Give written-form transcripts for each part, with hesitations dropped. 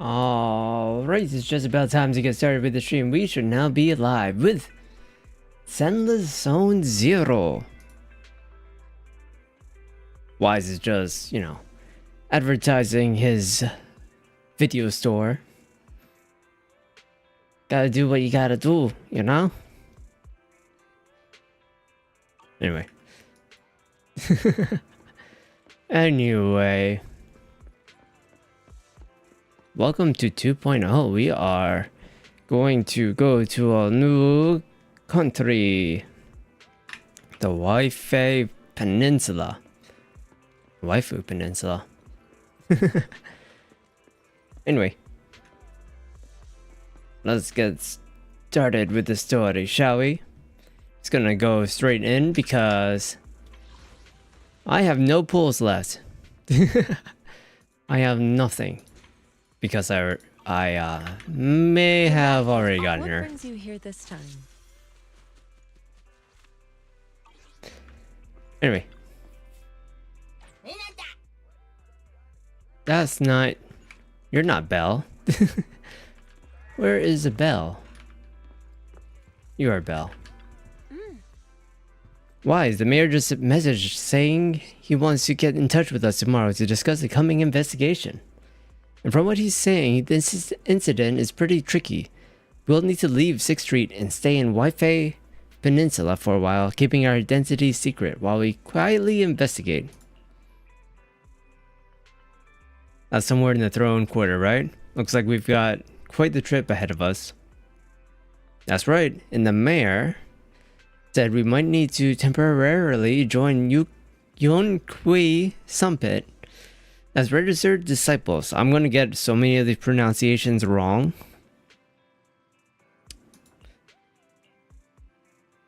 Alright, it's just about time to get started with the stream. We should now be live with ZenlessZoneZero. Why is it just, advertising his video store? Gotta do what you gotta do, you know? Anyway. Anyway. Welcome to 2.0. We are going to go to a new country. The Wi-Fi Peninsula. Waifu Peninsula. Anyway. Let's get started with the story, shall we? It's gonna go straight in because I have no pulls left. I have nothing. Because I may have already gotten here. What brings you here this time? Anyway. That's not... You're not Belle. Where is the Belle? You are Belle. Why is the mayor just messaged saying he wants to get in touch with us tomorrow to discuss the coming investigation? And from what he's saying, this incident is pretty tricky. We'll need to leave 6th Street and stay in Wi-Fi Peninsula for a while, keeping our identity secret while we quietly investigate. That's somewhere in the throne quarter, right? Looks like we've got quite the trip ahead of us. That's right, and the mayor said we might need to temporarily join Yonqui Summit as registered disciples. I'm gonna get so many of the pronunciations wrong.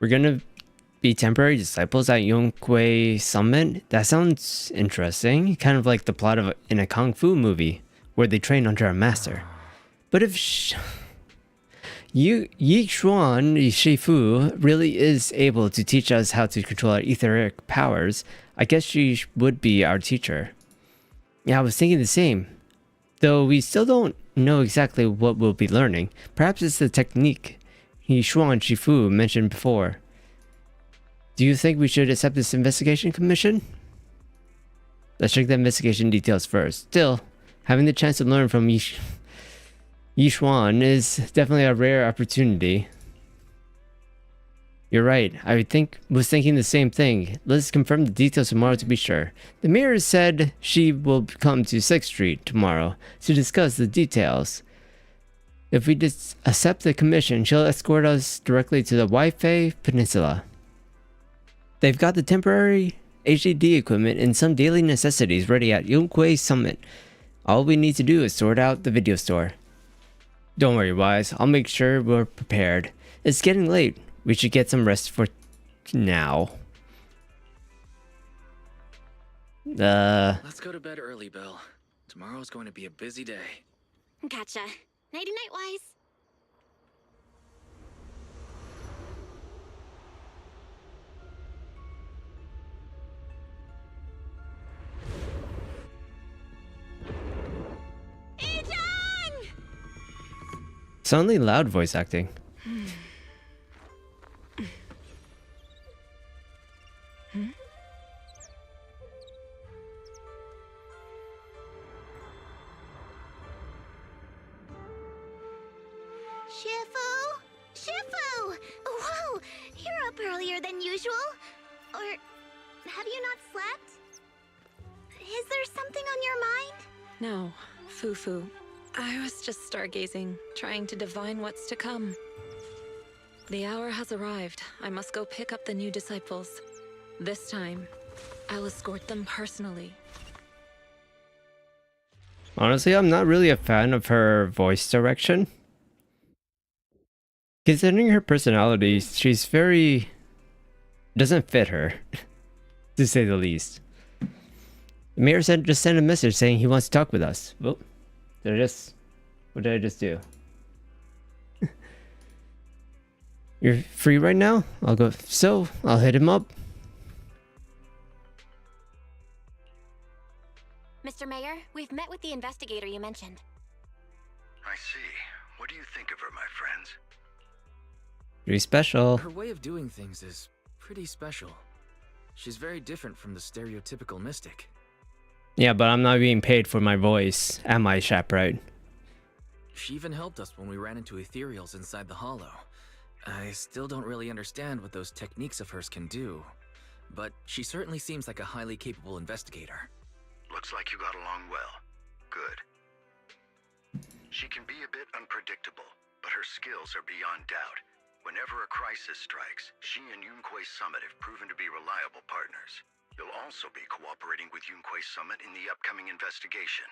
We're gonna be temporary disciples at Yonqui Summit. That sounds interesting. Kind of like the plot of in a kung fu movie where they train under a master. But if Yi Xuan Shifu really is able to teach us how to control our etheric powers, I guess she would be our teacher. Yeah, I was thinking the same. Though we still don't know exactly what we'll be learning. Perhaps it's the technique Yi Xuan Shifu mentioned before. Do you think we should accept this investigation commission? Let's check the investigation details first. Still, having the chance to learn from Yi Xuan is definitely a rare opportunity. You're right. I was thinking the same thing. Let's confirm the details tomorrow to be sure. The mayor said she will come to 6th Street tomorrow to discuss the details. If we accept the commission, she'll escort us directly to the Wi-Fi Peninsula. They've got the temporary HDD equipment and some daily necessities ready at Yonqui Summit. All we need to do is sort out the video store. Don't worry, Wise. I'll make sure we're prepared. It's getting late. We should get some rest for now. Let's go to bed early, Bill. Tomorrow's going to be a busy day. Gotcha. Nighty-night, Wise. Suddenly loud voice acting. Shifu! Whoa! You're up earlier than usual? Or have you not slept? Is there something on your mind? No, Fufu. I was just stargazing, trying to divine what's to come. The hour has arrived. I must go pick up the new disciples. This time, I'll escort them personally. Honestly, I'm not really a fan of her voice direction. Considering her personality, she's very... doesn't fit her, to say the least. The mayor just sent a message saying he wants to talk with us. Well, what did I just do? You're free right now? I'll hit him up. Mr. Mayor, we've met with the investigator you mentioned. I see. What do you think of her, my friends? Pretty special. Her way of doing things is pretty special. She's very different from the stereotypical mystic. Yeah, but I'm not being paid for my voice. Am I, Chaprite? She even helped us when we ran into ethereals inside the hollow. I still don't really understand what those techniques of hers can do, but she certainly seems like a highly capable investigator. Looks like you got along well. Good. She can be a bit unpredictable, but her skills are beyond doubt. Whenever a crisis strikes, she and Yunque's Summit have proven to be reliable partners. You'll also be cooperating with Yunque's Summit in the upcoming investigation.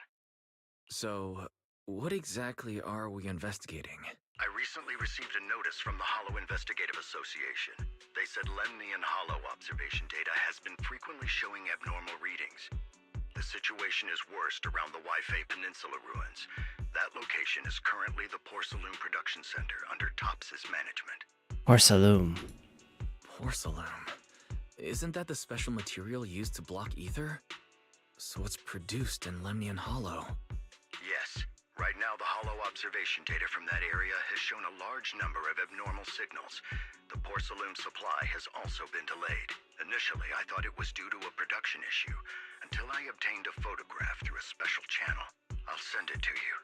So, what exactly are we investigating? I recently received a notice from the Hollow Investigative Association. They said Lemnian Hollow observation data has been frequently showing abnormal readings. The situation is worst around the Waifei Peninsula ruins. That location is currently the Porcelain Production Center under Tops's management. Porcelain. Porcelain. Isn't that the special material used to block ether? So it's produced in Lemnian Hollow. Yes. Right now, the Hollow observation data from that area has shown a large number of abnormal signals. The porcelain supply has also been delayed. Initially, I thought it was due to a production issue, until I obtained a photograph through a special channel. I'll send it to you.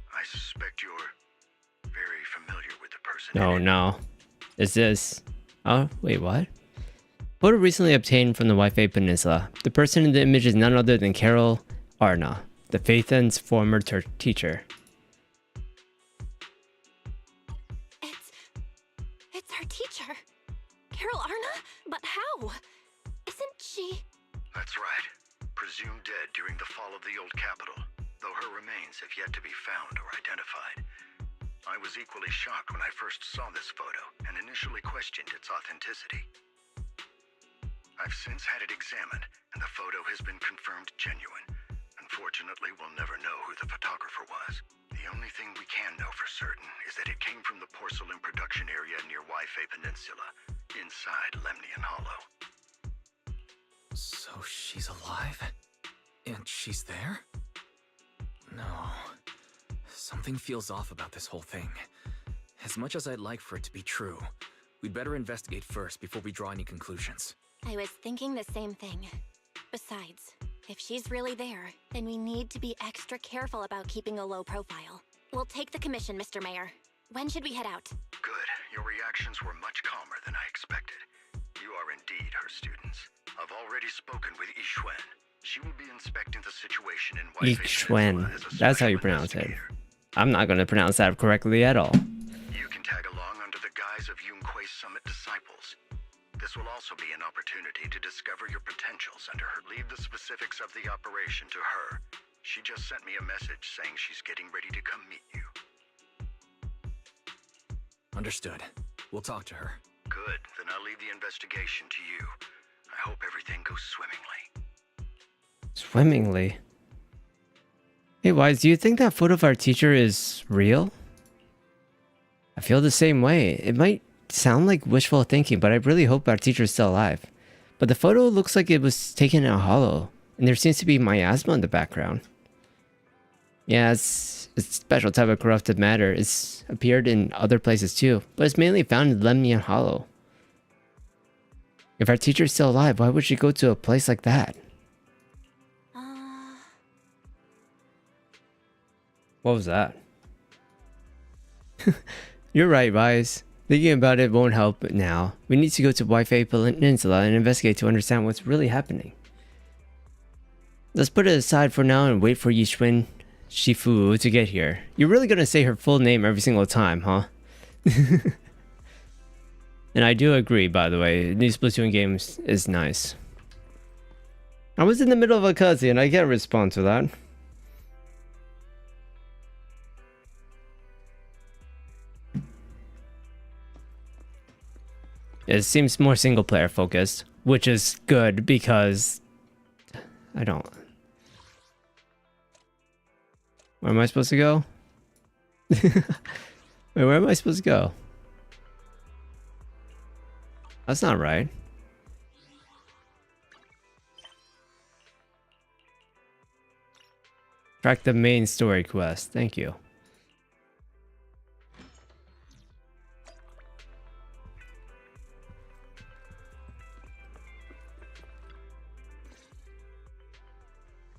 I suspect you're very familiar with the person. Oh no. Is this... Oh, wait, what? Photo recently obtained from the Waifei Peninsula. The person in the image is none other than Carol Arna, the Phaethon's former teacher. It's our teacher. Carol Arna? But how? Isn't she... That's right. Presumed dead during the fall of the old capital, though her remains have yet to be found or identified. I was equally shocked when I first saw this photo and initially questioned its authenticity. I've since had it examined, and the photo has been confirmed genuine. Unfortunately, we'll never know who the photographer was. The only thing we can know for certain is that it came from the porcelain production area near Waifei Peninsula, inside Lemnian Hollow. So she's alive? And she's there? No. Something feels off about this whole thing. As much as I'd like for it to be true, we'd better investigate first before we draw any conclusions. I was thinking the same thing. Besides, if she's really there, then we need to be extra careful about keeping a low profile. We'll take the commission, Mr. Mayor. When should we head out? Good. Your reactions were much calmer than I expected. You are indeed her students. I've already spoken with Yixuan. She will be inspecting the situation in Waifei Yixuan. Peninsula as a That's how you special pronounce it. investigator. I'm not going to pronounce that correctly at all. You can tag along under the guise of Yunque's Summit disciples. This will also be an opportunity to discover your potentials under her. Leave the specifics of the operation to her. She just sent me a message saying she's getting ready to come meet you. Understood. We'll talk to her. Good, then I'll leave the investigation to you. I hope everything goes swimmingly. Swimmingly. Hey, Wise, do you think that photo of our teacher is real? I feel the same way. It might sound like wishful thinking, but I really hope our teacher is still alive. But the photo looks like it was taken in a hollow, and there seems to be miasma in the background. Yeah, it's a special type of corrupted matter. It's appeared in other places too, but it's mainly found in Lemnian Hollow. If our teacher is still alive, why would she go to a place like that? What was that? You're right, Wise. Thinking about it won't help now. We need to go to Waifei Peninsula and investigate to understand what's really happening. Let's put it aside for now and wait for Yixuan Shifu to get here. You're really gonna say her full name every single time, huh? And I do agree, by the way. New Splatoon games is nice. I was in the middle of a cutscene. I can't respond to that. It seems more single player focused, which is good because I don't. Where am I supposed to go? Wait, where am I supposed to go? That's not right. Track the main story quest. Thank you.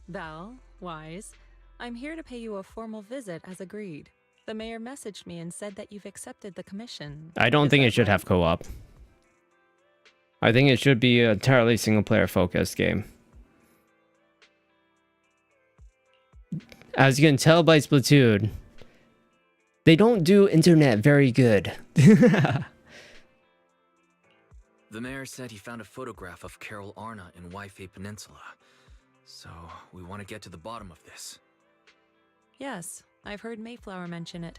Val, Wise, I'm here to pay you a formal visit as agreed. The mayor messaged me and said that you've accepted the commission. I don't Is think that it should right? have co-op. I think it should be an entirely single-player focused game. As you can tell by Splatoon, they don't do internet very good. The mayor said he found a photograph of Carol Arna in Wi-Fi Peninsula. So, we want to get to the bottom of this. Yes, I've heard Mayflower mention it.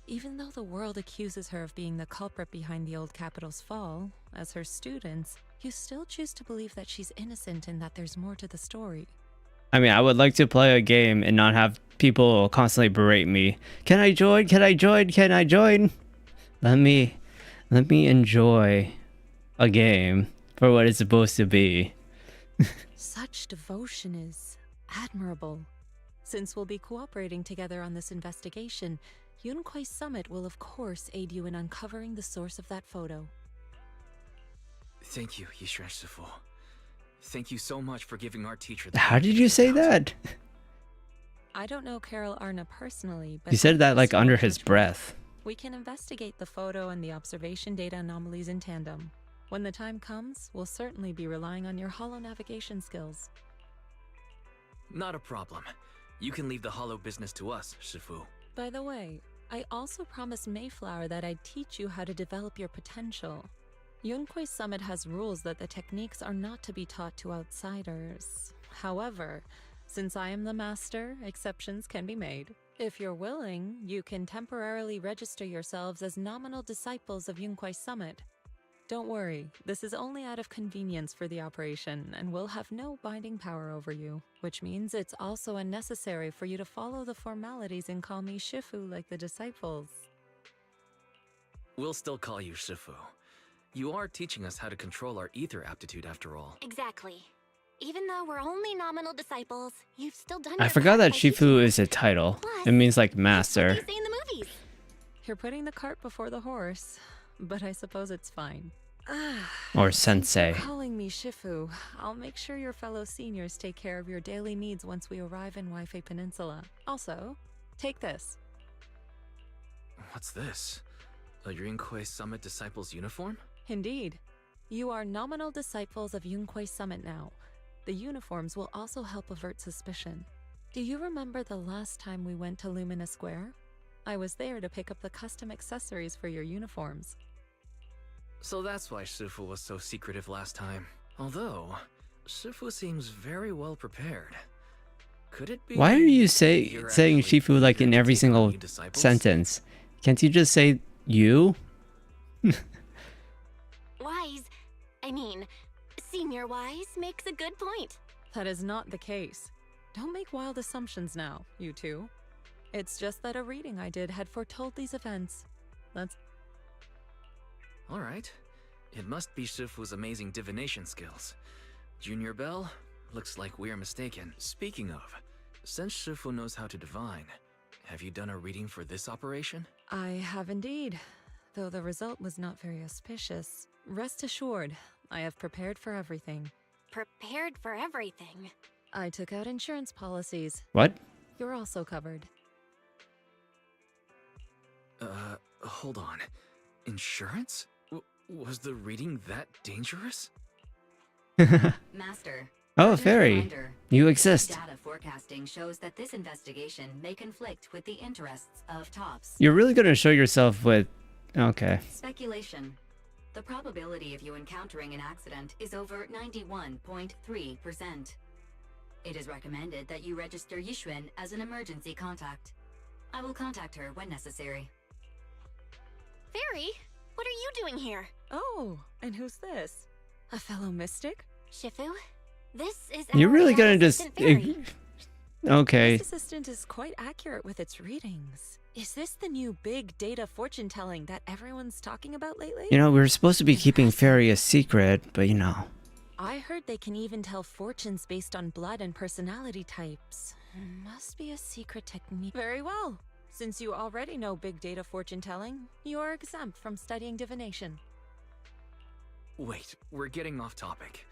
Even though the world accuses her of being the culprit behind the old capital's fall, as her students, you still choose to believe that she's innocent and that there's more to the story. I mean, I would like to play a game and not have people constantly berate me. Can I join? Can I join? Can I join? Let me enjoy a game for what it's supposed to be. Such devotion is admirable. Since we'll be cooperating together on this investigation, Yunquai Summit will of course aid you in uncovering the source of that photo. Thank you, Yishuan Shifu. Thank you so much for giving our teacher the How did you say that? I don't know Carol Arna personally, but You said that like I under trust his her. breath. We can investigate the photo and the observation data anomalies in tandem. When the time comes, we'll certainly be relying on your holo navigation skills. Not a problem. You can leave the hollow business to us, Shifu. By the way, I also promised Mayflower that I'd teach you how to develop your potential. Yunquai Summit has rules that the techniques are not to be taught to outsiders. However, since I am the master, exceptions can be made. If you're willing, you can temporarily register yourselves as nominal disciples of Yunquai Summit. Don't worry, this is only out of convenience for the operation and will have no binding power over you, which means it's also unnecessary for you to follow the formalities and call me Shifu like the disciples. We'll still call you Shifu. You are teaching us how to control our ether aptitude after all. Exactly. Even though we're only nominal disciples, you've still done I your forgot part that by teaching Shifu us. is a title. Plus, It means like That's what master. they say in the movies. You're putting the cart before the horse, but I suppose it's fine. Or Since sensei. you're calling me Shifu, I'll make sure your fellow seniors take care of your daily needs once we arrive in Wi-Fi Peninsula. Also, take this. What's this? A Yunquai Summit Disciples uniform? Indeed. You are nominal disciples of Yunquai Summit now. The uniforms will also help avert suspicion. Do you remember the last time we went to Lumina Square? I was there to pick up the custom accessories for your uniforms. So that's why Shifu was so secretive last time. Although, Shifu seems very well prepared. Could it be... Why are you saying you're actually Shifu like eager in to every take on single new disciples? sentence? Can't you just say you? Wise, Senior Wise makes a good point. That is not the case. Don't make wild assumptions now, you two. It's just that a reading I did had foretold these events. Let's... Alright. It must be Shifu's amazing divination skills. Junior Bell, looks like we're mistaken. Speaking of, since Shifu knows how to divine, have you done a reading for this operation? I have indeed, though the result was not very auspicious. Rest assured, I have prepared for everything. Prepared for everything. I took out insurance policies. What? You're also covered. Hold on. Insurance? Was the reading that dangerous? Master. Oh, urgent Fairy. reminder. You exist. Data forecasting shows that this investigation may conflict with the interests of TOPS. You're really gonna show yourself with... Okay. Speculation. The probability of you encountering an accident is over 91.3%. It is recommended that you register Yishuan as an emergency contact. I will contact her when necessary. Fairy, what are you doing here? Oh, and who's this? A fellow mystic? Shifu, this is You're our really gonna lab just... assistant, Fairy. Okay. This assistant is quite accurate with its readings. Is this the new big data fortune telling that everyone's talking about lately? You know, we were supposed to be keeping Fairy a secret, but you know. I heard they can even tell fortunes based on blood and personality types. Must be a secret technique. Very well. Since you already know big data fortune telling, you are exempt from studying divination. Wait, we're getting off topic.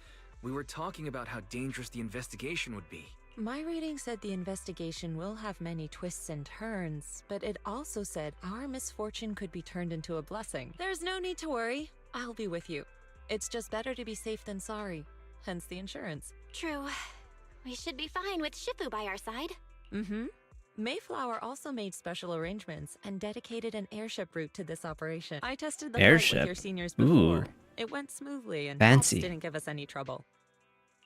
We were talking about how dangerous the investigation would be. My reading said the investigation will have many twists and turns, but it also said our misfortune could be turned into a blessing. There's no need to worry. I'll be with you. It's just better to be safe than sorry. Hence the insurance. True. We should be fine with Shifu by our side. Mm-hmm. Mayflower also made special arrangements and dedicated an airship route to this operation. I tested the flight Airship? with your seniors before. Ooh. It went smoothly and Fancy. didn't give us any trouble.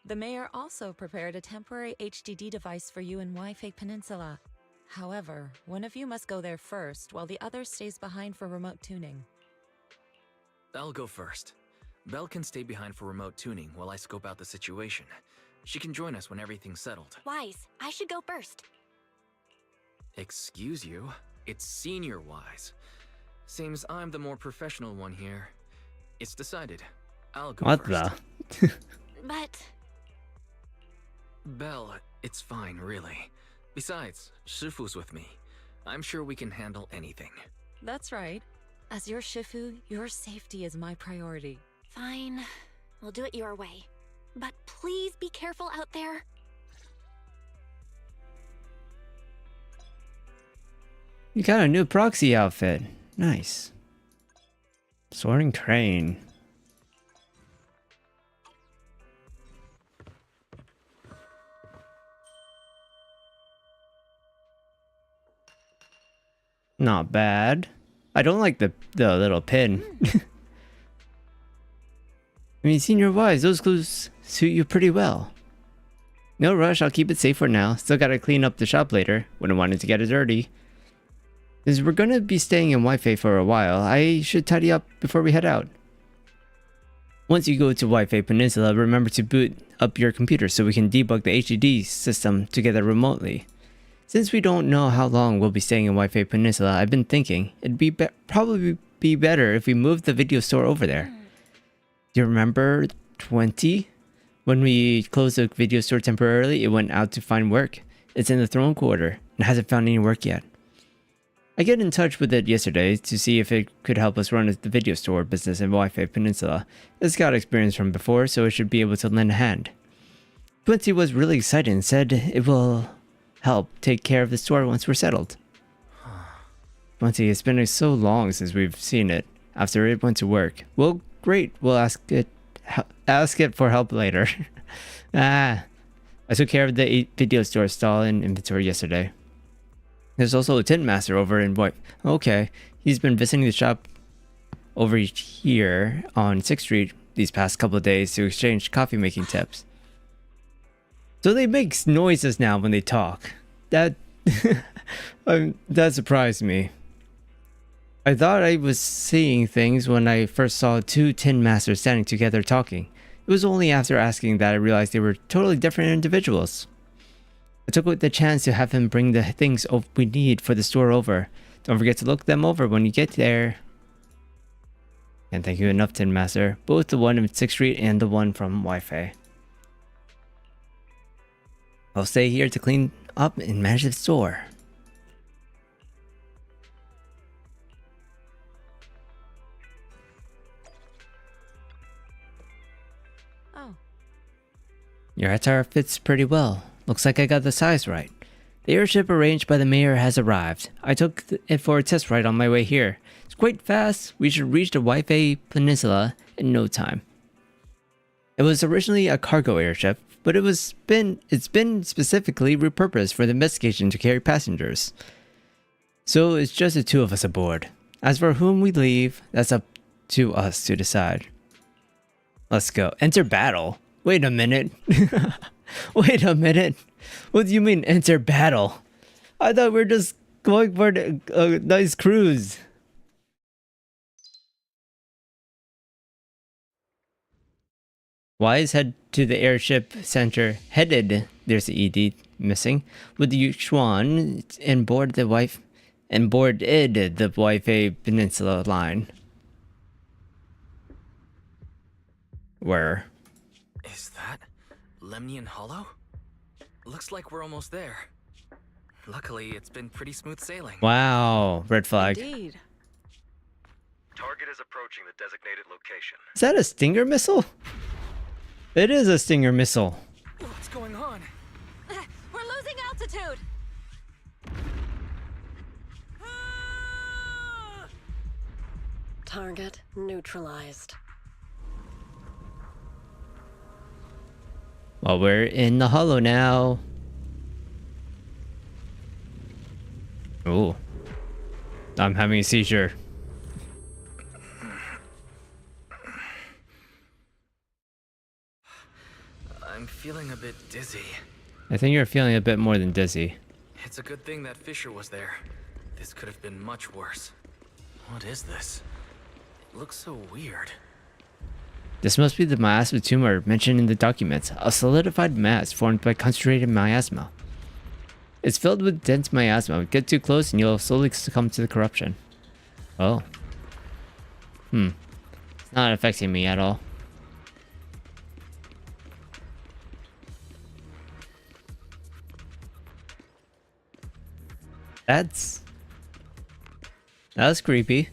The mayor also prepared a temporary HDD device for you in Wi-Fi Peninsula. However, one of you must go there first, while the other stays behind for remote tuning. I'll go first. Belle can stay behind for remote tuning while I scope out the situation. She can join us when everything's settled. Wise, I should go first. Excuse you? It's senior-wise. Seems I'm the more professional one here. It's decided. I'll go What first. the? But Belle, it's fine, really. Besides, Shifu's with me. I'm sure we can handle anything. That's right. As your Shifu, your safety is my priority. fine. We'll do it your way. But please be careful out there. You got a new proxy outfit. Nice. Soaring crane. Not bad. I don't like the little pin. I mean, senior wise, those clothes suit you pretty well. No rush, I'll keep it safe for now. Still gotta clean up the shop later. Wouldn't want it to get it dirty. Since we're gonna be staying in Wi-Fi for a while, I should tidy up before we head out. Once you go to Wi-Fi Peninsula, remember to boot up your computer so we can debug the HDD system together remotely. Since we don't know how long we'll be staying in Wi-Fi Peninsula, I've been thinking it'd be probably be better if we moved the video store over there. Do you remember 20? When we closed the video store temporarily, it went out to find work. It's in the throne quarter and hasn't found any work yet. I get in touch with it yesterday to see if it could help us run the video store business in Wi-Fi Peninsula. It's got experience from before, so it should be able to lend a hand. 20 was really excited and said it will help take care of the store once we're settled. 20, it's been so long since we've seen it after it went to work. Well, great, we'll ask it for help later. I took care of the video store stall and inventory yesterday. There's also a tin master over in White. Okay, he's been visiting the shop over here on 6th Street these past couple of days to exchange coffee making tips. So they make noises now when they talk. That that surprised me. I thought I was seeing things when I first saw two tin masters standing together talking. It was only after asking that I realized they were totally different individuals. I took the chance to have him bring the things we need for the store over. Don't forget to look them over when you get there. And thank you enough, Tin Master. Both the one in 6th Street and the one from Wi-Fi. I'll stay here to clean up and manage the store. Oh. Your attire fits pretty well. Looks like I got the size right. The airship arranged by the mayor has arrived. I took it for a test ride on my way here. It's quite fast. We should reach the Wi-Fi Peninsula in no time. It was originally a cargo airship, but it's been specifically repurposed for the investigation to carry passengers. So it's just the two of us aboard. As for whom we leave, that's up to us to decide. Let's go. Enter battle. Wait a minute. Wait a minute. What do you mean enter battle? I thought we were just going for a nice cruise. Wise head to the airship center. Headed. There's the ED missing. With the Yuan and boarded the Wi-Fi Peninsula line. Where? Is that Lemnian Hollow? Looks like we're almost there. Luckily, it's been pretty smooth sailing. Wow, red flag. Indeed. Target is approaching the designated location. Is that a Stinger missile? It is a Stinger missile. What's going on? altitude! Target neutralized. Well, we're in the hollow now. Oh. I'm having a seizure. I'm feeling a bit dizzy. I think you're feeling a bit more than dizzy. It's a good thing that Fisher was there. This could have been much worse. What is this? It looks so weird. This must be the miasma tumor mentioned in the documents, a solidified mass formed by concentrated miasma. It's filled with dense miasma. Get too close and you'll slowly succumb to the corruption. Oh. It's not affecting me at all. That's creepy.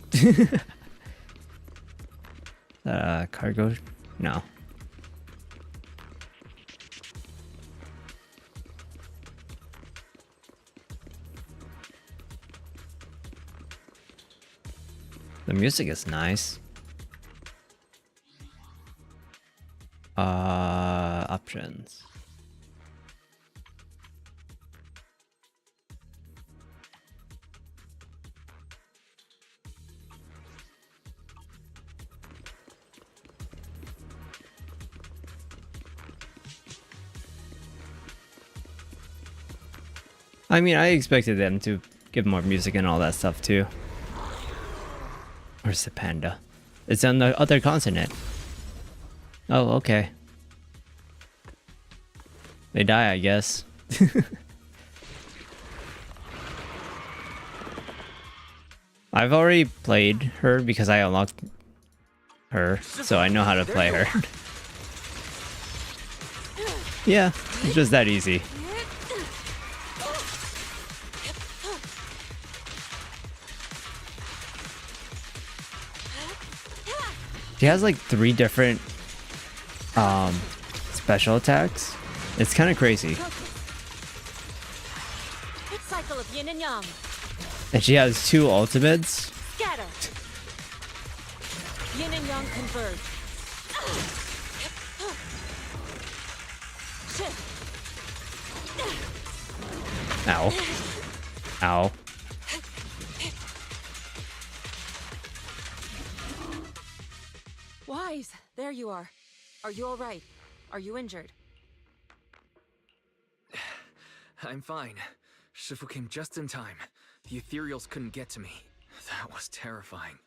Cargo? No. The music is nice. Options. I mean, I expected them to give more music and all that stuff too. Where's the panda? It's on the other continent. Oh, okay. They die, I guess. I've already played her because I unlocked her, so I know how to play her. Yeah, it's just that easy. She has like 3 different special attacks. It's kind of crazy. Cycle of yin and yang. And she has 2 ultimates. Scatter. Yin and yang converge. Ow. Ow. Wise, there you are. Are you all right? Are you injured? I'm fine. Shifu came just in time. The ethereals couldn't get to me. That was terrifying.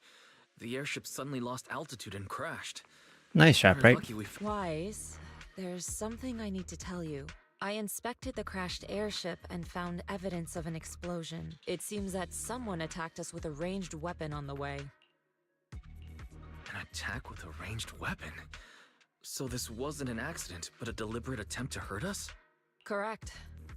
The airship suddenly lost altitude and crashed. Nice shot, We're right? lucky we Wise, there's something I need to tell you. I inspected the crashed airship and found evidence of an explosion. It seems that someone attacked us with a ranged weapon on the way. An attack with a ranged weapon? So this wasn't an accident, but a deliberate attempt to hurt us? Correct.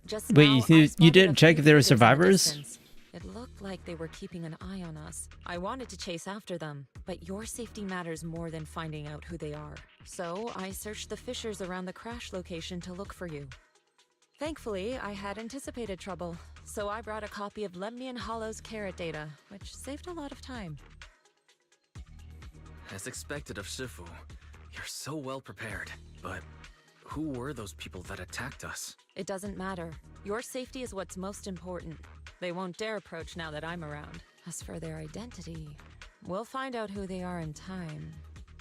Just Wait, now, you I spotted didn't a check few if there were figures in the survivors? distance. It looked like they were keeping an eye on us. I wanted to chase after them, but your safety matters more than finding out who they are. So I searched the fissures around the crash location to look for you. Thankfully, I had anticipated trouble, so I brought a copy of Lemnian Hollow's carrot data, which saved a lot of time. As expected of Shifu, you're so well prepared. But who were those people that attacked us? It doesn't matter. Your safety is what's most important. They won't dare approach now that I'm around. As for their identity, we'll find out who they are in time.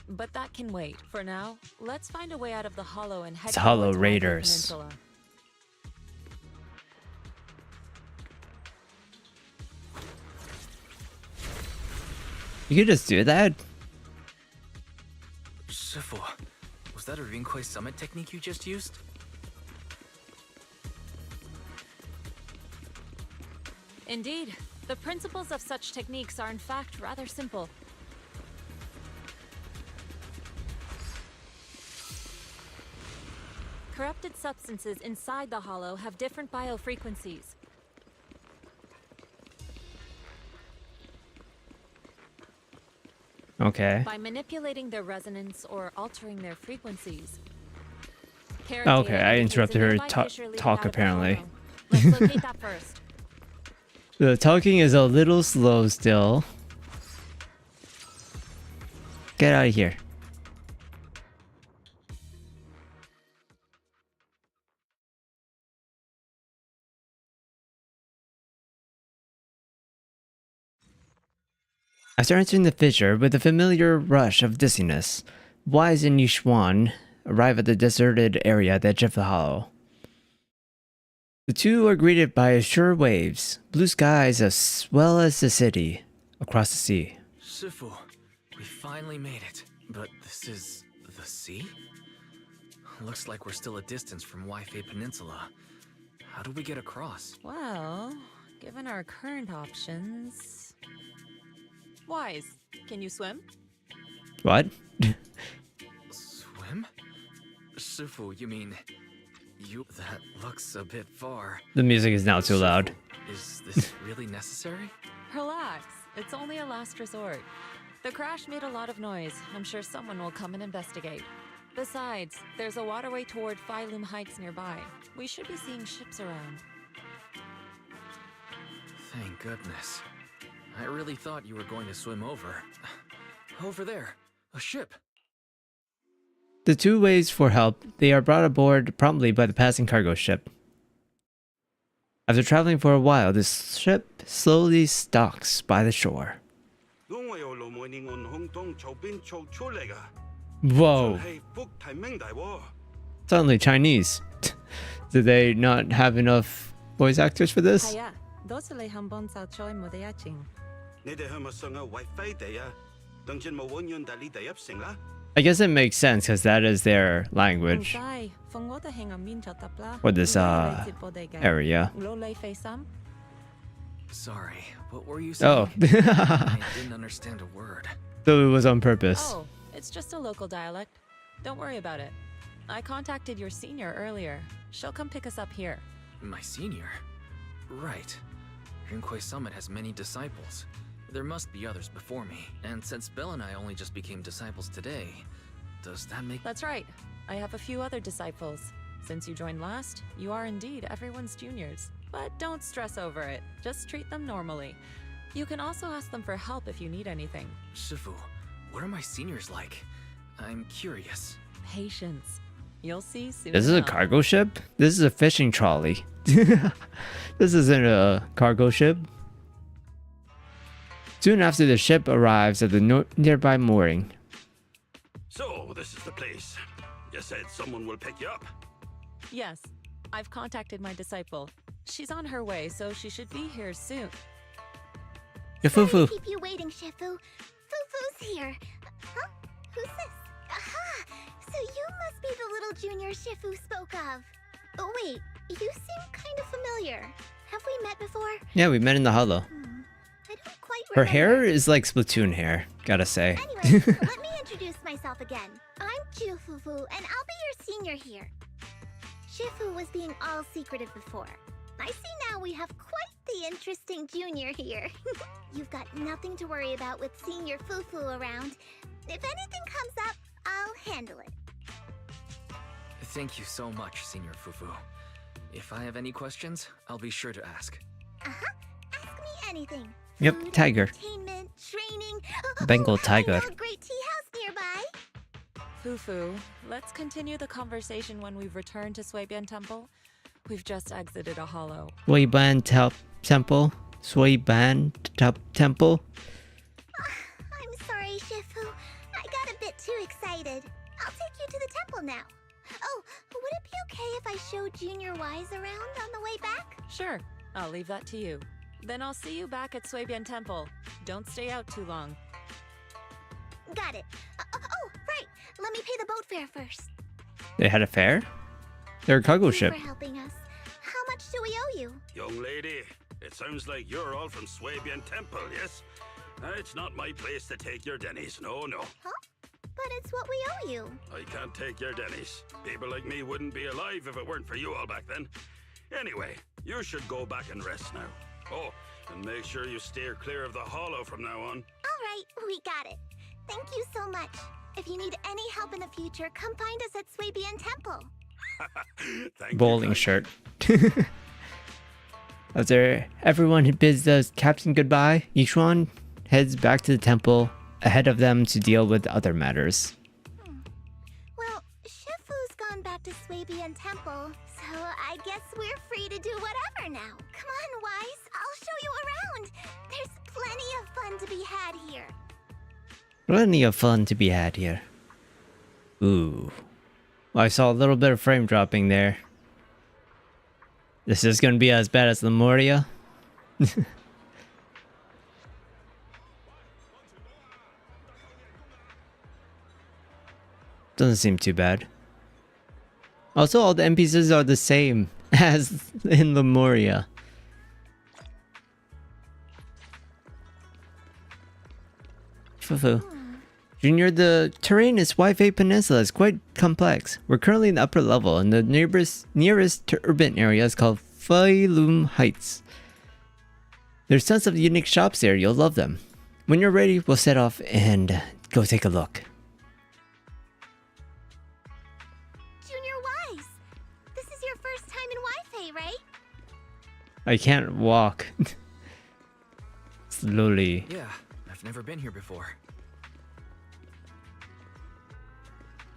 But that can wait. For now, let's find a way out of the hollow and head It's Hollow towards Wildwood Raiders. Peninsula. You could just do that. Shifu, was that a Rinkwei summit technique you just used? Indeed. The principles of such techniques are in fact rather simple. Corrupted substances inside the hollow have different biofrequencies. Okay. By manipulating their resonance or altering their frequencies. Okay, I interrupted her talk apparently. Let's locate that first. The talking is a little slow still. Get out of here. After entering the fissure with a familiar rush of dizziness, Wise and Yishuan arrive at the deserted area at the edge of the hollow. The two are greeted by sure waves, blue skies as well as the city across the sea. Shifu, we finally made it. But this is the sea? Looks like we're still a distance from Waifei Peninsula. How do we get across? Well, given our current options... Wise, can you swim? What? Swim? Shifu, you mean... That looks a bit far. The music is now too loud. Is this really necessary? Relax, it's only a last resort. The crash made a lot of noise. I'm sure someone will come and investigate. Besides, there's a waterway toward Phylum Heights nearby. We should be seeing ships around. Thank goodness. I really thought you were going to swim over. Over there, a ship. The two waves for help, they are brought aboard promptly by the passing cargo ship. After traveling for a while, this ship slowly stalks by the shore. Whoa. Suddenly Chinese. Did they not have enough voice actors for this? I guess it makes sense because that is their language for this area. Sorry, what were you saying? Oh. I didn't understand a word. So it was on purpose. Oh, it's just a local dialect. Don't worry about it. I contacted your senior earlier. She'll come pick us up here. My senior? Right. Rinkwei Summit has many disciples. There must be others before me. And since Belle and I only just became disciples today, does that make... That's right. I have a few other disciples. Since you joined last, you are indeed everyone's juniors. But don't stress over it. Just treat them normally. You can also ask them for help if you need anything. Shifu, what are my seniors like? I'm curious. Patience. You'll see soon. This is a enough. cargo ship? This is a fishing trolley. This isn't a cargo ship. Soon after, the ship arrives at the nearby mooring. So, this is the place. You said someone will pick you up. Yes. I've contacted my disciple. She's on her way, so she should be here soon. Yeah, Sorry Fufu. to keep you waiting, Shifu. Fufu's here. Huh? Who's this? Aha! So you must be the little junior Shifu spoke of. Oh, wait. You seem kind of familiar. Have we met before? Yeah, we met in the hollow. I don't quite Her remember. hair is like Splatoon hair, gotta say. Anyway, let me introduce myself again. I'm Fufu, and I'll be your senior here. Shifu was being all secretive before. I see now we have quite the interesting junior here. You've got nothing to worry about with senior Fufu around. If anything comes up, I'll handle it. Thank you so much, Senior Fufu. If I have any questions, I'll be sure to ask. Uh-huh. Ask me anything. Yep, Food, tiger. Entertainment, training. Bengal I tiger. know a great tea house nearby. Fufu, let's continue the conversation when we've returned to Suibian Temple. We've just exited a hollow. Suiban Temple? Suiban Temple? I'm sorry, Shifu. I got a bit too excited. I'll take you to the temple now. Oh, would it be okay if I showed Junior Wise around on the way back? Sure, I'll leave that to you. Then I'll see you back at Suibian Temple. Don't stay out too long. Got it. Oh, right. Let me pay the boat fare first. They had a fare? They're a cargo Thank you ship. for helping us. How much do we owe you? Young lady, it sounds like you're all from Swabian Temple, yes? It's not my place to take your dennies, no. Huh? But it's what we owe you. I can't take your dennies. People like me wouldn't be alive if it weren't for you all back then. Anyway, you should go back and rest now. Oh, and make sure you steer clear of the hollow from now on. All right, we got it. Thank you so much. If you need any help in the future, come find us at Swabian Temple. Thank Bowling you, shirt. After everyone bids the captain goodbye, Yishuan heads back to the temple ahead of them to deal with other matters. Well, Shifu's gone back to Swabian Temple, so I guess we're free to do whatever now. Come on, Wise, I'll show you around. There's plenty of fun to be had here. Plenty of fun to be had here. Ooh. I saw a little bit of frame dropping there. This is gonna be as bad as Lemuria. Doesn't seem too bad. Also, all the NPCs are the same as in Lemuria. Fufu. Junior, the terrain is Wi-Fi Peninsula is quite complex. We're currently in the upper level, and the nearest urban area is called Failum Heights. There's tons of unique shops there, you'll love them. When you're ready, we'll set off and go take a look. Junior Wise, this is your first time in Wi-Fi, right? I can't walk. Slowly. Yeah, I've never been here before.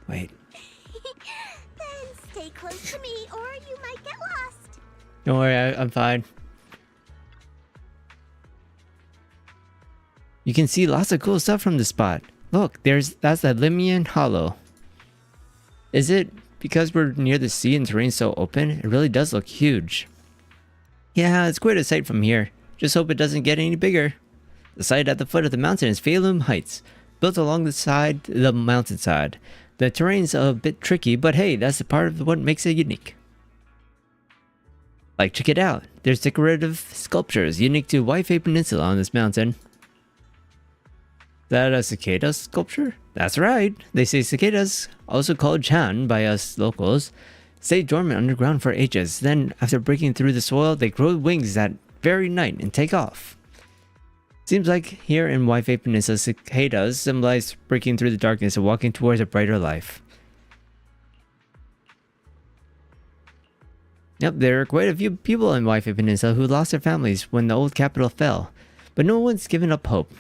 Wait. Then stay close to me or you might get lost. Don't worry, I'm fine. You can see lots of cool stuff from this spot. Look, that's the Limian Hollow. Is it because we're near the sea and terrain so open? It really does look huge. Yeah, it's quite a sight from here. Just hope it doesn't get any bigger. The site at the foot of the mountain is Phalum Heights, built along the mountainside. The terrain's a bit tricky, but hey, that's the part of what makes it unique. Like, check it out. There's decorative sculptures unique to Wi-Fi Peninsula on this mountain. Is that a cicada sculpture? That's right. They say cicadas, also called chan by us locals, stay dormant underground for ages. Then, after breaking through the soil, they grow wings that very night and take off. Seems like here in Wi-Fi Peninsula, cicadas symbolize breaking through the darkness and walking towards a brighter life. Yep, there are quite a few people in Wi-Fi Peninsula who lost their families when the old capital fell, but no one's given up hope.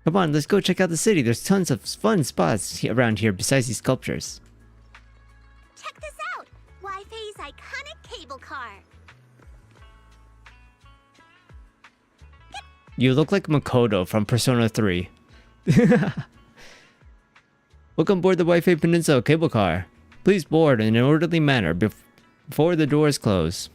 Come on, let's go check out the city. There's tons of fun spots around here besides these sculptures. Check this out! Wi-Fi's iconic cable car. You look like Makoto from Persona 3. Welcome aboard the Wi-Fi Peninsula cable car. Please board in an orderly manner before the doors close.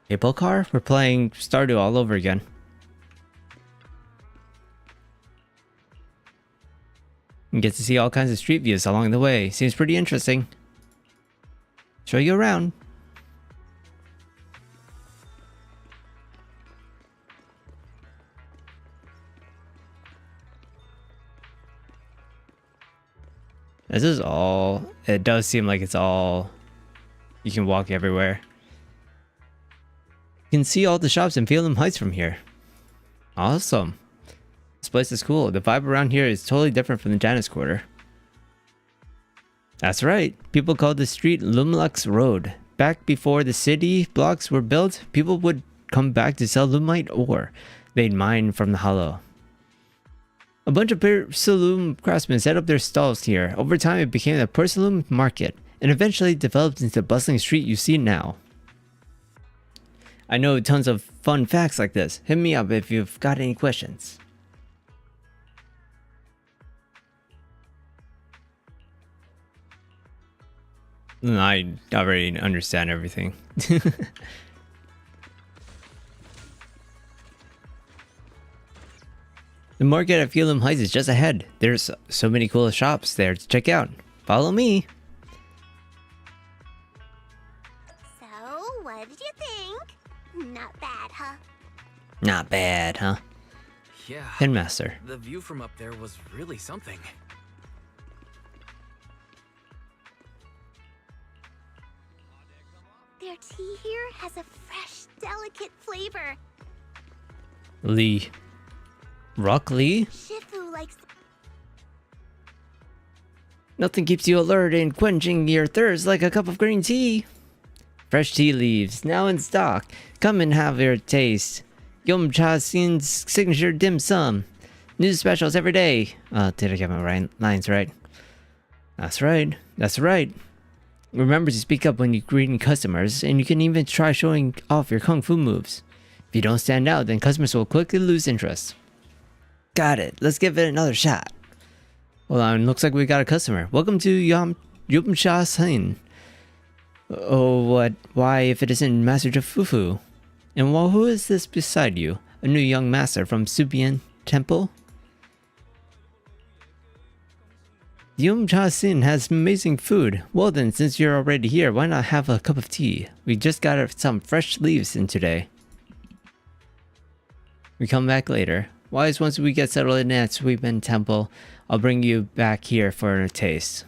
Cable car? We're playing Stardew all over again. You get to see all kinds of street views along the way. Seems pretty interesting. Show you around. This is all... It does seem like it's all... You can walk everywhere. You can see all the shops in Phalum Heights from here. Awesome. This place is cool. The vibe around here is totally different from the Janus Quarter. That's right. People called the street Lumlux Road. Back before the city blocks were built, people would come back to sell lumite ore they'd mine from the hollow. A bunch of Pursalum craftsmen set up their stalls here. Over time, it became a Pursalum market, and eventually developed into the bustling street you see now. I know tons of fun facts like this. Hit me up if you've got any questions. I already understand everything. The market at Phalum Heights is just ahead. There's so many cool shops there to check out. Follow me. So, what did you think? Not bad, huh? Not bad, huh? Yeah. Headmaster. The view from up there was really something. Their tea here has a fresh, delicate flavor. Lee. Rock Lee? Shifu likes... Nothing keeps you alert and quenching your thirst like a cup of green tea. Fresh tea leaves, now in stock. Come and have your taste. Yum Cha Sin's signature dim sum. New specials every day. Did I get my lines right? That's right. That's right. Remember to speak up when you're greeting customers, and you can even try showing off your kung fu moves. If you don't stand out, then customers will quickly lose interest. Got it. Let's give it another shot. Hold on, looks like we got a customer. Welcome to Yum Cha Sin. Oh, what? Why, if it isn't Master Fufu? And well, who is this beside you? A new young master from Subian Temple? Yum Cha Sin has amazing food. Well then, since you're already here, why not have a cup of tea? We just got some fresh leaves in today. We come back later. Wise, once we get settled in at Subian Temple, I'll bring you back here for a taste.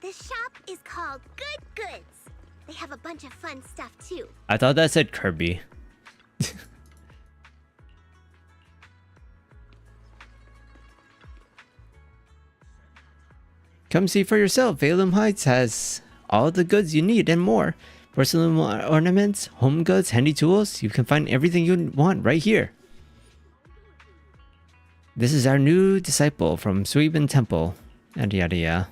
This shop is called Good Goods. They have a bunch of fun stuff too. I thought that said Kirby. Come see for yourself. Valum Heights has all the goods you need and more. Porcelain ornaments, home goods, handy tools. You can find everything you want right here. This is our new disciple from Subian Temple. Yada yada yada.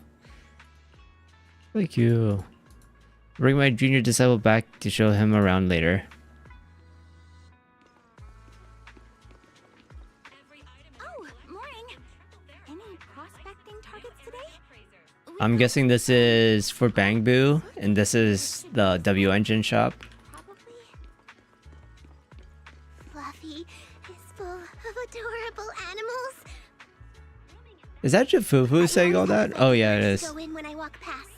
Thank you. Bring my junior disciple back to show him around later. Oh, morning. Any prospecting targets today? I'm guessing this is for Bangbu, and this is the W Engine shop. Probably. Fluffy is full of adorable animals. Is that Jafufu saying all that? Oh yeah, it is. Go in when I walk past.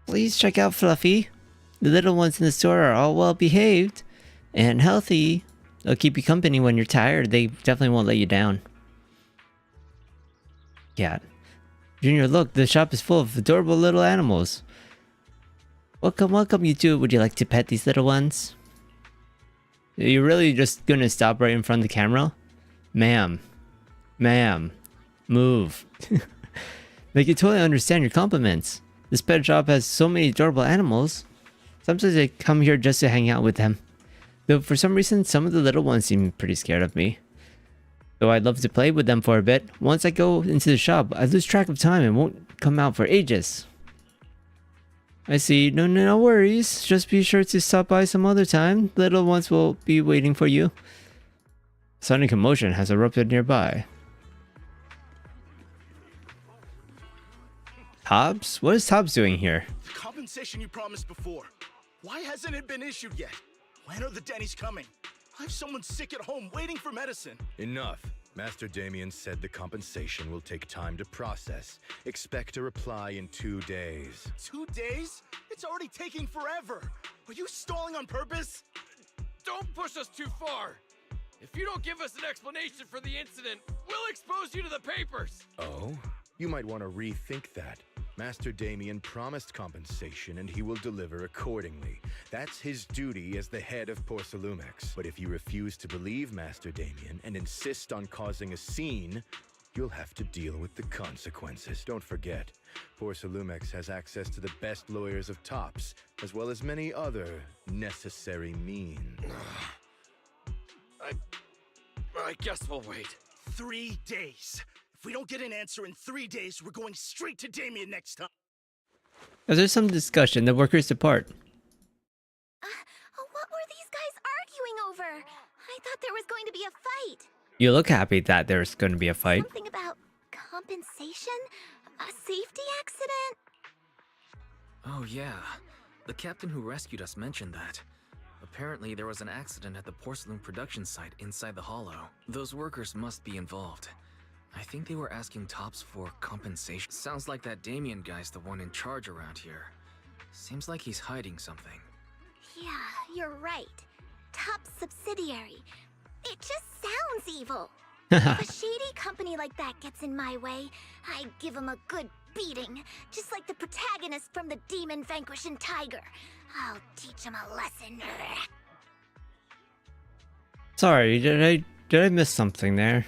Please check out Fluffy. The little ones in the store are all well behaved and healthy. They'll keep you company when you're tired. They definitely won't let you down. Yeah. Junior, look, the shop is full of adorable little animals. Welcome, welcome, you two. Would you like to pet these little ones? Are you really just gonna stop right in front of the camera? Ma'am. Ma'am. Move. They can totally understand your compliments. This pet shop has so many adorable animals. Sometimes I come here just to hang out with them. Though for some reason, some of the little ones seem pretty scared of me. Though I'd love to play with them for a bit, once I go into the shop, I lose track of time and won't come out for ages. I see. No worries. Just be sure to stop by some other time. Little ones will be waiting for you. Sudden commotion has erupted nearby. Tobbs? What is Tobbs doing here? The compensation you promised before. Why hasn't it been issued yet? When are the Denny's coming? I have someone sick at home waiting for medicine. Enough. Master Damien said the compensation will take time to process. Expect a reply in 2 days. 2 days? It's already taking forever. Are you stalling on purpose? Don't push us too far. If you don't give us an explanation for the incident, we'll expose you to the papers. Oh? You might want to rethink that. Master Damien promised compensation and he will deliver accordingly. That's his duty as the head of Porcelumex. But if you refuse to believe Master Damien and insist on causing a scene, you'll have to deal with the consequences. Don't forget, Porcelumex has access to the best lawyers of Tops, as well as many other necessary means. I guess we'll wait. 3 days. If we don't get an answer in 3 days, we're going straight to Damien next time. As there's some discussion, the workers depart. What were these guys arguing over? I thought there was going to be a fight. You look happy that there's going to be a fight. Something about compensation? A safety accident? Oh yeah, the captain who rescued us mentioned that. Apparently there was an accident at the porcelain production site inside the hollow. Those workers must be involved. I think they were asking Tops for compensation. Sounds like that Damien guy's the one in charge around here. Seems like he's hiding something. Yeah, you're right. Top subsidiary. It just sounds evil. If a shady company like that gets in my way, I give them a good beating, just like the protagonist from the Demon Vanquishing Tiger. I'll teach them a lesson. Sorry, did I miss something there?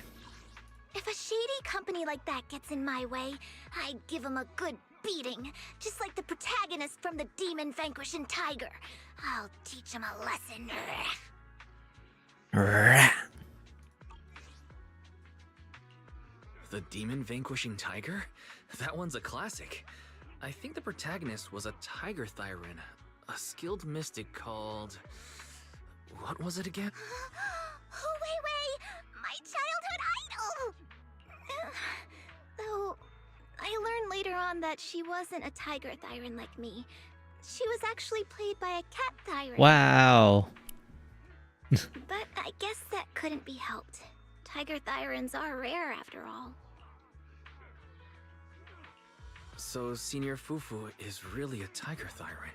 If a shady company like that gets in my way, I give them a good beating, just like the protagonist from the Demon Vanquishing Tiger. I'll teach them a lesson. The Demon Vanquishing Tiger? That one's a classic. I think the protagonist was a Tiger Thyran, a skilled mystic called... What was it again? Wait, my childhood idol! Though, I learned later on that she wasn't a Tiger Thyran like me. She was actually played by a Cat Thyran. Wow. But I guess that couldn't be helped. Tiger Thyrans are rare after all. So Senior Fufu is really a Tiger Thyran.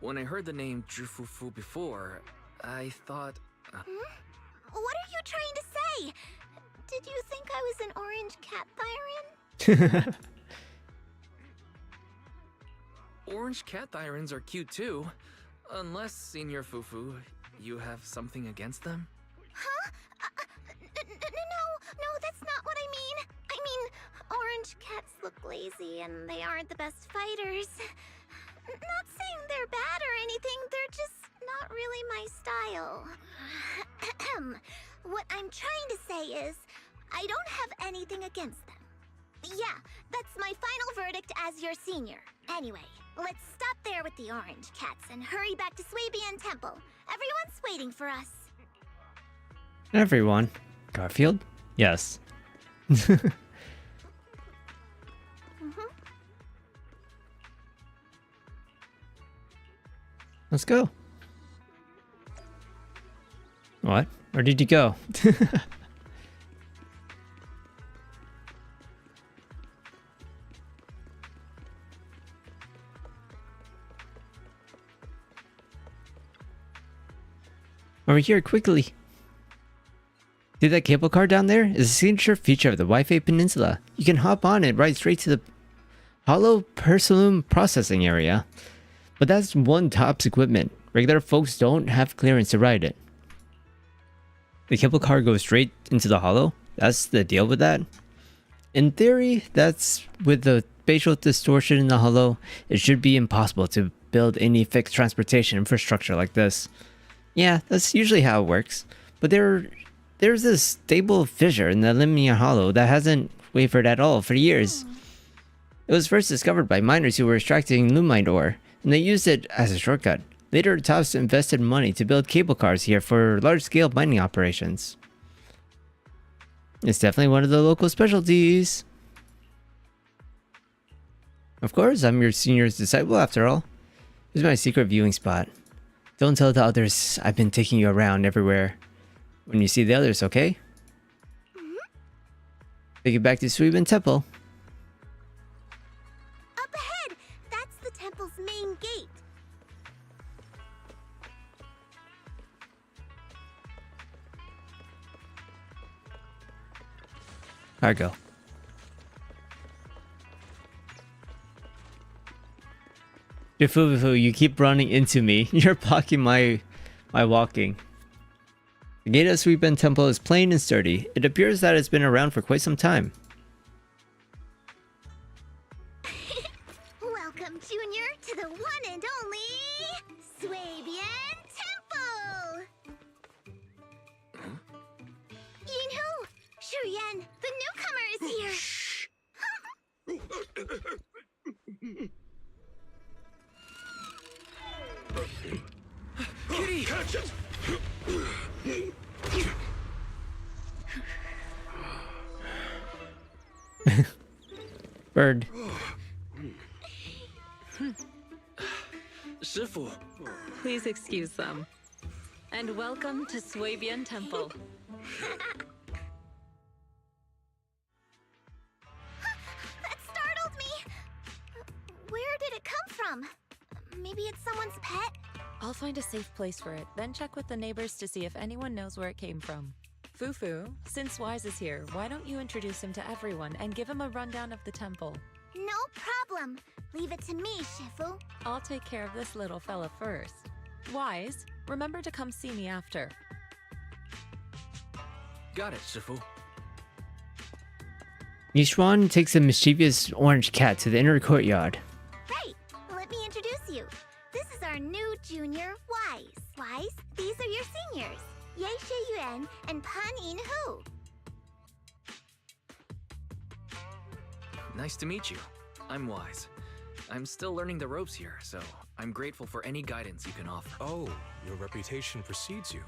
When I heard the name Jufufu before, I thought... What are you trying to say? Did you think I was an orange cat Thyran? Orange cat Thyrans are cute too. Unless, Senior Fufu, you have something against them? Huh? No, that's not what I mean. I mean, orange cats look lazy and they aren't the best fighters. Not saying they're bad or anything, they're just not really my style. What I'm trying to say is, I don't have anything against them. Yeah, that's my final verdict as your senior. Anyway, let's stop there with the orange cats and hurry back to Swabian Temple. Everyone's waiting for us. Everyone. Garfield? Yes. Let's go. What? Where did you go? Over here, quickly. See that cable car down there? It's a signature feature of the Wi-Fi Peninsula. You can hop on it right straight to the Hollow Persalum processing area. But that's one TOPS equipment. Regular folks don't have clearance to ride it. The cable car goes straight into the Hollow? That's the deal with that? In theory, that's with the spatial distortion in the Hollow, it should be impossible to build any fixed transportation infrastructure like this. Yeah, that's usually how it works. But there's this stable fissure in the Limnia Hollow that hasn't wavered at all for years. It was first discovered by miners who were extracting lumite ore, and they used it as a shortcut. Later, TOPS invested money to build cable cars here for large-scale mining operations. It's definitely one of the local specialties. Of course, I'm your senior's disciple after all. This is my secret viewing spot. Don't tell the others I've been taking you around everywhere. When you see the others, okay? Take it back to Swabian Temple. Up ahead! That's the temple's main gate. Cargo. Bifu, you keep running into me. You're blocking my walking. The gate of Swabian Temple is plain and sturdy. It appears that it's been around for quite some time. Welcome, Junior, to the one and only Swabian Temple! Yinhu! Shuyan, the newcomer is here! Kitty! Catch it! Bird. Shifu. Please excuse them. And welcome to Swabian Temple. That startled me! Where did it come from? Maybe it's someone's pet? I'll find a safe place for it, then check with the neighbors to see if anyone knows where it came from. Fufu, since Wise is here, why don't you introduce him to everyone and give him a rundown of the temple? No problem. Leave it to me, Shifu. I'll take care of this little fella first. Wise, remember to come see me after. Got it, Shifu. Yishuan takes a mischievous orange cat to the inner courtyard. Right. Let me introduce you. This is our new junior, Wise. Wise, these are your seniors. Ye Yuan and Pan In Hu. Nice to meet you. I'm Wise. I'm still learning the ropes here, so I'm grateful for any guidance you can offer. Oh, your reputation precedes you.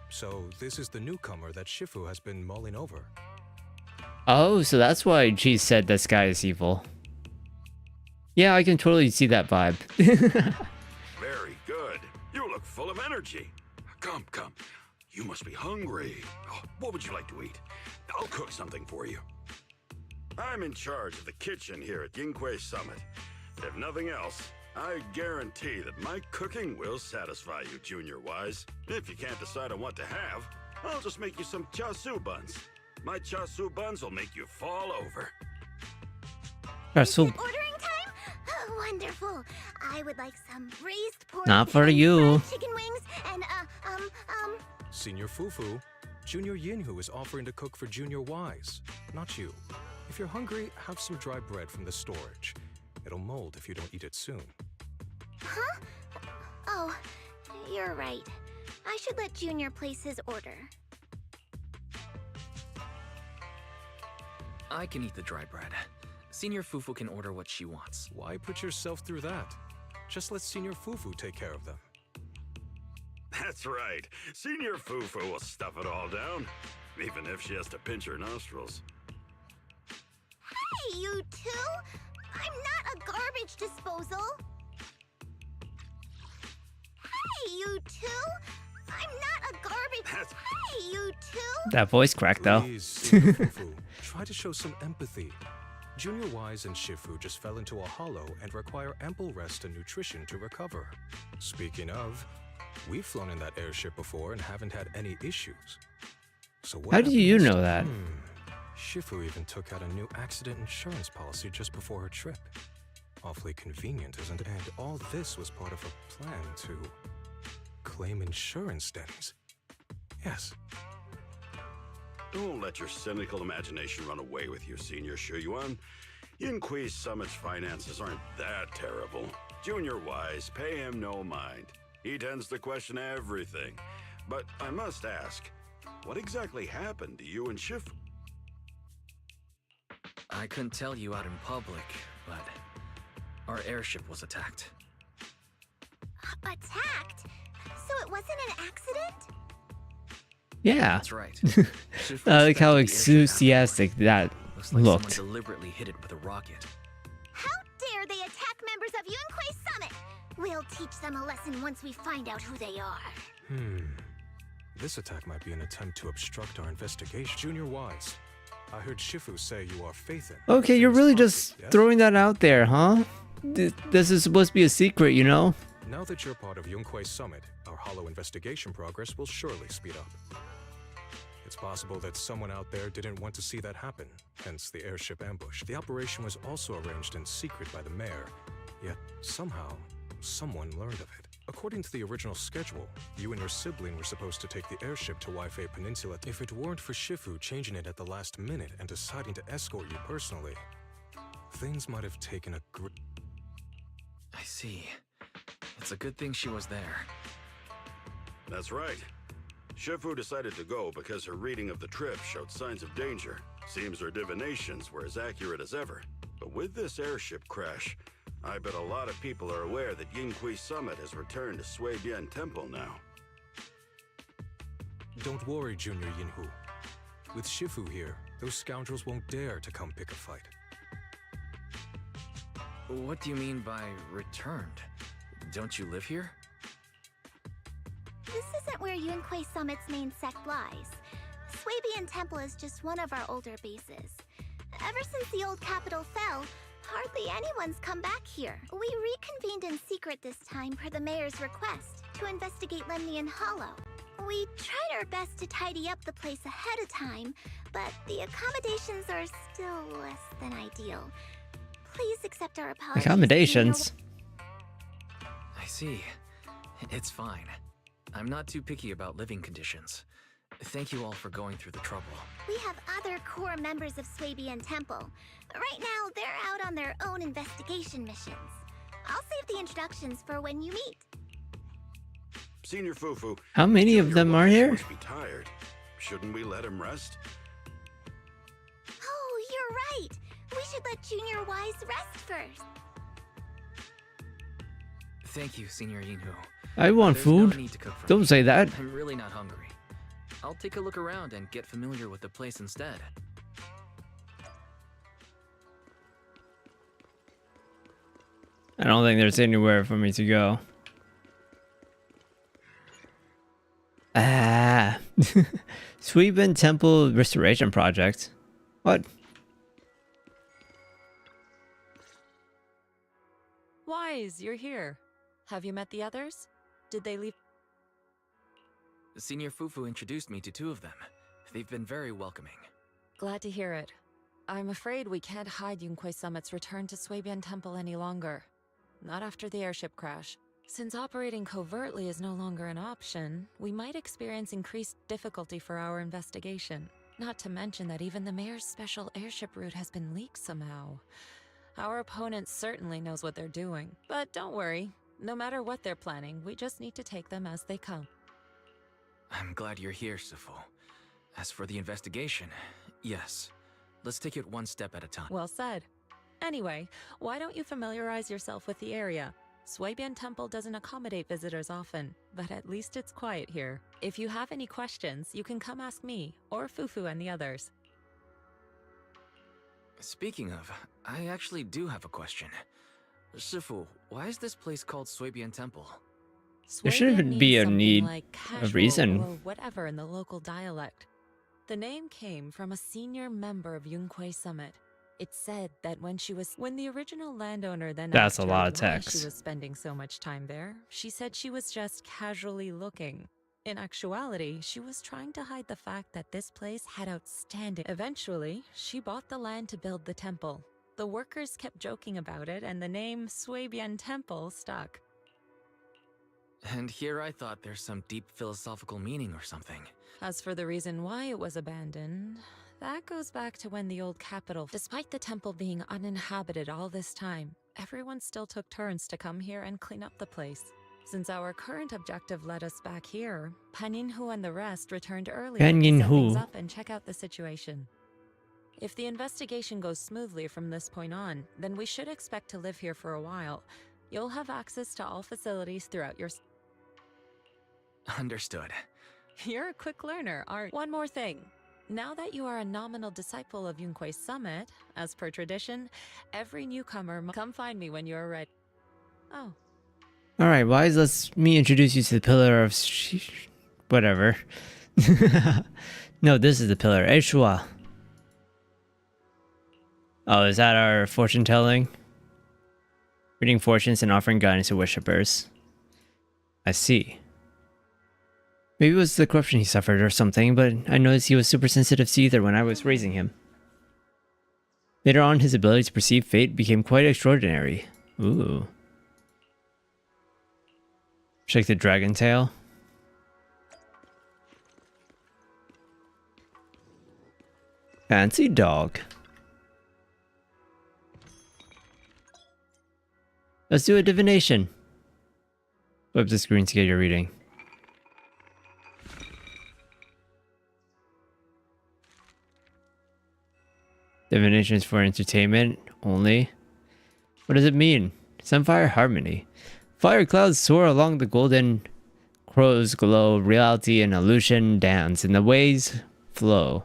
So this is the newcomer that Shifu has been mulling over. Oh, so that's why she said this guy is evil. Yeah, I can totally see that vibe. Very good. You look full of energy. Come, come. You must be hungry. Oh, what would you like to eat? I'll cook something for you. I'm in charge of the kitchen here at Yinghui Summit. If nothing else, I guarantee that my cooking will satisfy you, Junior Wise. If you can't decide on what to have, I'll just make you some chasu buns. My chasu buns will make you fall over. So Ordering time? Oh, wonderful. I would like some braised pork. Not for and you. fried chicken wings and Senior Fufu, Junior Yinhu is offering to cook for Junior Wise, not you. If you're hungry, have some dry bread from the storage. It'll mold if you don't eat it soon. Huh? Oh, you're right. I should let Junior place his order. I can eat the dry bread. Senior Fufu can order what she wants. Why put yourself through that? Just let Senior Fufu take care of them. That's right. Senior Fufu will stuff it all down, even if she has to pinch her nostrils. Hey, you two! I'm not a garbage disposal! Hey, you two! I'm not a garbage... Hey, you two! that voice crack though. Please, Senior Fufu, try to show some empathy. Junior Wise and Shifu just fell into a hollow and require ample rest and nutrition to recover. Speaking of, we've flown in that airship before and haven't had any issues. So what How do you happens- know that? Shifu even took out a new accident insurance policy just before her trip. Awfully convenient, isn't it? And all this was part of a plan to claim insurance, Denny's. Yes. Don't let your cynical imagination run away with you, Senior Shuyuan. Yinhui Summit's finances aren't that terrible. Junior Wise, pay him no mind. He tends to question everything. But I must ask, what exactly happened to you and Shifu? I couldn't tell you out in public, but our airship was attacked. Attacked? So it wasn't an accident? Yeah. That's right. I like how enthusiastic that Looks like looked. someone deliberately hit it with a rocket. How dare they attack members of Yunhui Summit? We'll teach them a lesson once we find out who they are. This attack might be an attempt to obstruct our investigation. Junior Wise, I heard Shifu say you are Faithin. Okay, you're really just Yes? throwing that out there, huh? This is supposed to be a secret, you know? Now that you're part of Yunhui Summit, our hollow investigation progress will surely speed up. It's possible that someone out there didn't want to see that happen, hence the airship ambush. The operation was also arranged in secret by the mayor, yet somehow, someone learned of it. According to the original schedule, you and your sibling were supposed to take the airship to Waifei Peninsula. If it weren't for Shifu changing it at the last minute and deciding to escort you personally, things might have taken a I see. It's a good thing she was there. That's right. Shifu decided to go because her reading of the trip showed signs of danger. Seems her divinations were as accurate as ever. But with this airship crash, I bet a lot of people are aware that Yinghui Summit has returned to Suibian Temple now. Don't worry, Junior Yinhu. With Shifu here, those scoundrels won't dare to come pick a fight. What do you mean by returned? Don't you live here? This isn't where Yunhui Summit's main sect lies. Suibian Temple is just one of our older bases. Ever since the old capital fell, hardly anyone's come back here. We reconvened in secret this time per the mayor's request to investigate Lemnian Hollow. We tried our best to tidy up the place ahead of time, but the accommodations are still less than ideal. Please accept our apologies. Accommodations? I see. It's fine. I'm not too picky about living conditions. Thank you all for going through the trouble. We have other core members of Swabian Temple. Right now, they're out on their own investigation missions. I'll save the introductions for when you meet. Senior Fufu. How many of them are here? Must be tired. Shouldn't we let him rest? Oh, you're right. We should let Junior Wise rest first. Thank you, Senior Yinhu. I want There's food. No need to cook for Don't me. say that. I'm really not hungry. I'll take a look around and get familiar with the place instead. I don't think there's anywhere for me to go. Ah. Swabian Temple Restoration Project. What? Wise, you're here. Have you met the others? Did they leave? Senior Fufu introduced me to two of them. They've been very welcoming. Glad to hear it. I'm afraid we can't hide Yunquei Summit's return to Swabian Temple any longer. Not after the airship crash. Since operating covertly is no longer an option, we might experience increased difficulty for our investigation. Not to mention that even the mayor's special airship route has been leaked somehow. Our opponent certainly knows what they're doing. But don't worry. No matter what they're planning, we just need to take them as they come. I'm glad you're here, Sifu. As for the investigation, yes. Let's take it one step at a time. Well said. Anyway, why don't you familiarize yourself with the area? Swabian Temple doesn't accommodate visitors often, but at least it's quiet here. If you have any questions, you can come ask me, or Fufu and the others. Speaking of, I actually do have a question. Sifu, why is this place called Swabian Temple? There shouldn't be a need, a reason. Or whatever in the local dialect. The name came from a senior member of Yunquei Summit. It said that when the original landowner then That's asked a lot her of why text. she was spending so much time there, she said she was just casually looking. In actuality, she was trying to hide the fact that this place had outstanding. Eventually, she bought the land to build the temple. The workers kept joking about it, and the name Swabian Temple stuck. And here I thought there's some deep philosophical meaning or something. As for the reason why it was abandoned, that goes back to when the old capital. Despite the temple being uninhabited all this time, everyone still took turns to come here and clean up the place. Since our current objective led us back here, Paninhu and the rest returned earlier to set things up and check out the situation. If the investigation goes smoothly from this point on, then we should expect to live here for a while. You'll have access to all facilities throughout your... Understood. You're a quick learner, aren't you? One more thing. Now that you are a nominal disciple of Yunquei Summit, as per tradition, every newcomer come find me when you're ready. Oh. Alright, Wise, let me introduce you to the pillar of... whatever. No, this is the pillar. Eshua. Oh, is that our fortune telling? Reading fortunes and offering guidance to worshippers. I see. Maybe it was the corruption he suffered or something, but I noticed he was super sensitive to ether when I was raising him. Later on, his ability to perceive fate became quite extraordinary. Ooh. Check the dragon tail. Fancy dog. Let's do a divination. Flip the screen to get your reading. Divination is for entertainment only. What does it mean? Sunfire harmony. Fire clouds soar along the golden crows glow. Reality and illusion dance, and the waves flow.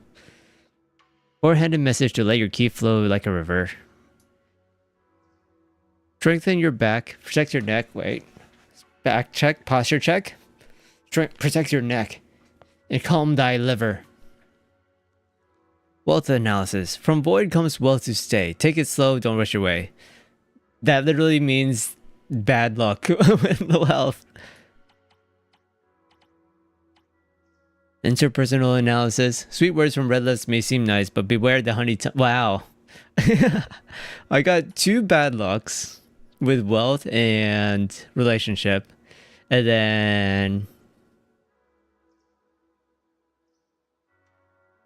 Four-handed message to let your ki flow like a river. Strengthen your back. Protect your neck. Wait. Back check. Posture check. Protect your neck. And calm thy liver. Wealth analysis. From void comes wealth to stay. Take it slow, don't rush your way. That literally means bad luck with low health. Interpersonal analysis. Sweet words from Redless may seem nice, but beware the honey. Wow. I got 2 bad lucks with wealth and relationship. And then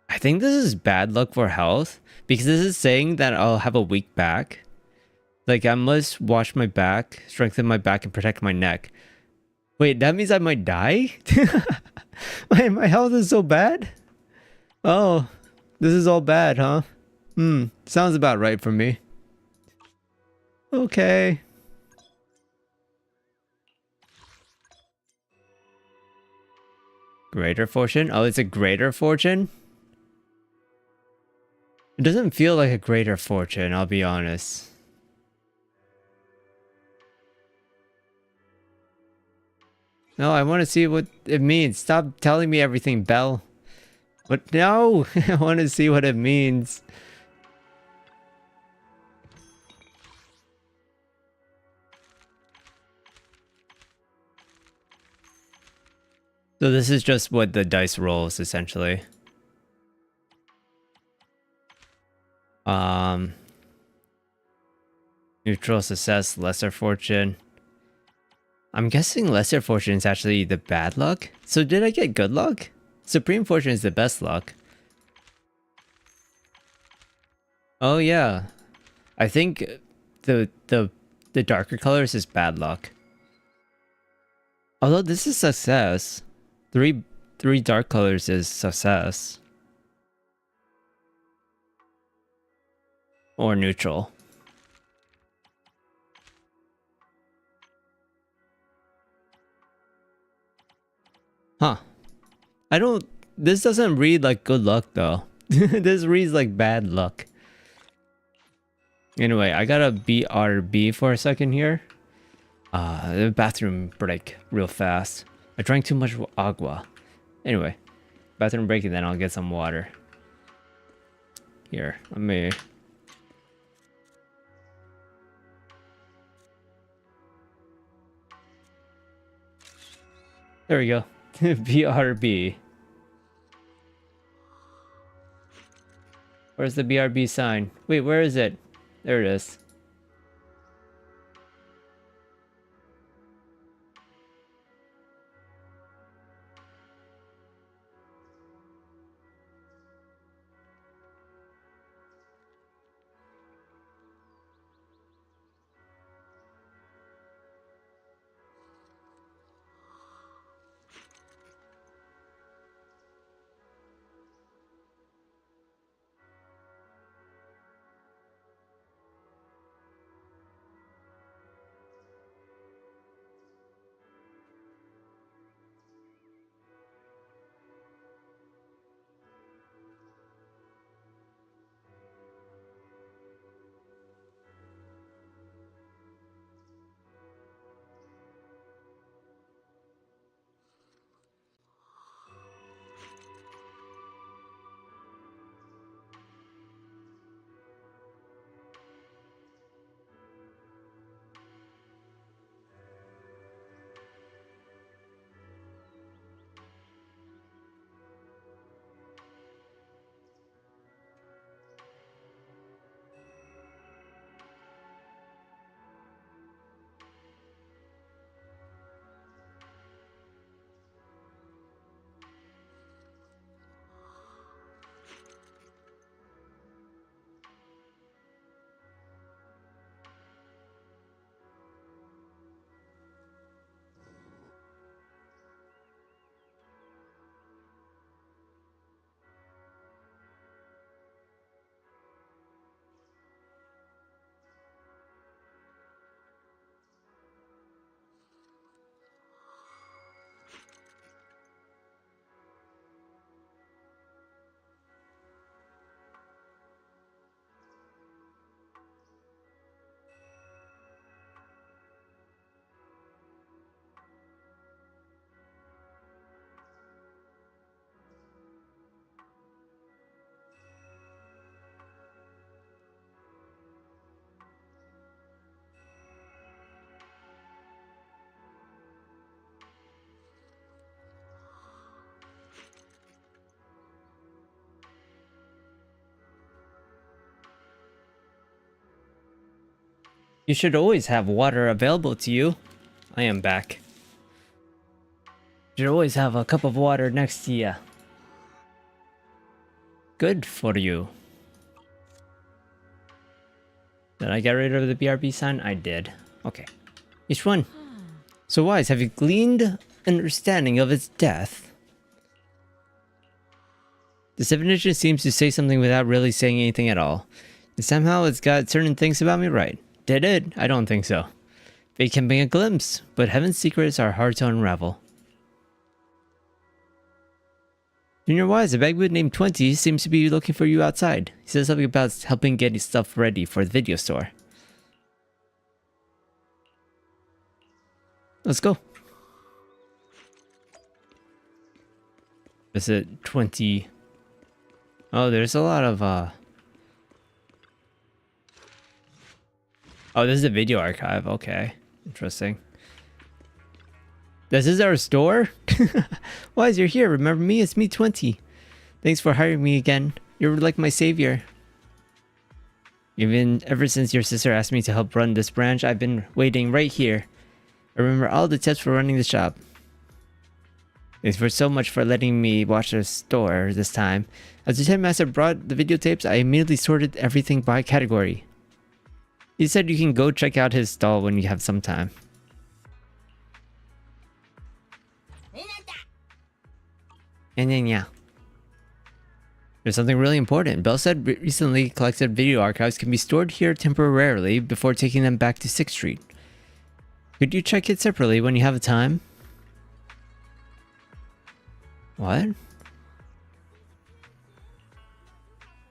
I think this is bad luck for health because this is saying that I'll have a weak back. Like I must watch my back, strengthen my back, and protect my neck. Wait, that means I might die? my health is so bad? Oh, this is all bad, huh? Sounds about right for me. Okay. Greater fortune? Oh, it's a greater fortune? It doesn't feel like a greater fortune, I'll be honest. No, I want to see what it means. Stop telling me everything, Belle. What? No! I want to see what it means. So this is just what the dice rolls, essentially. Neutral success, lesser fortune. I'm guessing lesser fortune is actually the bad luck. So did I get good luck? Supreme fortune is the best luck. Oh yeah. I think the darker colors is bad luck. Although this is success. Three dark colors is success. Or neutral. Huh. This doesn't read like good luck though. This reads like bad luck. Anyway, I gotta BRB for a second here. The bathroom break real fast. I drank too much agua. Anyway, bathroom break and then I'll get some water. Here, let me... There we go. BRB. Where's the BRB sign? Wait, where is it? There it is. You should always have water available to you. I am back. You should always have a cup of water next to you. Good for you. Did I get rid of the BRB sign? I did. Okay. Each one. So Wise, have you gleaned an understanding of its death? The definition seems to say something without really saying anything at all. And somehow it's got certain things about me right. Did it? I don't think so. It can be a glimpse, but heaven's secrets are hard to unravel. Junior Wise, a bagboot named 20 seems to be looking for you outside. He says something about helping get his stuff ready for the video store. Let's go. Visit 20. Oh, there's a lot of Oh, this is a video archive. Okay. Interesting. This is our store? Wise, you're here. Remember me? It's me, 20. Thanks for hiring me again. You're like my savior. Ever since your sister asked me to help run this branch, I've been waiting right here. I remember all the tips for running the shop. Thanks for so much for letting me watch the store this time. As the Tin Master brought the videotapes, I immediately sorted everything by category. He said you can go check out his stall when you have some time. Yeah. There's something really important. Bell said recently collected video archives can be stored here temporarily before taking them back to 6th Street. Could you check it separately when you have the time? What?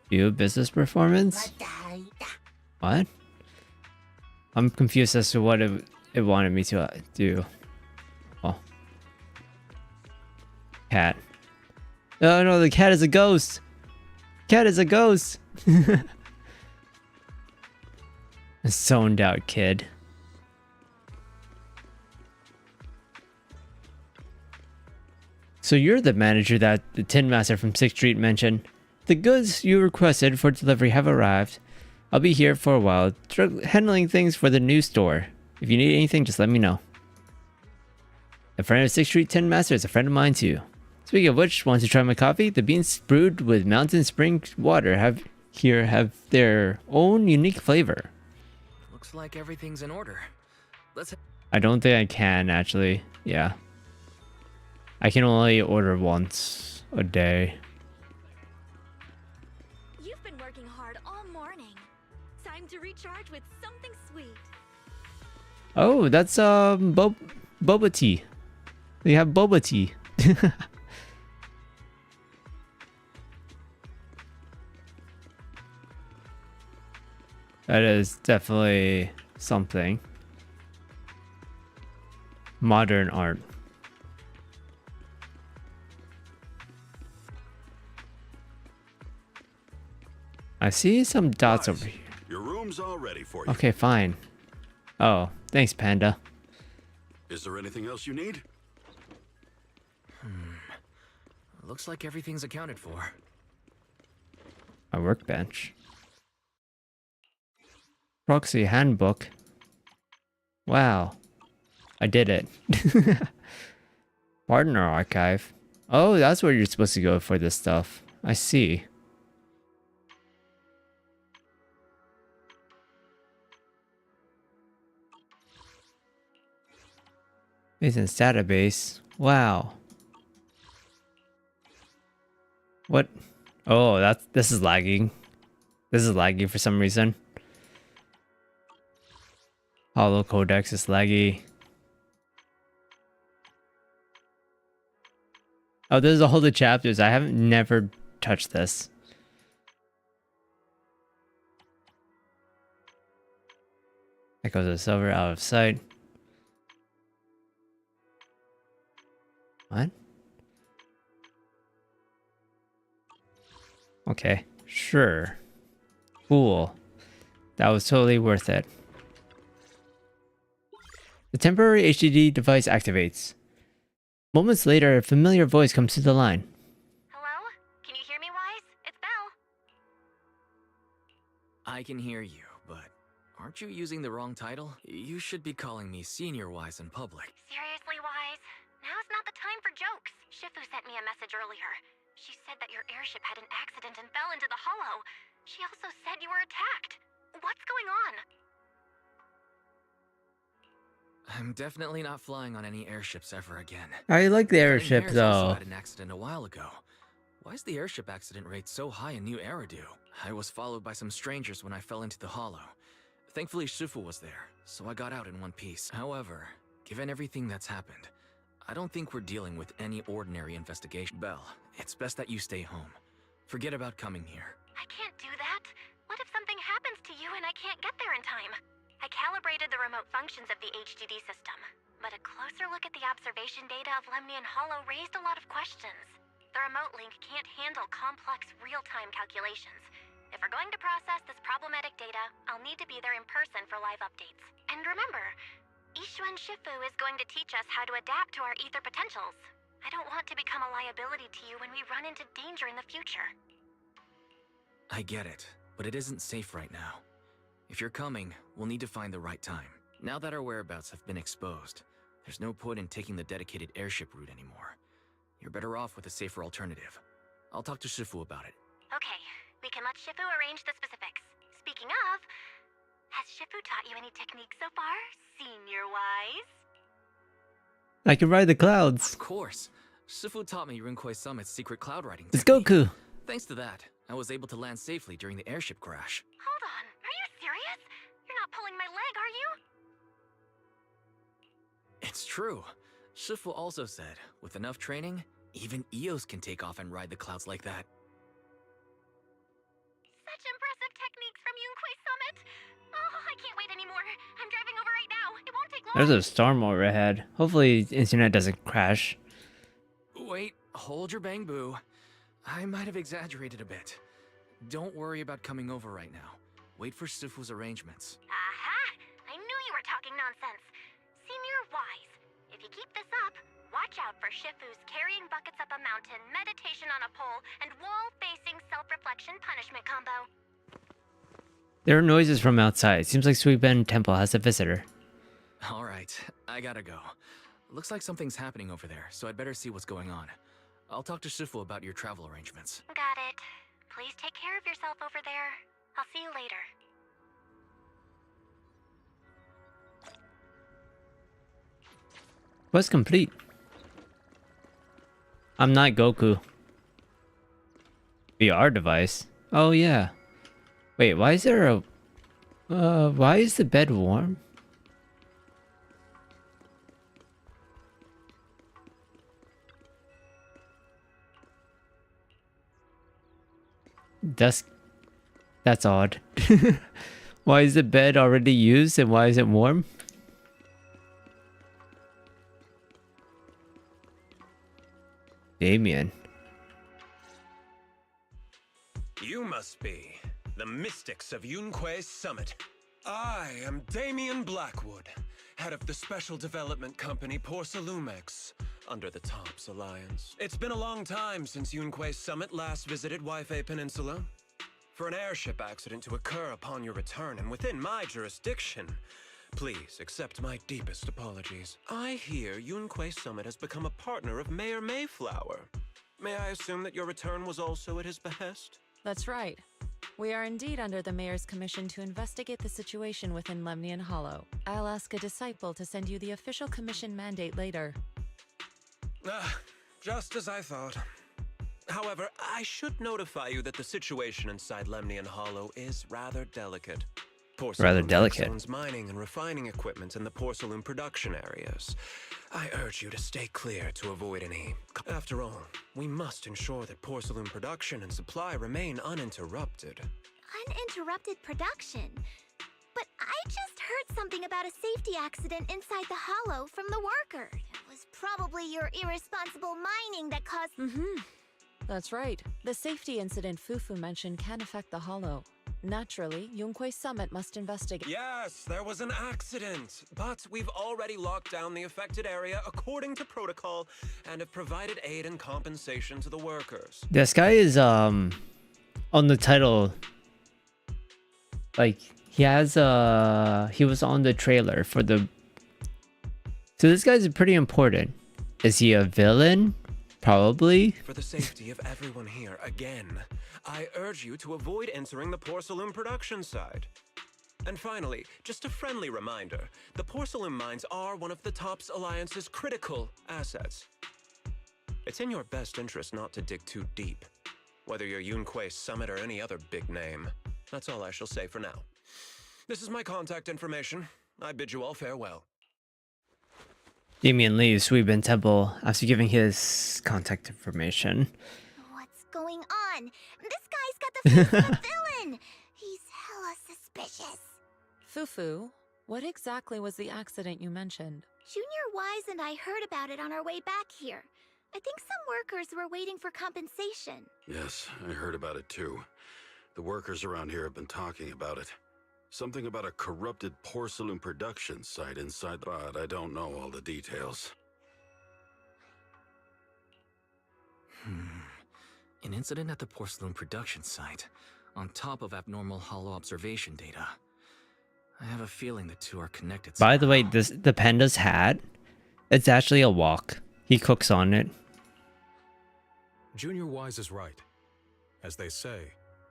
View business performance? What? I'm confused as to what it wanted me to do. Oh. Cat. Oh no, the cat is a ghost! Cat is a ghost! A zoned out kid. So you're the manager that the Tin Master from 6th Street mentioned. The goods you requested for delivery have arrived. I'll be here for a while, handling things for the new store. If you need anything, just let me know. A friend of 6th Street Tin Master is a friend of mine too. Speaking of which, want to try my coffee? The beans brewed with mountain spring water have their own unique flavor. Looks like everything's in order. I don't think I can actually. Yeah. I can only order once a day. You've been working hard all morning. Time to recharge with something sweet. Oh, that's boba tea. They have boba tea. That is definitely something. Modern art. I see some dots over here. Your room's all ready for you. Okay, fine. Oh, thanks, Panda. Is there anything else you need? Looks like everything's accounted for. A workbench. Proxy handbook. Wow. I did it. Partner archive. Oh, that's where you're supposed to go for this stuff. I see. Business database. Wow. What? Oh, this is lagging. This is laggy for some reason. Holo Codex is laggy. Oh, there's a whole lot of chapters. I haven't never touched this. Echoes of silver out of sight. What? Okay, sure. Cool. That was totally worth it. The temporary HDD device activates. Moments later, a familiar voice comes to the line. Hello? Can you hear me, Wise? It's Belle. I can hear you, but Aren't you using the wrong title? You should be calling me Senior Wise in public. Seriously, Wise? Now's not the time for jokes. Shifu sent me a message earlier. She said that your airship had an accident and fell into the hollow. She also said you were attacked. What's going on? I'm definitely not flying on any airships ever again. I like the airship Mares also though. had an accident a while ago. Why is the airship accident rate so high in New Eridu? I was followed by some strangers when I fell into the hollow. Thankfully, Shifu was there, so I got out in one piece. However, given everything that's happened, I don't think we're dealing with any ordinary investigation. Belle, it's best that you stay home. Forget about coming here. I can't do that. What if something happens to you and I can't get there in time? I calibrated the remote functions of the HDD system, but a closer look at the observation data of Lemnian Hollow raised a lot of questions. The remote link can't handle complex real-time calculations. If we're going to process this problematic data, I'll need to be there in person for live updates. And remember, Yixuan Shifu is going to teach us how to adapt to our ether potentials. I don't want to become a liability to you when we run into danger in the future. I get it, but it isn't safe right now. If you're coming, we'll need to find the right time. Now that our whereabouts have been exposed, there's no point in taking the dedicated airship route anymore. You're better off with a safer alternative. I'll talk to Shifu about it. Okay, we can let Shifu arrange the specifics. Speaking of, has Shifu taught you any techniques so far, Senior Wise? I can ride the clouds. Of course. Shifu taught me Runkoi Summit's secret cloud riding It's technique. Goku. Thanks to that, I was able to land safely during the airship crash. Hold on, are you serious? You're not pulling my leg, are you? It's true. Shifu also said, with enough training, even Eos can take off and ride the clouds like that. Such impressive techniques from Yunquei Summit. Oh, I can't wait anymore. I'm driving over right now. It won't take long. There's a storm overhead. Hopefully the internet doesn't crash. Wait, hold your bang boo. I might have exaggerated a bit. Don't worry about coming over right now. Wait for Shifu's arrangements. Aha! I knew you were talking nonsense. Senior Wise, if you keep this up, watch out for Shifu's carrying buckets up a mountain, meditation on a pole, and wall-facing self-reflection punishment combo. There are noises from outside. Seems like Sweet Ben Temple has a visitor. Alright, I gotta go. Looks like something's happening over there, so I'd better see what's going on. I'll talk to Shifu about your travel arrangements. Got it. Please take care of yourself over there. I'll see you later. Quest complete. I'm not Goku. VR device. Oh yeah. Wait, why is there a... why is the bed warm? That's odd. Why is the bed already used and why is it warm? Damien. You must be the mystics of Yunquei Summit. I am Damien Blackwood, head of the special development company Porcelumex, under the Tops Alliance. It's been a long time since Yunquei Summit last visited Waifei Peninsula. For an airship accident to occur upon your return and within my jurisdiction, please accept my deepest apologies. I hear Yunquei Summit has become a partner of Mayor Mayflower. May I assume that your return was also at his behest? That's right. We are indeed under the Mayor's commission to investigate the situation within Lemnian Hollow. I'll ask a disciple to send you the official commission mandate later. Just as I thought. However, I should notify you that the situation inside Lemnian Hollow is rather delicate. Rather delicate. Owns mining and refining equipment in the porcelain production areas. I urge you to stay clear to avoid any... After all, we must ensure that porcelain production and supply remain uninterrupted. Uninterrupted production? But I just heard something about a safety accident inside the hollow from the worker. It was probably your irresponsible mining that caused... That's right. The safety incident Fufu mentioned can affect the hollow. Naturally, Yunquei Summit must investigate. Yes, there was an accident, but we've already locked down the affected area according to protocol and have provided aid and compensation to the workers. This guy is on the title, like He has he was on the trailer for the. So this guy's pretty important. Is he a villain? Probably. For the safety of everyone here, again, I urge you to avoid entering the porcelain production site. And finally, just a friendly reminder, the porcelain mines are one of the TOPS Alliance's critical assets. It's in your best interest not to dig too deep, whether you're Yunquei Summit or any other big name. That's all I shall say for now. This is my contact information. I bid you all farewell. Damien leaves Suibin Temple after giving his contact information. What's going on? This guy's got the face of a villain. He's hella suspicious. Fufu, what exactly was the accident you mentioned? Junior Wise and I heard about it on our way back here. I think some workers were waiting for compensation. Yes, I heard about it too. The workers around here have been talking about it. Something about a corrupted porcelain production site inside, but I don't know all the details. An incident at the porcelain production site, on top of abnormal hollow observation data. I have a feeling the two are connected. By the way, the panda's hat, it's actually a wok. He cooks on it. Junior Wise is right. As they say,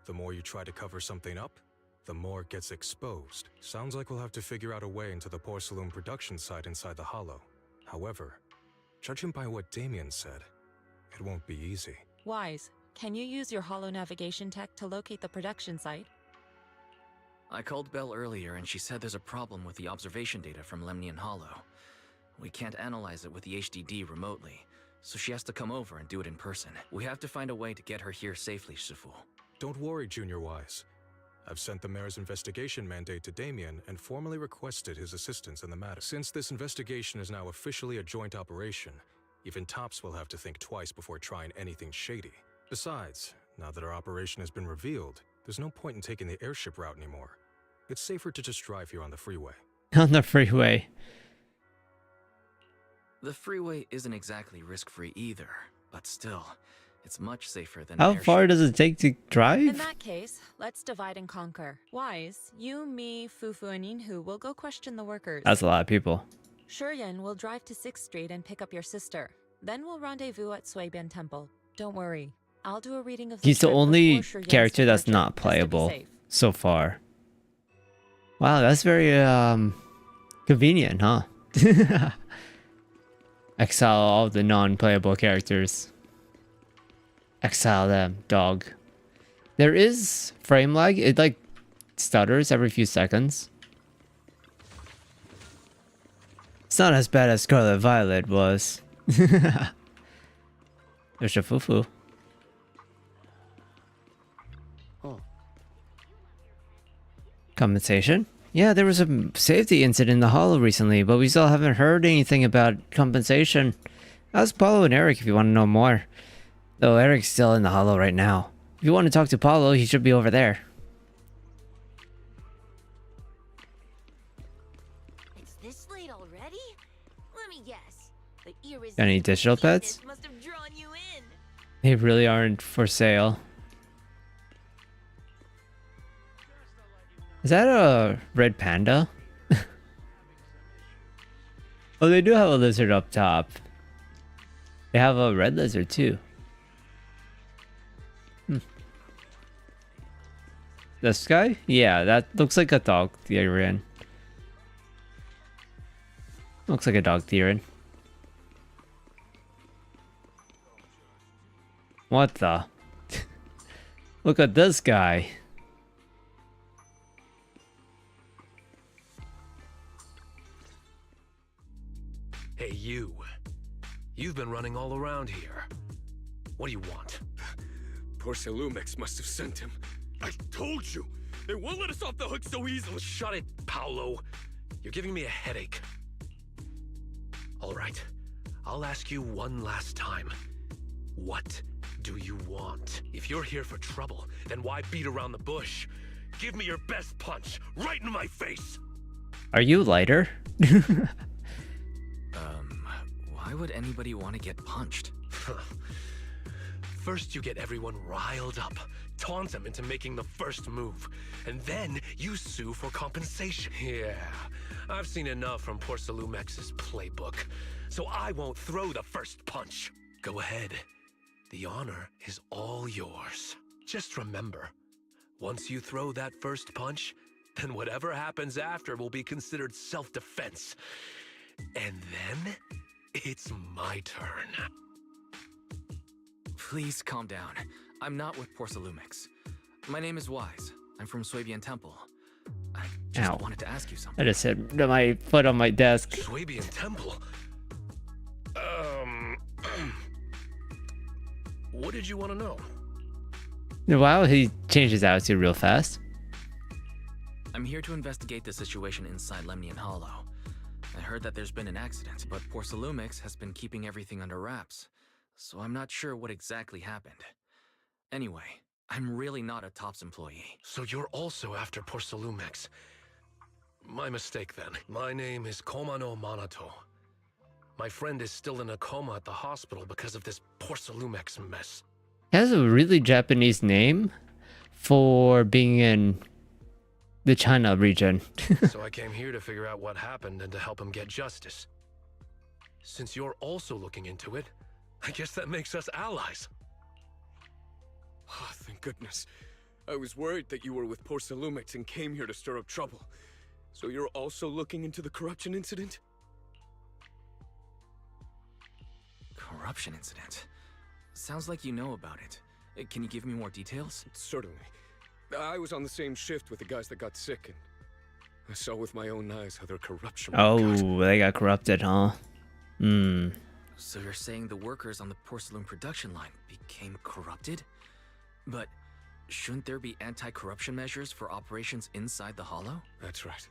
the more you try to cover something up, the more it gets exposed. Sounds like we'll have to figure out a way into the porcelain production site inside the hollow. However, judging by what Damien said, it won't be easy. Wise, can you use your hollow navigation tech to locate the production site? I called Belle earlier and she said there's a problem with the observation data from Lemnian Hollow. We can't analyze it with the HDD remotely, so she has to come over and do it in person. We have to find a way to get her here safely, Shifu. Don't worry, Junior Wise. I've sent the mayor's investigation mandate to Damien and formally requested his assistance in the matter. Since this investigation is now officially a joint operation, even TOPS will have to think twice before trying anything shady. Besides, now that our operation has been revealed, there's no point in taking the airship route anymore. It's safer to just drive here on the freeway. On the freeway. The freeway isn't exactly risk-free either, but still, it's much safer than How an far airship. does it take to drive? In that case, let's divide and conquer. Wise, you, me, Fufu, and Yinhu will go question the workers. That's a lot of people. Shuryen will drive to 6th Street and pick up your sister. Then we'll rendezvous at Suibin Temple. Don't worry, I'll do a reading of the He's the script only before Shuryen's character that's departure, not just to be playable safe. so far. Wow, that's very convenient, huh? Exile all the non-playable characters. Exile them, dog. There is frame lag. It like stutters every few seconds. It's not as bad as Scarlet Violet was. There's a fufu. Oh. Compensation? Yeah, there was a safety incident in the hollow recently, but we still haven't heard anything about compensation. Ask Paulo and Eric if you want to know more. Though Eric's still in the hollow right now. If you want to talk to Paulo, he should be over there. It's this late already? Let me guess. The Got any digital pets? must have drawn you in. They really aren't for sale. Is that a red panda? Oh, they do have a lizard up top. They have a red lizard too. This guy? Yeah, that looks like a dog Tyrian. Looks like a dog Tyrian. What the? Look at this guy. Hey, you. You've been running all around here. What do you want? Porcelumex must have sent him. I told you! They won't let us off the hook so easily! Shut it, Paolo. You're giving me a headache. All right. I'll ask you one last time. What do you want? If you're here for trouble, then why beat around the bush? Give me your best punch, right in my face! Are you lighter? Why would anybody want to get punched? First, you get everyone riled up, taunt them into making the first move, and then you sue for compensation. Yeah, I've seen enough from Porcelumex's playbook, so I won't throw the first punch. Go ahead. The honor is all yours. Just remember, once you throw that first punch, then whatever happens after will be considered self-defense. And then, it's my turn. Please calm down. I'm not with Porcelumix. My name is Wise. I'm from Swabian Temple. I just wanted to ask you something. I just hit my foot on my desk. Swabian Temple? What did you want to know? Wow, he changed his attitude real fast. I'm here to investigate the situation inside Lemnian Hollow. I heard that there's been an accident, but Porcelumix has been keeping everything under wraps, so I'm not sure what exactly happened. Anyway, I'm really not a TOPS employee. So you're also after Porcelumix. My mistake then. My name is Komano Manato. My friend is still in a coma at the hospital because of this Porcelumix mess. He has a really Japanese name for being in the China region. So I came here to figure out what happened and to help him get justice. Since you're also looking into it, I guess that makes us allies. Oh, thank goodness. I was worried that you were with Porcelumix and came here to stir up trouble. So you're also looking into the corruption incident? Corruption incident? Sounds like you know about it. Can you give me more details? Certainly. I was on the same shift with the guys that got sick, and I saw with my own eyes how their corruption They got corrupted, huh? So you're saying the workers on the porcelain production line became corrupted? But shouldn't there be anti-corruption measures for operations inside the Hollow? That's right.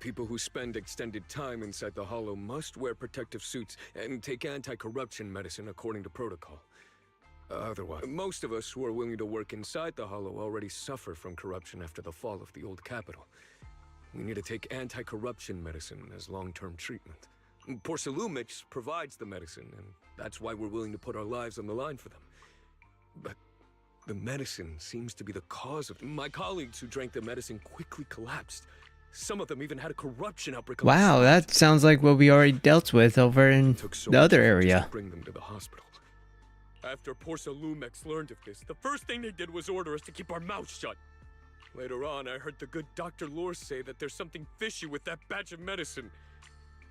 People who spend extended time inside the Hollow must wear protective suits and take anti-corruption medicine according to protocol. Otherwise, most of us who are willing to work inside the Hollow already suffer from corruption after the fall of the old capital. We need to take anti-corruption medicine as long-term treatment. Porcelumix provides the medicine, and that's why we're willing to put our lives on the line for them. But the medicine seems to be the cause of... My colleagues who drank the medicine quickly collapsed. Some of them even had a corruption outbreak. Wow, that sounds like what we already dealt with over in the other area. To bring them to the hospital. After Porcelumix learned of this, the first thing they did was order us to keep our mouths shut. Later on, I heard the good Dr. Lore say that there's something fishy with that batch of medicine.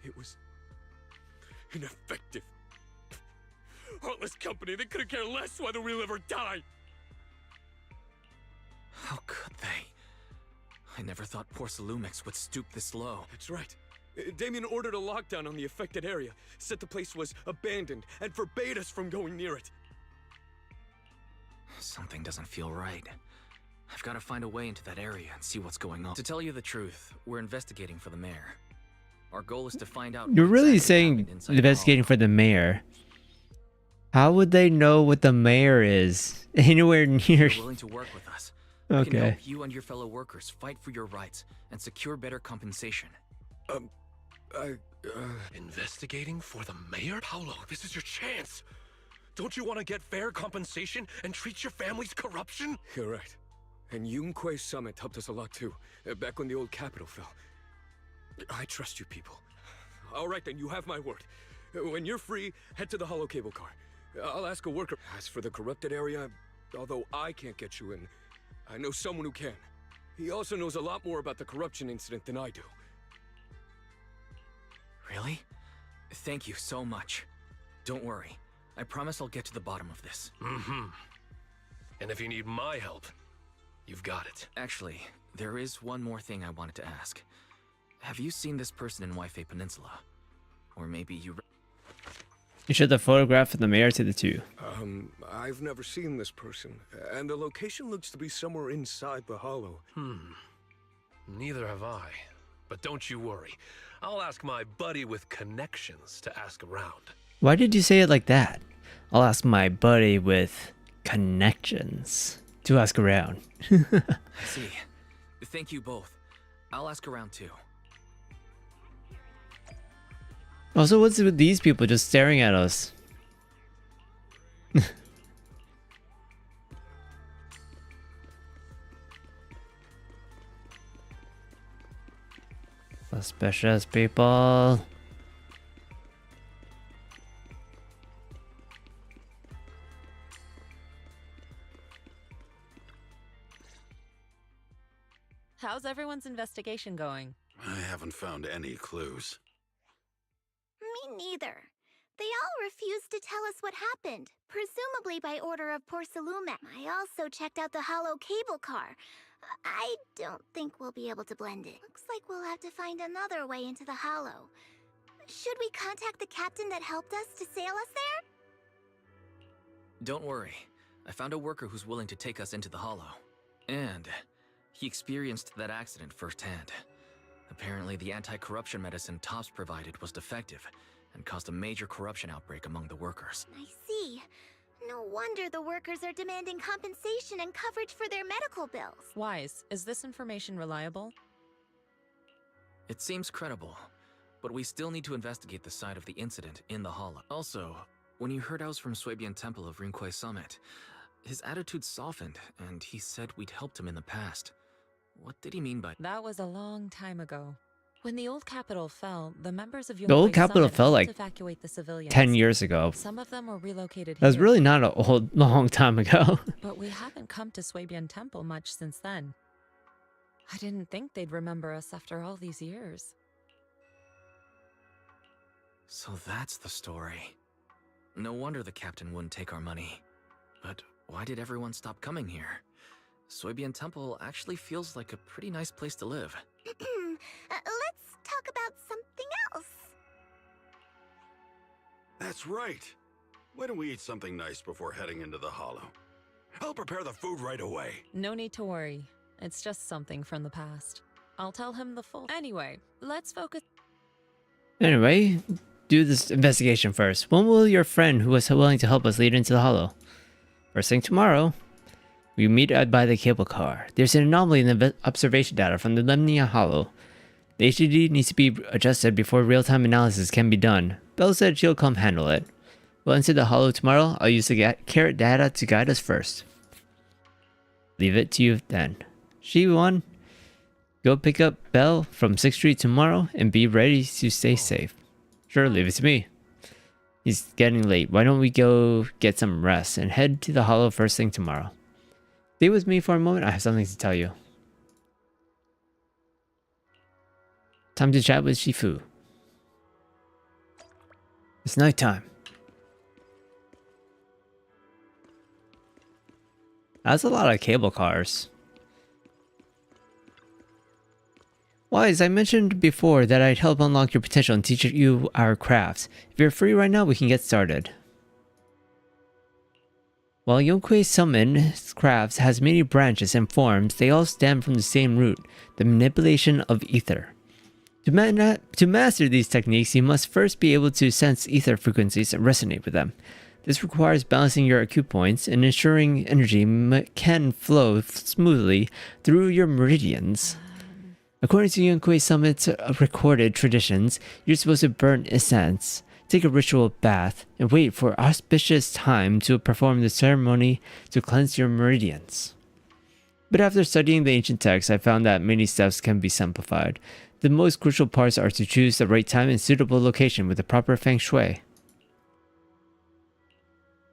It was ineffective. Heartless company, they couldn't care less whether we live or die. How could they? I never thought Porcelumix would stoop this low. That's right. Damien ordered a lockdown on the affected area, said the place was abandoned, and forbade us from going near it. Something doesn't feel right. I've got to find a way into that area and see what's going on. To tell you the truth, we're investigating for the mayor. Our goal is to find out... You're really saying investigating for the mayor. How would they know what the mayor is? Anywhere near... You're willing to work with us. Okay. We can help you and your fellow workers fight for your rights and secure better compensation. Investigating for the mayor? Paolo, this is your chance. Don't you want to get fair compensation and treat your family's corruption? You're right. And Yunquei Summit helped us a lot too, back when the old capital fell. I trust you people. All right then, you have my word. When you're free, head to the hollow cable car. I'll ask a worker. As for the corrupted area, although I can't get you in, I know someone who can. He also knows a lot more about the corruption incident than I do. Really? Thank you so much. Don't worry. I promise I'll get to the bottom of this. And if you need my help, you've got it. Actually, there is one more thing I wanted to ask. Have you seen this person in Waifei Peninsula? Or maybe you... You showed the photograph of the mayor to the two. I've never seen this person, and the location looks to be somewhere inside the hollow. Neither have I. But don't you worry. I'll ask my buddy with connections to ask around. Why did you say it like that? I'll ask my buddy with connections to ask around. I see. Thank you both. I'll ask around too. Also, what's with these people just staring at us? Suspicious people. How's everyone's investigation going? I haven't found any clues. Me neither. They all refused to tell us what happened, presumably by order of Porcelumex. I also checked out the hollow cable car. I don't think we'll be able to blend it. Looks like we'll have to find another way into the hollow. Should we contact the captain that helped us to sail us there? Don't worry. I found a worker who's willing to take us into the hollow. And he experienced that accident firsthand. Apparently, the anti-corruption medicine Tops provided was defective and caused a major corruption outbreak among the workers. I see. No wonder the workers are demanding compensation and coverage for their medical bills. Wise, is this information reliable? It seems credible, but we still need to investigate the side of the incident in the hollow. Also, when you heard I was from Swabian Temple of Rinquay Summit, his attitude softened, and he said we'd helped him in the past. What did he mean by... That was a long time ago. When the old capital fell, the members of The old capital fell like evacuate the civilians. 10 years ago. Some of them were relocated That was here. really not a long time ago. But we haven't come to Swabian Temple much since then. I didn't think they'd remember us after all these years. So that's the story. No wonder the captain wouldn't take our money. But why did everyone stop coming here? Swabian Temple actually feels like a pretty nice place to live. Let's talk about something else. That's right. Why don't we eat something nice before heading into the hollow? I'll prepare the food right away. No need to worry. It's just something from the past. I'll tell him the full... Anyway, let's focus... Anyway, do this investigation first. When will your friend who was willing to help us lead into the hollow? First thing tomorrow. We meet by the cable car. There's an anomaly in the observation data from the Lemnia Hollow. The HDD needs to be adjusted before real-time analysis can be done. Belle said she'll come handle it. We'll enter the hollow tomorrow. I'll use the carrot data to guide us first. Leave it to you then. She1, go pick up Belle from 6th Street tomorrow and be ready to stay safe. Sure, leave it to me. It's getting late. Why don't we go get some rest and head to the hollow first thing tomorrow? Stay with me for a moment. I have something to tell you. Time to chat with Shifu. It's nighttime. That's a lot of cable cars. Wise, I mentioned before that I'd help unlock your potential and teach you our crafts. If you're free right now, we can get started. While Yonquei Summon's crafts has many branches and forms, they all stem from the same root, the manipulation of ether. To master these techniques, you must first be able to sense ether frequencies and resonate with them. This requires balancing your acute points and ensuring energy can flow smoothly through your meridians. According to Yonquei Summit's recorded traditions, you're supposed to burn incense, take a ritual bath, and wait for auspicious time to perform the ceremony to cleanse your meridians. But after studying the ancient texts, I found that many steps can be simplified. The most crucial parts are to choose the right time and suitable location with the proper feng shui.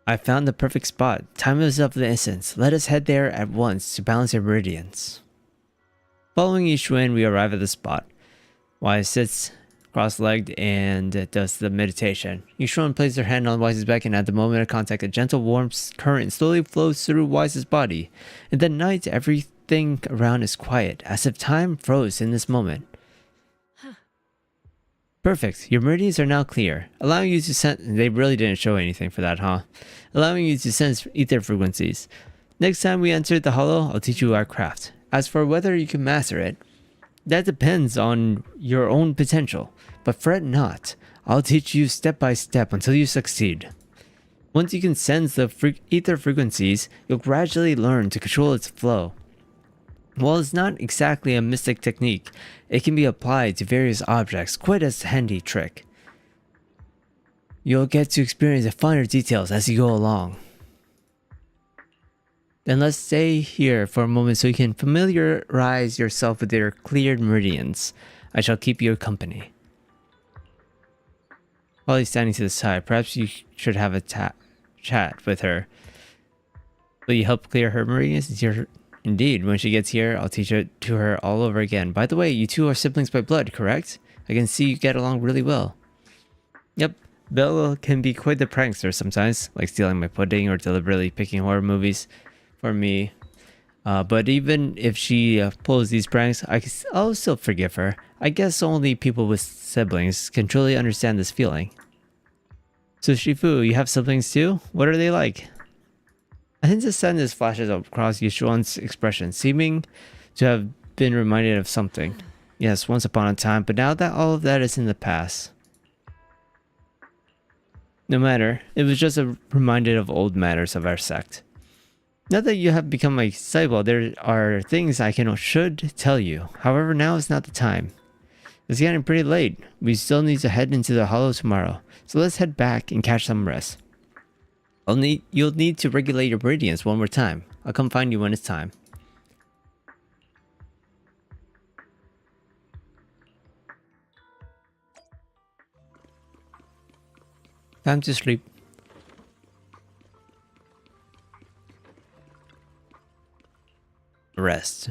I found the perfect spot. Time is of the essence. Let us head there at once to balance your meridians. Following Yishuan, we arrive at the spot. Wise sits cross-legged and does the meditation. Yishuan places her hand on Wise's back, and at the moment of contact, a gentle warm current slowly flows through Wise's body. In the night, everything around is quiet, as if time froze in this moment. Perfect. Your meridians are now clear, allowing you to sense... They really didn't show anything for that, huh? Allowing you to sense ether frequencies. Next time we enter the hollow, I'll teach you our craft. As for whether you can master it, that depends on your own potential. But fret not. I'll teach you step by step until you succeed. Once you can sense the ether frequencies, you'll gradually learn to control its flow. While it's not exactly a mystic technique, it can be applied to various objects, quite a handy trick. You'll get to experience the finer details as you go along. Then let's stay here for a moment so you can familiarize yourself with your cleared meridians. I shall keep you company. Holly's standing to the side. Perhaps you should have a chat with her. Will you help clear her meridians? Indeed, when she gets here, I'll teach it to her all over again. By the way, you two are siblings by blood, correct? I can see you get along really well. Yep, Belle can be quite the prankster sometimes, like stealing my pudding or deliberately picking horror movies for me. But even if she pulls these pranks, I'll still forgive her. I guess only people with siblings can truly understand this feeling. So Shifu, you have siblings too? What are they like? A hint of sadness flashes across Yushuan's expression, seeming to have been reminded of something. Yes, once upon a time, but now that all of that is in the past. No matter, it was just a reminder of old matters of our sect. Now that you have become my disciple, there are things I should tell you. However, now is not the time. It's getting pretty late. We still need to head into the hollow tomorrow, so let's head back and catch some rest. You'll need to regulate your meridians one more time. I'll come find you when it's time. Time to sleep. Rest.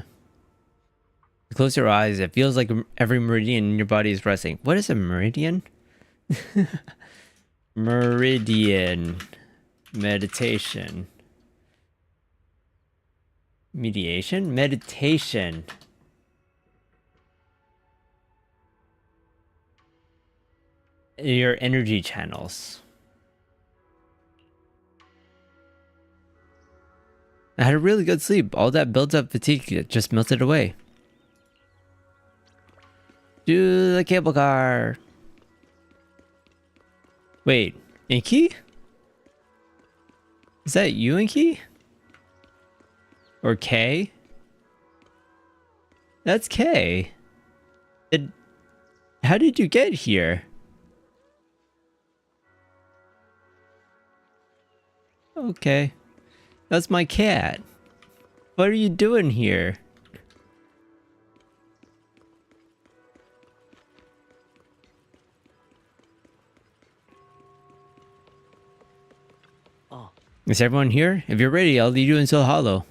Close your eyes. It feels like every meridian in your body is resting. What is a meridian? Meridian. Meditation. Mediation? Meditation. Your energy channels. I had a really good sleep. All that built up fatigue just melted away. To the cable car. Wait, Inky? Is that you, Inky? Or K? That's K. How did you get here? Okay. That's my cat. What are you doing here? Oh. Is everyone here? If you're ready, I'll lead you into the hollow.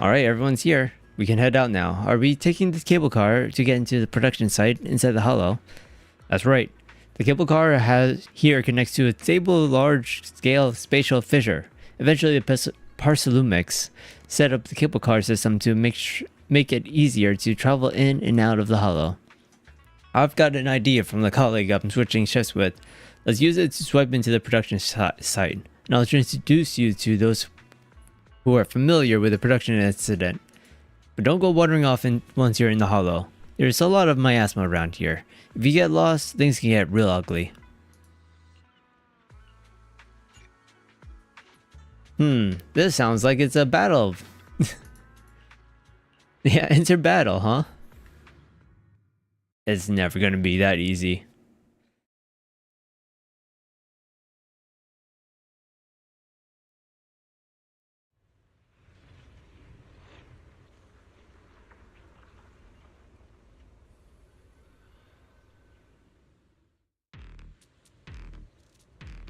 Alright, everyone's here. We can head out now. Are we taking the cable car to get into the production site inside the hollow? That's right. The cable car here connects to a stable, large-scale spatial fissure. Eventually, the Parsalumix set up the cable car system to make it easier to travel in and out of the hollow. I've got an idea from the colleague I'm switching shifts with. Let's use it to swipe into the production site, and I'll introduce you to those who are familiar with the production incident. But don't go wandering off once you're in the hollow. There's a lot of miasma around here. If you get lost, things can get real ugly. This sounds like it's a battle. Yeah, enter battle, huh? It's never gonna be that easy.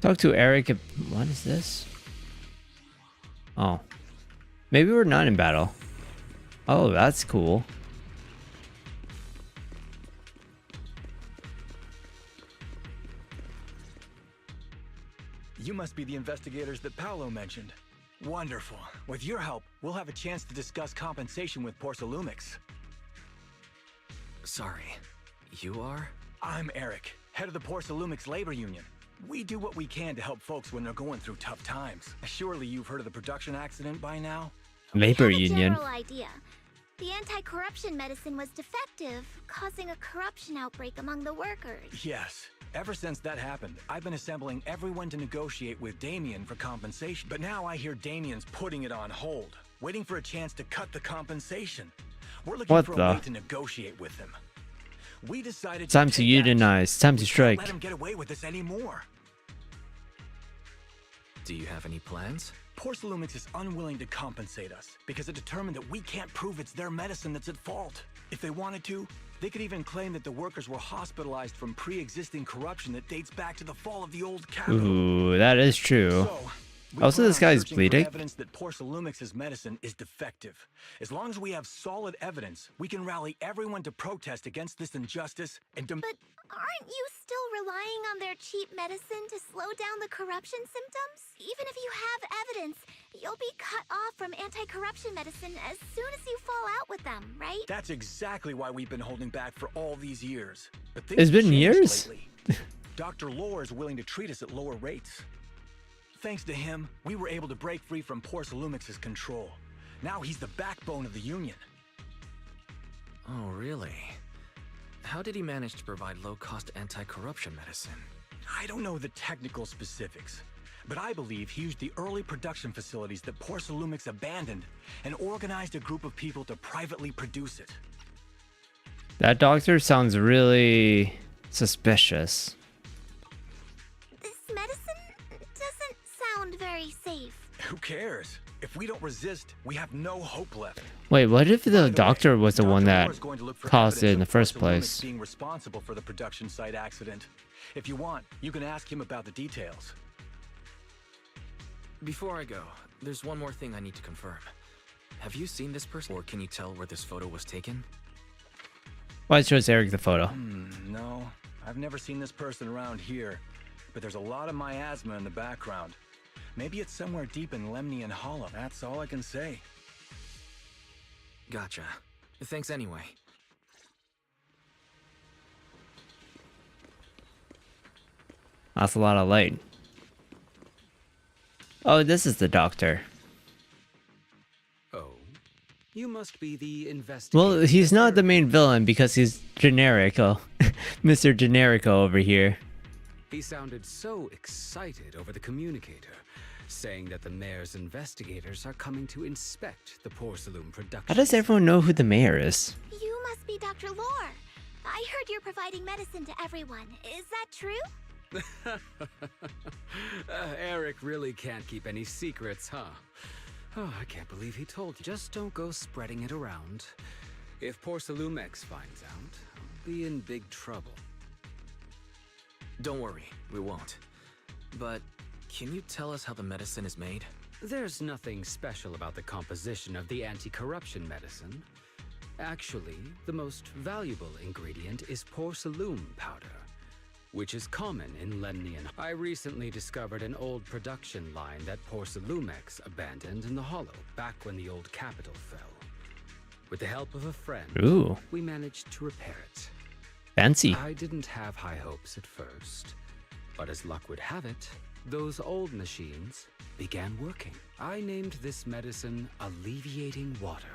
Talk to Eric. What is this? Oh. Maybe we're not in battle. Oh, that's cool. You must be the investigators that Paolo mentioned. Wonderful. With your help, we'll have a chance to discuss compensation with Porsalumix. Sorry, you are? I'm Eric, head of the Porsalumix labor union. We do what we can to help folks when they're going through tough times. Surely you've heard of the production accident by now? Labor I have a union. general idea. The anti-corruption medicine was defective, causing a corruption outbreak among the workers. Yes. Ever since that happened, I've been assembling everyone to negotiate with Damien for compensation. But now I hear Damien's putting it on hold, waiting for a chance to cut the compensation. We're looking for a way to negotiate with him. We decided time to unionize. Time to strike. Let him get away with this anymore. Do you have any plans? Porcelumix is unwilling to compensate us because it determined that we can't prove it's their medicine that's at fault. If they wanted to, they could even claim that the workers were hospitalized from pre-existing corruption that dates back to the fall of the old capital. Ooh, that is true. Also, this guy's bleeding. Evidence that Porcelumix's medicine is defective. As long as we have solid evidence, we can rally everyone to protest against this injustice and But aren't you still relying on their cheap medicine to slow down the corruption symptoms? Even if you have evidence, you'll be cut off from anti-corruption medicine as soon as you fall out with them, right? That's exactly why we've been holding back for all these years. But it's been years. Dr. Lore is willing to treat us at lower rates. Thanks to him, we were able to break free from Porcelumix's control. Now he's the backbone of the Union. Oh, really? How did he manage to provide low-cost anti-corruption medicine? I don't know the technical specifics, but I believe he used the early production facilities that Porcelumix abandoned and organized a group of people to privately produce it. That doctor sounds really suspicious. This medicine doesn't sound very safe. Who cares? If we don't resist, we have no hope left. Wait, what if the doctor was the one that caused it in the first place? Being responsible for the production site accident. If you want, you can ask him about the details. Before I go, there's one more thing I need to confirm. Have you seen this person, or can you tell where this photo was taken? Why shows Eric the photo? No, I've never seen this person around here, but there's a lot of miasma in the background. Maybe it's somewhere deep in Lemnian Hollow. That's all I can say. Gotcha. Thanks anyway. That's a lot of light. Oh, this is the doctor. Oh, you must be the investigator. Well, he's not the main villain because he's Generico. Mr. Generico over here. He sounded so excited over the communicator, saying that the mayor's investigators are coming to inspect the Porcelain production. How does everyone know who the mayor is? You must be Dr. Lore. I heard you're providing medicine to everyone. Is that true? Eric really can't keep any secrets, huh? Oh, I can't believe he told you. Just don't go spreading it around. If Porcelumix finds out, I'll be in big trouble. Don't worry, we won't. But can you tell us how the medicine is made? There's nothing special about the composition of the anti-corruption medicine. Actually, the most valuable ingredient is porcelain powder, which is common in Lemnian. I recently discovered an old production line that Porcelumix abandoned in the Hollow, back when the old capital fell. With the help of a friend, we managed to repair it. Fancy. I didn't have high hopes at first, but as luck would have it, those old machines began working. I named this medicine Alleviating Water.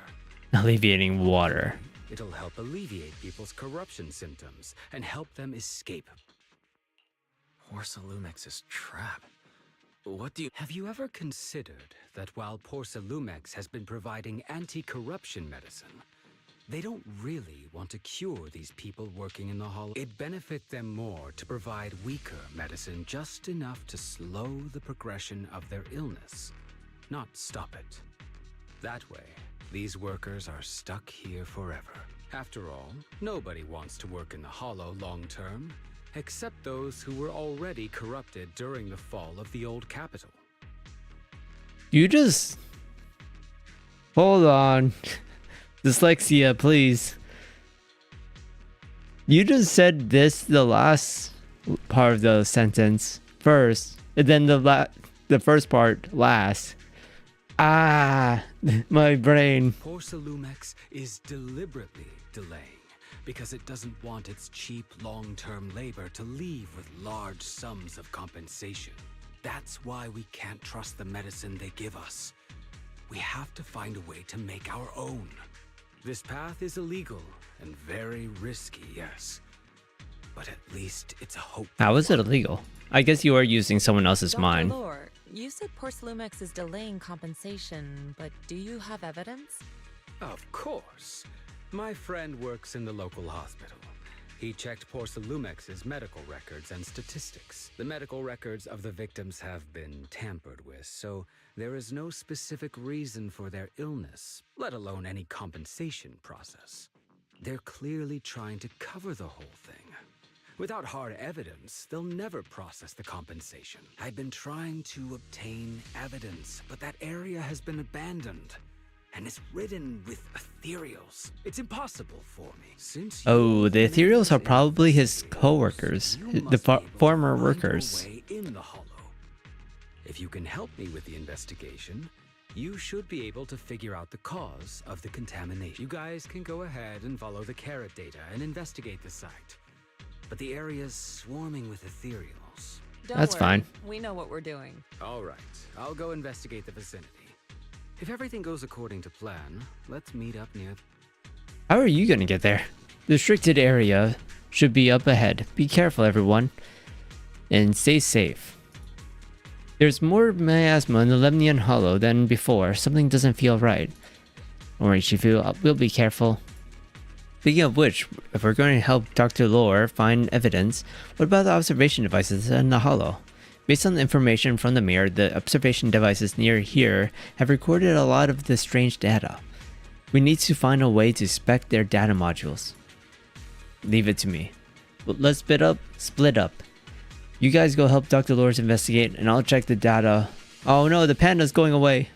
Alleviating Water. It'll help alleviate people's corruption symptoms and help them escape. Porcelumix's trap. What do you... Have you ever considered that while Porcelumix has been providing anti-corruption medicine, they don't really want to cure these people working in the Hollow? It'd benefit them more to provide weaker medicine, just enough to slow the progression of their illness, not stop it. That way, these workers are stuck here forever. After all, nobody wants to work in the Hollow long term, except those who were already corrupted during the fall of the old capital. You just... Hold on. Dyslexia, please. You just said this, the last part of the sentence first, and then the first part last. Ah, my brain. Porcelumix is deliberately delaying because it doesn't want its cheap long-term labor to leave with large sums of compensation. That's why we can't trust the medicine they give us. We have to find a way to make our own. This path is illegal and very risky, yes. But at least it's a hope. How is it illegal? I guess you are using someone else's Dr. mind. Lore, you said Porcelumix is delaying compensation, but do you have evidence? Of course. My friend works in the local hospital. He checked Porcelumex's medical records and statistics. The medical records of the victims have been tampered with, so there is no specific reason for their illness, let alone any compensation process. They're clearly trying to cover the whole thing. Without hard evidence, they'll never process the compensation. I've been trying to obtain evidence, but that area has been abandoned. And it's ridden with ethereals. It's impossible for me. Since Oh, the ethereals are probably his co-workers, the former workers. In the hollow. If you can help me with the investigation, you should be able to figure out the cause of the contamination. You guys can go ahead and follow the carrot data and investigate the site. But the area's swarming with ethereals. That's fine. We know what we're doing. All right, I'll go investigate the vicinity. If everything goes according to plan, let's meet up near... How are you gonna get there? The restricted area should be up ahead. Be careful, everyone. And stay safe. There's more miasma in the Lemnian Hollow than before. Something doesn't feel right. Don't worry, Shifu. We'll be careful. Speaking of which, if we're going to help Dr. Lore find evidence, what about the observation devices in the Hollow? Based on the information from the mirror, the observation devices near here have recorded a lot of this strange data. We need to find a way to spec their data modules. Leave it to me. But let's split up. You guys go help Dr. Lores investigate, and I'll check the data. Oh no, the panda's going away.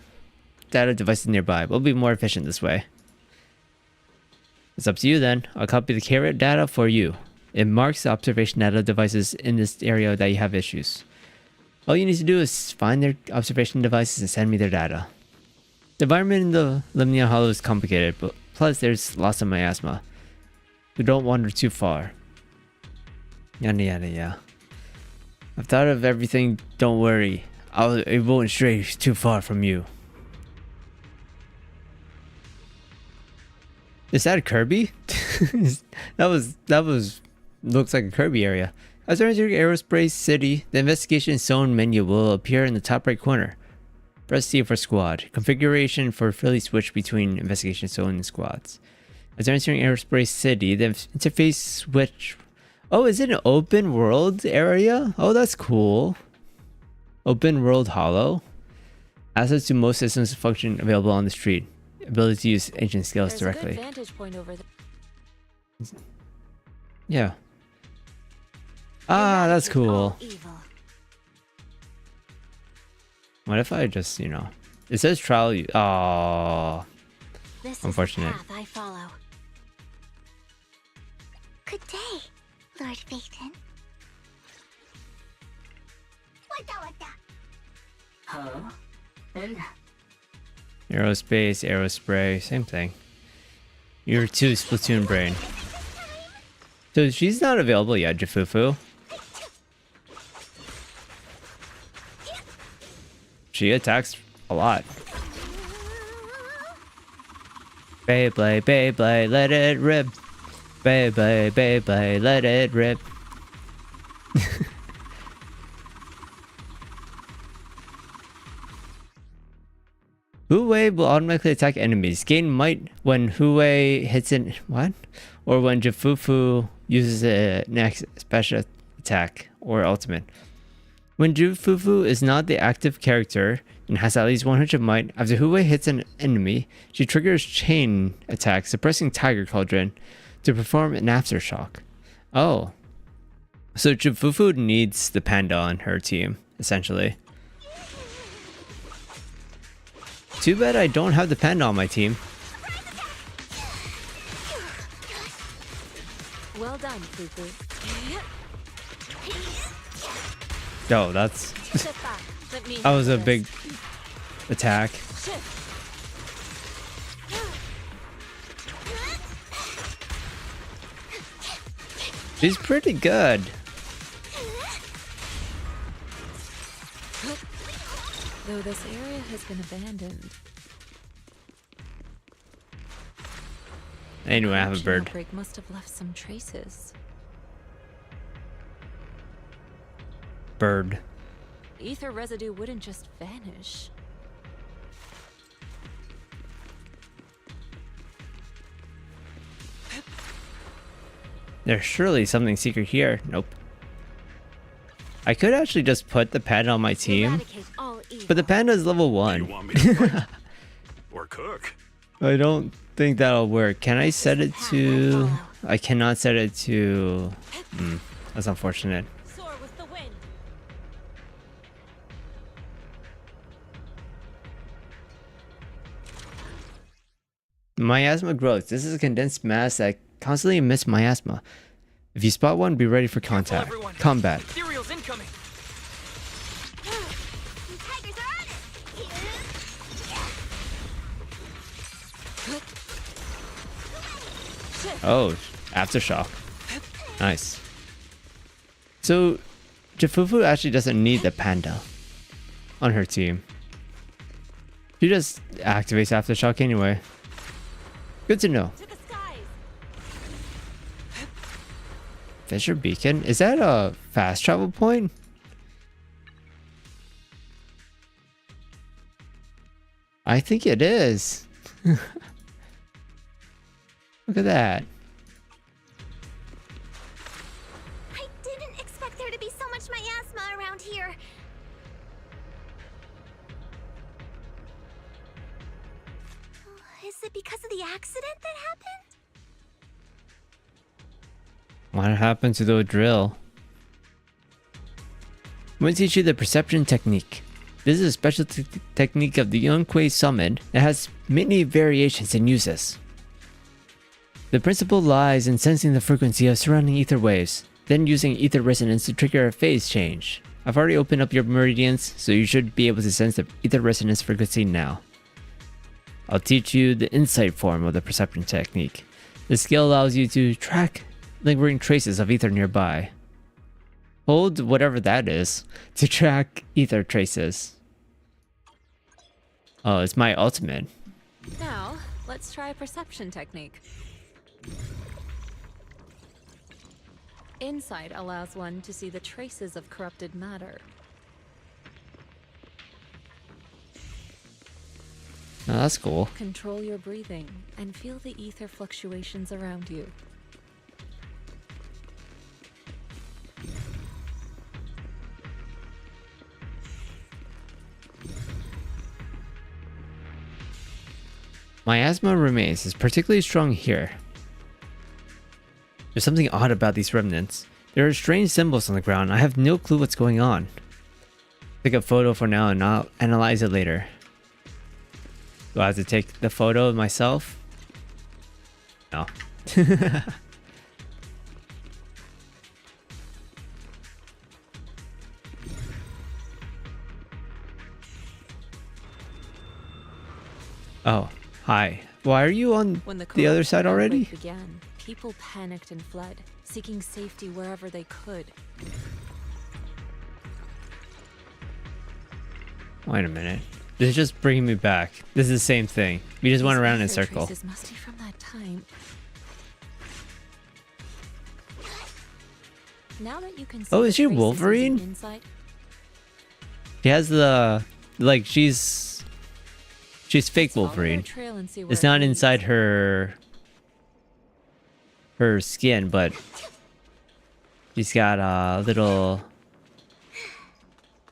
Data devices nearby. We'll be more efficient this way. It's up to you then. I'll copy the carrot data for you. It marks the observation data devices in this area that you have issues. All you need to do is find their observation devices and send me their data. The environment in the Lemnian Hollow is complicated, but plus there's lots of miasma. We don't wander too far. Yada yada yada. I've thought of everything, don't worry. It won't stray too far from you. Is that a Kirby? that was looks like a Kirby area. As I enter Aerospace City, the investigation zone menu will appear in the top right corner. Press C for squad. Configuration for freely switch between investigation zone and squads. As I enter Aerospace City, the interface switch. Oh, is it an open world area? Oh, that's cool. Open world hollow. Access to most systems function available on the street. Ability to use agent skills directly. There's a good vantage point over there. Yeah. Ah, that's cool. What if I just, you know, it says trial. Oh, unfortunate. This is the path I follow. Good day, Lord Phaeton. Aerospace, aerospray, same thing. You're too Splatoon brain. So she's not available yet, Jafufu. She attacks a lot. Beyblade, Beyblade, let it rip. Beyblade, Beyblade, let it rip. Hu-Wei will automatically attack enemies. Gain might when Hu-Wei hits it. What? Or when Jafufu uses a next special attack or ultimate. When Jafufu is not the active character and has at least 100 might, after Hu-Wei hits an enemy, she triggers chain attack, suppressing Tiger Cauldron to perform an aftershock. Oh. So Jafufu needs the panda on her team, essentially. Too bad I don't have the panda on my team. Well done, Fufu. Oh, that's... that was a big attack. She's pretty good. Though this area has been abandoned. Anyway, I have a bird. Outbreak must have left some traces. Bird. Ether residue wouldn't just vanish. There's surely something secret here. Nope. I could actually just put the panda on my team, but the panda is level 1. You want me to fight? Or cook? I don't think that'll work. Can I set it to... I cannot set it to... that's unfortunate. Miasma growth. This is a condensed mass that constantly emits miasma. If you spot one, be ready for contact. Combat. Materials incoming. Oh, aftershock. Nice. So, Jifufu actually doesn't need the panda on her team. She just activates aftershock anyway. Good to know. Fissure Beacon? Is that a fast travel point? I think it is. Look at that. I didn't expect there to be so much miasma around here. Is it because of the accident that happened? What happened to the drill? I'm going to teach you the perception technique. This is a special technique of the Yunquei Summit that has many variations and uses. The principle lies in sensing the frequency of surrounding ether waves, then using ether resonance to trigger a phase change. I've already opened up your meridians, so you should be able to sense the ether resonance frequency now. I'll teach you the insight form of the perception technique. The skill allows you to track lingering traces of ether nearby. Hold whatever that is to track ether traces. Oh, it's my ultimate. Now, let's try a perception technique. Insight allows one to see the traces of corrupted matter. Oh, that's cool. Control your breathing and feel the ether fluctuations around you. Miasma remains is particularly strong here. There's something odd about these remnants. There are strange symbols on the ground. I have no clue what's going on. Take a photo for now and I'll analyze it later. Do I have to take the photo myself? No. Oh, hi. Why are you on the other side already? Began, people panicked and fled, seeking safety wherever they could. Wait a minute. This is just bringing me back. This is the same thing. We just went around in a circle. Must be from that time. Now that you can see oh, is she Wolverine? Inside, she has the she's fake Wolverine. It's not inside her skin, but she's got little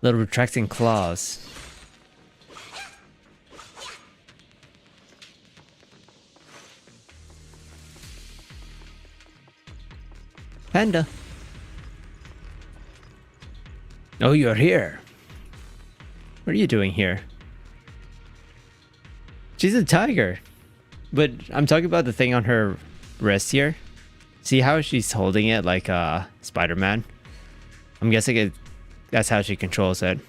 retracting claws. Panda. Oh, you're here. What are you doing here? She's a tiger. But I'm talking about the thing on her wrist here. See how she's holding it like Spider-Man? I'm guessing that's how she controls it.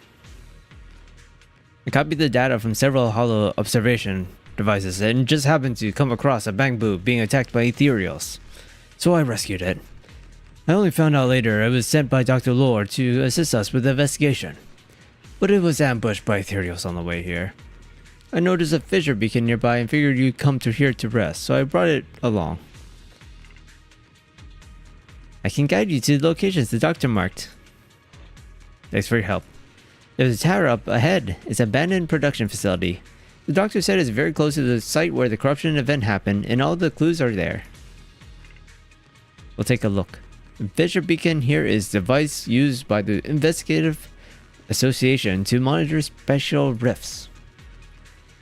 I copied the data from several hollow observation devices and just happened to come across a Bangbu being attacked by ethereals. So I rescued it. I only found out later it was sent by Dr. Lore to assist us with the investigation. But it was ambushed by ethereals on the way here. I noticed a fissure beacon nearby and figured you'd come to here to rest, so I brought it along. I can guide you to the locations the doctor marked. Thanks for your help. There's a tower up ahead. It's an abandoned production facility. The doctor said it's very close to the site where the corruption event happened, and all the clues are there. We'll take a look. The fissure beacon here is a device used by the Investigative Association to monitor special rifts.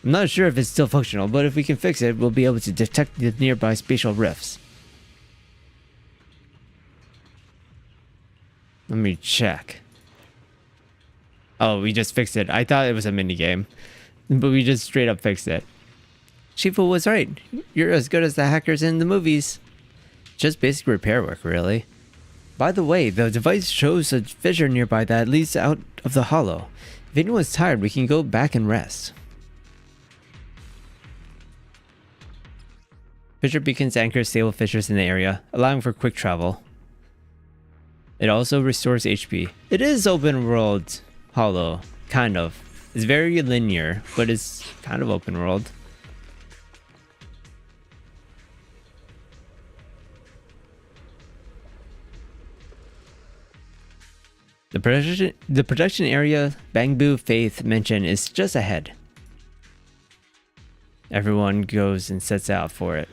I'm not sure if it's still functional, but if we can fix it, we'll be able to detect the nearby spatial rifts. Let me check. Oh, we just fixed it. I thought it was a minigame, but we just straight up fixed it. Shifu was right. You're as good as the hackers in the movies. Just basic repair work, really. By the way, the device shows a fissure nearby that leads out of the hollow. If anyone's tired, we can go back and rest. Fissure beacons anchor stable fissures in the area, allowing for quick travel. It also restores HP. It is open world hollow, kind of. It's very linear, but it's kind of open world. The production area Bangbu Faith mentioned is just ahead. Everyone goes and sets out for it.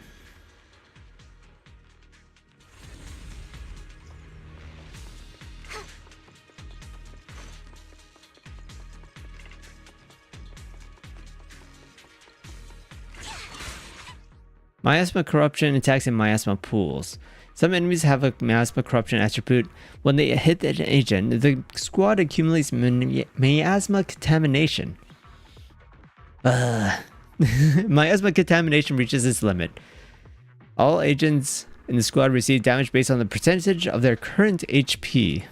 Miasma corruption attacks in miasma pools. Some enemies have a miasma corruption attribute. When they hit an agent, the squad accumulates miasma contamination. Miasma contamination reaches its limit. All agents in the squad receive damage based on the percentage of their current HP.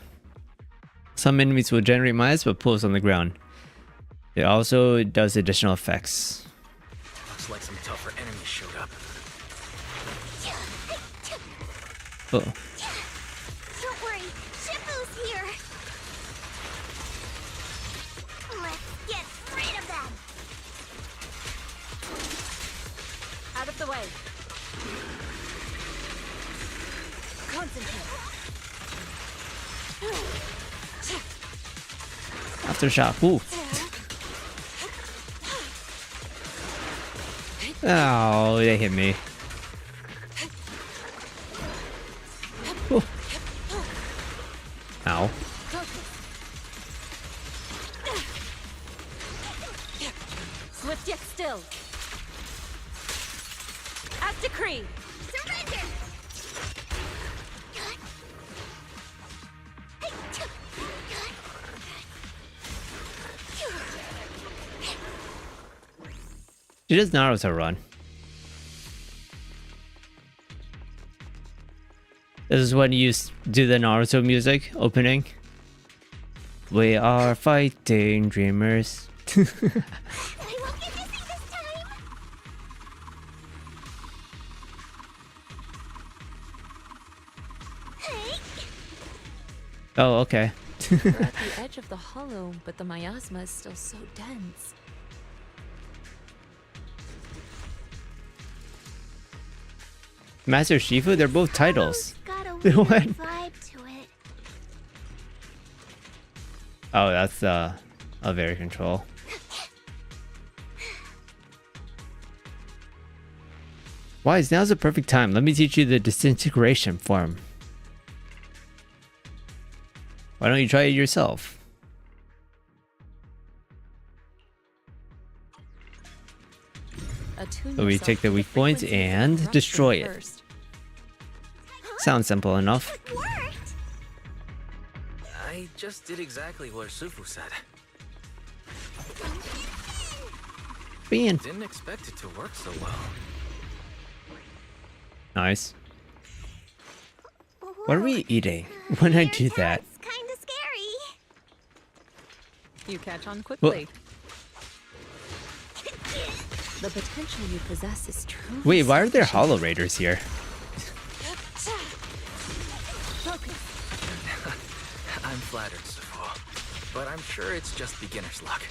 Some enemies will generate miasma pools on the ground. It also does additional effects. Looks like some tougher enemies showed up. Oh. Don't worry, Shifu's here. Let's get rid of them. Out of the way. Concentrate. Aftershock. Ooh. Oh, they hit me. Ooh. Ow. Swift yet still. As decreed. Surrender. She does Naruto run. This is when you do the Naruto music opening. We are fighting dreamers. I won't get dizzy this time. Hey. Oh, okay. We're at the edge of the hollow, but the miasma is still so dense. Master Shifu, they're both titles. Got a weird What? vibe to it. Oh, that's a very control. Wise, now's the perfect time. Let me teach you the disintegration form. Why don't you try it yourself? So we take the weak points and destroy it. Sounds simple enough. I just did exactly what Sufu said. Bean. Didn't expect it to work so well. Nice. What are we eating when I do that? Kinda scary. You catch on quickly. The potential you possess is true. Wait, why are there Hollow Raiders here? I'm flattered, Sufu, but I'm sure it's just beginner's luck.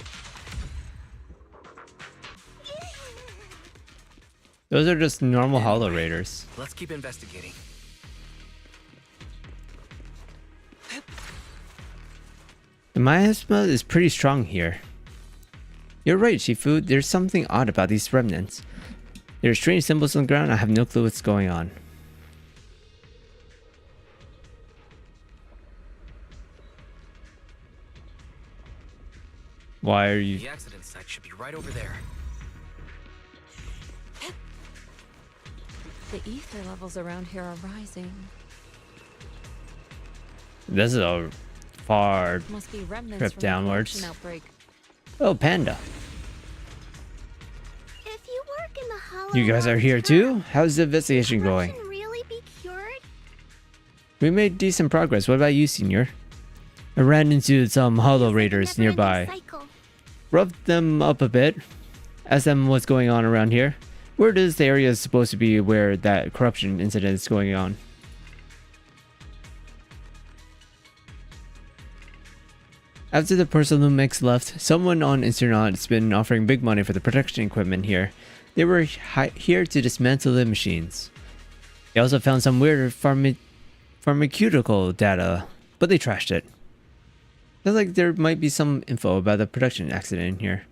Those are just normal Hollow Raiders. Let's keep investigating. The miasma is pretty strong here. You're right, Shifu. There's something odd about these remnants. There are strange symbols on the ground. I have no clue what's going on. Why are you? The accident site should be right over there. The ether levels around here are rising. This is a far Must be remnants trip from the downwards. corruption outbreak. Oh, panda. If you work in the hollow, You guys are here too? How's the investigation going? can really be cured? We made decent progress. What about you, Senior? I ran into some hollow raiders nearby. Rubbed them up a bit. Asked them what's going on around here. Where is the area supposed to be where that corruption incident is going on? After the porcelain mix left, someone on Internet's been offering big money for the production equipment here. They were here to dismantle the machines. They also found some weird pharmaceutical data, but they trashed it. Feels like there might be some info about the production accident in here.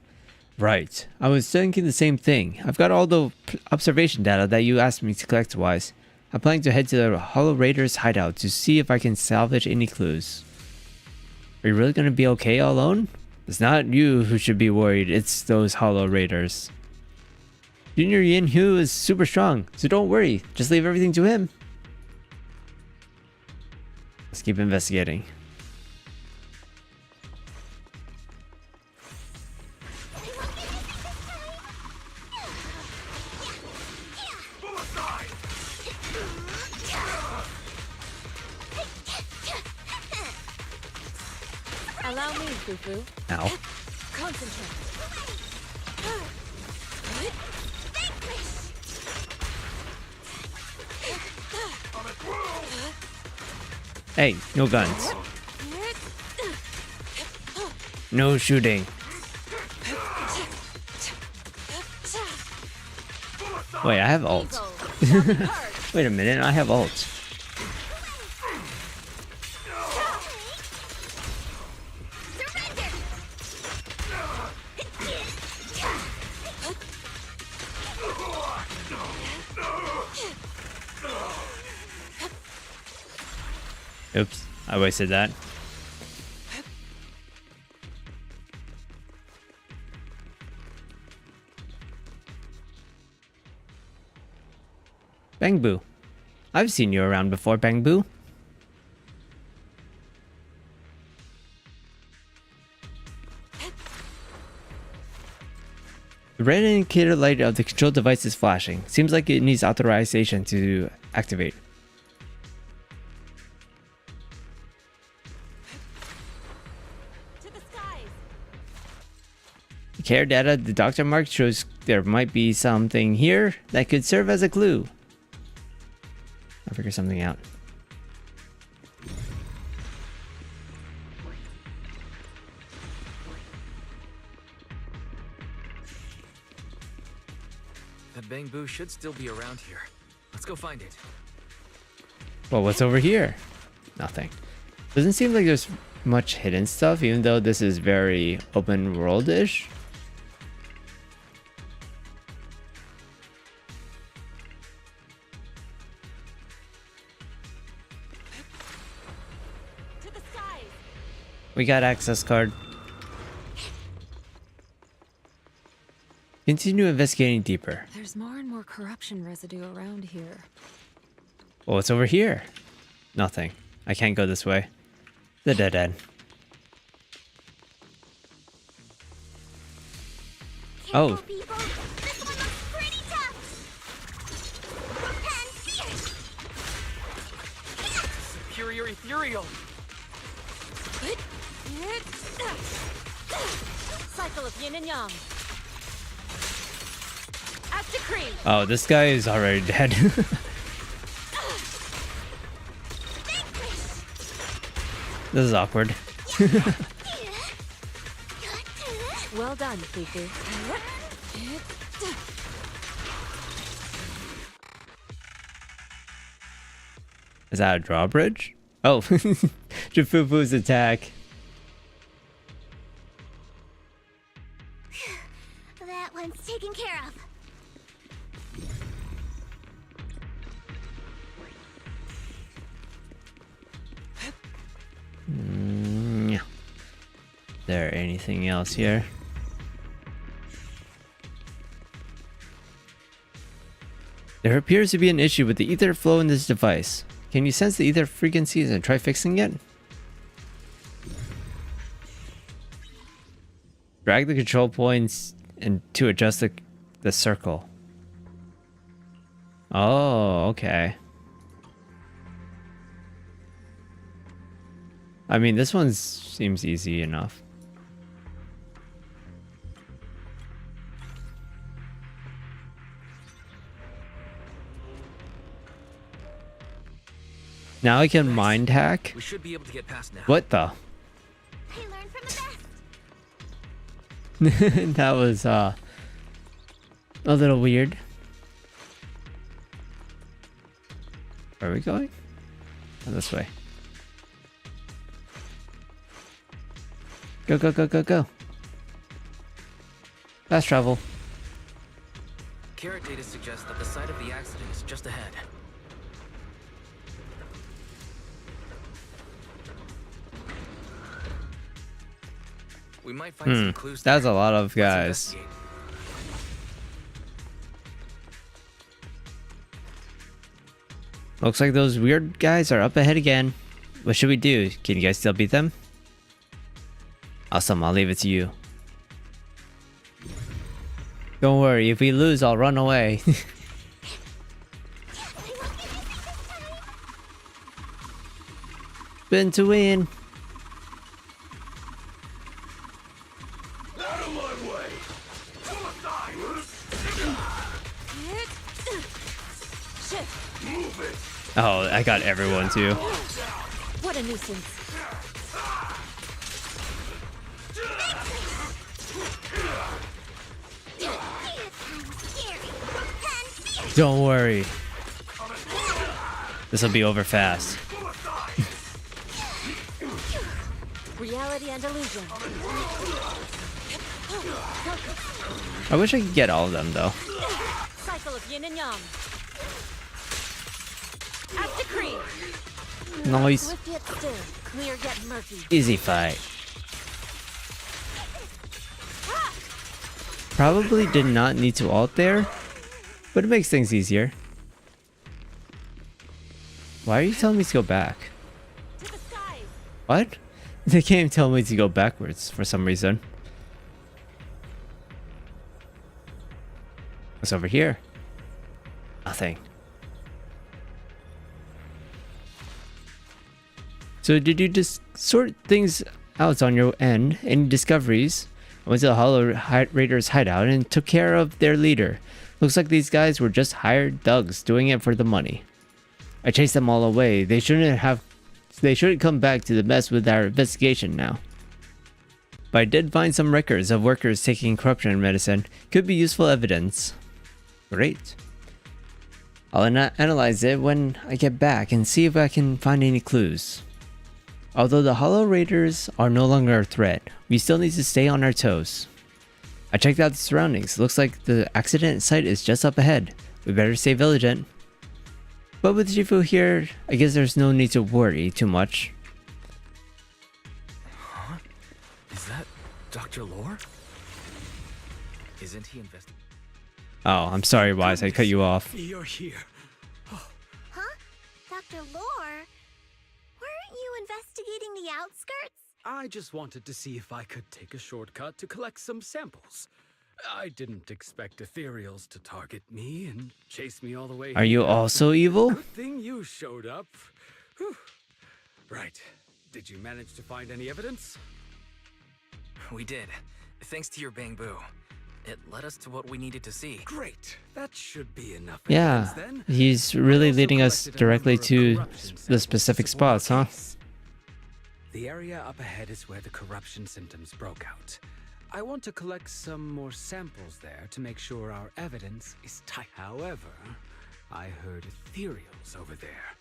Right, I was thinking the same thing. I've got all the observation data that you asked me to collect twice. I'm planning to head to the Hollow Raiders hideout to see if I can salvage any clues. Are you really going to be okay all alone? It's not you who should be worried, it's those Hollow Raiders. Junior Yin Hu is super strong, so don't worry, just leave everything to him. Let's keep investigating. Allow me, Fufu. Ow. Concentrate. Hey, no guns. No shooting. Wait, I have ult. Wait a minute, I have ult. Oops, I wasted that. Bang Boo. I've seen you around before, Bang Boo. The red indicator light of the control device is flashing. Seems like it needs authorization to activate. Care data, the doctor mark shows there might be something here that could serve as a clue. I'll figure something out. That Bang Boo should still be around here. Let's go find it. Well, what's over here? Nothing. Doesn't seem like there's much hidden stuff, even though this is very open world-ish. We got access card. Continue investigating deeper. There's more and more corruption residue around here. Well, what's over here? Nothing. I can't go this way. The dead end. Oh. Superior ethereal. Cycle of yin and yang. As decreed. Oh, this guy is already dead. This is awkward. Well done, Fufu. Is that a drawbridge? Oh, Jafufu's attack. That one's taken care of. Yeah. there anything else here? There appears to be an issue with the ether flow in this device. Can you sense the ether frequencies and try fixing it? Drag the control points and to adjust the circle. Oh, okay. I mean, this one seems easy enough. Now I can mind hack? We should be able to get past now. What the? That was a little weird. Where are we going? Oh, this way. Go, go, go, go, go. Fast travel. Carrot data suggests that the site of the accident is just ahead. We might find some clues. That's a lot of guys. Looks like those weird guys are up ahead again. What should we do? Can you guys still beat them? Awesome, I'll leave it to you. Don't worry, if we lose, I'll run away. Spin to win. Out of my way! Move it! Oh, I got everyone too. What a nuisance. Don't worry. This will be over fast. Reality and illusion. I wish I could get all of them though. Cycle of yin and yang. As decreed. Nice. Swift yet still, clear yet murky. Easy fight. Probably did not need to ult there, but it makes things easier. Why are you telling me to go back? What? The game told me to go backwards for some reason. What's over here? Nothing. So did you just sort things out on your end? Any discoveries? I went to the Hollow Raiders hideout and took care of their leader. Looks like these guys were just hired thugs doing it for the money. I chased them all away. They shouldn't come back to mess with our investigation now. But I did find some records of workers taking corruption medicine. Could be useful evidence. Great. I'll analyze it when I get back and see if I can find any clues. Although the Hollow Raiders are no longer a threat, we still need to stay on our toes. I checked out the surroundings. Looks like the accident site is just up ahead. We better stay vigilant. But with Shifu here, I guess there's no need to worry too much. Huh? Is that Dr. Lore? Isn't he investigating? Oh, I'm sorry, Wise. I cut you off. You're here. Huh? Dr. Lore? Weren't you investigating the outskirts? I just wanted to see if I could take a shortcut to collect some samples. I didn't expect ethereals to target me and chase me all the way. Are you here. also evil? Good thing you showed up. Whew. Right. Did you manage to find any evidence? We did. Thanks to your bamboo. It led us to what we needed to see. Great. That should be enough. Yeah, then. he's really leading us directly to the specific spots, huh? The area up ahead is where the corruption symptoms broke out. I want to collect some more samples there to make sure our evidence is tight. However, I heard ethereals over there.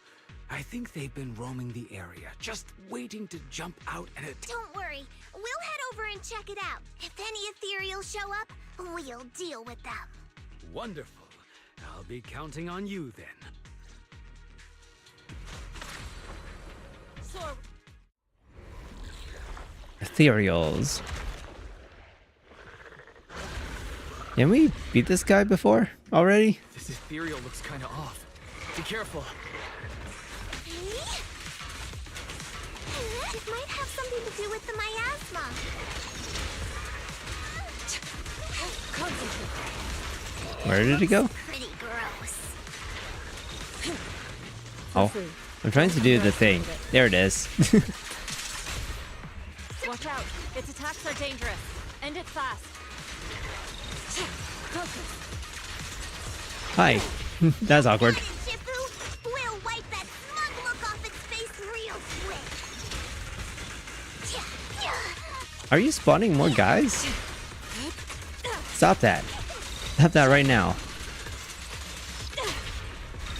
I think they've been roaming the area, just waiting to jump out and Don't worry, we'll head over and check it out. If any ethereals show up, we'll deal with them. Wonderful. I'll be counting on you then. ethereals. Can we beat this guy before already? This ethereal looks kind of off. Be careful. It might have something to do with the miasma. Where did it go? Pretty gross. Oh, I'm trying to do the thing. There it is. Watch out. Its attacks are dangerous. End it fast. Hi. That's awkward. We'll wipe that smug look off its face real quick. Are you spawning more guys? Stop that. Stop that right now.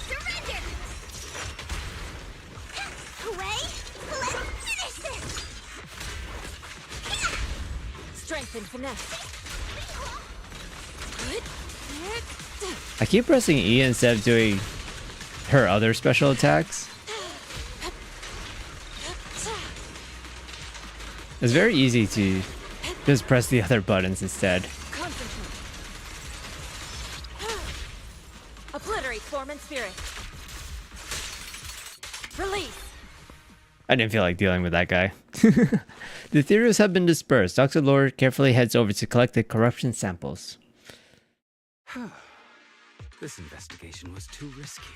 Surrender. Away. Let's finish this. Strength and finesse. I keep pressing E instead of doing her other special attacks. It's very easy to just press the other buttons instead. Obliterate form and spirit. Release. I didn't feel like dealing with that guy. The ethereals have been dispersed. Dr. Lord carefully heads over to collect the corruption samples. This investigation was too risky.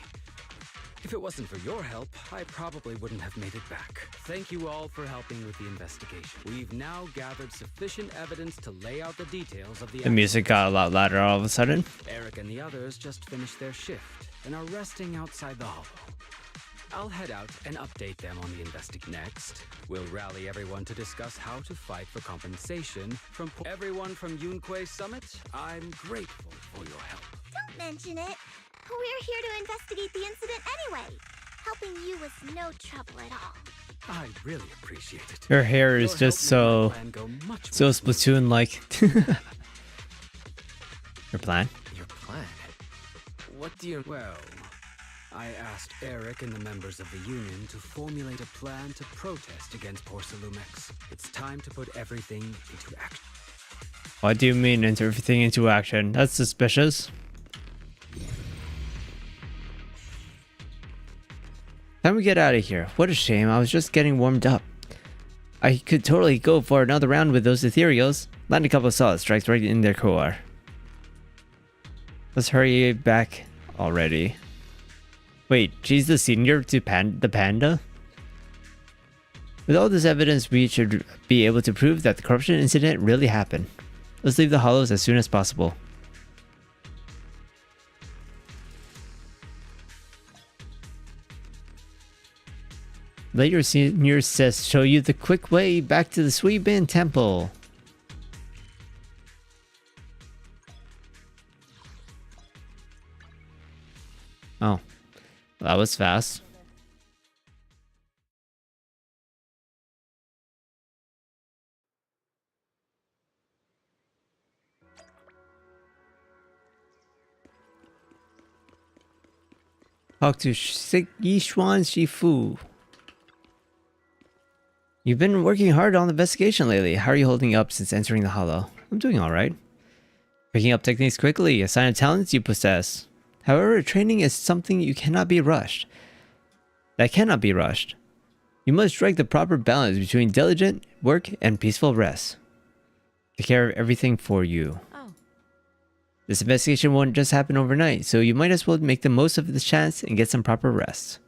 If it wasn't for your help, I probably wouldn't have made it back. Thank you all for helping with the investigation. We've now gathered sufficient evidence to lay out the details of The music got a lot louder all of a sudden. Eric and the others just finished their shift and are resting outside the hollow. I'll head out and update them on the investigation. Next, we'll rally everyone to discuss how to fight for compensation from everyone from Yunquei Summit. I'm grateful for your help. Don't mention it. We're here to investigate the incident anyway. Helping you was no trouble at all. I really appreciate it. Her hair is just so Splatoon-like. Your plan? Your plan? What do you... Well, I asked Eric and the members of the Union to formulate a plan to protest against Porcelumex. It's time to put everything into action. What do you mean enter everything into action? That's suspicious. Time we get out of here. What a shame. I was just getting warmed up. I could totally go for another round with those ethereals. Land a couple of solid strikes right in their core. Let's hurry back already. Wait, she's the senior to the panda? With all this evidence, we should be able to prove that the corruption incident really happened. Let's leave the hollows as soon as possible. Let your senior sis show you the quick way back to the Suibin Temple. Oh, that was fast. Talk to Yishuan Shifu. You've been working hard on the investigation lately. How are you holding up since entering the hollow? I'm doing alright. Picking up techniques quickly, a sign of talents you possess. However, training is something you cannot be rushed. That cannot be rushed. You must strike the proper balance between diligent work and peaceful rest. Take care of everything for you. Oh. This investigation won't just happen overnight, so you might as well make the most of this chance and get some proper rest.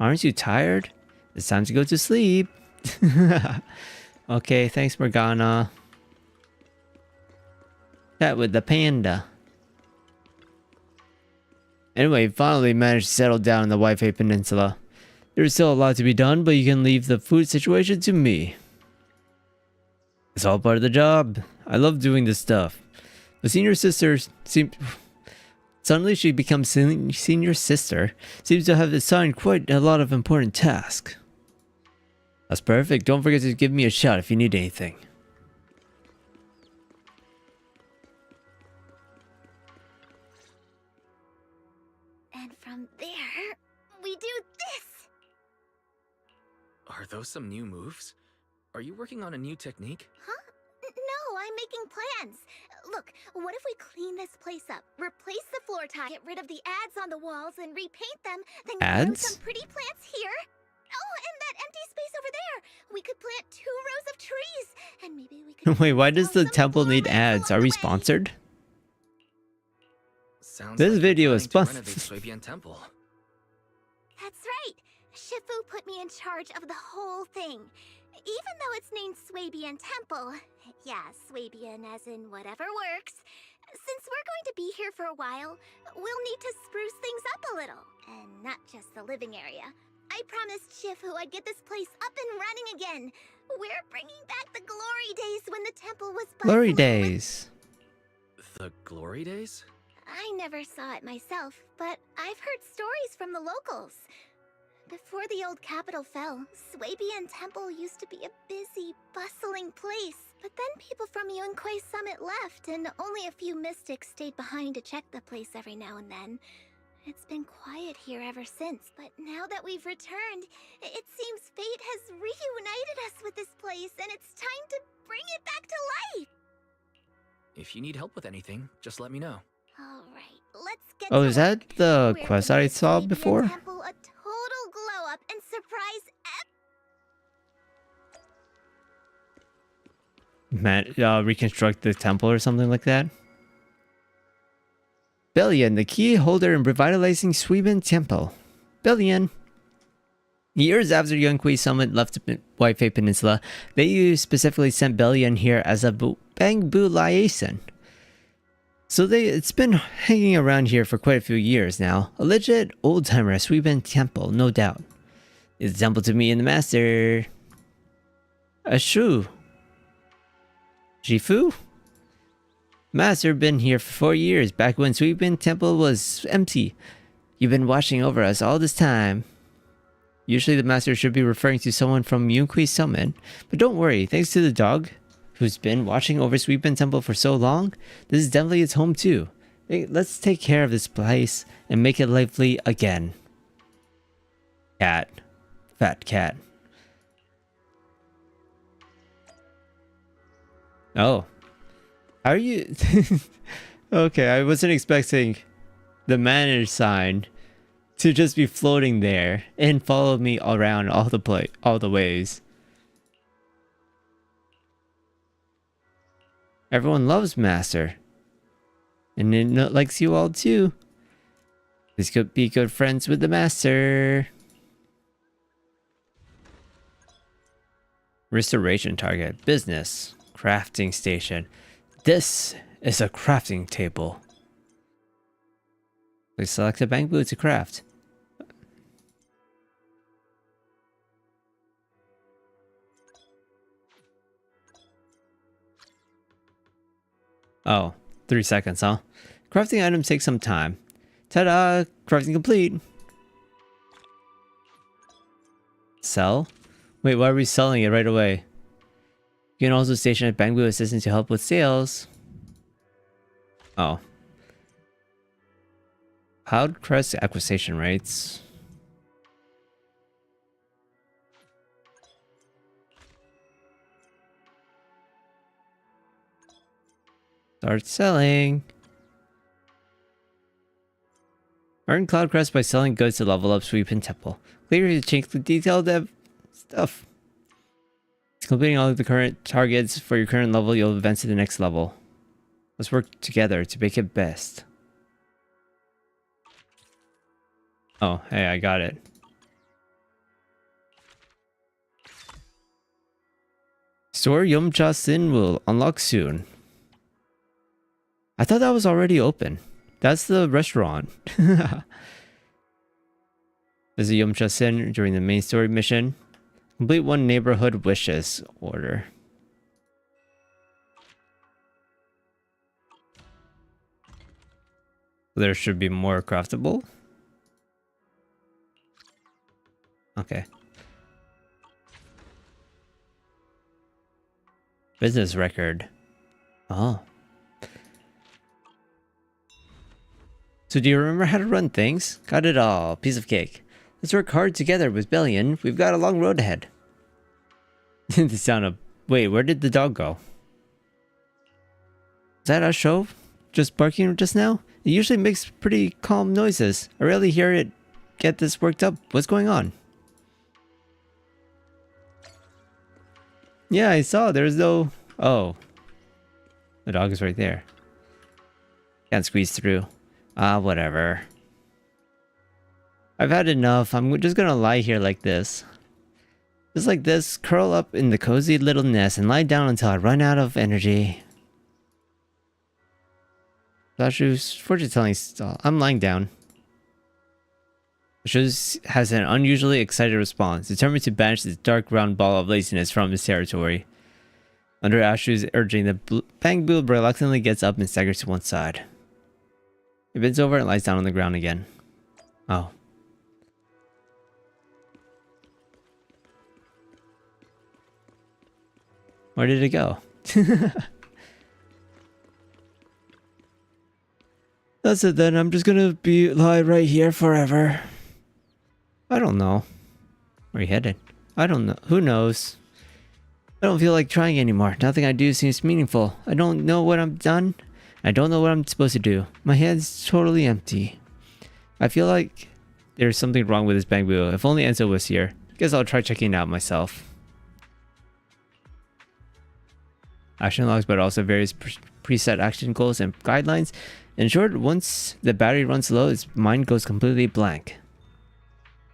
Aren't you tired? It's time to go to sleep. Okay, thanks Morgana. Chat with the panda. Anyway, finally managed to settle down in the Wi-Fi Peninsula. There's still a lot to be done, but you can leave the food situation to me. It's all part of the job. I love doing this stuff. The senior sister Suddenly she becomes senior sister. Seems to have assigned quite a lot of important tasks. That's perfect. Don't forget to give me a shout if you need anything. And from there, we do this. Are Are those some new moves? Are you working on a new technique? Huh? No, I'm making plans. Look, what if we clean this place up, replace the floor tile, get rid of the ads on the walls, and repaint them, then grow Ads? some pretty plants here? Oh, and that empty space over there. We could plant 2 rows of trees, and maybe we could... Wait, why does the temple need ads? Are we sponsored? Sounds This like video you're is planning to renovate sponsored. Swabian Temple. That's right. Shifu put me in charge of the whole thing. Even though it's named Swabian Temple. Yeah, Swabian as in whatever works. Since we're going to be here for a while, we'll need to spruce things up a little. And not just the living area. I promised Shifu I'd get this place up and running again. We're bringing back the glory days when the temple was Glory bustling with... days. The glory days? I never saw it myself, but I've heard stories from the locals. Before the old capital fell, Swabian Temple used to be a busy, bustling place. But then people from Yunquei Summit left, and only a few mystics stayed behind to check the place every now and then. It's been quiet here ever since, but now that we've returned, it seems fate has reunited us with this place, and it's time to bring it back to life! If you need help with anything, just let me know. Alright, let's get Oh, to is that work. the We're quest gonna I give saw Swabian before? Temple a total glow up and surprise Reconstruct the temple or something like that. Billion, the key holder in revitalizing Swabian Temple. Billion. Years after Yunquei Summit left Whitefei Peninsula, they specifically sent Billion here as a bamboo liaison. So it's been hanging around here for quite a few years now. A legit old-timer at Swabian Temple, no doubt. It's the temple to me and the master. Ashu. Jifu? Master been here for 4 years, back when Swabian Temple was empty. You've been watching over us all this time. Usually the master should be referring to someone from Yunquei Summit, but don't worry, thanks to the dog, who's been watching over Swabian Temple for so long, this is definitely its home too. Hey, let's take care of this place and make it lively again. Cat. Fat cat. Oh. How are you? Okay, I wasn't expecting the manager sign to just be floating there and follow me around all the ways. Everyone loves Master, and it likes you all too. This could be good friends with the Master. Restoration target, business, crafting station. This is a crafting table. Please select a bamboo to craft. Oh, 3 seconds, huh? Crafting items take some time. Ta-da! Crafting complete! Sell? Wait, why are we selling it right away? You can also station a bamboo assistant to help with sales. Oh. Cloud Crest acquisition rates. Start selling. Earn Cloud Crest by selling goods to level up Swabian Temple. Clear to change the detailed stuff. Completing all of the current targets for your current level, you'll advance to the next level. Let's work together to make it best. Oh, hey, I got it. Store Yumcha Sin will unlock soon. I thought that was already open. That's the restaurant. There's a Yumcha Sin during the main story mission. Complete 1 neighborhood wishes order. There should be more craftable. Okay. Business record. Oh. So do you remember how to run things? Got it all. Piece of cake. Let's work hard together with Billion. We've got a long road ahead. The sound of... Wait, where did the dog go? Is that a show just barking just now? It usually makes pretty calm noises. I rarely hear it get this worked up. What's going on? Yeah, I saw. There's no... Oh. The dog is right there. Can't squeeze through. Ah, whatever. I've had enough. I'm just gonna lie here like this. Just like this, curl up in the cozy little nest and lie down until I run out of energy. Ashu's fortune telling stall. I'm lying down. Ashu has an unusually excited response, determined to banish this dark round ball of laziness from his territory. Under Ashu's urging, the Bangbu reluctantly gets up and staggers to one side. He bends over and lies down on the ground again. Oh. Where did it go? That's it then. I'm just gonna lie right here forever. I don't know. Where are you headed? I don't know. Who knows? I don't feel like trying anymore. Nothing I do seems meaningful. I don't know what I'm done. I don't know what I'm supposed to do. My head's totally empty. I feel like there's something wrong with this Bangbu. If only Enzo was here. Guess I'll try checking it out myself. Action logs, but also various preset action goals and guidelines. In short, once the battery runs low, its mind goes completely blank.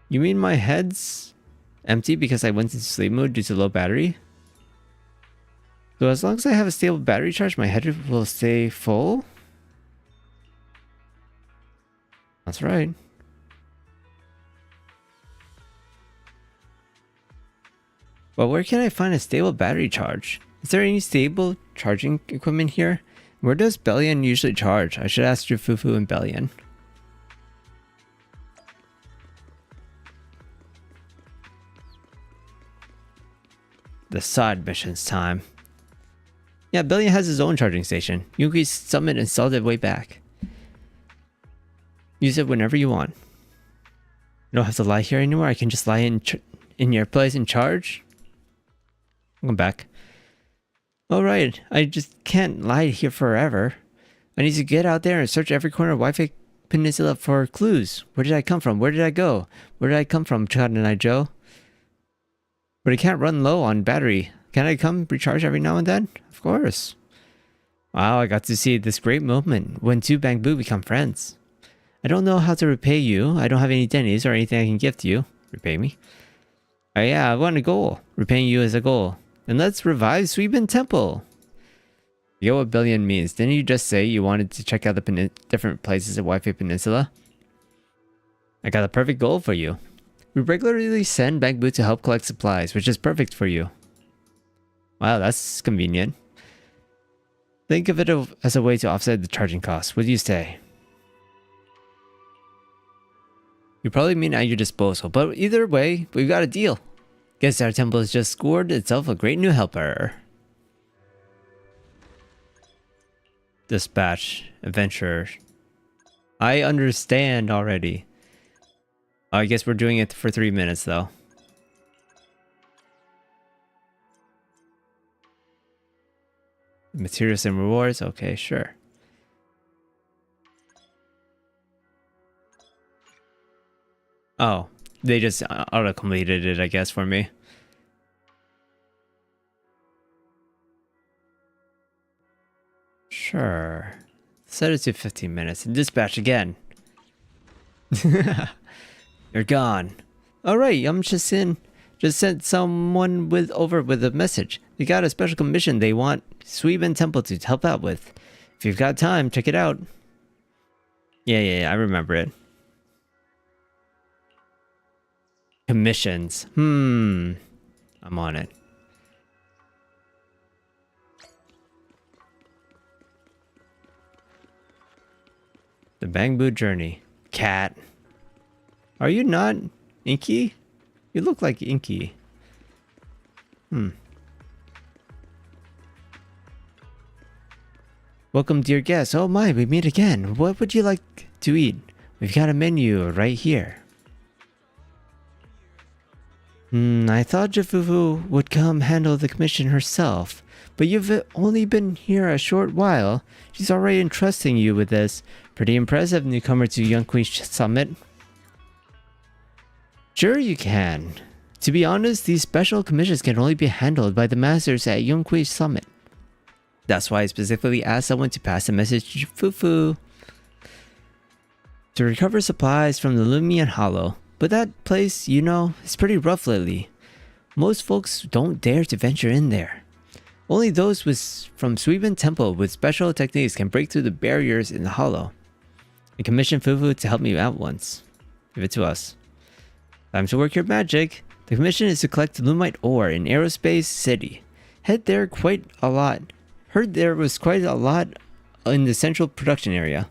You mean my head's empty because I went into sleep mode due to low battery? So as long as I have a stable battery charge, my head will stay full? That's right. But where can I find a stable battery charge? Is there any stable charging equipment here? Where does Bellion usually charge? I should ask Fufu and Bellion. The side missions time. Yeah, Bellion has his own charging station. Yuki's summit installed it way back. Use it whenever you want. You don't have to lie here anymore. I can just lie in your place and charge. Welcome back. Alright, I just can't lie here forever. I need to get out there and search every corner of Wi-Fi Peninsula for clues. Where did I come from? Where did I go? Where did I come from, Chad and I, Joe? But I can't run low on battery. Can I come recharge every now and then? Of course. Wow, I got to see this great moment when two Bangbu become friends. I don't know how to repay you. I don't have any dennies or anything I can gift you. Repay me? Oh yeah, I want a goal. Repaying you is a goal. And let's revive Suibin Temple. You know what Billion means. Didn't you just say you wanted to check out the different places at Wi-Fi Peninsula? I got a perfect goal for you. We regularly send Bangbu to help collect supplies, which is perfect for you. Wow, that's convenient. Think of it as a way to offset the charging costs. What do you say? You probably mean at your disposal, but either way, we've got a deal. Guess our temple has just scored itself a great new helper. Dispatch. Adventurer. I understand already. I guess we're doing it for 3 minutes though. Materials and rewards. Okay, sure. Oh, they just auto-completed it, I guess, for me. Sure. Set it to 15 minutes and dispatch again. You're gone. Alright, I'm just sent someone over with a message. They got a special commission they want Suibin Temple to help out with. If you've got time, check it out. Yeah, I remember it. Commissions. I'm on it. The Bangbu Journey. Cat. Are you not Inky? You look like Inky. Welcome, dear guests. Oh my, we meet again. What would you like to eat? We've got a menu right here. I thought Jifufu would come handle the commission herself, but you've only been here a short while. She's already entrusting you with this. Pretty impressive, newcomer to Yunhui Summit. Sure you can. To be honest, these special commissions can only be handled by the masters at Yunhui Summit. That's why I specifically asked someone to pass a message to Fufu to recover supplies from the Lumion Hollow. But that place, you know, is pretty rough lately. Most folks don't dare to venture in there. Only those from Suiban Temple with special techniques can break through the barriers in the hollow. I commissioned Fufu to help me out once. Give it to us. Time to work your magic. The commission is to collect Lumite ore in Aerospace City. Head there quite a lot. Heard there was quite a lot in the central production area.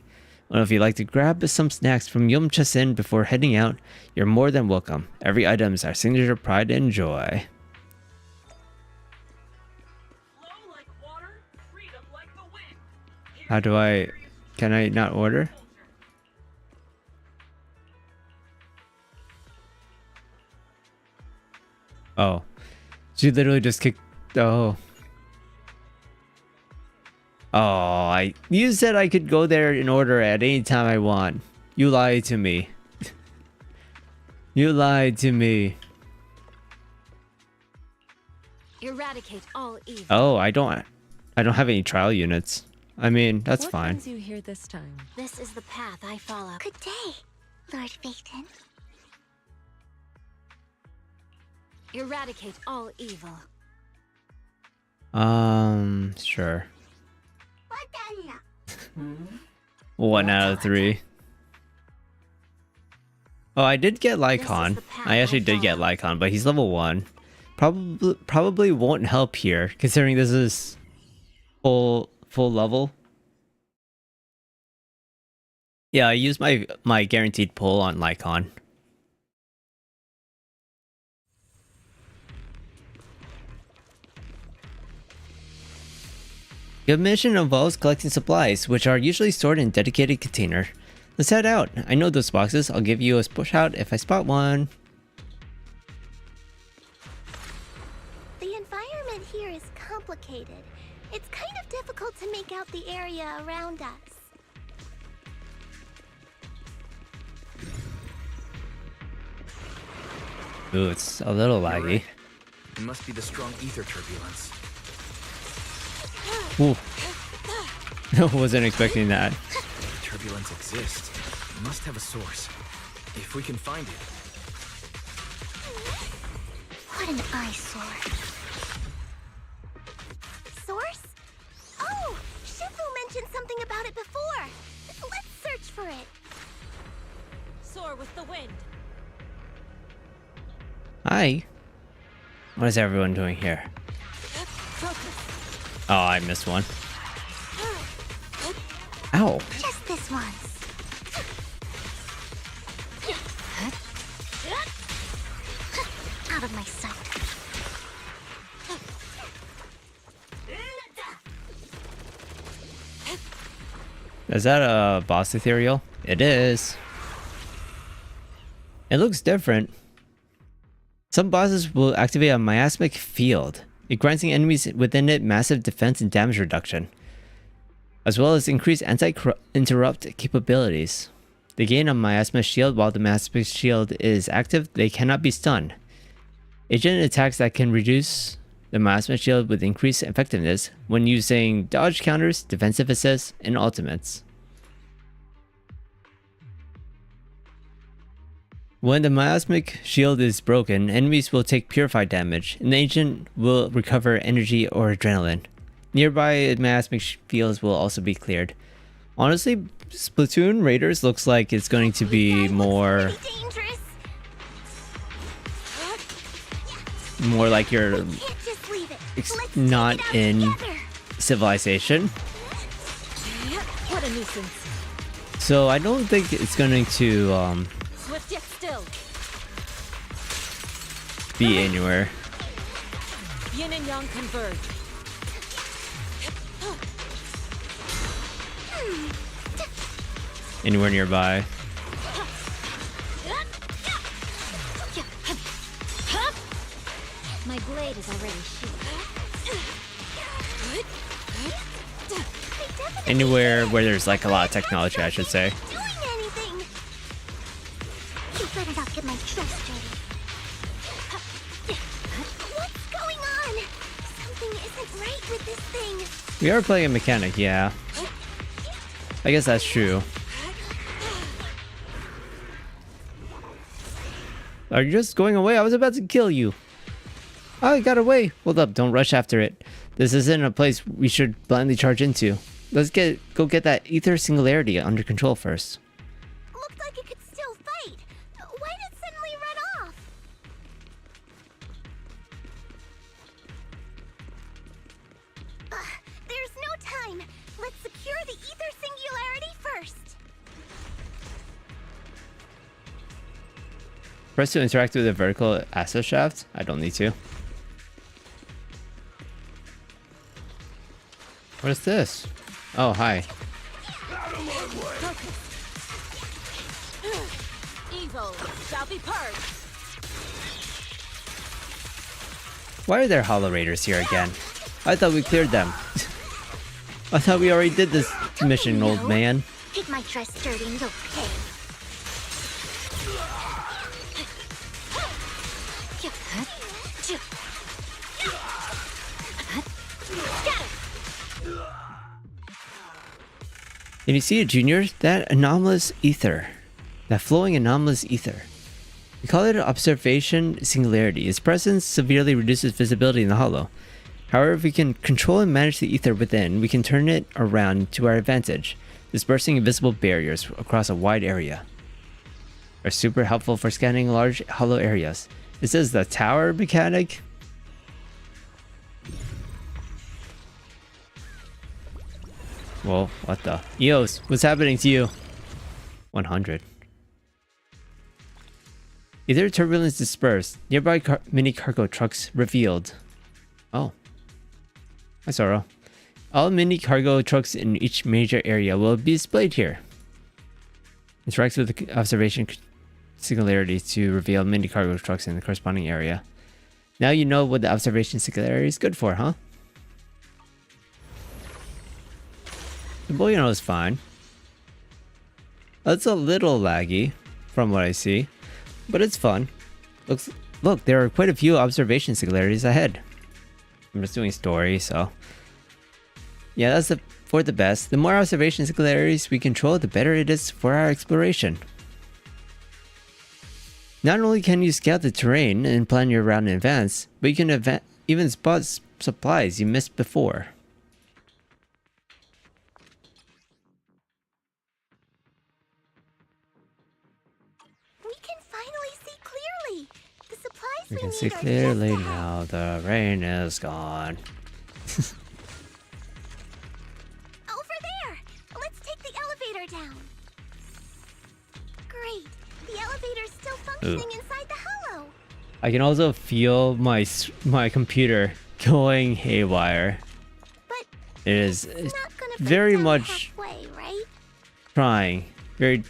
Well, if you'd like to grab some snacks from Yomchasen before heading out, you're more than welcome. Every item is our signature pride and joy. How do I... Can I not order? Oh. She literally just kicked... Oh. Oh, you said I could go there and order at any time I want. You lied to me. You lied to me. Eradicate all evil. Oh, I don't have any trial units. I mean, that's fine. What brings you here this time? This is the path I follow. Good day, Lord Phaeton. Eradicate all evil. Sure. 1 out of 3. Oh, I did get Lycon. I actually did get Lycon, but he's level 1. Probably won't help here, considering this is full level. Yeah, I used my guaranteed pull on Lycon. Your mission involves collecting supplies, which are usually stored in a dedicated container. Let's head out. I know those boxes. I'll give you a push out if I spot one. The environment here is complicated. It's kind of difficult to make out the area around us. Ooh, it's a little laggy. It must be the strong ether turbulence. Ooh. I wasn't expecting that. If turbulence exists, it must have a source. If we can find it. What an eyesore. Source? Oh, Shifu mentioned something about it before. Let's search for it. Soar with the wind. Hi. What is everyone doing here? Oh, I missed one. Ow. Just this once. Out of my sight. Is that a boss ethereal? It is. It looks different. Some bosses will activate a miasmic field, granting enemies within it massive defense and damage reduction, as well as increased anti-interrupt capabilities. They gain a miasma shield. While the miasmic shield is active, they cannot be stunned. Agent attacks that can reduce the miasma shield with increased effectiveness when using dodge counters, defensive assists, and ultimates. When the miasmic shield is broken, enemies will take purified damage, and the agent will recover energy or adrenaline. Nearby miasmic fields will also be cleared. Honestly, Splatoon Raiders looks like it's going to be more like you're not in Civilization. What a nuisance. So I don't think it's going to Swift yet still. be anywhere. Yin and yang converge. Anywhere nearby. My blade is already Anywhere where there's like a lot of technology, I should say. doing anything. You better not get my trust dirty. What's going on? Something isn't right with this thing. We are playing a mechanic, yeah. I guess that's true. Are you just going away? I was about to kill you. Oh, I got away. Hold up, don't rush after it. This isn't a place we should blindly charge into. Let's go get that ether singularity under control first. Looked like it could still fight. Why did it suddenly run off? There's no time. Let's secure the ether singularity first. Press to interact with the vertical access shaft. I don't need to. What is this? Oh, hi. Evil shall be purged. Why are there Hollow Raiders here again? I thought we cleared them. I thought we already did this mission, old man. Get my dress dirty and you'll pay. Can you see it, Junior? That anomalous ether. That flowing anomalous ether. We call it observation singularity. Its presence severely reduces visibility in the hollow. However, if we can control and manage the ether within, we can turn it around to our advantage, dispersing invisible barriers across a wide area. Are super helpful for scanning large hollow areas. This is the tower mechanic. Whoa, what the? Eos, what's happening to you? 100. Ether turbulence dispersed. Nearby mini cargo trucks revealed. Oh. Hi, Zoro. All mini cargo trucks in each major area will be displayed here. Interact with the observation singularity to reveal mini cargo trucks in the corresponding area. Now you know what the observation singularity is good for, huh? The bullion is fine. It's a little laggy from what I see, but it's fun. Look, there are quite a few observation singularities ahead. I'm just doing story, so yeah, that's for the best. The more observation singularities we control, the better it is for our exploration. Not only can you scout the terrain and plan your route in advance, but you can even spot supplies you missed before. We can see clearly now. The rain is gone. Over there! Let's take the elevator down. Great. The elevator's still functioning inside the hollow. I can also feel my computer going haywire. But it is very much halfway, right? trying. Very.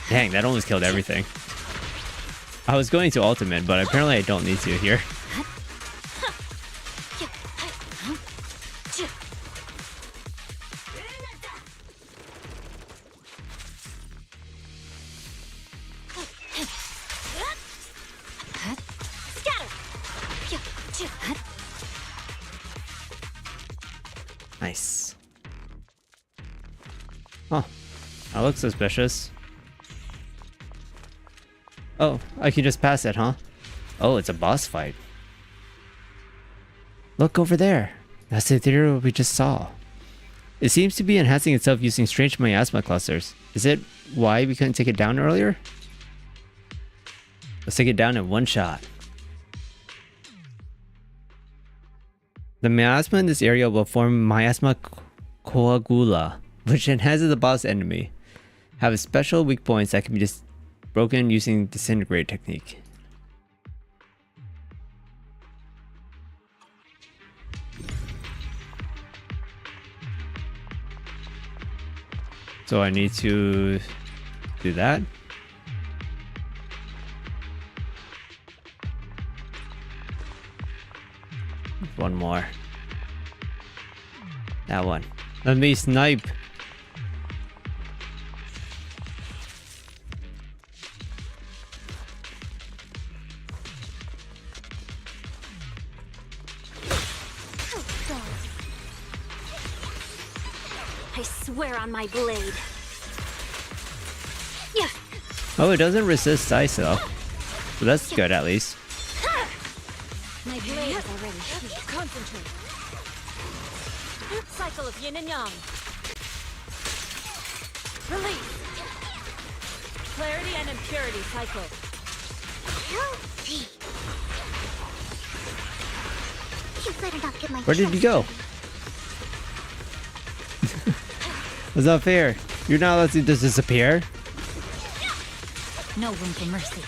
Dang, that almost killed everything. I was going to ultimate, but apparently I don't need to here. Nice. Oh, that looks suspicious. Oh, I can just pass it, huh? Oh, it's a boss fight. Look over there. That's the theater we just saw. It seems to be enhancing itself using strange miasma clusters. Is it why we couldn't take it down earlier? Let's take it down in one shot. The miasma in this area will form miasma coagula, which enhances the boss enemy. Have special weak points that can be just broken using disintegrate technique. So I need to do that. one more. That one. Let me snipe. I swear on my blade. Yeah. Oh, it doesn't resist ice though. So that's good at least. My blade is already heated. Concentrate. Cycle of yin and yang. Release. Clarity and impurity cycle. You better not get my Where did you go? That's not fair. You're not allowed to just disappear. No room for mercy.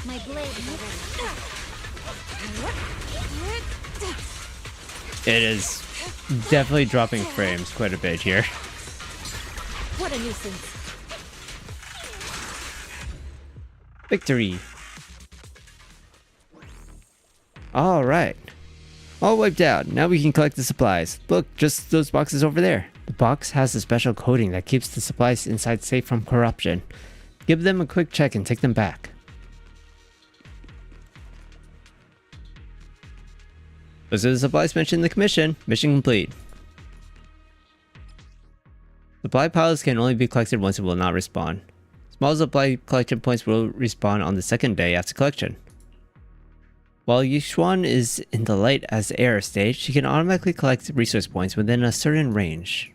My blade is already. It is definitely dropping frames quite a bit here. What a nuisance. Victory. All right. All wiped out. Now we can collect the supplies. Look, just those boxes over there. The box has a special coating that keeps the supplies inside safe from corruption. Give them a quick check and take them back. Those are the supplies mentioned in the commission. Mission complete. Supply piles can only be collected once and will not respawn. Small supply collection points will respawn on the second day after collection. While Yixuan is in the light as air stage, she can automatically collect resource points within a certain range.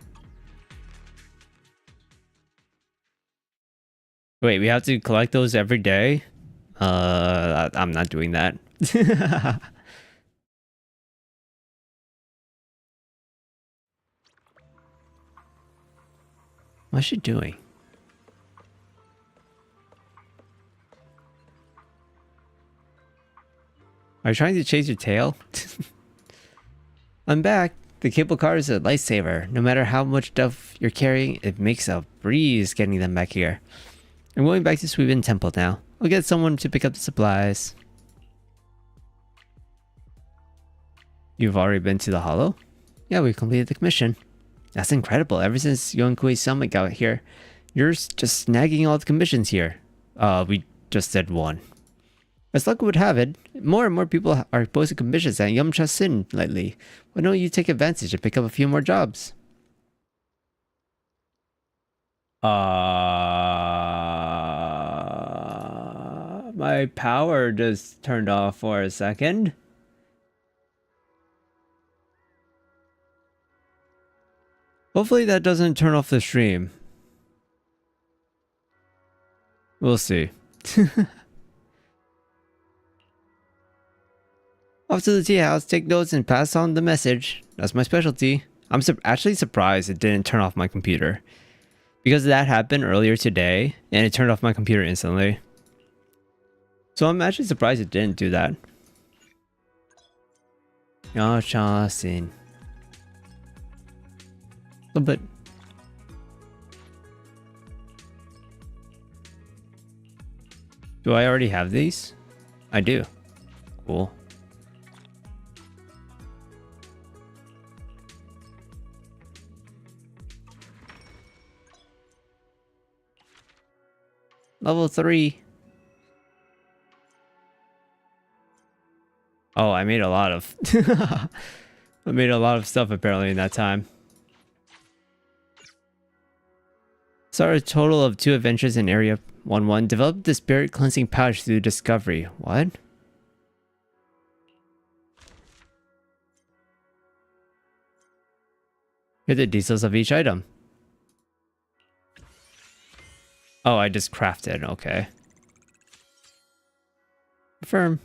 Wait, we have to collect those every day? I'm not doing that. What's she doing? Are you trying to chase your tail? I'm back. The cable car is a lifesaver. No matter how much stuff you're carrying, it makes a breeze getting them back here. I'm going back to Suibin Temple now. I'll get someone to pick up the supplies. You've already been to the Hollow? Yeah, we completed the commission. That's incredible. Ever since Yonkui's summit got here, you're just snagging all the commissions here. We just did one. As luck would have it, more and more people are posting commissions at Yamcha Sin lately. Why don't you take advantage and pick up a few more jobs? My power just turned off for a second. Hopefully that doesn't turn off the stream. We'll see. Off to the tea house, take notes and pass on the message. That's my specialty. I'm actually surprised it didn't turn off my computer. Because that happened earlier today, and it turned off my computer instantly. So I'm actually surprised it didn't do that. Gacha Sin. A little bit. Do I already have these? I do. Cool. Level 3. Oh, I made a lot of... I made a lot of stuff apparently in that time. Saw a total of 2 adventures in Area 1-1. Developed the spirit cleansing pouch through discovery. What? Here are the details of each item. Oh, I just crafted. Okay. Confirm.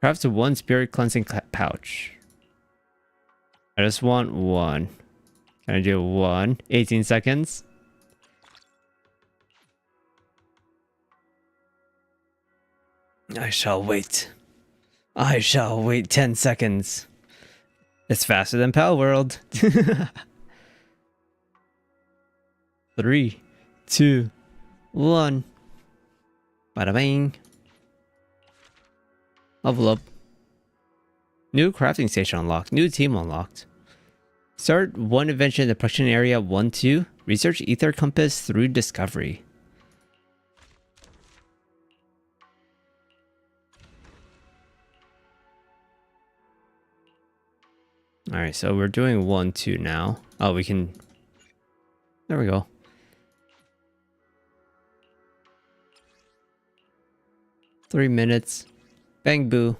Craft 1 spirit cleansing pouch. I just want 1. Can I do 1? 18 seconds. I shall wait. I shall wait 10 seconds. It's faster than Pal World. 3, 2, 1. Bada bang. Level up. New crafting station unlocked. New team unlocked. Start one adventure in the production area 1-2. Research ether compass through discovery. Alright, so we're doing 1-2 now. Oh, we can... There we go. Three minutes. Bang boo.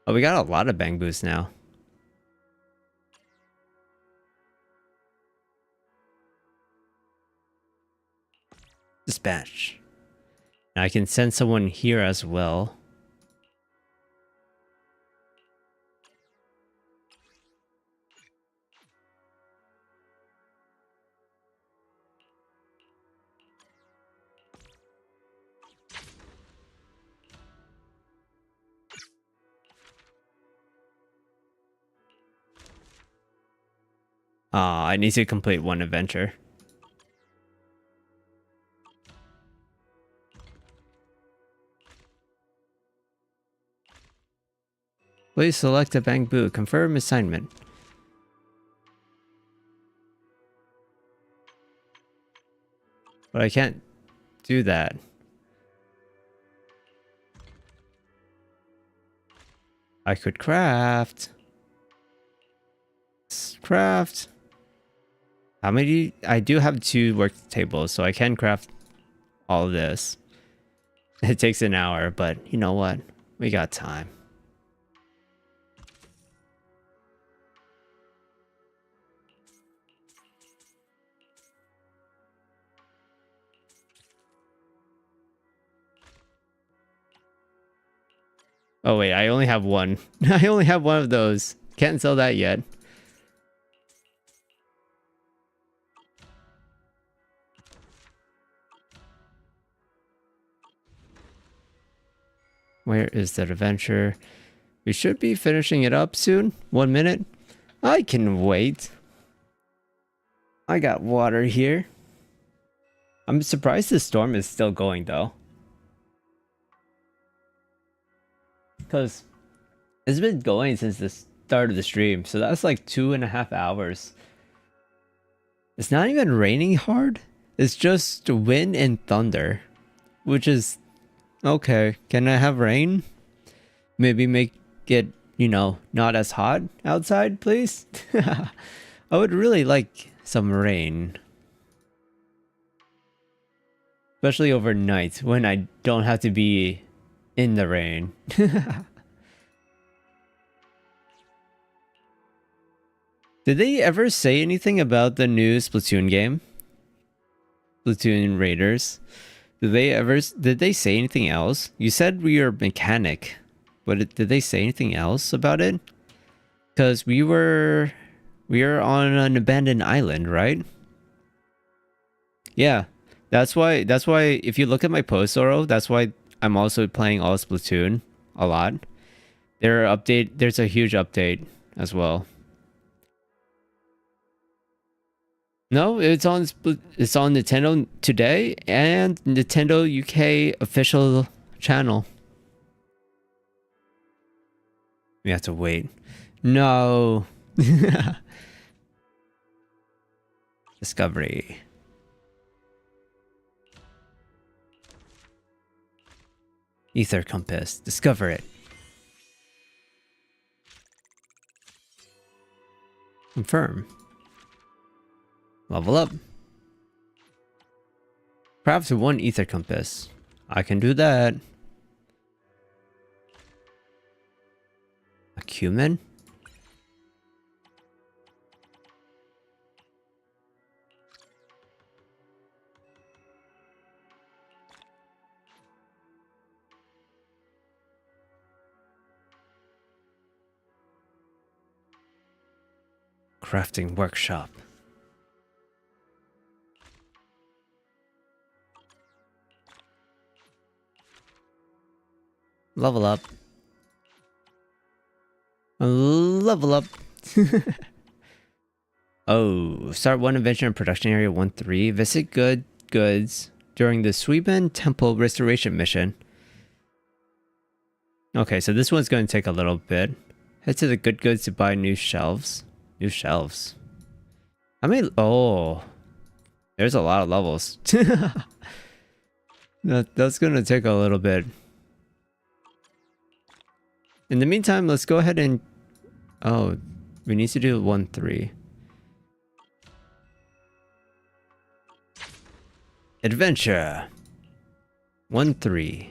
Oh, we got a lot of bang boos now. Dispatch. Now I can send someone here as well. I need to complete one adventure. Please select a bang boo. Confirm assignment. But I can't do that. I could craft. Craft. How many? I do have 2 work tables, so I can craft all of this. It takes an hour, but you know what? We got time. Oh wait, I only have one. I only have one of those. Can't sell that yet. Where is that adventure? We should be finishing it up soon. 1 minute. I can wait. I got water here. I'm surprised the storm is still going though. Because it's been going since the start of the stream. So that's like 2.5 hours. It's not even raining hard. It's just wind and thunder. Which is... Okay, can I have rain? Maybe make it, you know, not as hot outside, please? I would really like some rain. Especially overnight when I don't have to be in the rain. Did they ever say anything about the new Splatoon game? Splatoon Raiders? Did they say anything else? You said we are a mechanic, but did they say anything else about it? Because we were on an abandoned island, right? Yeah, that's why if you look at my post, Zoro, that's why I'm also playing all Splatoon a lot. There's a huge update as well. No, it's on Nintendo Today and Nintendo UK official channel. We have to wait. No. Discovery. Ether compass. Discover it. Confirm. Level up. Craft 1 ether compass. I can do that. A cumin? Crafting workshop. Level up. Level level up. Oh, start one adventure in production area 1-3. Visit goods during the Suiban Temple restoration mission. Okay, so this one's going to take a little bit. Head to the goods to buy new shelves. New shelves. How many? Oh, there's a lot of levels. That's going to take a little bit. In the meantime, let's go ahead and... Oh, we need to do 1-3. Adventure 1-3.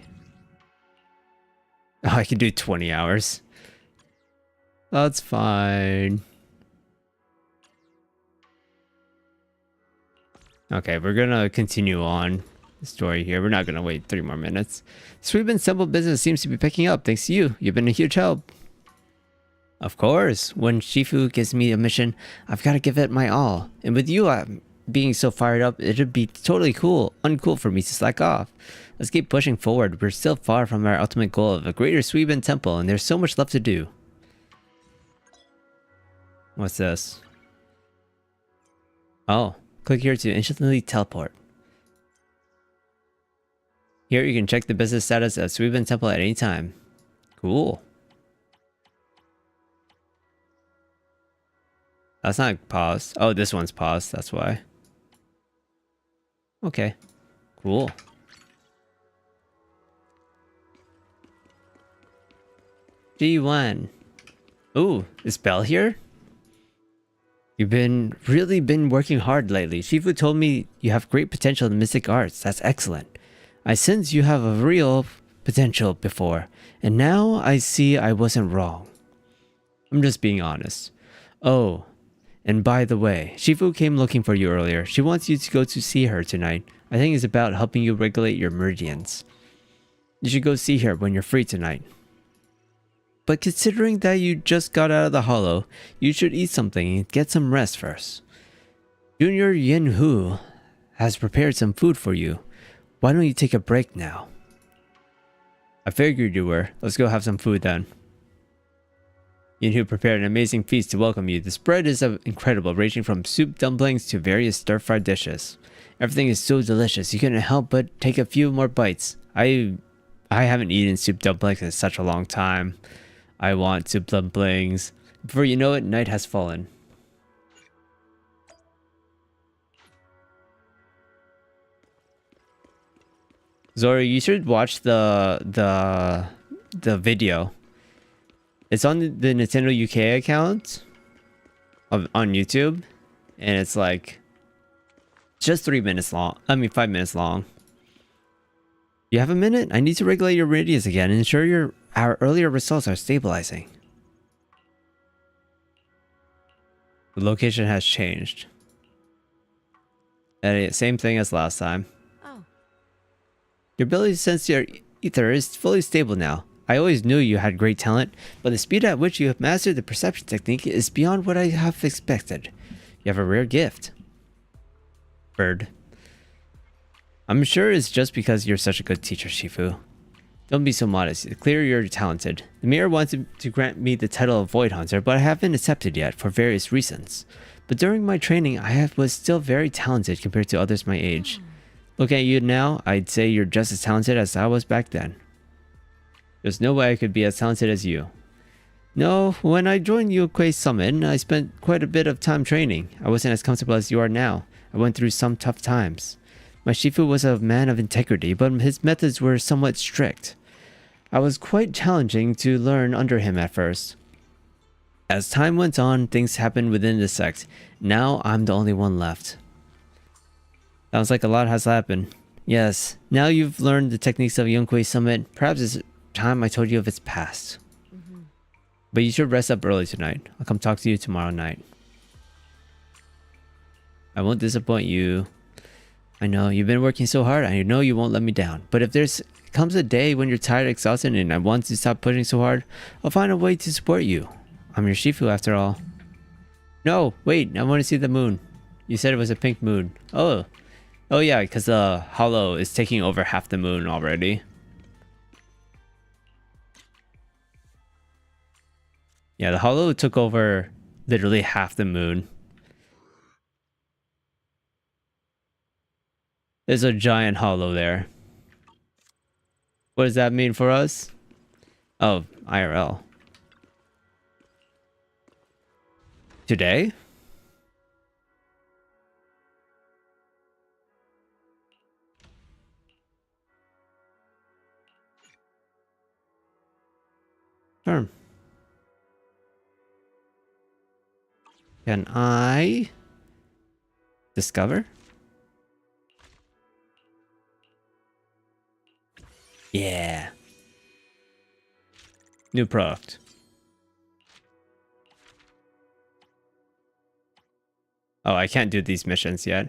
Oh, I can do 20 hours. That's fine. Okay, we're gonna continue on the story here. We're not gonna wait 3 more minutes. Suiban Temple business seems to be picking up thanks to you. You've been a huge help. Of course, when Shifu gives me a mission, I've got to give it my all. And with you, I'm being so fired up, it'd be totally uncool for me to slack off. Let's keep pushing forward. We're still far from our ultimate goal of a greater Suiban Temple, and there's so much left to do. What's this? Oh, click here to instantly teleport. Here you can check the business status of Suiban Temple at any time. Cool. That's not paused. Oh, this one's paused, that's why. Okay, cool. G1. Ooh, is Belle here? You've really been working hard lately. Shifu told me you have great potential in mystic arts. That's excellent. I sense you have a real potential before, and now I see I wasn't wrong. I'm just being honest. Oh, and by the way, Shifu came looking for you earlier. She wants you to go to see her tonight. I think it's about helping you regulate your meridians. You should go see her when you're free tonight. But considering that you just got out of the hollow, you should eat something and get some rest first. Junior Yenhu has prepared some food for you. Why don't you take a break now? I figured you were. Let's go have some food then. Yenhu prepared an amazing feast to welcome you. The spread is incredible, ranging from soup dumplings to various stir-fried dishes. Everything is so delicious, you couldn't help but take a few more bites. I haven't eaten soup dumplings in such a long time. I want soup dumplings. Before you know it, night has fallen. Zori, you should watch the video. It's on the Nintendo UK account on YouTube, and it's like just 3 minutes long. I mean 5 minutes long. You have a minute? I need to regulate your meridians again and ensure our earlier results are stabilizing. The location has changed. And same thing as last time. Oh. Your ability to sense your ether is fully stable now. I always knew you had great talent, but the speed at which you have mastered the perception technique is beyond what I have expected. You have a rare gift. Bird. I'm sure it's just because you're such a good teacher, Shifu. Don't be so modest. It's clear you're talented. The mirror wanted to grant me the title of Void Hunter, but I haven't accepted yet for various reasons. But during my training, was still very talented compared to others my age. Looking at you now, I'd say you're just as talented as I was back then. There's no way I could be as talented as you. No, when I joined Yunquei Summit, I spent quite a bit of time training. I wasn't as comfortable as you are now. I went through some tough times. My Shifu was a man of integrity, but his methods were somewhat strict. I was quite challenging to learn under him at first. As time went on, things happened within the sect. Now I'm the only one left. Sounds like a lot has happened. Yes, now you've learned the techniques of Yunquei Summit. Perhaps it's time I told you of its past. But you should rest up early tonight. I'll come talk to you tomorrow night. I won't disappoint you. I know you've been working so hard. I know you won't let me down. But if comes a day when you're tired, exhausted, and I want to stop pushing so hard, I'll find a way to support you. I'm your Shifu after all. No, wait, I want to see the moon. You said it was a pink moon. Oh yeah, because the hollow is taking over half the moon already. Yeah, the hollow took over literally half the moon. There's a giant hollow there. What does that mean for us? Oh, IRL. Today? Sure. Can I discover? Yeah. New product. Oh, I can't do these missions yet.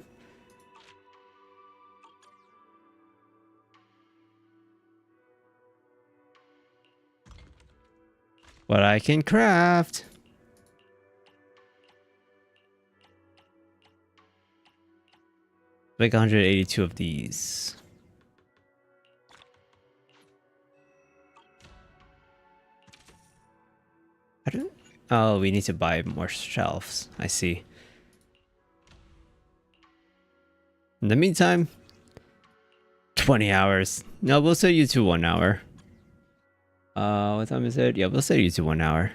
But I can craft. Make 182 of these. I don't. Oh, we need to buy more shelves. I see. In the meantime, 20 hours. No, we'll set you to 1 hour. What time is it? Yeah, we'll set you to 1 hour.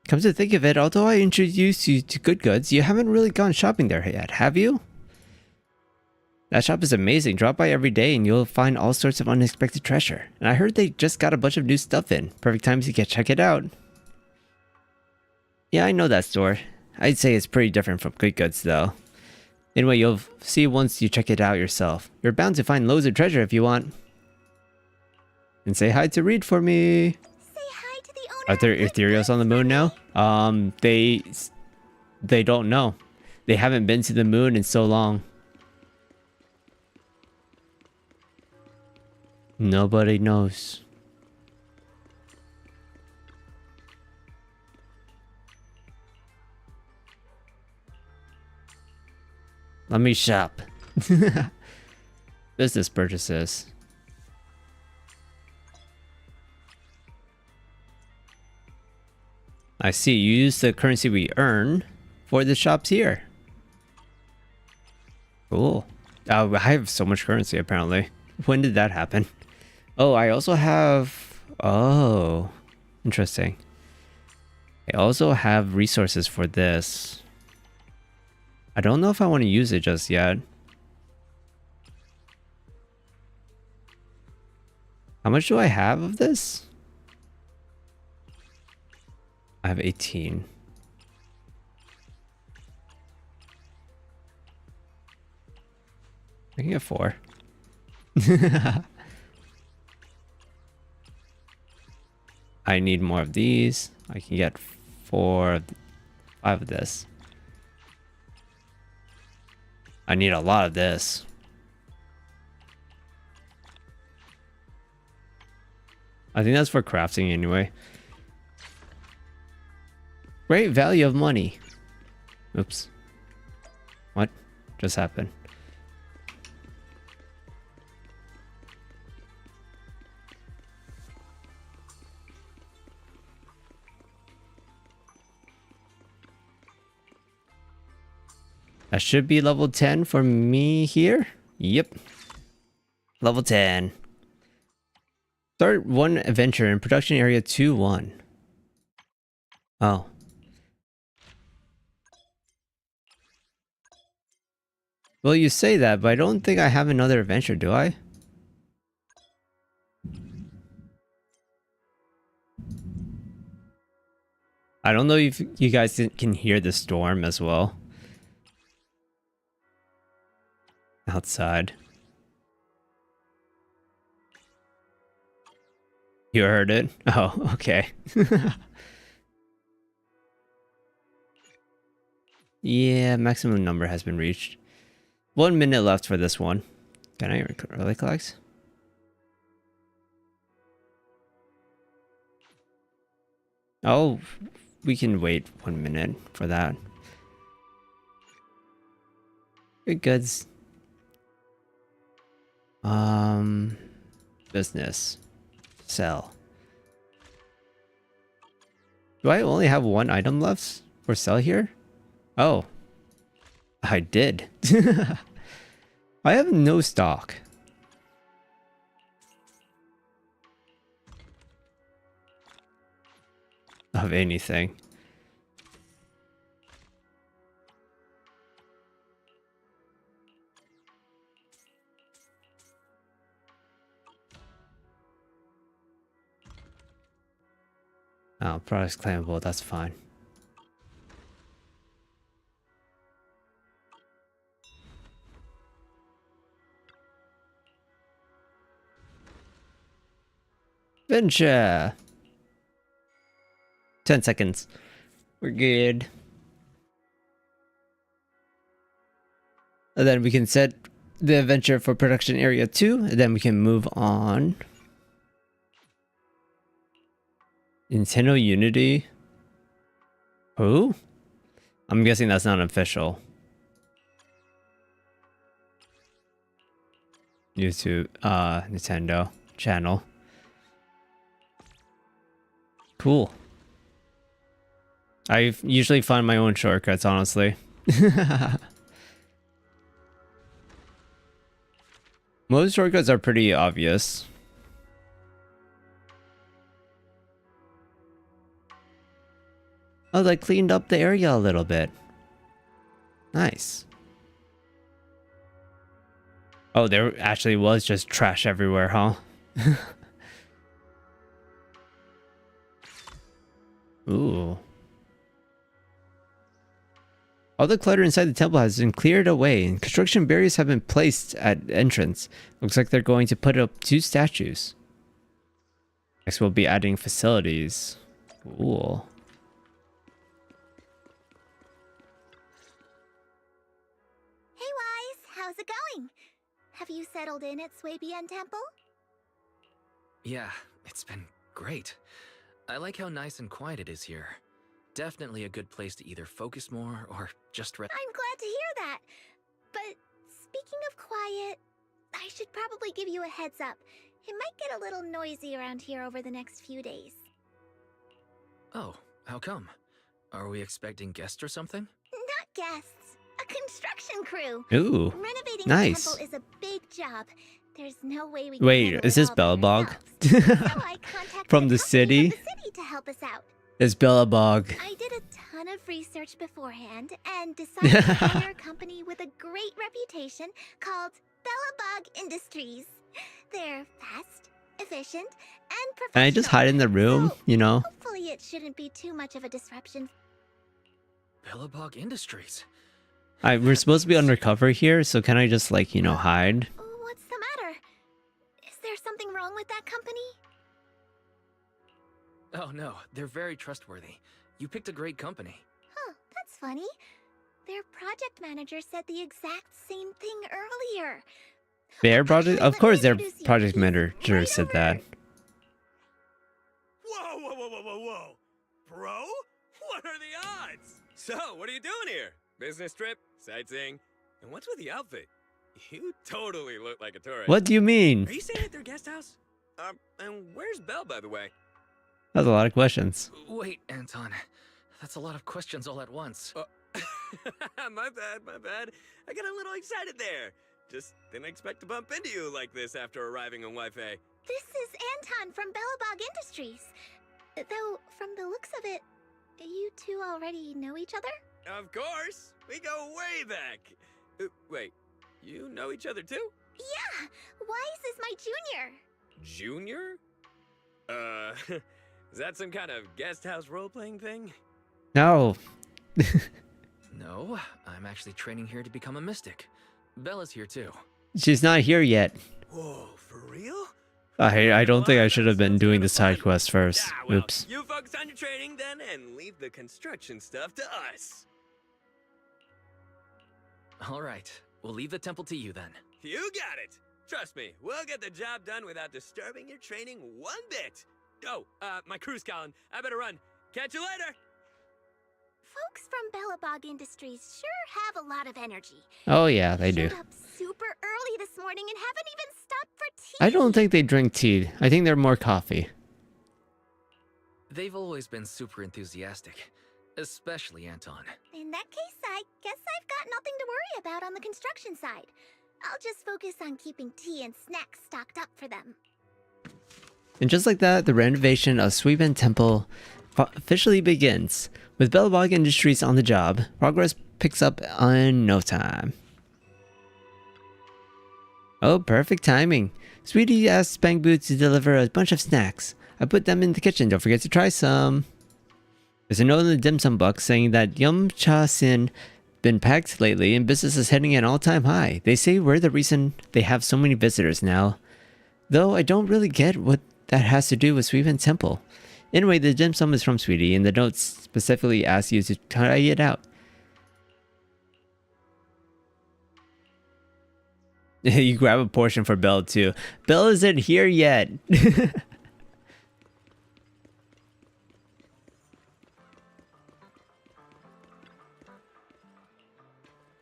Come to think of it, although I introduced you to Good Goods, you haven't really gone shopping there yet, have you? That shop is amazing. Drop by every day and you'll find all sorts of unexpected treasure. And I heard they just got a bunch of new stuff in. Perfect time to check it out. Yeah, I know that store. I'd say it's pretty different from Good Goods though. Anyway, you'll see once you check it out yourself. You're bound to find loads of treasure if you want. And say hi to Reed for me. Are there ethereals on the moon now? They don't know. They haven't been to the moon in so long. Nobody knows. Let me shop. Business purchases. I see. You use the currency we earn for the shops here. Cool. I have so much currency apparently. When did that happen? Oh, I also have... Oh, interesting. I also have resources for this. I don't know if I want to use it just yet. How much do I have of this? I have 18. I can get 4. I need more of these. I can get 5 of this. I need a lot of this. I think that's for crafting anyway. Great value of money. Oops. What just happened? That should be level 10 for me here. Yep. Level 10. Start one adventure in production area 2-1. Oh. Well, you say that, but I don't think I have another adventure, do I? I don't know if you guys can hear the storm as well. Outside. You heard it? Oh, okay. Yeah, maximum number has been reached. 1 minute left for this one. Can I early collect? Oh, we can wait 1 minute for that. Good goods. Business. Sell. Do I only have 1 item left for sell here? Oh. I did. I have no stock. Of anything. Oh, products claimable, that's fine. Venture! 10 seconds. We're good. And then we can set the adventure for production area 2, and then we can move on. Nintendo Unity? Who? I'm guessing that's not official. YouTube, Nintendo channel. Cool. I usually find my own shortcuts, honestly. Most shortcuts are pretty obvious. Oh, they cleaned up the area a little bit. Nice. Oh, there actually was just trash everywhere, huh? Ooh. All the clutter inside the temple has been cleared away, and construction barriers have been placed at entrance. Looks like they're going to put up 2 statues. Next, we'll be adding facilities. Cool. Hey, Wise, how's it going? Have you settled in at Swabian Temple? Yeah, it's been great. I like how nice and quiet it is here. Definitely a good place to either focus more or just rest. I'm glad to hear that. But speaking of quiet, I should probably give you a heads up. It might get a little noisy around here over the next few days. Oh, how come? Are we expecting guests or something? Not guests. A construction crew. Ooh, Renovating nice. the temple is a big job. There's no way we Wait, can handle is it this all by Bellabog? ourselves. From the city? To help us out. It's Bellabog. I did a ton of research beforehand and decided to hire a company with a great reputation called Bellabog Industries. They're fast, efficient, and professional. Can I just hide in the room, you know? Hopefully it shouldn't be too much of a disruption. Bellabog Industries. We're supposed to be undercover here, so can I just, like, you know, hide? What's the matter? Is there something wrong with that company? Oh no, they're very trustworthy. You picked a great company. Huh, that's funny. Their project manager said the exact same thing earlier. Their project? Of course their project manager said that. Whoa, whoa, whoa, whoa, whoa, whoa. Bro? What are the odds? So, what are you doing here? Business trip? Sightseeing? And what's with the outfit? You totally look like a tourist. What do you mean? Are you staying at their guest house? And where's Belle, by the way? That's a lot of questions. Wait, Anton. That's a lot of questions all at once. My bad. I got a little excited there. Just didn't expect to bump into you like this after arriving on Wi-Fi. This is Anton from Bellabog Industries. Though, from the looks of it, you two already know each other? Of course! We go way back! Wait, you know each other too? Yeah! Wise is my junior. Junior? Is that some kind of guest house role-playing thing? No. No, I'm actually training here to become a mystic. Bella's here too. She's not here yet. Whoa, for real? I don't think I should have been doing the side quest first. Oops. You focus on your training then, and leave the construction stuff to us. Alright, we'll leave the temple to you then. You got it! Trust me, we'll get the job done without disturbing your training one bit. Oh, my crew's calling. I better run. Catch you later! folks from Bellabog Industries sure have a lot of energy. Oh yeah, they do. Showed up super early this morning and haven't even stopped for tea. I don't think they drink tea. I think they're more coffee. They've always been super enthusiastic, especially Anton. In that case, I guess I've got nothing to worry about on the construction side. I'll just focus on keeping tea and snacks stocked up for them. And just like that, the renovation of Suiban Temple officially begins. With Bellabog Industries on the job, progress picks up in no time. Oh, perfect timing. Sweetie asked Bangbu to deliver a bunch of snacks. I put them in the kitchen, don't forget to try some. There's a note in the dim sum box saying that Yum Cha Sin been packed lately and business is hitting an all-time high. They say we're the reason they have so many visitors now. Though I don't really get what that has to do with Suiban Temple. Anyway, the dim sum is from Sweetie, and the notes specifically ask you to try it out. You grab a portion for Belle too. Belle isn't here yet.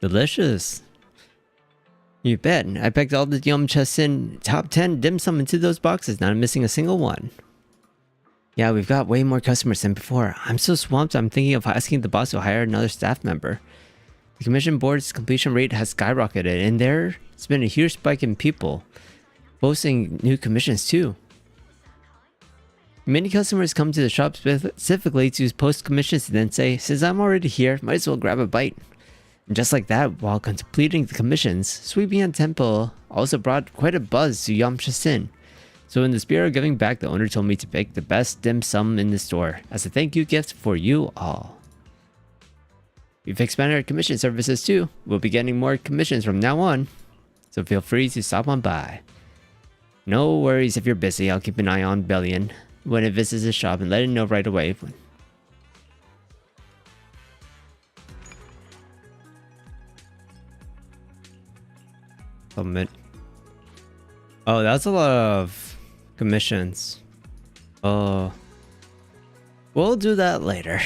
Delicious. You bet. I packed all the Yum Cha Sin top 10 dim sum into those boxes, not missing a single one. Yeah, we've got way more customers than before. I'm so swamped I'm thinking of asking the boss to hire another staff member. The commission board's completion rate has skyrocketed, and there's been a huge spike in people posting new commissions too. Many customers come to the shop specifically to post commissions and then say, since I'm already here, might as well grab a bite. And just like that, while completing the commissions, Suiban Temple also brought quite a buzz to Yum Cha Sin. So in the spirit of giving back, the owner told me to pick the best dim sum in the store as a thank you gift for you all. We've expanded our commission services too. We'll be getting more commissions from now on, so feel free to stop on by. No worries if you're busy, I'll keep an eye on Bellion when it visits the shop and let it know right away. Oh, that's a lot of commissions. Oh, we'll do that later.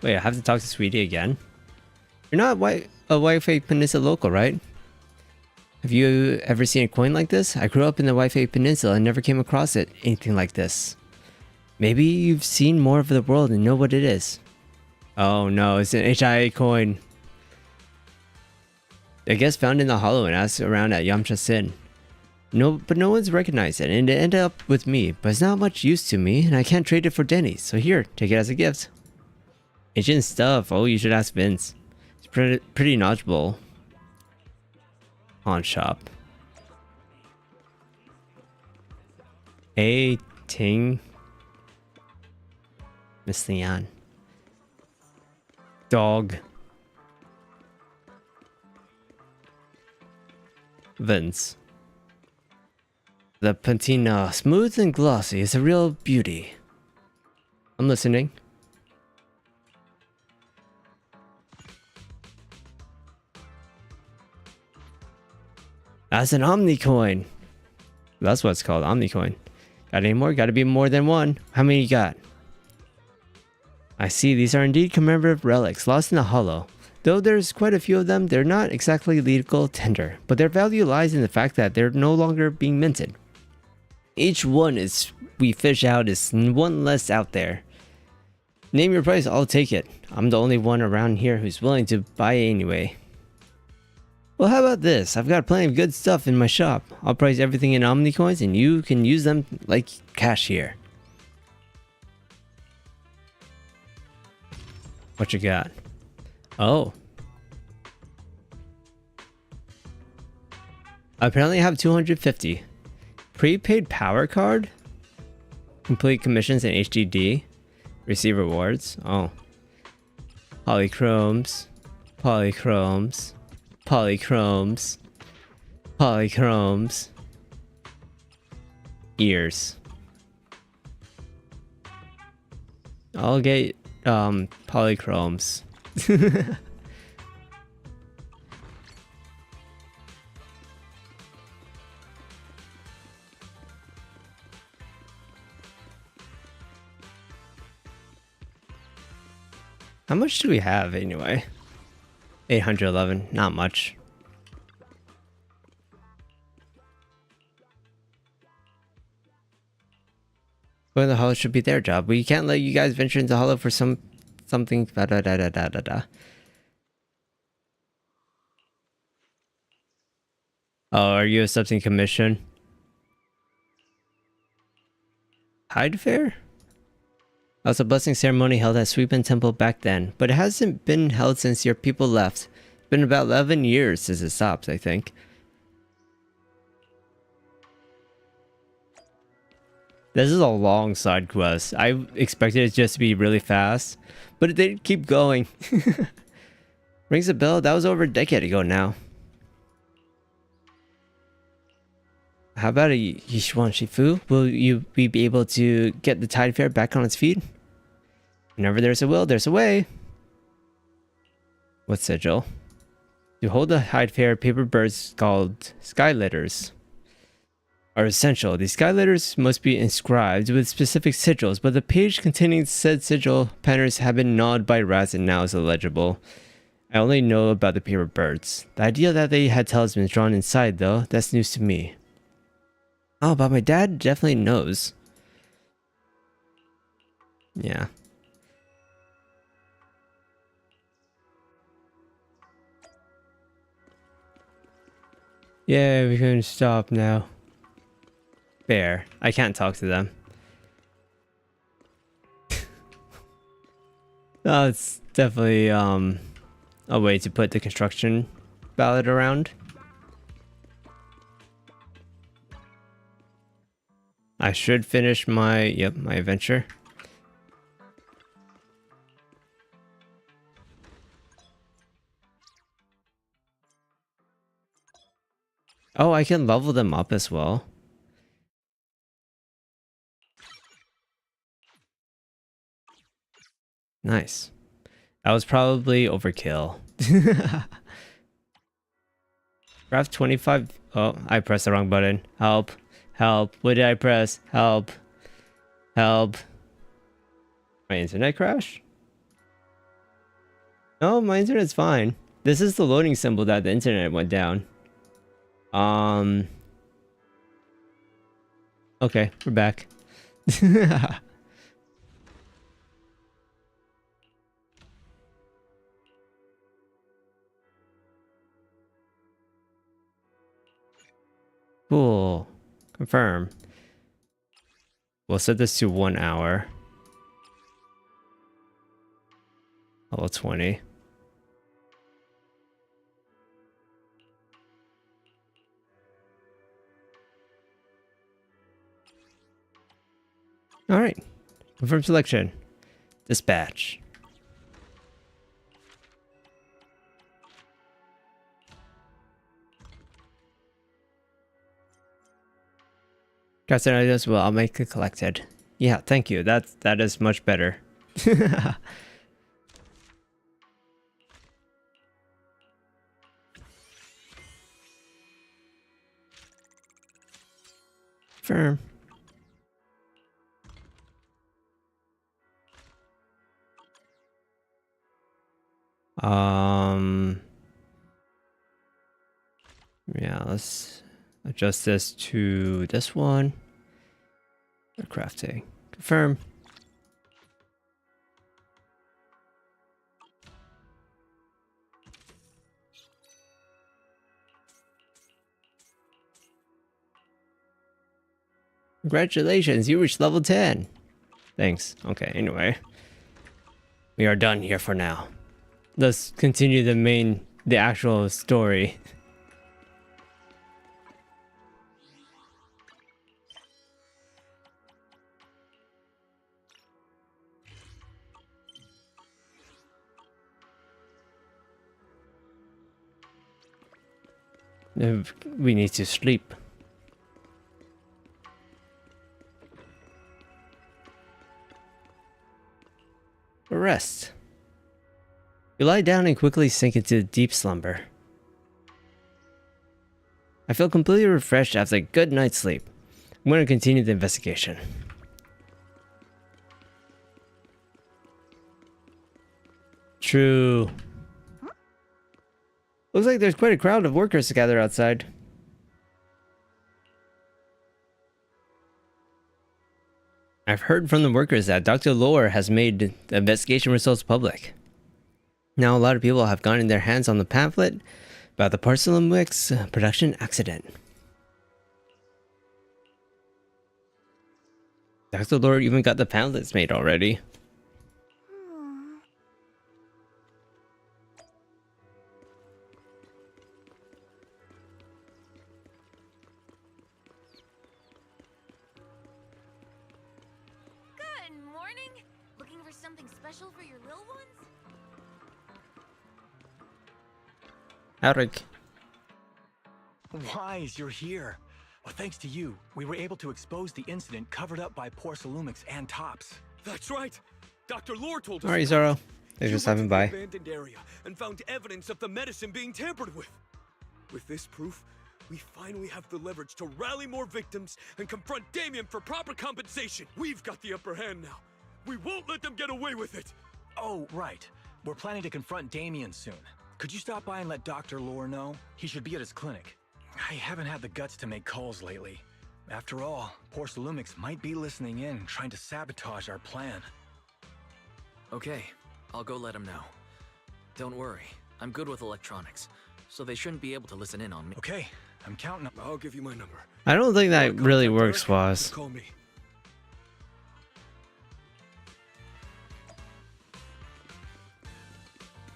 Wait, I have to talk to Sweetie again? You're not a Wi-Fi Peninsula local, right? Have you ever seen a coin like this? I grew up in the Wi-Fi Peninsula and never came across anything like this. Maybe you've seen more of the world and know what it is. Oh no, it's an HIA coin. I guess found in the hollow and asked around at Yum Cha Sin. But no one's recognized it, and it ended up with me. But it's not much use to me, and I can't trade it for Denny's. So here, take it as a gift. Ancient stuff. Oh, you should ask Vince. It's pretty knowledgeable. Pawn shop. Hey, Ting. Miss Leon. Dog. Vince. The patina, smooth and glossy, is a real beauty. I'm listening. That's an Omnicoin. That's what it's called, Omnicoin. Got any more? Gotta be more than one. How many you got? I see, these are indeed commemorative relics lost in the hollow. Though there's quite a few of them, they're not exactly legal tender, but their value lies in the fact that they're no longer being minted. Each one we fish out is one less out there. Name your price, I'll take it. I'm the only one around here who's willing to buy anyway. Well, how about this? I've got plenty of good stuff in my shop. I'll price everything in Omnicoins and you can use them like cash here. What you got? Oh. I apparently have 250. Prepaid power card? Complete commissions in HDD. Receive rewards. Oh. Polychromes. Polychromes. Polychromes. Polychromes. Ears. I'll get polychromes. How much do we have anyway? 811, not much. Going to the hollow should be their job. We can't let you guys venture into the hollow for something. Da da da da da da da. Oh, are you accepting commission? Hide fair? That was a blessing ceremony held at Sweepin Temple back then, but it hasn't been held since your people left. It's been about 11 years since it stopped, I think. This is a long side quest. I expected it just to be really fast, but it did keep going. Rings a bell. That was over a decade ago now. How about a Yishuan Shifu? Will you be able to get the Tide Fair back on its feet? Whenever there's a will, there's a way. What sigil? To hold the Tide Fair, paper birds called sky letters are essential. These sky letters must be inscribed with specific sigils, but the page containing said sigil patterns have been gnawed by rats and now is illegible. I only know about the paper birds. The idea that they had talismans drawn inside, though, that's news to me. Oh, but my dad definitely knows. Yeah. Yeah, we can stop now. Fair. I can't talk to them. No, it's definitely a way to put the construction ballad around. I should finish my adventure. Oh, I can level them up as well. Nice. That was probably overkill. Craft 25. Oh, I pressed the wrong button. Help. Help. What did I press? Help. Help. My internet crash? No, my internet's fine. This is the loading symbol that the internet went down. Okay, we're back. Cool. Confirm. We'll set this to 1 hour. Level 20. Alright. Confirm selection. Dispatch. Captain ideas, well, I'll make it collected. Yeah, thank you. That is much better. Firm. Yeah, let's adjust this to this one. Crafting. Confirm. Congratulations, you reached level 10. Thanks. Okay, anyway. We are done here for now. Let's continue the actual story. We need to sleep. Rest. You lie down and quickly sink into deep slumber. I feel completely refreshed after a good night's sleep. I'm going to continue the investigation. True. Looks like there's quite a crowd of workers gathered outside. I've heard from the workers that Dr. Lore has made the investigation results public. Now a lot of people have gotten their hands on the pamphlet about the porcelain mix production accident. Dr. Lore even got the pamphlets made already. Good morning. Looking for something special for your little ones? Eric. Wise, you're here. Well, thanks to you, we were able to expose the incident covered up by Porcelumix and Tops. That's right. Dr. Lore told us. Alright, Zoro. Thanks for stopping by. Abandoned area and found evidence of the medicine being tampered with. With this proof, we finally have the leverage to rally more victims and confront Damien for proper compensation. We've got the upper hand now. We won't let them get away with it. Oh, right. We're planning to confront Damien soon. Could you stop by and let Dr. Lore know? He should be at his clinic. I haven't had the guts to make calls lately. After all, Porcelumix might be listening in, trying to sabotage our plan. Okay, I'll go let him know. Don't worry, I'm good with electronics, so they shouldn't be able to listen in on me. Okay, I'm counting up. I'll give you my number. I don't think that really works, Woz. Call me.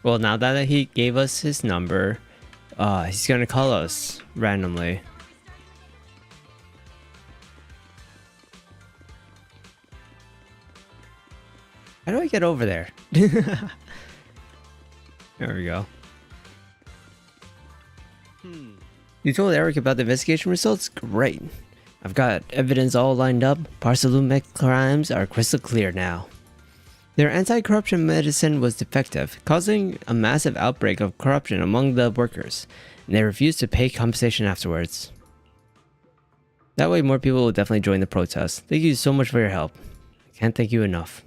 Well, now that he gave us his number, he's gonna call us randomly. How do I get over there? There we go. You told Eric about the investigation results? Great. I've got evidence all lined up. Porcelumix crimes are crystal clear now. Their anti-corruption medicine was defective, causing a massive outbreak of corruption among the workers, and they refused to pay compensation afterwards. That way more people will definitely join the protest. Thank you so much for your help. I can't thank you enough.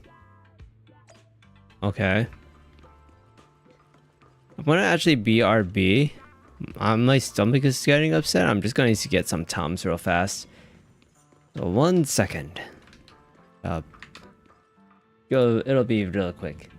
Okay. I'm gonna actually BRB. My stomach is getting upset. I'm just going to get some Tums real fast. So 1 second. It'll be real quick.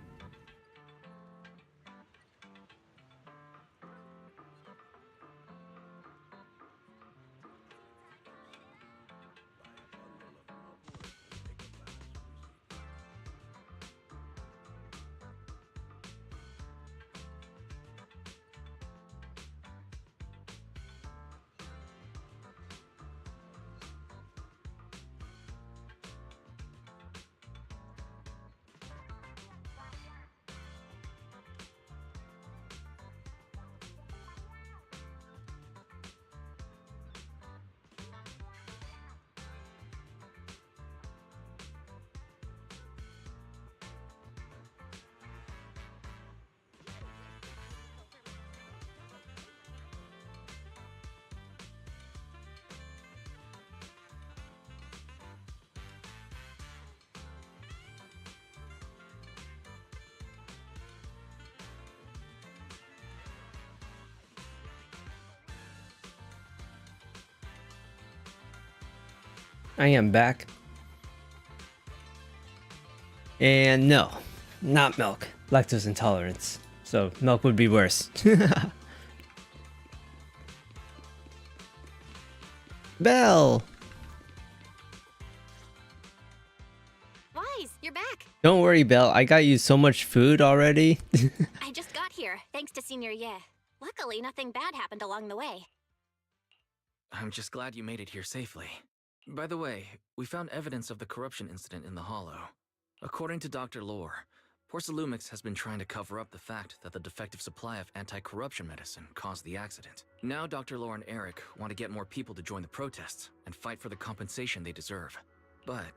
I am back. And no, not milk. Lactose intolerance. So milk would be worse. Belle! Wise, you're back. Don't worry, Belle. I got you so much food already. I just got here, thanks to Senior Ye. Luckily, nothing bad happened along the way. I'm just glad you made it here safely. By the way, we found evidence of the corruption incident in the Hollow. According to Dr. Lore, Porcelumix has been trying to cover up the fact that the defective supply of anti-corruption medicine caused the accident. Now Dr. Lore and Eric want to get more people to join the protests and fight for the compensation they deserve. But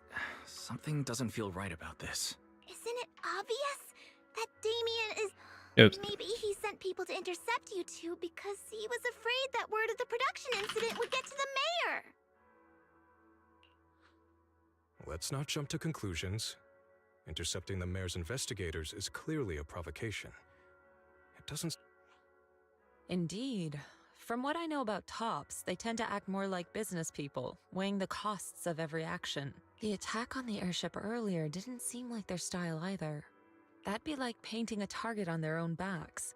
something doesn't feel right about this. Isn't it obvious that Damien is... Oops. Maybe he sent people to intercept you two because he was afraid that word of the production incident would get to the mayor. Let's not jump to conclusions. Intercepting the mayor's investigators is clearly a provocation. It doesn't... Indeed. From what I know about tops, they tend to act more like business people, weighing the costs of every action. The attack on the airship earlier didn't seem like their style either. That'd be like painting a target on their own backs.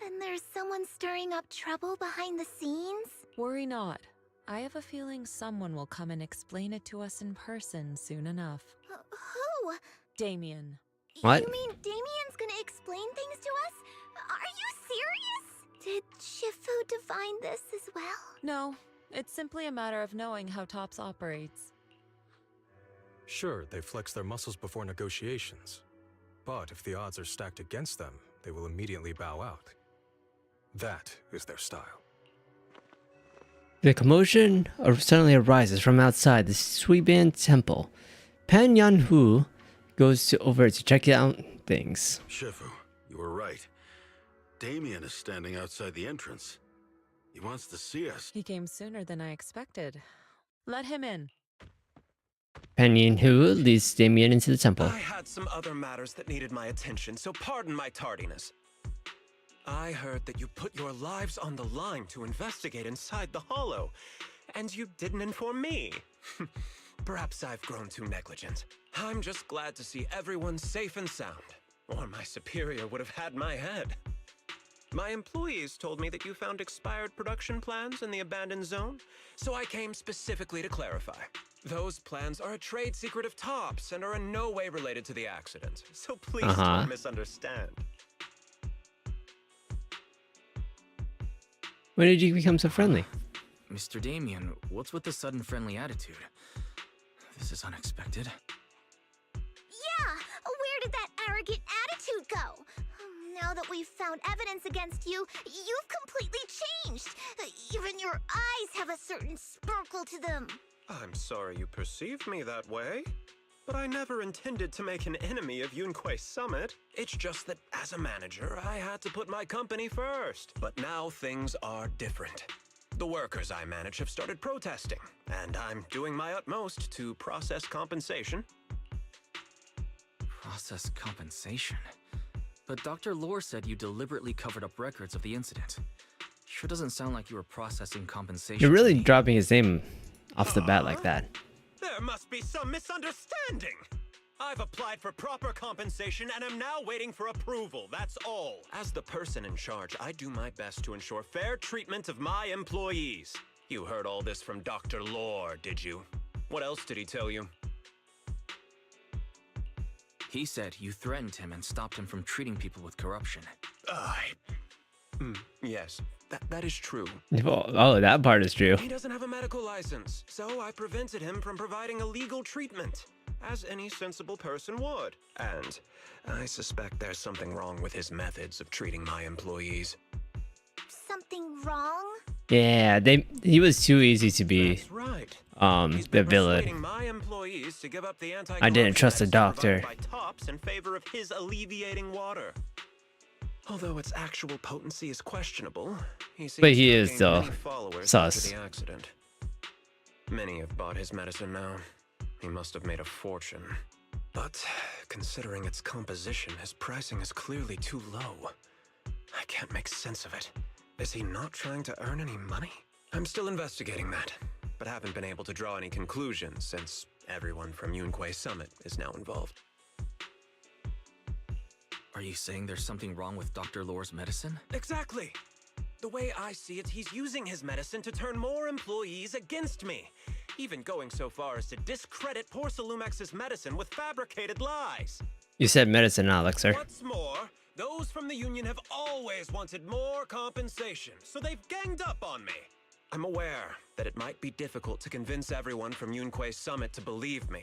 Then there's someone stirring up trouble behind the scenes? Worry not. I have a feeling someone will come and explain it to us in person soon enough. Who? Damien. What? You mean Damien's gonna explain things to us? Are you serious? Did Shifu divine this as well? No, it's simply a matter of knowing how Tops operates. Sure, they flex their muscles before negotiations. But if the odds are stacked against them, they will immediately bow out. That is their style. The commotion suddenly arises from outside the Suiban temple. Pan Yanhu goes over to check out things. Shifu, you were right. Damien is standing outside the entrance. He wants to see us. He came sooner than I expected. Let him in. Pan Yanhu leads Damien into the temple. I had some other matters that needed my attention, so pardon my tardiness. I heard that you put your lives on the line to investigate inside the Hollow, and you didn't inform me. Perhaps I've grown too negligent. I'm just glad to see everyone safe and sound, or my superior would have had my head. My employees told me that you found expired production plans in the abandoned zone, so I came specifically to clarify. Those plans are a trade secret of Tops and are in no way related to the accident, so please don't misunderstand. When did you become so friendly? Mr. Damien, what's with the sudden friendly attitude? This is unexpected. Yeah! Where did that arrogant attitude go? Now that we've found evidence against you, you've completely changed. Even your eyes have a certain sparkle to them. I'm sorry you perceive me that way, but I never intended to make an enemy of Yunquei Summit. It's just that as a manager, I had to put my company first. But now things are different. The workers I manage have started protesting, and I'm doing my utmost to process compensation. Process compensation? But Dr. Lore said you deliberately covered up records of the incident. Sure doesn't sound like you were processing compensation. You're really dropping his name off the bat like that. There must be some misunderstanding. I've applied for proper compensation and am now waiting for approval, that's all. As the person in charge, I do my best to ensure fair treatment of my employees. You heard all this from Dr. Lore, did you? What else did he tell you? He said you threatened him and stopped him from treating people with corruption. Yes, that is true. Oh, that part is true. He doesn't have a medical license, so I prevented him from providing illegal treatment, as any sensible person would. And I suspect there's something wrong with his methods of treating my employees. Something wrong? Yeah, he was too easy to be the villain. My employees to give up the I didn't trust the doctor. By Tops in favor of his alleviating water. Although its actual potency is questionable, but he is though sus. The accident. Many have bought his medicine now. He must have made a fortune. But considering its composition, his pricing is clearly too low. I can't make sense of it. Is he not trying to earn any money? I'm still investigating that, but haven't been able to draw any conclusions since everyone from Yunquei Summit is now involved. Are you saying there's something wrong with Dr. Lore's medicine? Exactly! The way I see it, he's using his medicine to turn more employees against me. Even going so far as to discredit Porcelumex's medicine with fabricated lies. You said medicine, not elixir. What's more, those from the union have always wanted more compensation, so they've ganged up on me. I'm aware that it might be difficult to convince everyone from Yunquei Summit to believe me.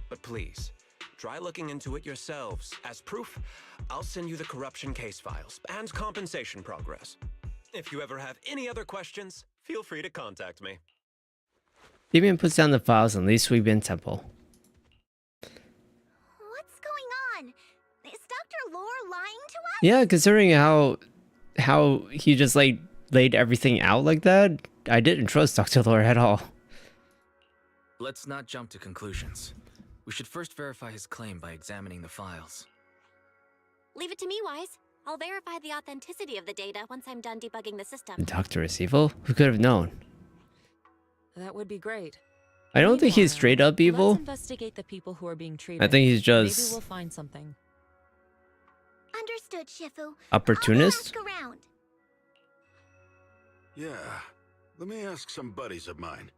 But please, try looking into it yourselves. As proof, I'll send you the corruption case files and compensation progress. If you ever have any other questions, feel free to contact me. Damien puts down the files and leaves Suiban Temple. What's going on? Is Dr. Lore lying to us? Yeah, considering how he just laid everything out like that, I didn't trust Dr. Lore at all. let's not jump to conclusions. We should first verify his claim by examining the files. Leave it to me, Wise. I'll verify the authenticity of the data once I'm done debugging the system. The doctor is evil? Who could have known? That would be great. I don't think he's straight up evil. Let's investigate the people who are being treated. I think he's Maybe just we'll find something. Understood, Shifu. opportunist. I'll ask around. Yeah, let me ask some buddies of mine.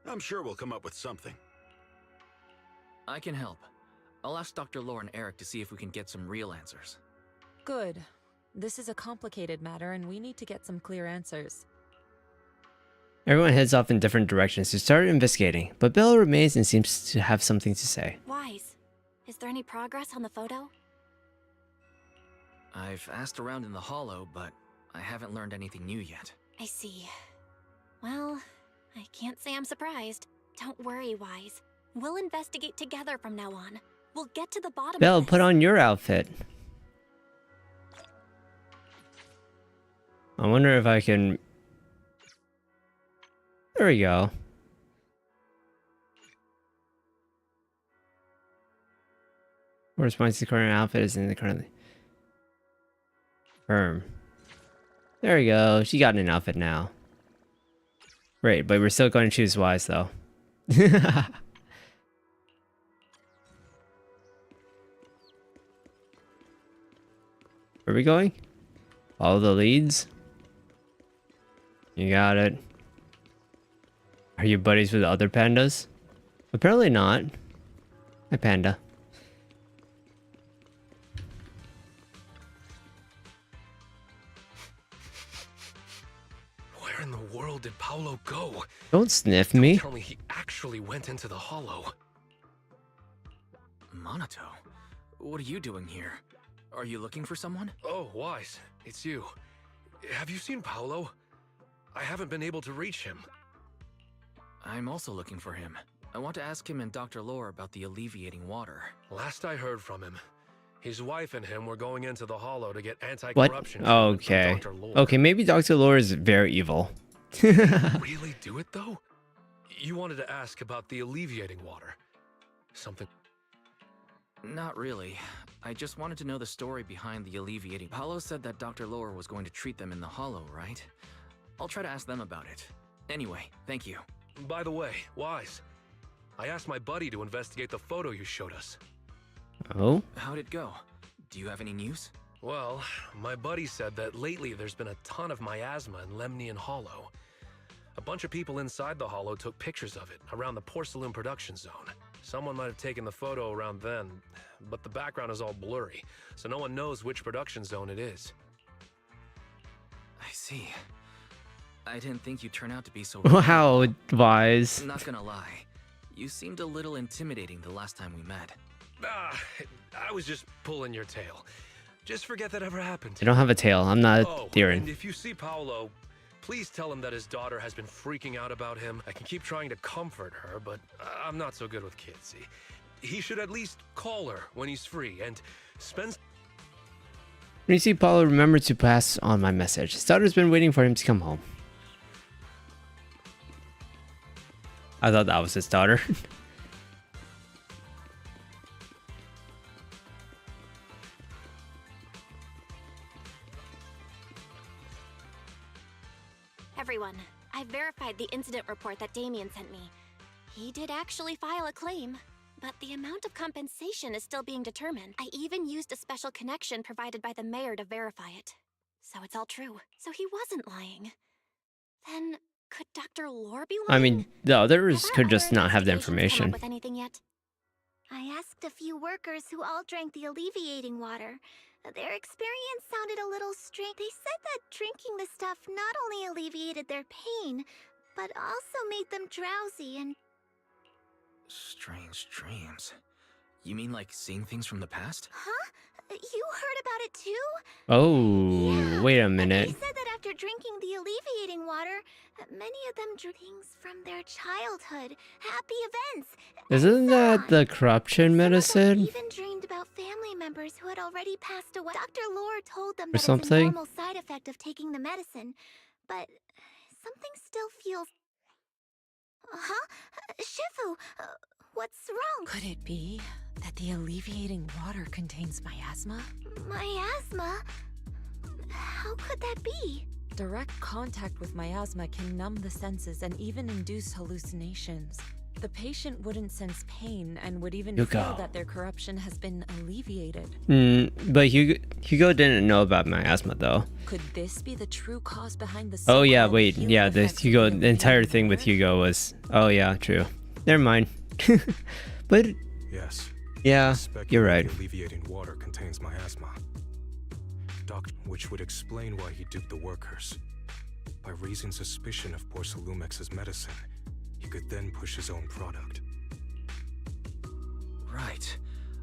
I'm sure we'll come up with something. I can help. I'll ask Dr. Lore and Eric to see if we can get some real answers. Good. This is a complicated matter and we need to get some clear answers. Everyone heads off in different directions to start investigating, but Belle remains and seems to have something to say. Wise, is there any progress on the photo? I've asked around in the Hollow, but I haven't learned anything new yet. I see. Well, I can't say I'm surprised. Don't worry, Wise. We'll investigate together from now on. We'll get to the bottom Belle, of this. put on your outfit. I wonder if I can... There we go. Corresponds to the current outfit is in the currently... Firm. There we go. She got an outfit now. Great, but we're still going to choose Wise though. Where are we going? Follow the leads. You got it. Are you buddies with the other pandas? Apparently not. Hi, panda. Where in the world did Paolo go? Don't sniff me. Tell me he actually went into the Hollow. Monato, what are you doing here? Are you looking for someone? Oh, Wise, it's you. Have you seen Paolo? I haven't been able to reach him. I'm also looking for him. I want to ask him and Dr. Lore about the alleviating water. Last I heard from him, his wife and him were going into the Hollow to get What? anti-corruption. Okay. Okay, maybe Dr. Lore is very evil. Really do it though? You wanted to ask about the alleviating water. Something... Not really. I just wanted to know the story behind the alleviating. Paolo said that Dr. Lore was going to treat them in the Hollow, right? I'll try to ask them about it. Anyway, thank you. By the way, Wise, I asked my buddy to investigate the photo you showed us. Oh? How'd it go? Do you have any news? Well, my buddy said that lately there's been a ton of miasma in Lemnian Hollow. A bunch of people inside the Hollow took pictures of it around the Porcelain production zone. Someone might have taken the photo around then, but the background is all blurry, so no one knows which production zone it is. I see. I didn't think you'd turn out to be so... Wow, Wise. Not gonna lie. You seemed a little intimidating the last time we met. I was just pulling your tail. Just forget that ever happened. I don't have a tail. I'm not a and Theron. if you see Paolo, please tell him that his daughter has been freaking out about him. I can keep trying to comfort her, but I'm not so good with kids. He should at least call her when he's free and spend... When you see Paulo, remember to pass on my message. His daughter's been waiting for him to come home. I thought that was his daughter. Everyone, I've verified the incident report that Damien sent me. He did actually file a claim, but the amount of compensation is still being determined. I even used a special connection provided by the mayor to verify it. So it's all true. So he wasn't lying. Then, could Dr. Lore be lying? I mean, the others could just not have the information. With anything yet? I asked a few workers who all drank the alleviating water. Their experience sounded a little strange. They said that drinking the stuff not only alleviated their pain, but also made them drowsy and... Strange dreams. You mean like seeing things from the past? Huh? You heard about it too? Oh, yeah, wait a minute. They said that after drinking the alleviating water, many of them drew things from their childhood, happy events. Isn't that the corruption medicine? Even dreamed about family members who had already passed away. Dr. Lore told them Or that it's a something? normal side effect of taking the medicine, but something still feels... Huh? Shifu, what's wrong? Could it be that the alleviating water contains miasma? Miasma? How could that be? Direct contact with miasma can numb the senses and even induce hallucinations. The patient wouldn't sense pain and would even feel that their corruption has been alleviated. But Hugo didn't know about miasma though. Could this be the true cause behind the Oh yeah, wait, yeah, the entire thing with Hugo was, oh yeah, true. Never mind. But yes. Yeah, you're right. Alleviating water contains miasma. Which would explain why he duped the workers. By raising suspicion of Porcelumex's medicine, he could then push his own product. Right.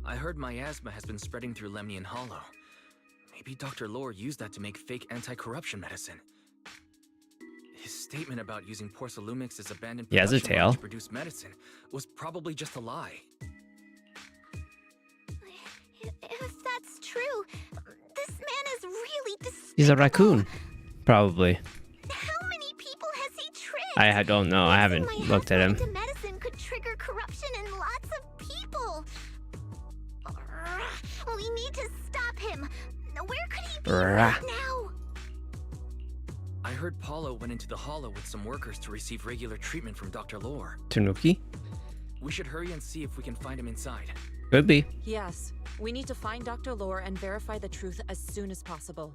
I heard miasma has been spreading through Lemnian Hollow. Maybe Dr. Lore used that to make fake anti-corruption medicine. His statement about using Porcelumex's abandoned He has a production line tail. to produce medicine was probably just a lie. If that's true, this man is really He's a raccoon, probably. How many people has he tricked? I don't know. I haven't looked at him. Into medicine could trigger corruption in lots of people. We need to stop him. Where could he be right now? I heard Paulo went into the hollow with some workers to receive regular treatment from Dr. Lore. Tanuki? We should hurry and see if we can find him inside. Could be. Yes, we need to find Dr. Lore and verify the truth as soon as possible.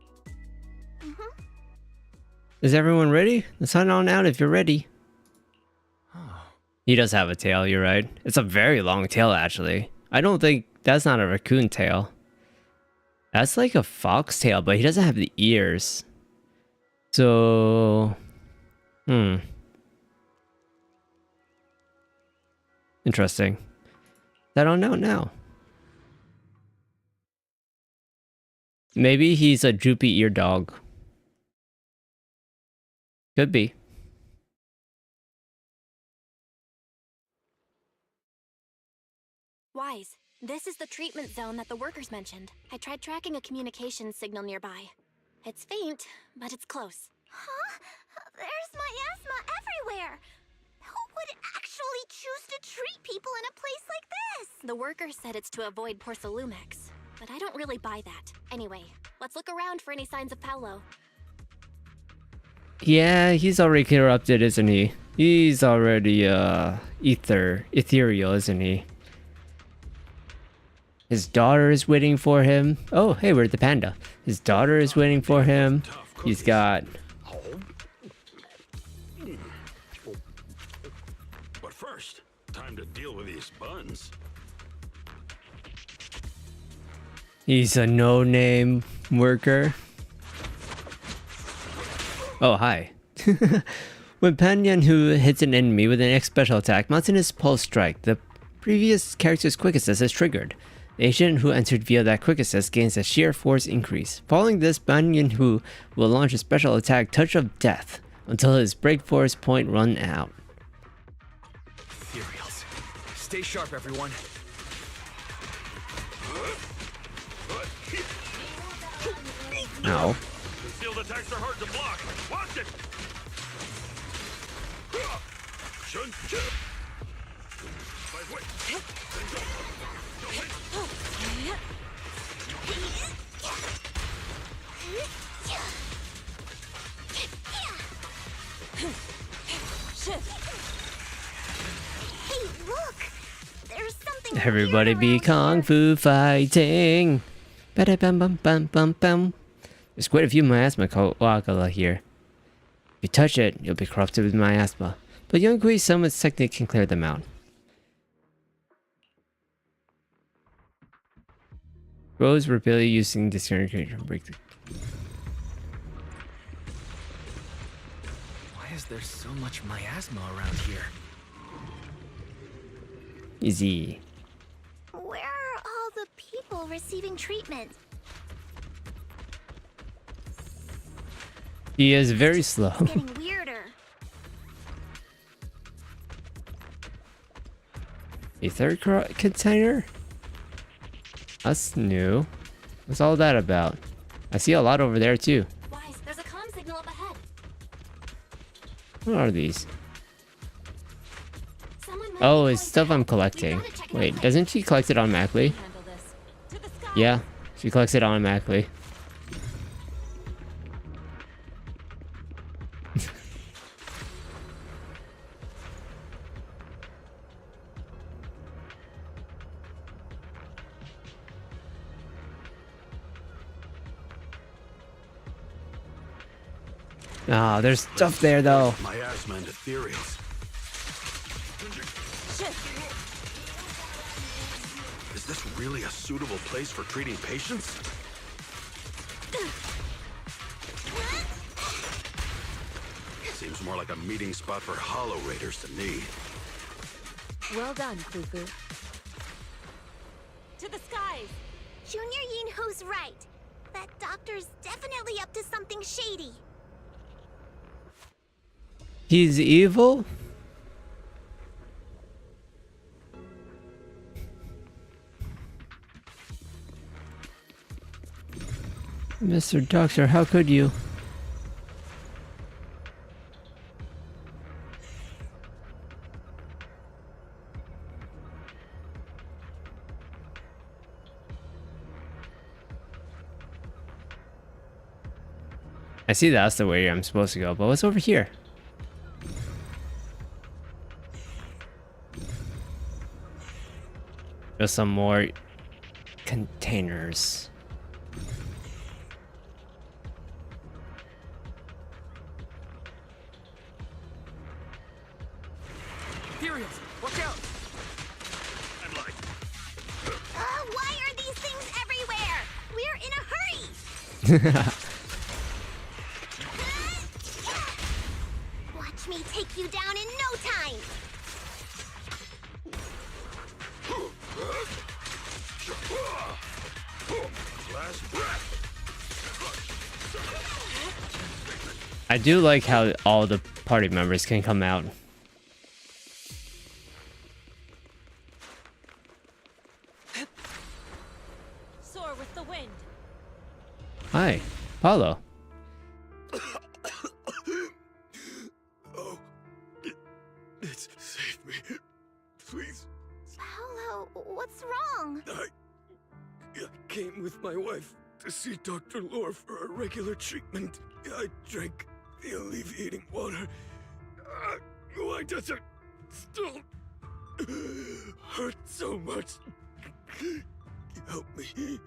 Is everyone ready? Let's head on out if you're ready. He does have a tail, you're right. It's a very long tail, actually. I don't think that's not a raccoon tail. That's like a fox tail, but he doesn't have the ears. So... Interesting. I don't know now. Maybe he's a droopy ear dog. Could be. Wise, this is the treatment zone that the workers mentioned. I tried tracking a communications signal nearby. It's faint, but it's close. Huh? There's miasma everywhere. Who would actually choose to treat people in a place like this? The workers said it's to avoid Porcelumex, but I don't really buy that. Anyway, let's look around for any signs of Paulo. Yeah, he's already corrupted, isn't he? He's already ethereal, isn't he? His daughter is waiting for him. Oh, hey, where's the panda? His daughter is waiting for him. He's got... But first, time to deal with these buns. He's a no-name worker. Oh, hi. When Panyan-Hu hits an enemy with an X special attack, mounting his pulse strike, the previous character's quick assist is triggered. The agent who entered via that quick assist gains a sheer force increase. Following this, Panyan-Hu will launch a special attack, Touch of Death, until his break force point run out. Ethereals. Stay sharp, everyone. Ow. Concealed attacks are hard to block. Watch it! Hey, look! There's something. Everybody be kung fu fighting. Ba-da-bum-bum-bum-bum-bum. There's quite a few miasma coagula here. If you touch it, you'll be corrupted with miasma. But Yunkui's summon's technique can clear them out. Rose repeatedly using discernment to break the... Why is there so much miasma around here? Easy. Where are all the people receiving treatment? He is very slow. It's getting weirder. A third container? That's new. What's all that about? I see a lot over there too. Wise, there's a comm signal up ahead. What are these? Someone Oh, it's stuff I'm collecting. Wait, doesn't she collect it automatically? Yeah, she collects it automatically. Ah, there's stuff there though. Miasma and ethereals. Is this really a suitable place for treating patients? Seems more like a meeting spot for Hollow Raiders to me. Well done, Fufu. To the skies! Junior Yinho's right. That doctor's definitely up to something shady. He's evil? Mr. Doctor, how could you? I see that's the way I'm supposed to go, but what's over here? Just some more containers. Ethereals, watch out! I'm like, Why are these things everywhere? We're in a hurry! Watch me take you down in no time! last breath. I do like how all the party members can come out. Soar with the wind. Hi, Paulo. Oh, it's save me, please. Paolo, what's wrong? I came with my wife to see Dr. Lore for a regular treatment. I drank the alleviating water. Why does it still hurt so much? Help me.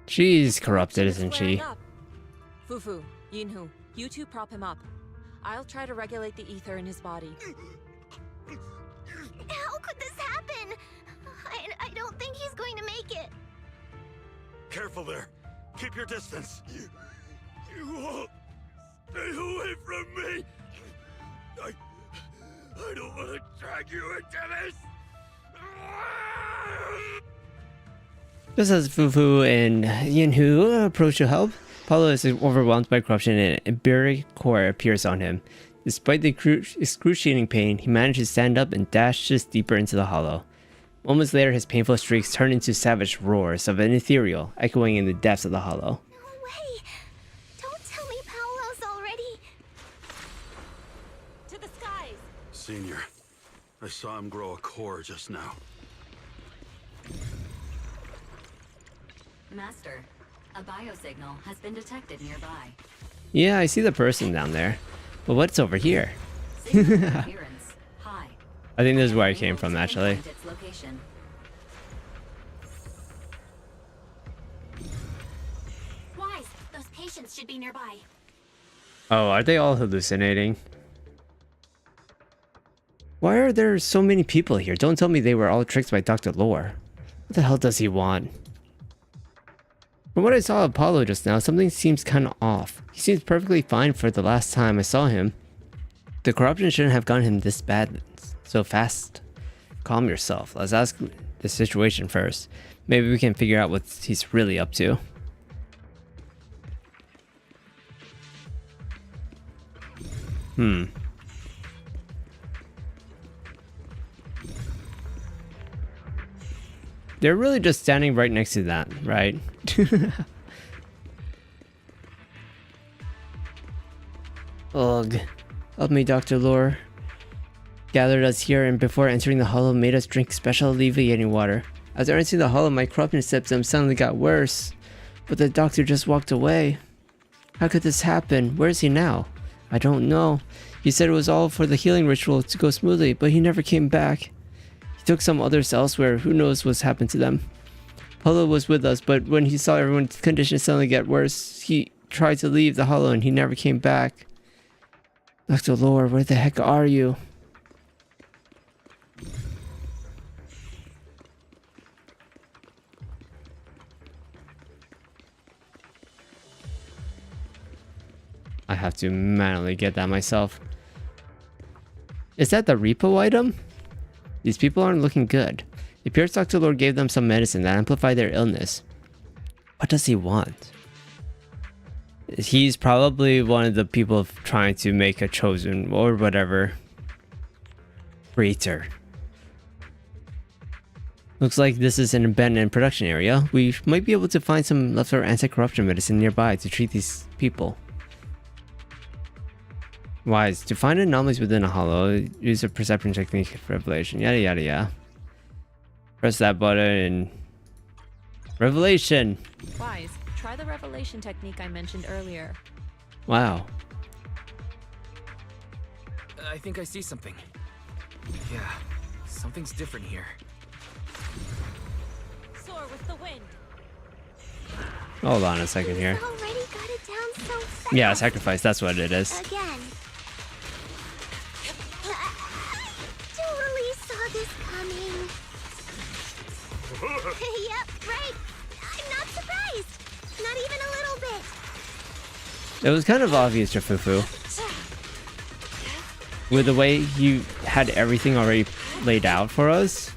She's corrupted, isn't she? Fufu, Yinhu, you two prop him up. I'll try to regulate the ether in his body. How could this happen? I don't think he's going to make it. Careful there. Keep your distance. You all stay away from me. I don't want to drag you into this. Just as Fufu and Yinhu approach to help, Paulo is overwhelmed by corruption and a buried core appears on him. Despite the excruciating pain, he manages to stand up and dashes deeper into the hollow. Moments later, his painful shrieks turn into savage roars of an ethereal, echoing in the depths of the hollow. No way! Don't tell me Paolo's already... To the skies! Senior, I saw him grow a core just now. Master, a biosignal has been detected nearby. Yeah, I see the person down there. But what's over here? Appearance high. I think this is where I came from, actually. Its location. Wise, those patients should be nearby. Oh, are they all hallucinating? Why are there so many people here? Don't tell me they were all tricked by Dr. Lore. What the hell does he want? From what I saw of Apollo just now, something seems kinda off. He seems perfectly fine for the last time I saw him. The corruption shouldn't have gotten him this bad so fast. Calm yourself. Let's ask the situation first. Maybe we can figure out what he's really up to. They're really just standing right next to that, right? Ugh. Help me, Dr. Lore. gathered us here, and before entering the hollow made us drink special alleviating water. After entering the hollow, my corruption symptoms suddenly got worse, but the doctor just walked away. How could this happen? Where is he now? I don't know. He said it was all for the healing ritual to go smoothly, but he never came back. He took some others elsewhere. Who knows what's happened to them? Hollow was with us, but when he saw everyone's condition suddenly get worse, he tried to leave the hollow and he never came back. Dr. Lore, where the heck are you? I have to manually get that myself. Is that the repo item? These people aren't looking good. It appears Dr. Lord gave them some medicine that amplified their illness. What does he want? He's probably one of the people trying to make a chosen or whatever creator. Looks like this is an abandoned production area. We might be able to find some leftover anti-corruption medicine nearby to treat these people. Wise. To find anomalies within a hollow, use a perception technique for revelation. Yada yada yada. Press that button and... Revelation! Wise, try the revelation technique I mentioned earlier. Wow. I think I see something. Yeah, something's different here. Soar with the wind. Hold on a second here. Already got it down so fast. Yeah, sacrifice, that's what it is. Again. Totally saw this coming. Yep, right. I'm not surprised. Not even a little bit. It was kind of obvious, Jafufu. With the way you had everything already laid out for us.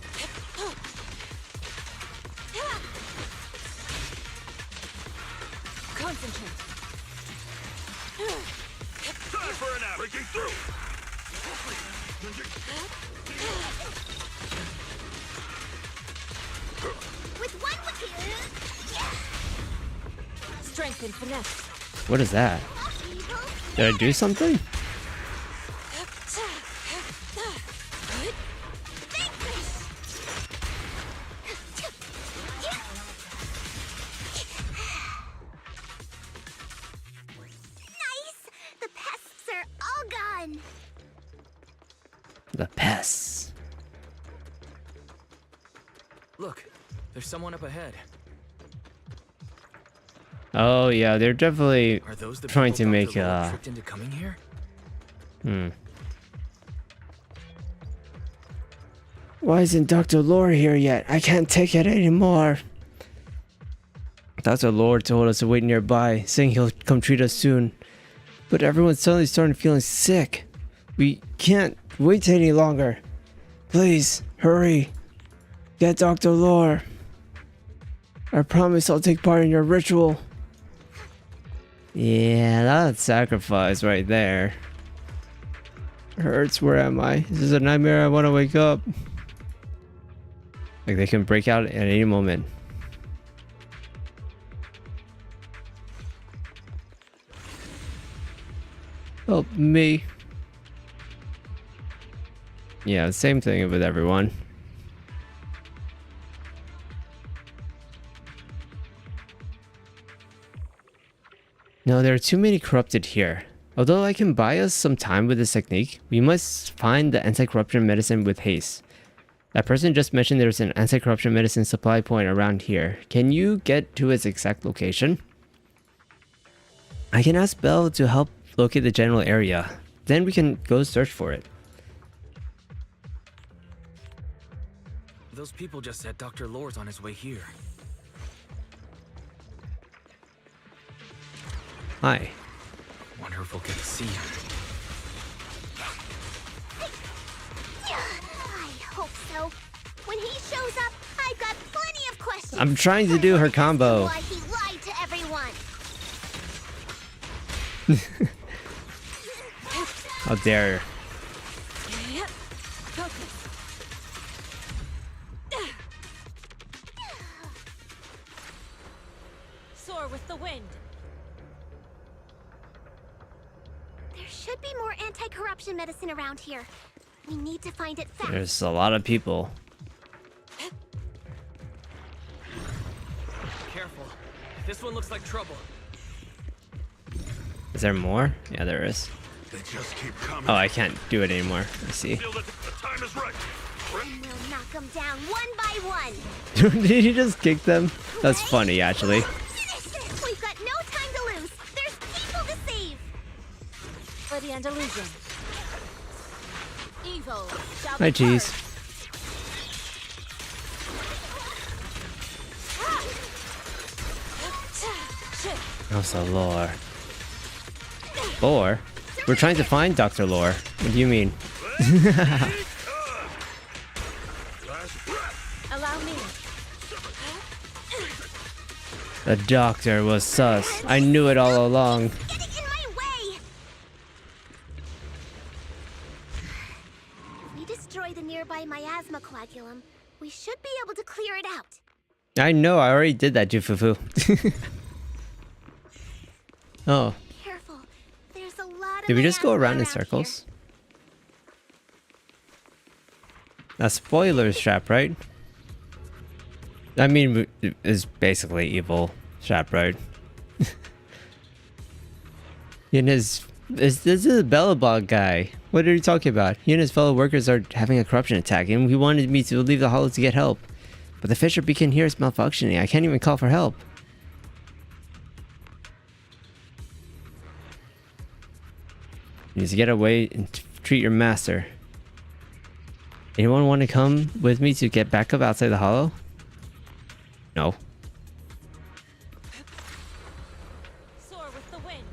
Concentrate. Time for an breaking through. With one Strength and finesse. What is that? Did I do something? The pests are all gone. The pests. Look, there's someone up ahead. Oh yeah, they're definitely Are those the trying people to make Dr. Lord tricked into coming here? Why isn't Dr. Lore here yet? I can't take it anymore. Dr. Lore told us to wait nearby, saying he'll come treat us soon. But everyone's suddenly starting feeling sick. We can't wait any longer. Please, hurry. Get Dr. Lore. I promise I'll take part in your ritual. Yeah, that's sacrifice right there. Hurts, where am I? This is a nightmare, I want to wake up. Like they can break out at any moment. Help me. Yeah, same thing with everyone. No, there are too many corrupted here. Although I can buy us some time with this technique, we must find the anti-corruption medicine with haste. That person just mentioned there's an anti-corruption medicine supply point around here. Can you get to its exact location? I can ask Belle to help locate the general area. Then we can go search for it. Those people just said Dr. Lore's on his way here. Hi. Wonder if we'll get to see him. I hope so. When he shows up, I've got plenty of questions. I'm trying to do her combo. Why he lied to everyone. How dare her. Soar with the wind. There should be more anti-corruption medicine around here. We need to find it fast. There's a lot of people. Careful. This one looks like trouble. Is there more? Yeah, there is. They just keep coming. Oh, I can't do it anymore. I see. Feel that the time is right. And we'll knock them down one by one. Did he just kick them? That's funny, actually. We've got no time to lose. There's people to save. For the Andalusian. Evil. shall Hi, be cheese. How's the lore? Lore? We're trying to find Dr. Lore. What do you mean? Allow me. The doctor was sus. I knew it all along. Getting in my way. If we destroy the nearby miasma coagulum, we should be able to clear it out. I know, I already did that, Jufufu. Oh. Careful. There's a lot of Did we just go miasma around in circles? That's spoilers trap, right? I mean, it's basically evil trap, right? This is a Bellabog guy. What are you talking about? He and his fellow workers are having a corruption attack, and he wanted me to leave the hollow to get help. But the Fisher beacon here is malfunctioning. I can't even call for help. You need to get away and treat your master. Anyone want to come with me to get back up outside the hollow? No. Soar with the wind.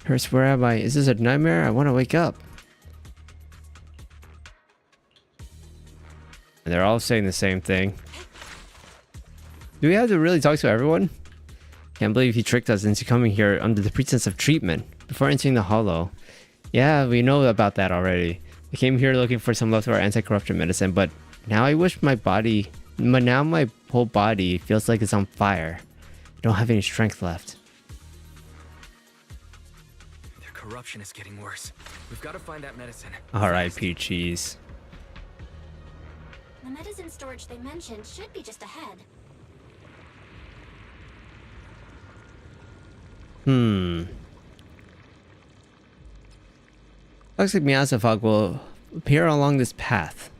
Hurst, where am I? Is this a nightmare? I want to wake up. And they're all saying the same thing. Do we have to really talk to everyone? Can't believe he tricked us into coming here under the pretense of treatment before entering the hollow. Yeah, we know about that already. I came here looking for some leftover anti-corruption medicine, but now I wish my body... But now my whole body feels like it's on fire. I don't have any strength left. Their corruption is getting worse. We've got to find that medicine. R.I.P. Cheese. The medicine storage they mentioned should be just ahead. Looks like miasma fog will appear along this path.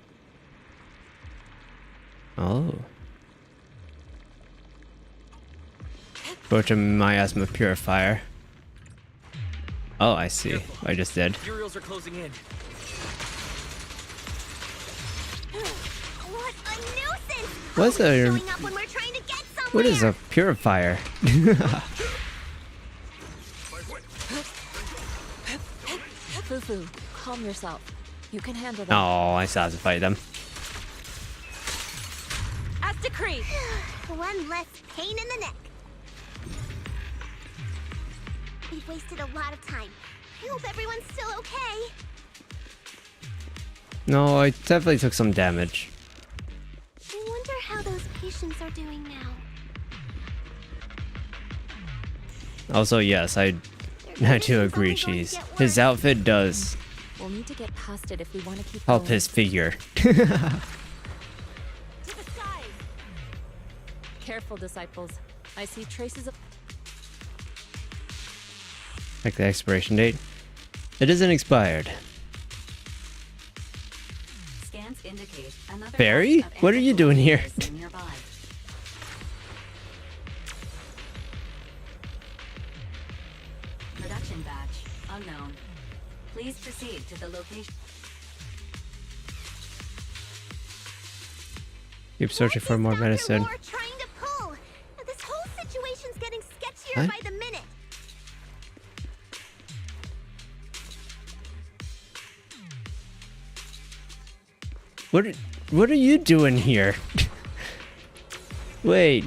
Oh. Approach a miasma purifier. Oh, I see. I just did. Uriels are closing in. What a nuisance! What's a... Showing up when we're trying to get somewhere. What is a purifier? Fufu, calm yourself. You can handle that. Oh, I still have to fight them. As decreed. One less pain in the neck. We've wasted a lot of time. I hope everyone's still okay. No, I definitely took some damage. I wonder how those patients are doing now. Also, yes, I do agree, Cheese. His outfit does We'll need to get past it if we want to keep help going. his figure. Careful, disciples. I see traces of... Like the expiration date. It isn't expired. Scans indicate another Barry? batch of What are you doing here? medicine nearby. Production batch unknown. Please proceed to the location. Keep searching for more medicine. We're trying to pull. This whole situation's getting sketchier What? by the minute. What are you doing here? Wait.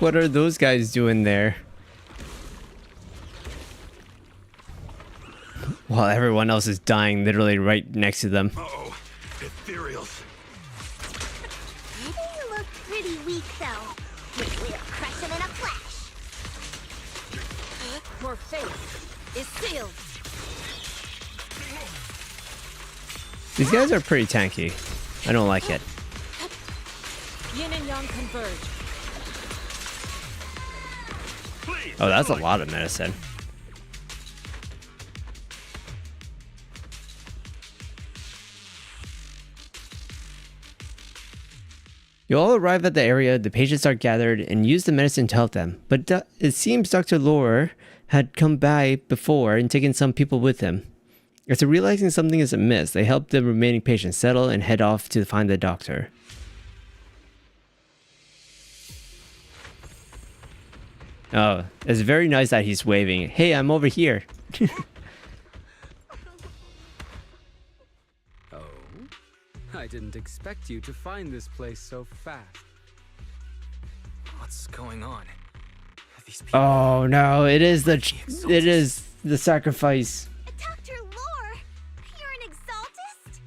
What are those guys doing there? while everyone else is dying literally right next to them. Uh-oh. Ethereals. You look pretty weak, though. We'll crush him in a flash. Your fate is sealed. These guys are pretty tanky. I don't like it. Yin and Yang converge. Oh, that's a lot of medicine. You all arrive at the area, the patients are gathered, and use the medicine to help them. But it seems Dr. Lore had come by before and taken some people with him. After realizing something is amiss, they help the remaining patients settle and head off to find the doctor. Oh, it's very nice that he's waving. Hey, I'm over here. Oh, I didn't expect you to find this place so fast. What's going on? These people... Oh no, it is the sacrifice. Dr. Lore, you're an exaltist?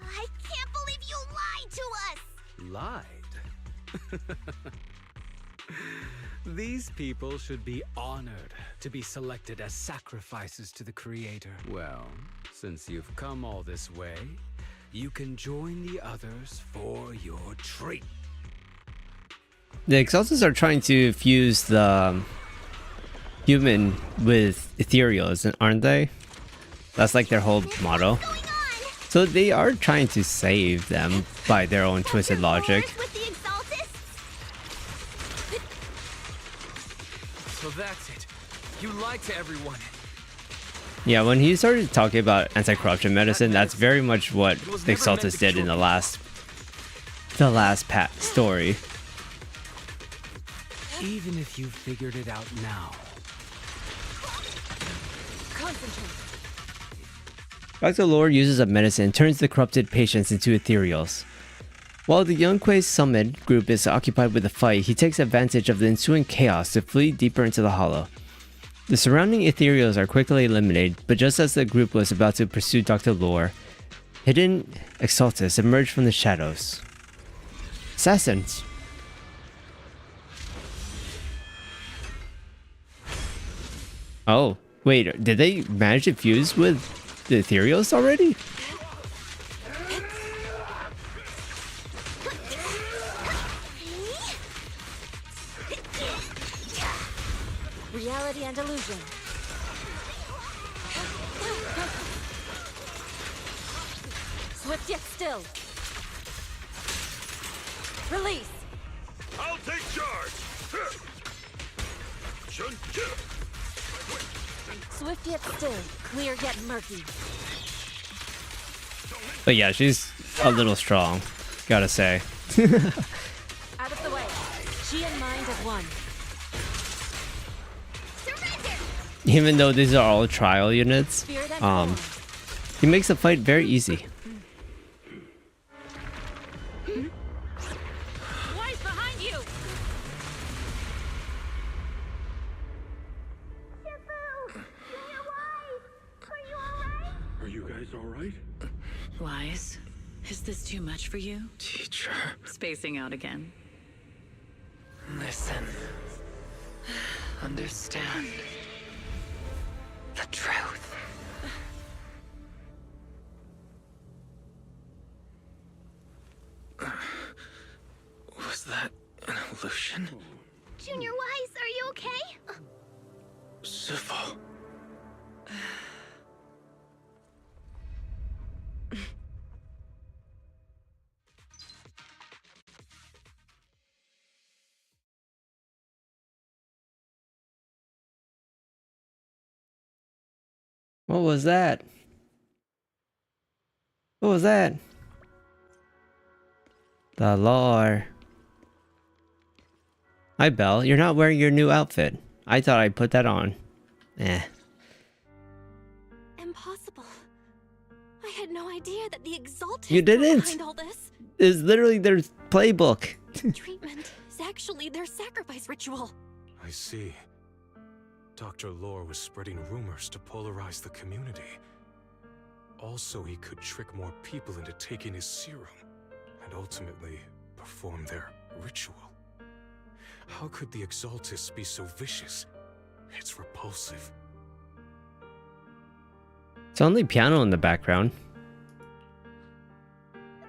I can't believe you lied to us. Lied? These people should be honored to be selected as sacrifices to the Creator. Well, since you've come all this way, you can join the others for your treat. The Exaltists are trying to fuse the human with ethereals, aren't they? That's like their whole motto. So they are trying to save them by their own twisted logic. So that's it. You lied to everyone. Yeah, when he started talking about anti-corruption medicine, that's very much what the Exaltists did in the last story. Even if you figured it out now. Concentrate. Dr. Lore uses a medicine and turns the corrupted patients into ethereals. While the Yunque Summit group is occupied with the fight, he takes advantage of the ensuing chaos to flee deeper into the hollow. The surrounding ethereals are quickly eliminated, but just as the group was about to pursue Dr. Lore, hidden Exaltists emerge from the shadows. Assassins! Oh, wait, did they manage to fuse with the ethereals already? Reality and illusion. Swift yet still. Release. I'll take charge. Swift yet still. Clear yet murky. But yeah, she's a little strong, gotta say. Out of the way. She and mind as one. Even though these are all trial units, he makes the fight very easy. Wise behind you. Are you guys all right? Wise, is this too much for you? Teacher. Spacing out again. Listen. Understand. The truth. Was that an illusion? Junior Wise, are you okay? Sifu. What was that? What was that? The lore. Hi, Belle. You're not wearing your new outfit. I thought I'd put that on. Eh. Impossible. I had no idea that the Exalted You didn't? were behind all this. It's literally their playbook. Treatment is actually their sacrifice ritual. I see. Dr. Lore was spreading rumors to polarize the community. Also, he could trick more people into taking his serum, and ultimately perform their ritual. How could the Exaltists be so vicious? It's repulsive. It's only piano in the background.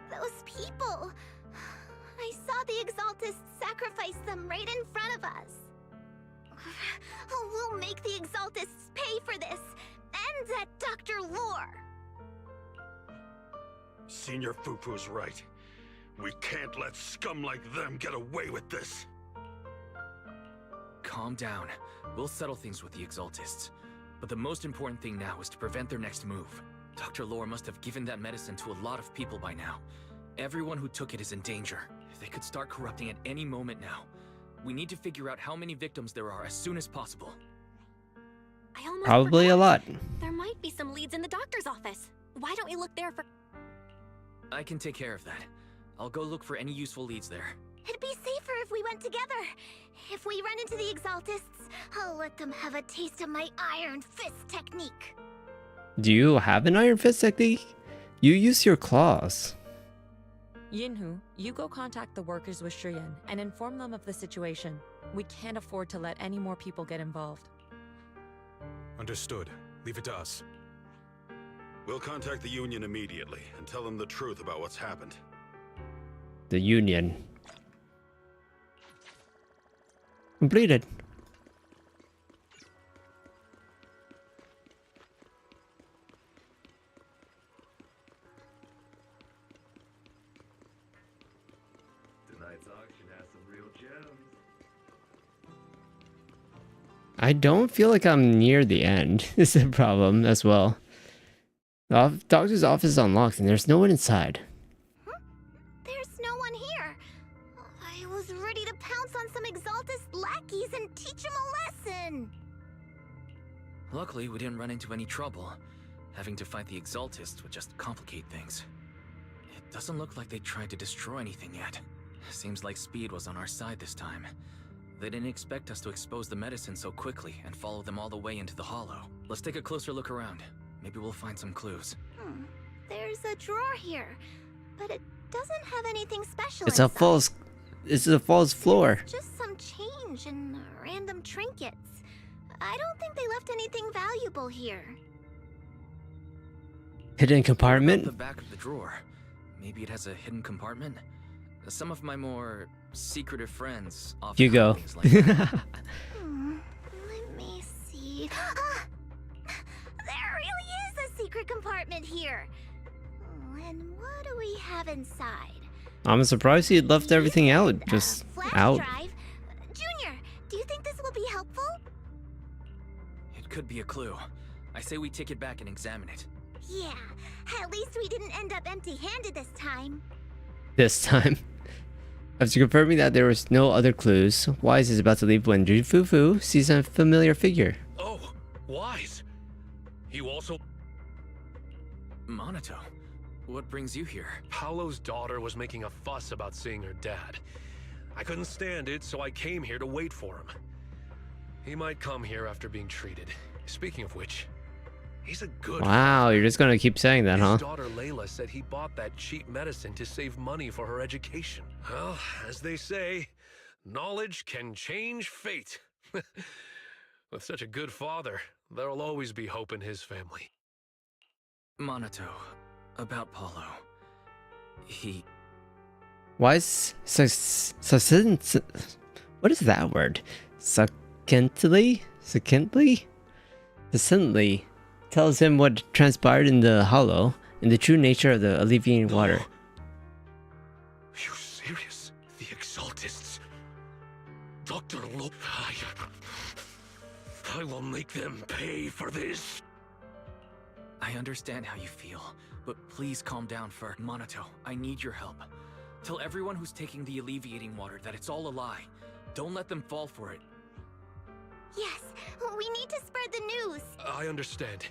Those people! I saw the Exaltists sacrifice them right in front of us. We'll make the Exaltists pay for this, and that Dr. Lore. Senior Fufu's right. We can't let scum like them get away with this. Calm down. We'll settle things with the Exaltists. But the most important thing now is to prevent their next move. Dr. Lore must have given that medicine to a lot of people by now. Everyone who took it is in danger. They could start corrupting at any moment now. We need to figure out how many victims there are as soon as possible. I almost Probably a lot. There might be some leads in the doctor's office. Why don't we look there for... I can take care of that. I'll go look for any useful leads there. It'd be safer if we went together. If we run into the Exaltists, I'll let them have a taste of my Iron Fist technique. Do you have an Iron Fist technique? You use your claws. Yinhu, you go contact the workers with Shiyan and inform them of the situation. We can't afford to let any more people get involved. Understood. Leave it to us. We'll contact the Union immediately and tell them the truth about what's happened. The Union. Completed. Tonight's auction has some real gems. I don't feel like I'm near the end. This is a problem as well. The doctor's office is unlocked and there's no one inside. There's no one here. I was ready to pounce on some Exaltist lackeys and teach them a lesson. Luckily, we didn't run into any trouble. Having to fight the Exaltists would just complicate things. It doesn't look like they tried to destroy anything yet. Seems like speed was on our side this time. They didn't expect us to expose the medicine so quickly and follow them all the way into the hollow. Let's take a closer look around. Maybe we'll find some clues. There's a drawer here, but it doesn't have anything special It's a inside. false. It's a false floor. Just some change and random trinkets. I don't think they left anything valuable here. Hidden The compartment. back of the drawer. Maybe it has a hidden compartment. Some of my more secretive friends often Hugo. hide things like that. Let me see. Ah! There really is a secret compartment here. And what do we have inside? I'm surprised he left everything out. Just Flash out. drive. Junior, do you think this will be helpful? It could be a clue. I say we take it back and examine it. Yeah, at least we didn't end up empty-handed this time. This time. After confirming that there was no other clues, Wise is about to leave when Fufu sees a familiar figure. Oh, Wise. You also... Monato, what brings you here? Paolo's daughter was making a fuss about seeing her dad. I couldn't stand it, so I came here to wait for him. He might come here after being treated. Speaking of which, he's a good... Wow, you're just gonna keep saying that, huh? His daughter Layla said he bought that cheap medicine to save money for her education. Well, as they say, knowledge can change fate. With such a good father, there'll always be hope in his family. Monato, about Paulo. He... Wise what is that word? Succinctly tells him what transpired in the hollow and the true nature of the alleviating water. You serious? The Exaltists? Dr. Lope, I will make them pay for this. I understand how you feel, but please calm down first. Monato, I need your help. Tell everyone who's taking the alleviating water that it's all a lie. Don't let them fall for it. Yes, we need to spread the news. I understand.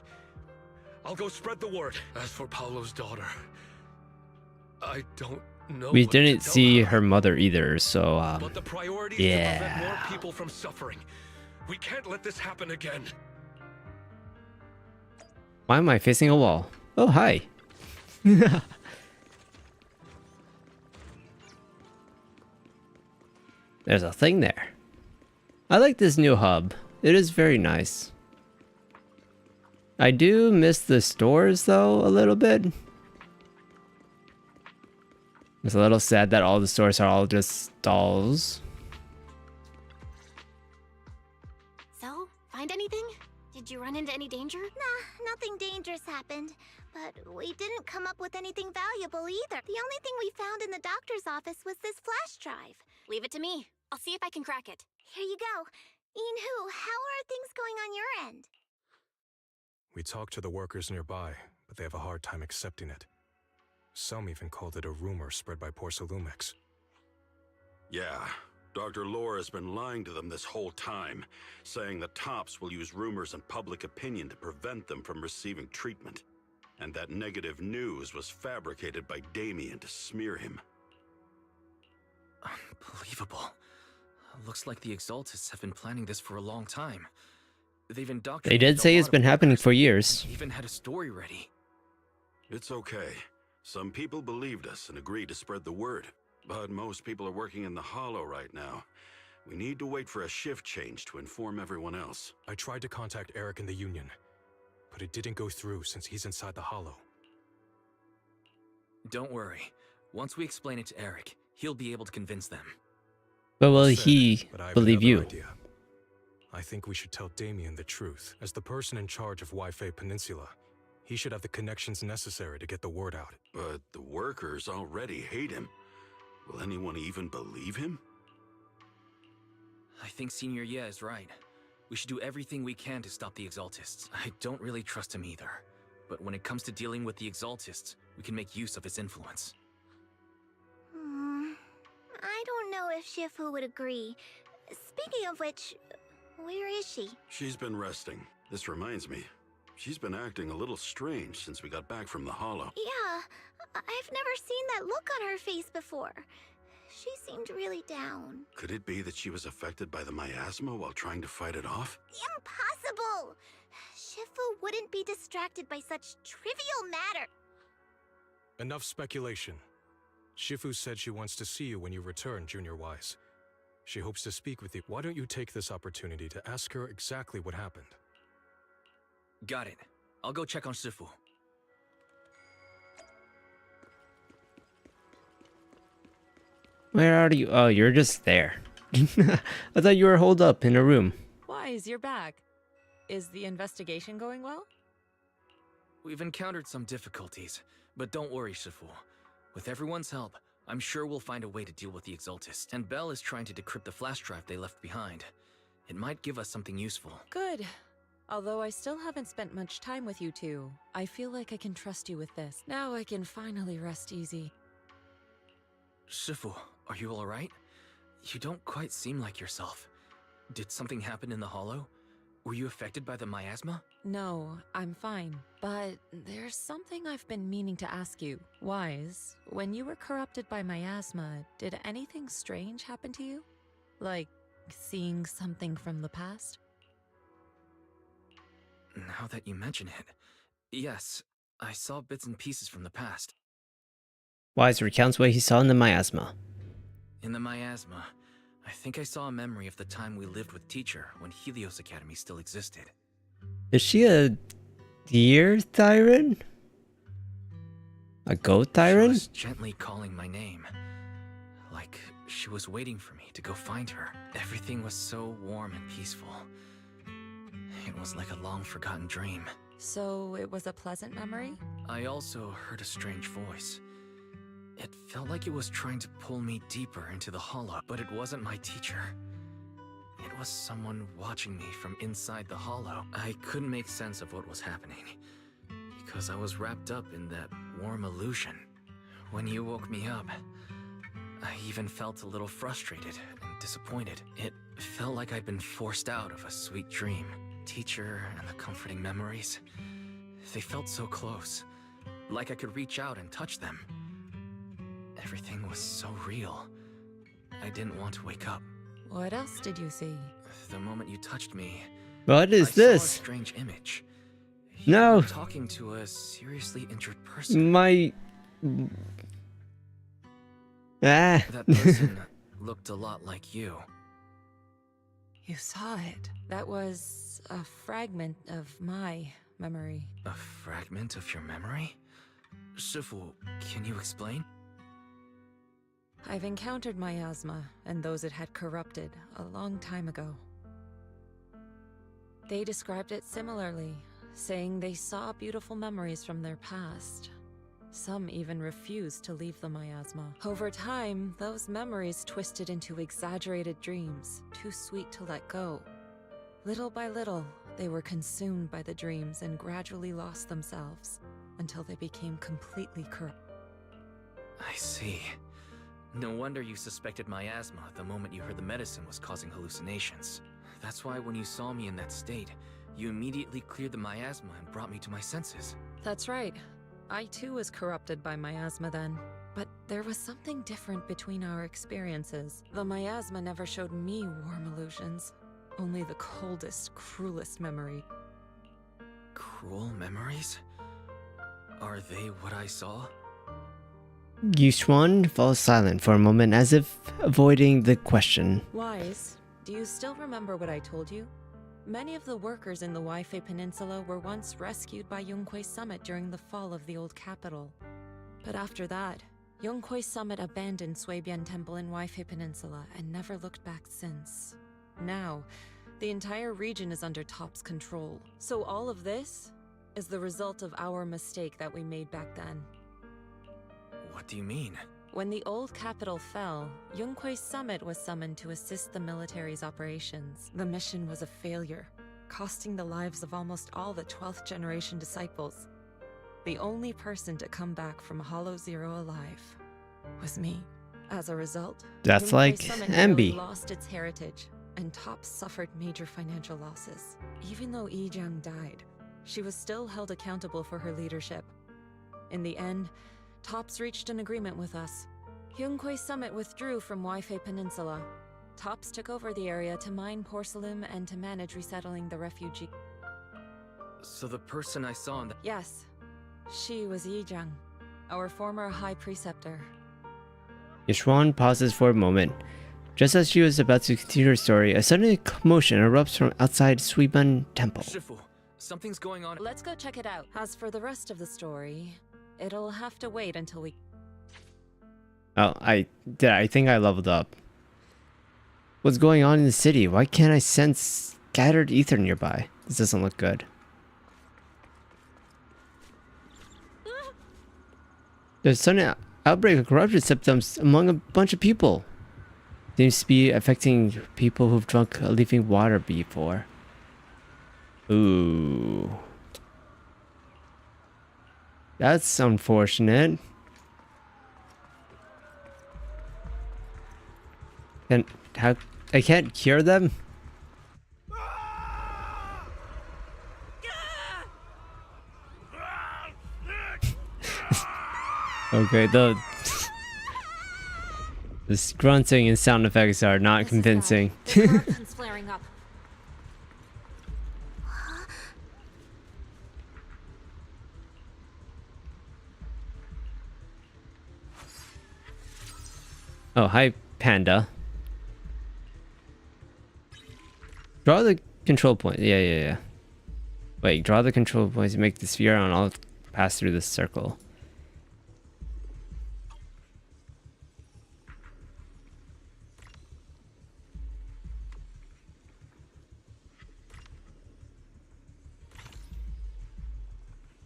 I'll go spread the word. As for Paolo's daughter, I don't know. We what to didn't tell see her. her mother either, so But the priority is to prevent more yeah. people from suffering. We can't let this happen again. Why am I facing a wall? Oh, hi. There's a thing there. I like this new hub. It is very nice. I do miss the stores though a little bit. It's a little sad that all the stores are all just stalls. So, find anything? Did you run into any danger? Nah, nothing dangerous happened. But we didn't come up with anything valuable either. The only thing we found in the doctor's office was this flash drive. Leave it to me. I'll see if I can crack it. Here you go. Inhu, how are things going on your end? We talked to the workers nearby, but they have a hard time accepting it. Some even called it a rumor spread by Porcelumex. Yeah, Dr. Lore has been lying to them this whole time, saying that Tops will use rumors and public opinion to prevent them from receiving treatment. And that negative news was fabricated by Damien to smear him. Unbelievable. Looks like the Exaltists have been planning this for a long time. They've indoctrinated. They did say it's been happening for years. Even had a story ready. It's okay. Some people believed us and agreed to spread the word. But most people are working in the Hollow right now. We need to wait for a shift change to inform everyone else. I tried to contact Eric in the Union, but it didn't go through since he's inside the Hollow. Don't worry. Once we explain it to Eric, he'll be able to convince them. But will he believe you? Idea. I think we should tell Damien the truth. As the person in charge of Wi-Fi Peninsula, he should have the connections necessary to get the word out. But the workers already hate him. Will anyone even believe him? I think Senior Ye is right. We should do everything we can to stop the Exaltists. I don't really trust him either. But when it comes to dealing with the Exaltists, we can make use of his influence. I don't know if Shifu would agree. Speaking of which, where is she? She's been resting. This reminds me. She's been acting a little strange since we got back from the Hollow. Yeah, I've never seen that look on her face before. She seemed really down. Could it be that she was affected by the miasma while trying to fight it off? Impossible! Shifu wouldn't be distracted by such trivial matter. Enough speculation. Shifu said she wants to see you when you return, Junior Wise. She hopes to speak with you. Why don't you take this opportunity to ask her exactly what happened? Got it. I'll go check on Shifu. Where are you? Oh, you're just there. I thought you were holed up in a room. Wise, you're back. Is the investigation going well? We've encountered some difficulties, but don't worry, Shifu. With everyone's help, I'm sure we'll find a way to deal with the Exaltists. And Belle is trying to decrypt the flash drive they left behind. It might give us something useful. Good. Although I still haven't spent much time with you two, I feel like I can trust you with this. Now I can finally rest easy. Shifu, are you alright? You don't quite seem like yourself. Did something happen in the Hollow? Were you affected by the miasma? No, I'm fine. But there's something I've been meaning to ask you. Wise, when you were corrupted by miasma, did anything strange happen to you? Like seeing something from the past? Now that you mention it, yes, I saw bits and pieces from the past. Wise recounts what he saw in the miasma. In the miasma, I think I saw a memory of the time we lived with Teacher when Helios Academy still existed. Is she a deer tyrant? A goat tyrant? She was gently calling my name, like she was waiting for me to go find her. Everything was so warm and peaceful. It was like a long-forgotten dream. So it was a pleasant memory? I also heard a strange voice. It felt like it was trying to pull me deeper into the Hollow, but it wasn't my teacher. It was someone watching me from inside the Hollow. I couldn't make sense of what was happening, because I was wrapped up in that warm illusion. When you woke me up, I even felt a little frustrated and disappointed. It felt like I'd been forced out of a sweet dream. Teacher and the comforting memories, they felt so close, like I could reach out and touch them. Everything was so real. I didn't want to wake up. What else did you see? The moment you touched me, What is I saw this? a strange image. No. You're talking to a seriously injured person. My... Ah. That person looked a lot like you. You saw it. That was a fragment of my memory. A fragment of your memory? Shifu, can you explain? I've encountered miasma and those it had corrupted a long time ago. They described it similarly, saying they saw beautiful memories from their past. Some even refused to leave the miasma. Over time, those memories twisted into exaggerated dreams, too sweet to let go. Little by little, they were consumed by the dreams and gradually lost themselves, until they became completely corrupt. I see. No wonder you suspected miasma the moment you heard the medicine was causing hallucinations. That's why when you saw me in that state, you immediately cleared the miasma and brought me to my senses. That's right. I too was corrupted by miasma then. But there was something different between our experiences. The miasma never showed me warm illusions. Only the coldest, cruelest memory. Cruel memories? Are they what I saw? Yuxuan falls silent for a moment as if avoiding the question. Wise, do you still remember what I told you? Many of the workers in the Waifei Peninsula were once rescued by Yunquei Summit during the fall of the old capital. But after that, Yunquei Summit abandoned Suibian Temple in Waifei Peninsula and never looked back since. Now, the entire region is under Top's control. So all of this is the result of our mistake that we made back then. What do you mean? When the old capital fell, Yunquei Summit was summoned to assist the military's operations. The mission was a failure, costing the lives of almost all the 12th generation disciples. The only person to come back from Hollow Zero alive was me. As a result, That's Yunquei like Summit nearly Ambi. lost its heritage, and Top suffered major financial losses. Even though Yijiang died, she was still held accountable for her leadership. In the end, Tops reached an agreement with us. Yunquei Summit withdrew from Waifei Peninsula. Tops took over the area to mine porcelain and to manage resettling the refugee. So the person I saw in the... Yes, she was Yijiang, our former high preceptor. Yuxuan pauses for a moment. Just as she was about to continue her story, a sudden commotion erupts from outside Suiban Temple. Shifu, something's going on. Let's go check it out. As for the rest of the story, it'll have to wait until we... Oh, I think I leveled up. What's going on in the city? Why can't I sense scattered ether nearby? This doesn't look good. There's a sudden outbreak of corruption symptoms among a bunch of people. Seems to be affecting people who've drunk leafing water before. Ooh. That's unfortunate. And how I can't cure them? Okay, the grunting and sound effects are not convincing. Corruption's flaring up. Oh, hi, Panda. Draw the control point. Yeah. Wait, draw the control points to make the sphere on all pass through this circle.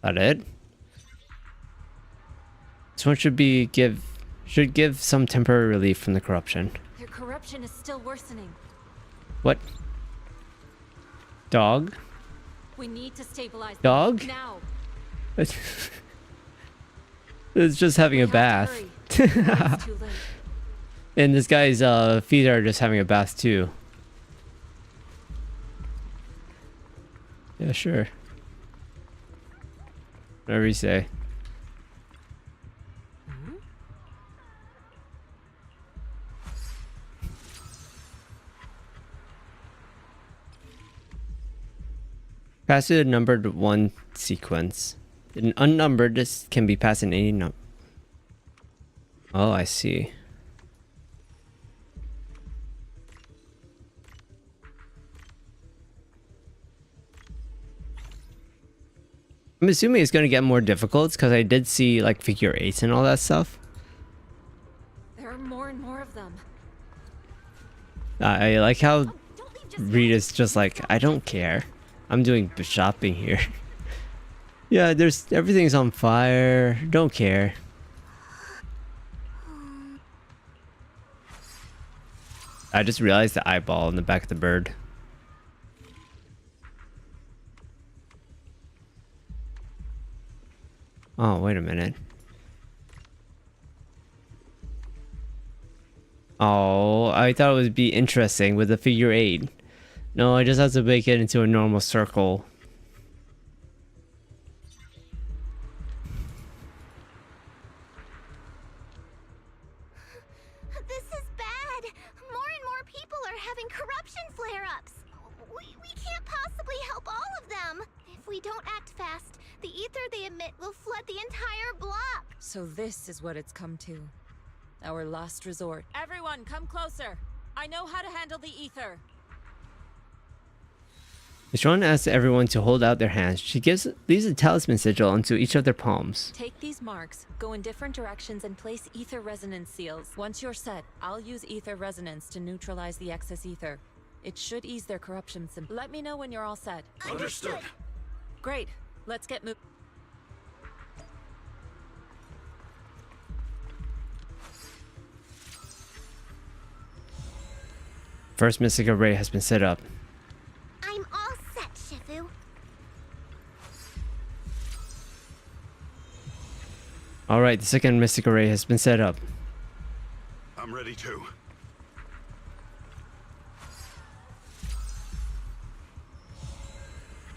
That it? This one should give some temporary relief from the corruption. Their corruption is still worsening. What? Dog? We need to stabilize them Dog? now. It's just having a bath. And this guy's feet are just having a bath too. Yeah, sure. Whatever you say. Pass to the numbered 1 sequence. An unnumbered can be passed in any number. Oh, I see. I'm assuming it's going to get more difficult because I did see like figure 8s and all that stuff. There are more and more of them. I like how Rita's just like, I don't care. I'm doing shopping here. Yeah, there's everything's on fire. Don't care. I just realized the eyeball in the back of the bird. Oh, wait a minute. Oh, I thought it would be interesting with the figure 8. No, I just have to make it into a normal circle. This is bad. More and more people are having corruption flare-ups. We can't possibly help all of them. If we don't act fast, the ether they emit will flood the entire block. So this is what it's come to. Our last resort. Everyone, come closer. I know how to handle the ether. Michonne asks everyone to hold out their hands. She leaves a talisman sigil onto each of their palms. Take these marks, go in different directions, and place ether resonance seals. Once you're set, I'll use ether resonance to neutralize the excess ether. It should ease their corruption symptoms. Let me know when you're all set. Understood. Great. Let's get moving. First mystic array has been set up. I'm all set, Shifu. Alright, the second mystic array has been set up. I'm ready too.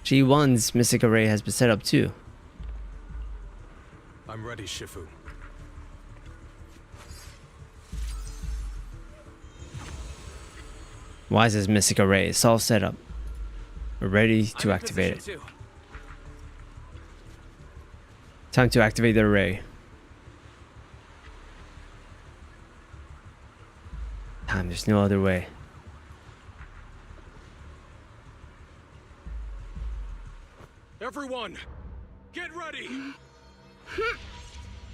G1's mystic array has been set up too. I'm ready, Shifu. Wise's mystic array is all set up. We're ready to activate it. Too. Time to activate the array. Time, there's no other way. Everyone, get ready!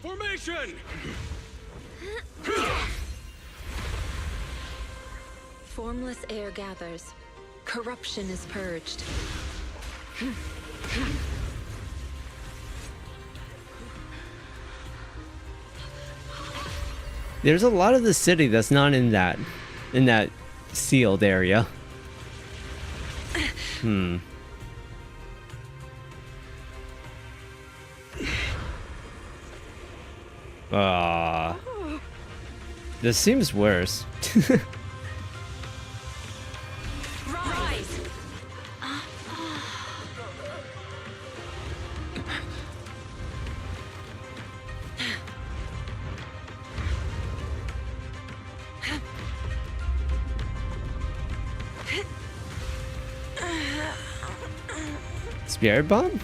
Formation! Formless air gathers. Corruption is purged. There's a lot of the city that's not in that sealed area. This seems worse. Rise! Spirit bomb?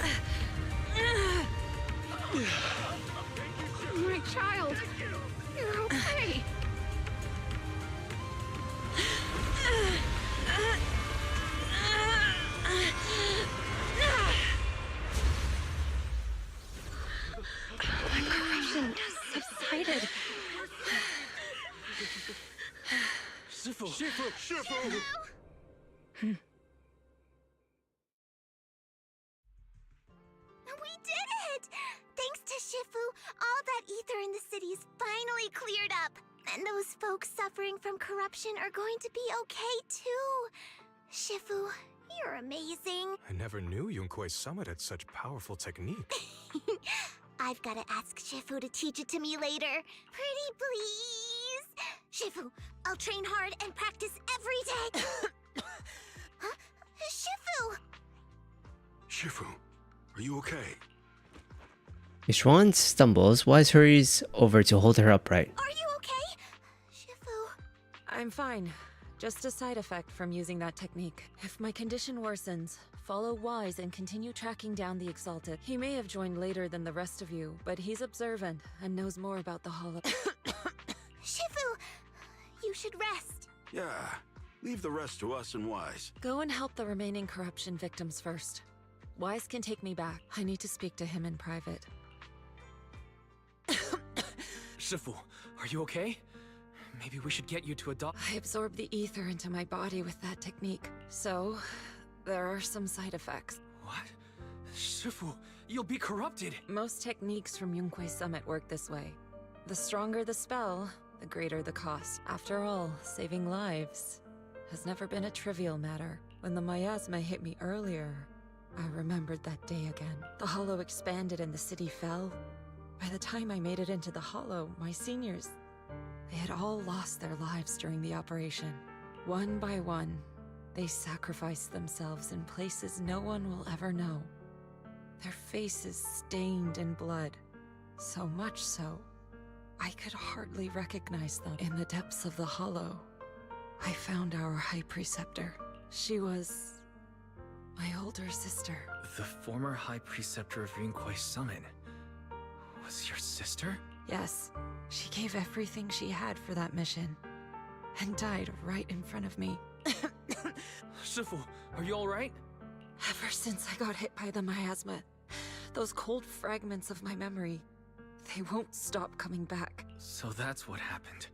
My child, you're okay. My corruption has subsided. Shifu! We did it! Thanks to Shifu, all that ether in the city's finally cleared up. And those folks suffering from corruption are going to be okay too. Shifu, you're amazing. I never knew Yunque's summit had such powerful technique. I've got to ask Shifu to teach it to me later. Pretty please. Shifu, I'll train hard and practice every day. Huh? Shifu! Shifu, are you okay? Ishwan stumbles. Wise hurries over to hold her upright. Are you okay? Shifu. I'm fine. Just a side effect from using that technique. If my condition worsens, Follow Wise and continue tracking down the Exalted. He may have joined later than the rest of you, but he's observant and knows more about the Hollow. Shifu, you should rest. Yeah, leave the rest to us and Wise. Go and help the remaining corruption victims first. Wise can take me back. I need to speak to him in private. Shifu, are you okay? Maybe we should get you to a doc. I absorbed the ether into my body with that technique, so there are some side effects. What? Shifu, you'll be corrupted. Most techniques from Yunque's Summit work this way. The stronger the spell, the greater the cost. After all, saving lives has never been a trivial matter. When the miasma hit me earlier, I remembered that day again. The Hollow expanded and the city fell. By the time I made it into the Hollow, my seniors, they had all lost their lives during the operation. One by one, they sacrificed themselves in places no one will ever know. Their faces stained in blood, so much so, I could hardly recognize them. In the depths of the Hollow, I found our High Preceptor. She was my older sister. The former High Preceptor of Yunque's Summit was your sister? Yes, she gave everything she had for that mission, and died right in front of me. Shifu, are you alright? Ever since I got hit by the miasma, those cold fragments of my memory, they won't stop coming back. So that's what happened.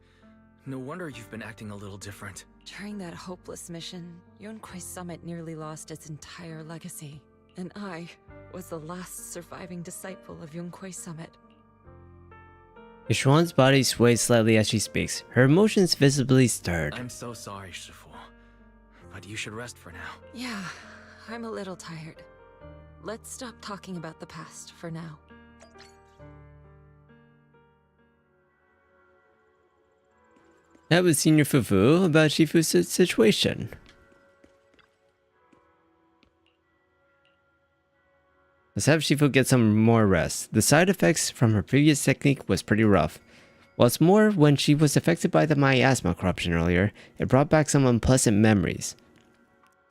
No wonder you've been acting a little different. During that hopeless mission, Yunque's Summit nearly lost its entire legacy, and I was the last surviving disciple of Yunque's Summit. Yishuan's body sways slightly as she speaks, her emotions visibly stirred. I'm so sorry, Shifu, but you should rest for now. Yeah, I'm a little tired. Let's stop talking about the past for now. That was Senior Fufu about Shifu's situation. Let's have Shifu get some more rest. The side effects from her previous technique was pretty rough. What's more, when she was affected by the miasma corruption earlier, it brought back some unpleasant memories.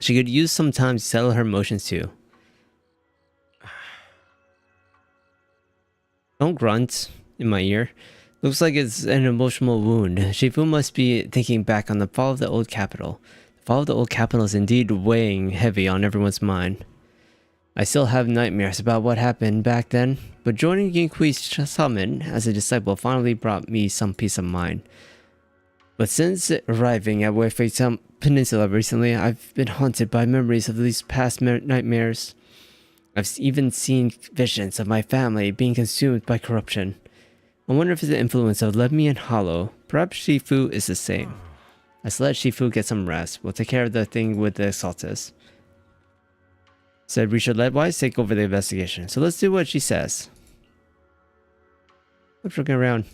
She could use some time to settle her emotions too. Don't grunt in my ear. Looks like it's an emotional wound. Shifu must be thinking back on the fall of the old capital. The fall of the old capital is indeed weighing heavy on everyone's mind. I still have nightmares about what happened back then, but joining Yunque's Summit as a disciple finally brought me some peace of mind. But since arriving at Weifei Peninsula recently, I've been haunted by memories of these past nightmares. I've even seen visions of my family being consumed by corruption. I wonder if it's the influence of Lemmy and Hollow. Perhaps Shifu is the same. Let's let Shifu get some rest. We'll take care of the thing with the Exaltus. Said we should let Wise take over the investigation. So let's do what she says. What's looking around?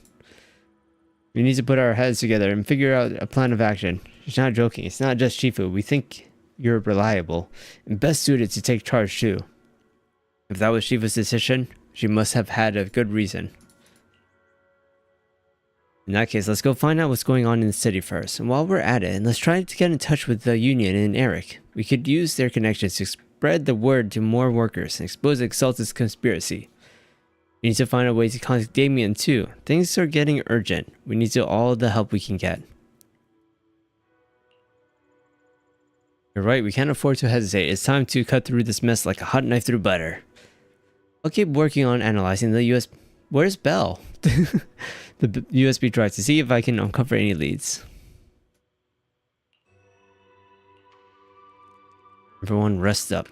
We need to put our heads together and figure out a plan of action. She's not joking. It's not just Shifu. We think you're reliable and best suited to take charge too. If that was Shifu's decision, she must have had a good reason. In that case, let's go find out what's going on in the city first. And while we're at it, let's try to get in touch with the Union and Eric. We could use their connections to spread the word to more workers and expose the Exalted's conspiracy. We need to find a way to contact Damien too. Things are getting urgent. We need all the help we can get. You're right, we can't afford to hesitate. It's time to cut through this mess like a hot knife through butter. I'll keep working on analyzing the US... Where's Belle? The USB drive to see if I can uncover any leads. Everyone rest up.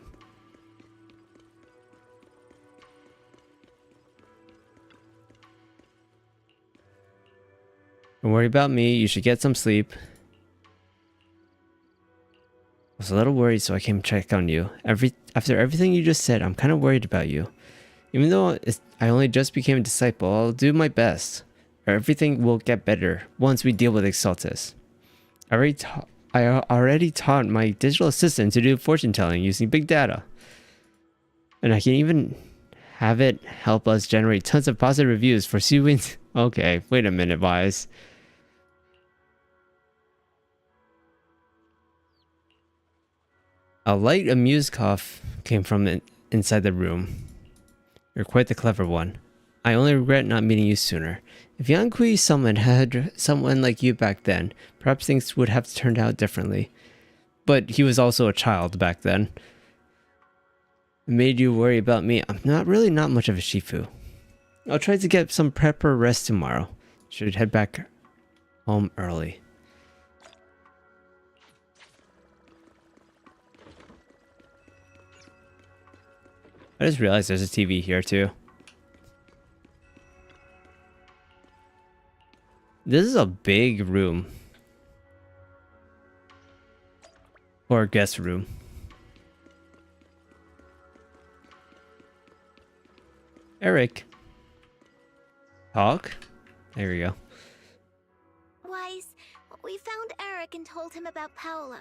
Don't worry about me, you should get some sleep. I was a little worried, so I came to check on you. After everything you just said, I'm kind of worried about you. Even though I only just became a disciple, I'll do my best. Everything will get better once we deal with Exaltus. I already taught my digital assistant to do fortune telling using big data. And I can even have it help us generate tons of positive reviews for Suwin's. Okay, wait a minute, Wise. A light, amused cough came from inside the room. You're quite the clever one. I only regret not meeting you sooner. If Yankui Summon had someone like you back then, perhaps things would have turned out differently. But he was also a child back then. It made you worry about me. I'm not much of a Shifu. I'll try to get some proper rest tomorrow. Should head back home early. I just realized there's a TV here too. This is a big room. Or a guest room. Eric. Talk? There we go. Wise, we found Eric and told him about Paolo.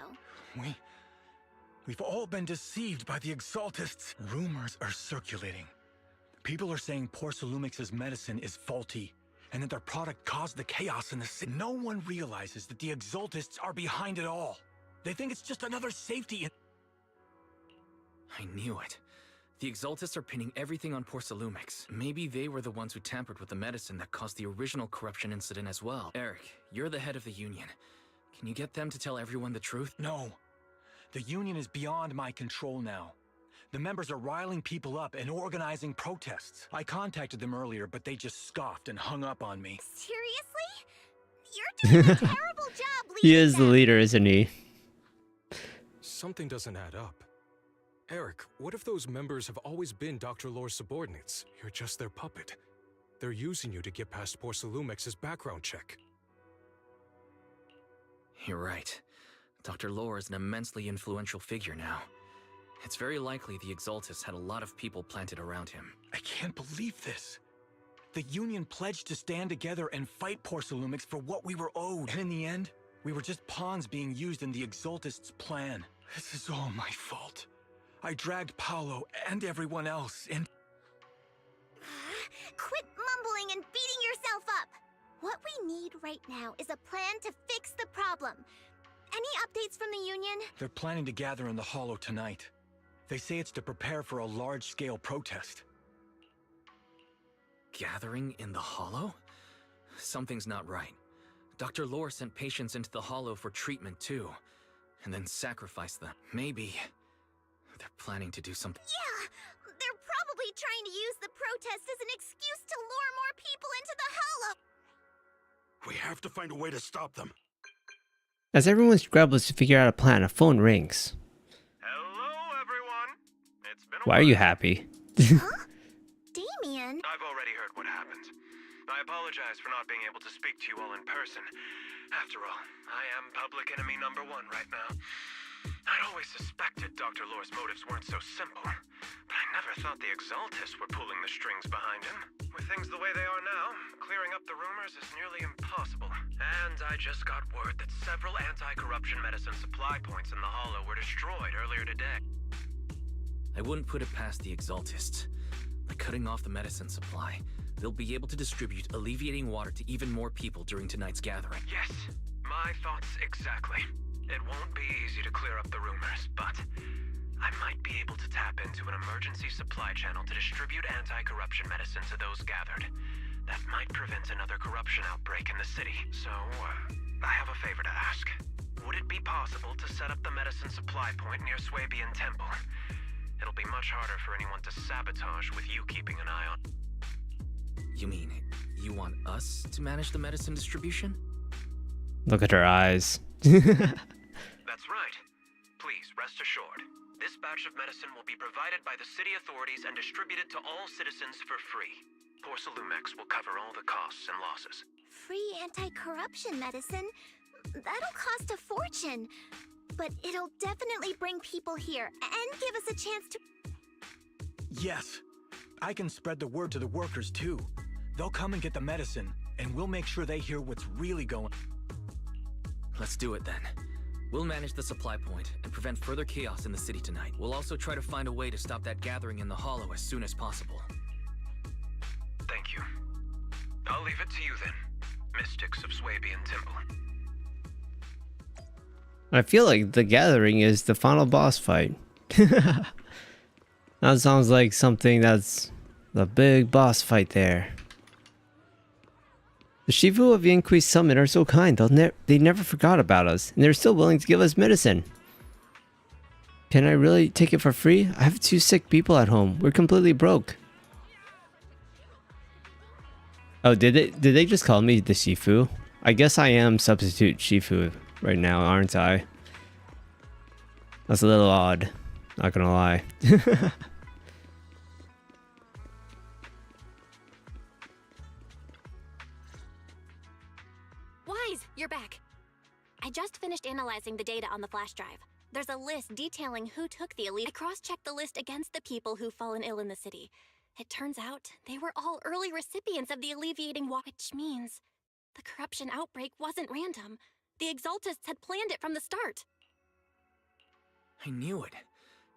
We've all been deceived by the Exaltists. Rumors are circulating. People are saying Porcelumix's medicine is faulty, and that their product caused the chaos in the city. No one realizes that the Exaltists are behind it all. They think it's just another safety. I knew it. The Exaltists are pinning everything on Porcelumix. Maybe they were the ones who tampered with the medicine that caused the original corruption incident as well. Eric, you're the head of the Union. Can you get them to tell everyone the truth? No. The Union is beyond my control now. The members are riling people up and organizing protests. I contacted them earlier, but they just scoffed and hung up on me. Seriously? You're doing a terrible job leading He is the leader, isn't he? Something doesn't add up. Eric, what if those members have always been Dr. Lore's subordinates? You're just their puppet. They're using you to get past Porcelumix's background check. You're right. Dr. Lore is an immensely influential figure now. It's very likely the Exaltists had a lot of people planted around him. I can't believe this. The Union pledged to stand together and fight Porcelumix for what we were owed. And in the end, we were just pawns being used in the Exaltists' plan. This is all my fault. I dragged Paolo and everyone else in. Quit mumbling and beating yourself up. What we need right now is a plan to fix the problem. Any updates from the Union? They're planning to gather in the Hollow tonight. They say it's to prepare for a large-scale protest. Gathering in the Hollow? Something's not right. Dr. Lore sent patients into the Hollow for treatment too, and then sacrificed them. Maybe they're planning to do something. Yeah, they're probably trying to use the protest as an excuse to lure more people into the Hollow. We have to find a way to stop them. As everyone scrambles to figure out a plan, a phone rings. Hello, everyone. It's been a Why are you happy? Damien? I've already heard what happened. I apologize for not being able to speak to you all in person. After all, I am public enemy #1 right now. I'd always suspected Dr. Lore's motives weren't so simple, but I never thought the Exaltists were pulling the strings behind him. With things the way they are now, clearing up the rumors is nearly impossible. And I just got word that several anti-corruption medicine supply points in the Hollow were destroyed earlier today. I wouldn't put it past the Exaltists. By cutting off the medicine supply, they'll be able to distribute alleviating water to even more people during tonight's gathering. Yes, my thoughts exactly. It won't be easy to clear up the rumors, but I might be able to tap into an emergency supply channel to distribute anti-corruption medicine to those gathered. That might prevent another corruption outbreak in the city. So, I have a favor to ask. Would it be possible to set up the medicine supply point near Swabian Temple? It'll be much harder for anyone to sabotage with you keeping an eye on. You mean, you want us to manage the medicine distribution? Look at her eyes. That's right. Please, rest assured. This batch of medicine will be provided by the city authorities and distributed to all citizens for free. Porcelumix will cover all the costs and losses. Free anti-corruption medicine? That'll cost a fortune. But it'll definitely bring people here and give us a chance to... Yes. I can spread the word to the workers too. They'll come and get the medicine, and we'll make sure they hear what's really going. Let's do it then. We'll manage the supply point and prevent further chaos in the city tonight. We'll also try to find a way to stop that gathering in the Hollow as soon as possible. Thank you. I'll leave it to you then, Mystics of Swabian Temple. I feel like the gathering is the final boss fight. That sounds like something that's the big boss fight there. The Shifu of Yanquei Summit are so kind. They never forgot about us, and they're still willing to give us medicine. Can I really take it for free? I have 2 sick people at home. We're completely broke. Oh, did they just call me the Shifu? I guess I am substitute Shifu right now, aren't I? That's a little odd. Not gonna lie. Wise, you're back. I just finished analyzing the data on the flash drive. There's a list detailing who took the elite. I cross-checked the list against the people who've fallen ill in the city. It turns out they were all early recipients of the alleviating walk, which means the corruption outbreak wasn't random. The Exaltists had planned it from the start. I knew it.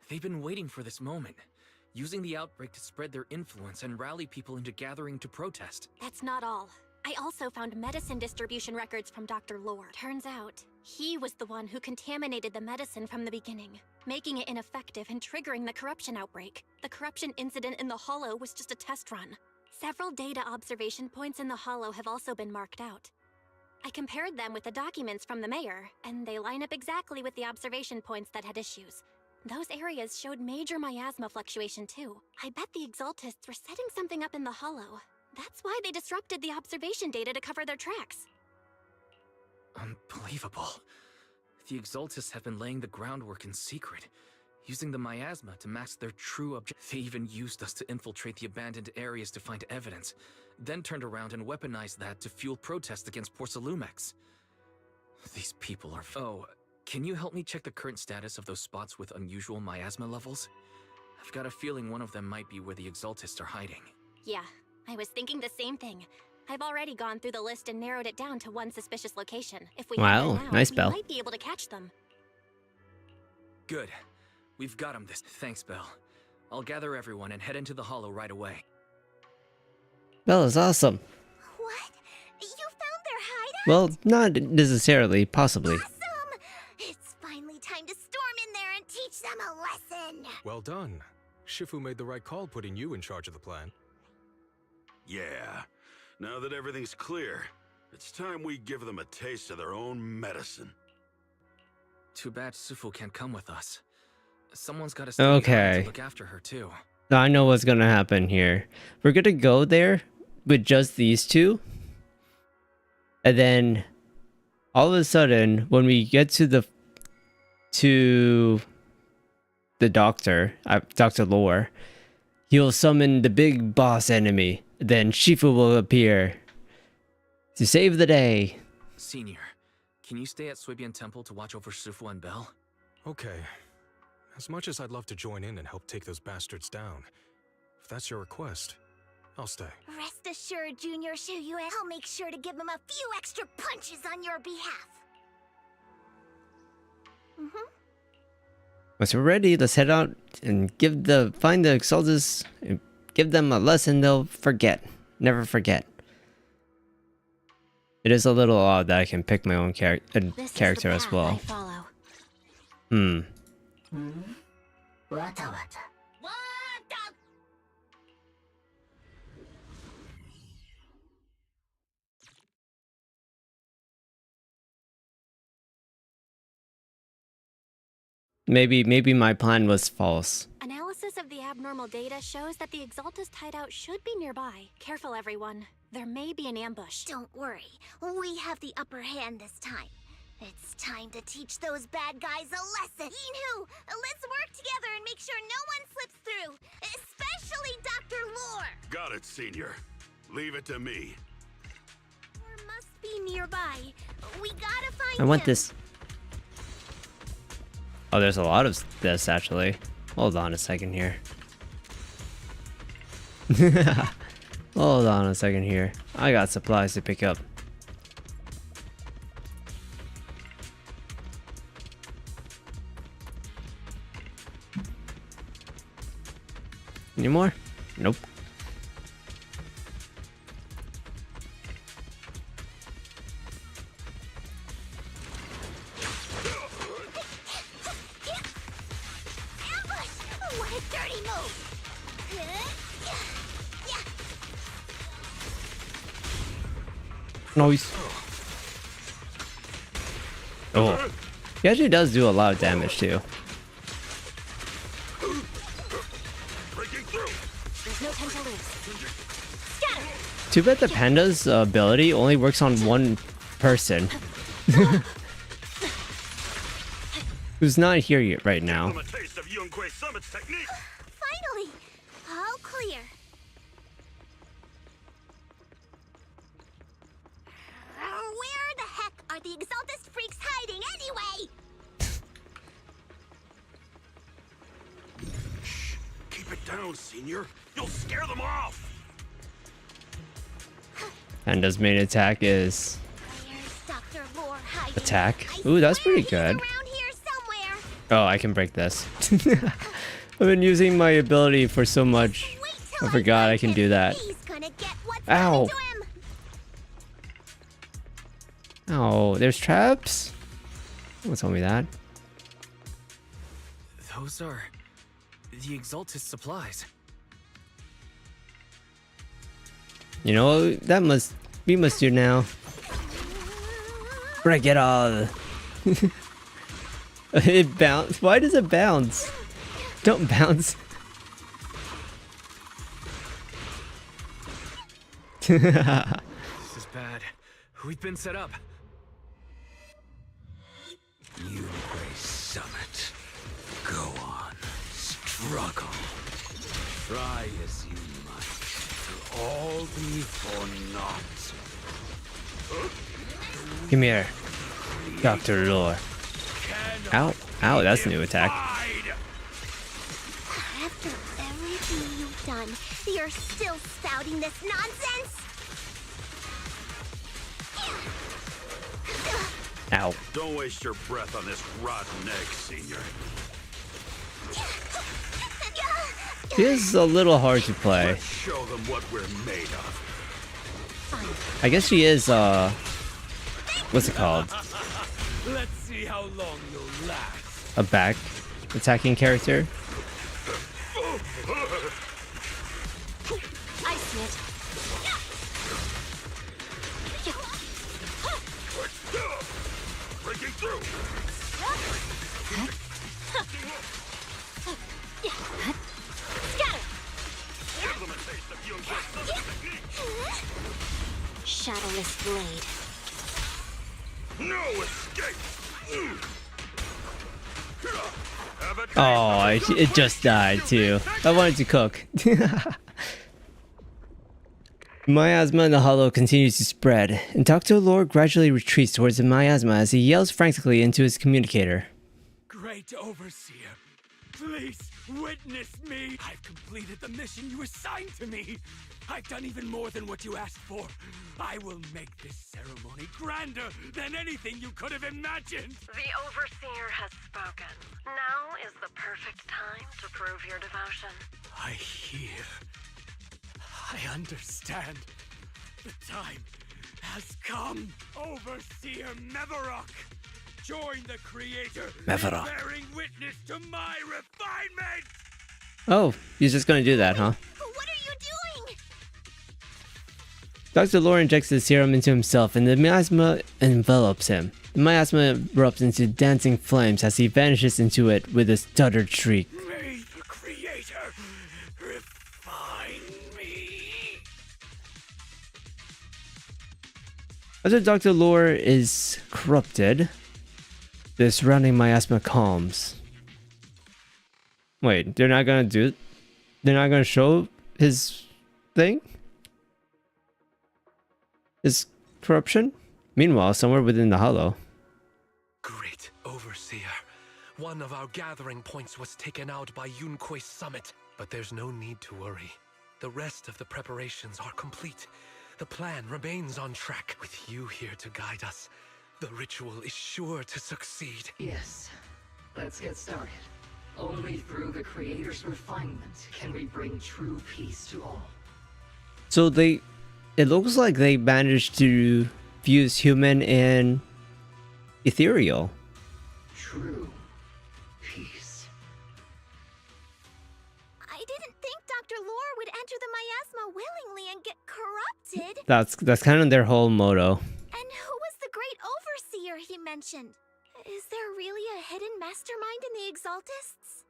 They've been waiting for this moment, using the outbreak to spread their influence and rally people into gathering to protest. That's not all. I also found medicine distribution records from Dr. Lore. Turns out, he was the one who contaminated the medicine from the beginning, making it ineffective and triggering the corruption outbreak. The corruption incident in the Hollow was just a test run. Several data observation points in the Hollow have also been marked out. I compared them with the documents from the mayor, and they line up exactly with the observation points that had issues. Those areas showed major miasma fluctuation too. I bet the Exaltists were setting something up in the Hollow. That's why they disrupted the observation data to cover their tracks. Unbelievable. The Exaltists have been laying the groundwork in secret, using the miasma to mask their true objective. They even used us to infiltrate the abandoned areas to find evidence, then turned around and weaponized that to fuel protests against Porcelumex. These people are... Oh, can you help me check the current status of those spots with unusual miasma levels? I've got a feeling one of them might be where the Exaltists are hiding. Yeah, I was thinking the same thing. I've already gone through the list and narrowed it down to one suspicious location. If we head there now, nice, we Belle. might be able to catch them. Good. We've got them this... Thanks, Belle. I'll gather everyone and head into the Hollow right away. Bella's awesome. What? You found their hideout? Well, not necessarily, possibly. Awesome! It's finally time to storm in there and teach them a lesson. Well done. Shifu made the right call putting you in charge of the plan. Yeah. Now that everything's clear, it's time we give them a taste of their own medicine. Too bad Sufu can't come with us. Someone's got to stay behind to look after her too. I know what's gonna happen here. We're gonna go there with just these two. And then all of a sudden, when we get to the doctor, Dr. Lore, he'll summon the big boss enemy. Then Shifu will appear to save the day. Senior, can you stay at Suibian Temple to watch over Sufu and Belle? Okay. As much as I'd love to join in and help take those bastards down, if that's your request, I'll stay. Rest assured, Junior Shuyue, I'll make sure to give them a few extra punches on your behalf. Once we're ready, let's head out and find the Exaltus and give them a lesson they'll forget. Never forget. It is a little odd that I can pick my own character as well. Maybe my plan was false. Analysis of the abnormal data shows that the Exaltist hideout should be nearby. Careful, everyone. There may be an ambush. Don't worry. We have the upper hand this time. It's time to teach those bad guys a lesson. Yinhu, let's work together and make sure no one slips through. Especially Dr. Lore. Got it, Senior. Leave it to me. Lore must be nearby. We gotta find I want him. this. Oh, there's a lot of this, actually. Hold on a second here. Hold on a second here. I got supplies to pick up. Any more? Nope. Nice. Oh. He actually does do a lot of damage too. There's no time to lose. Scatter! Too bad the panda's ability only works on one person. Who's not here yet right now. Finally! All clear. Where the heck are the Exaltist freaks hiding anyway? Shh. Keep it down, Senior. You'll scare them off. Panda's main attack is Where's Dr. Lore hiding? attack. Ooh, that's pretty good. Around here somewhere. Oh, I can break this. I've been using my ability for so much. I forgot I can do that. He's gonna get what's Ow. coming to him. Oh, there's traps? Don't tell me that. Those are the Exaltist supplies. You know, we must do now. Break it all. It bounced. Why does it bounce? Don't bounce. This is bad. We've been set up. Yunque Summit. Go on. Struggle. Try as you might. It'll all be for naught. Come here, Dr. Lore. Ow. Ow, that's a new attack. After everything you've done, you're still spouting this nonsense? Ow. Don't waste your breath on this rotten egg, Senior. He is a little hard to play. Let's show them what we're made of. I guess she is, what's it called? Let's see how long you'll last. A back attacking character? I see it. Breaking through. Scatter! Give them a taste of Yunque's technique. Shadowless blade. No escape. Oh, it just died too. I wanted to cook. Miasma in the hollow continues to spread, and Dr. Lore gradually retreats towards the miasma as he yells frantically into his communicator. Great Overseer, please witness me. I've completed the mission you assigned to me. I've done even more than what you asked for. I will make this ceremony grander than anything you could have imagined. The Overseer has spoken. Now is the perfect time to prove your devotion. I hear. I understand. The time has come. Overseer Mevarok, join the Creator Mevarok. in bearing witness to my refinement. Oh, he's just gonna do that, huh? What are you doing? Dr. Lore injects the serum into himself and the miasma envelops him. The miasma erupts into dancing flames as he vanishes into it with a stuttered shriek. May the Creator refine me. After Dr. Lore is corrupted, the surrounding miasma calms. Wait, they're not gonna show his thing? His corruption? Meanwhile, somewhere within the hollow. Great Overseer. One of our gathering points was taken out by Yunque's summit. But there's no need to worry. The rest of the preparations are complete. The plan remains on track. With you here to guide us, the ritual is sure to succeed. Yes. Let's get started. Only through the Creator's refinement can we bring true peace to all. So it looks like they managed to fuse human and ethereal. True peace. I didn't think Dr. Lore would enter the miasma willingly and get corrupted. wanted. That's kind of their whole motto. And who was the great overseer he mentioned? Is there really a hidden mastermind in the Exaltists?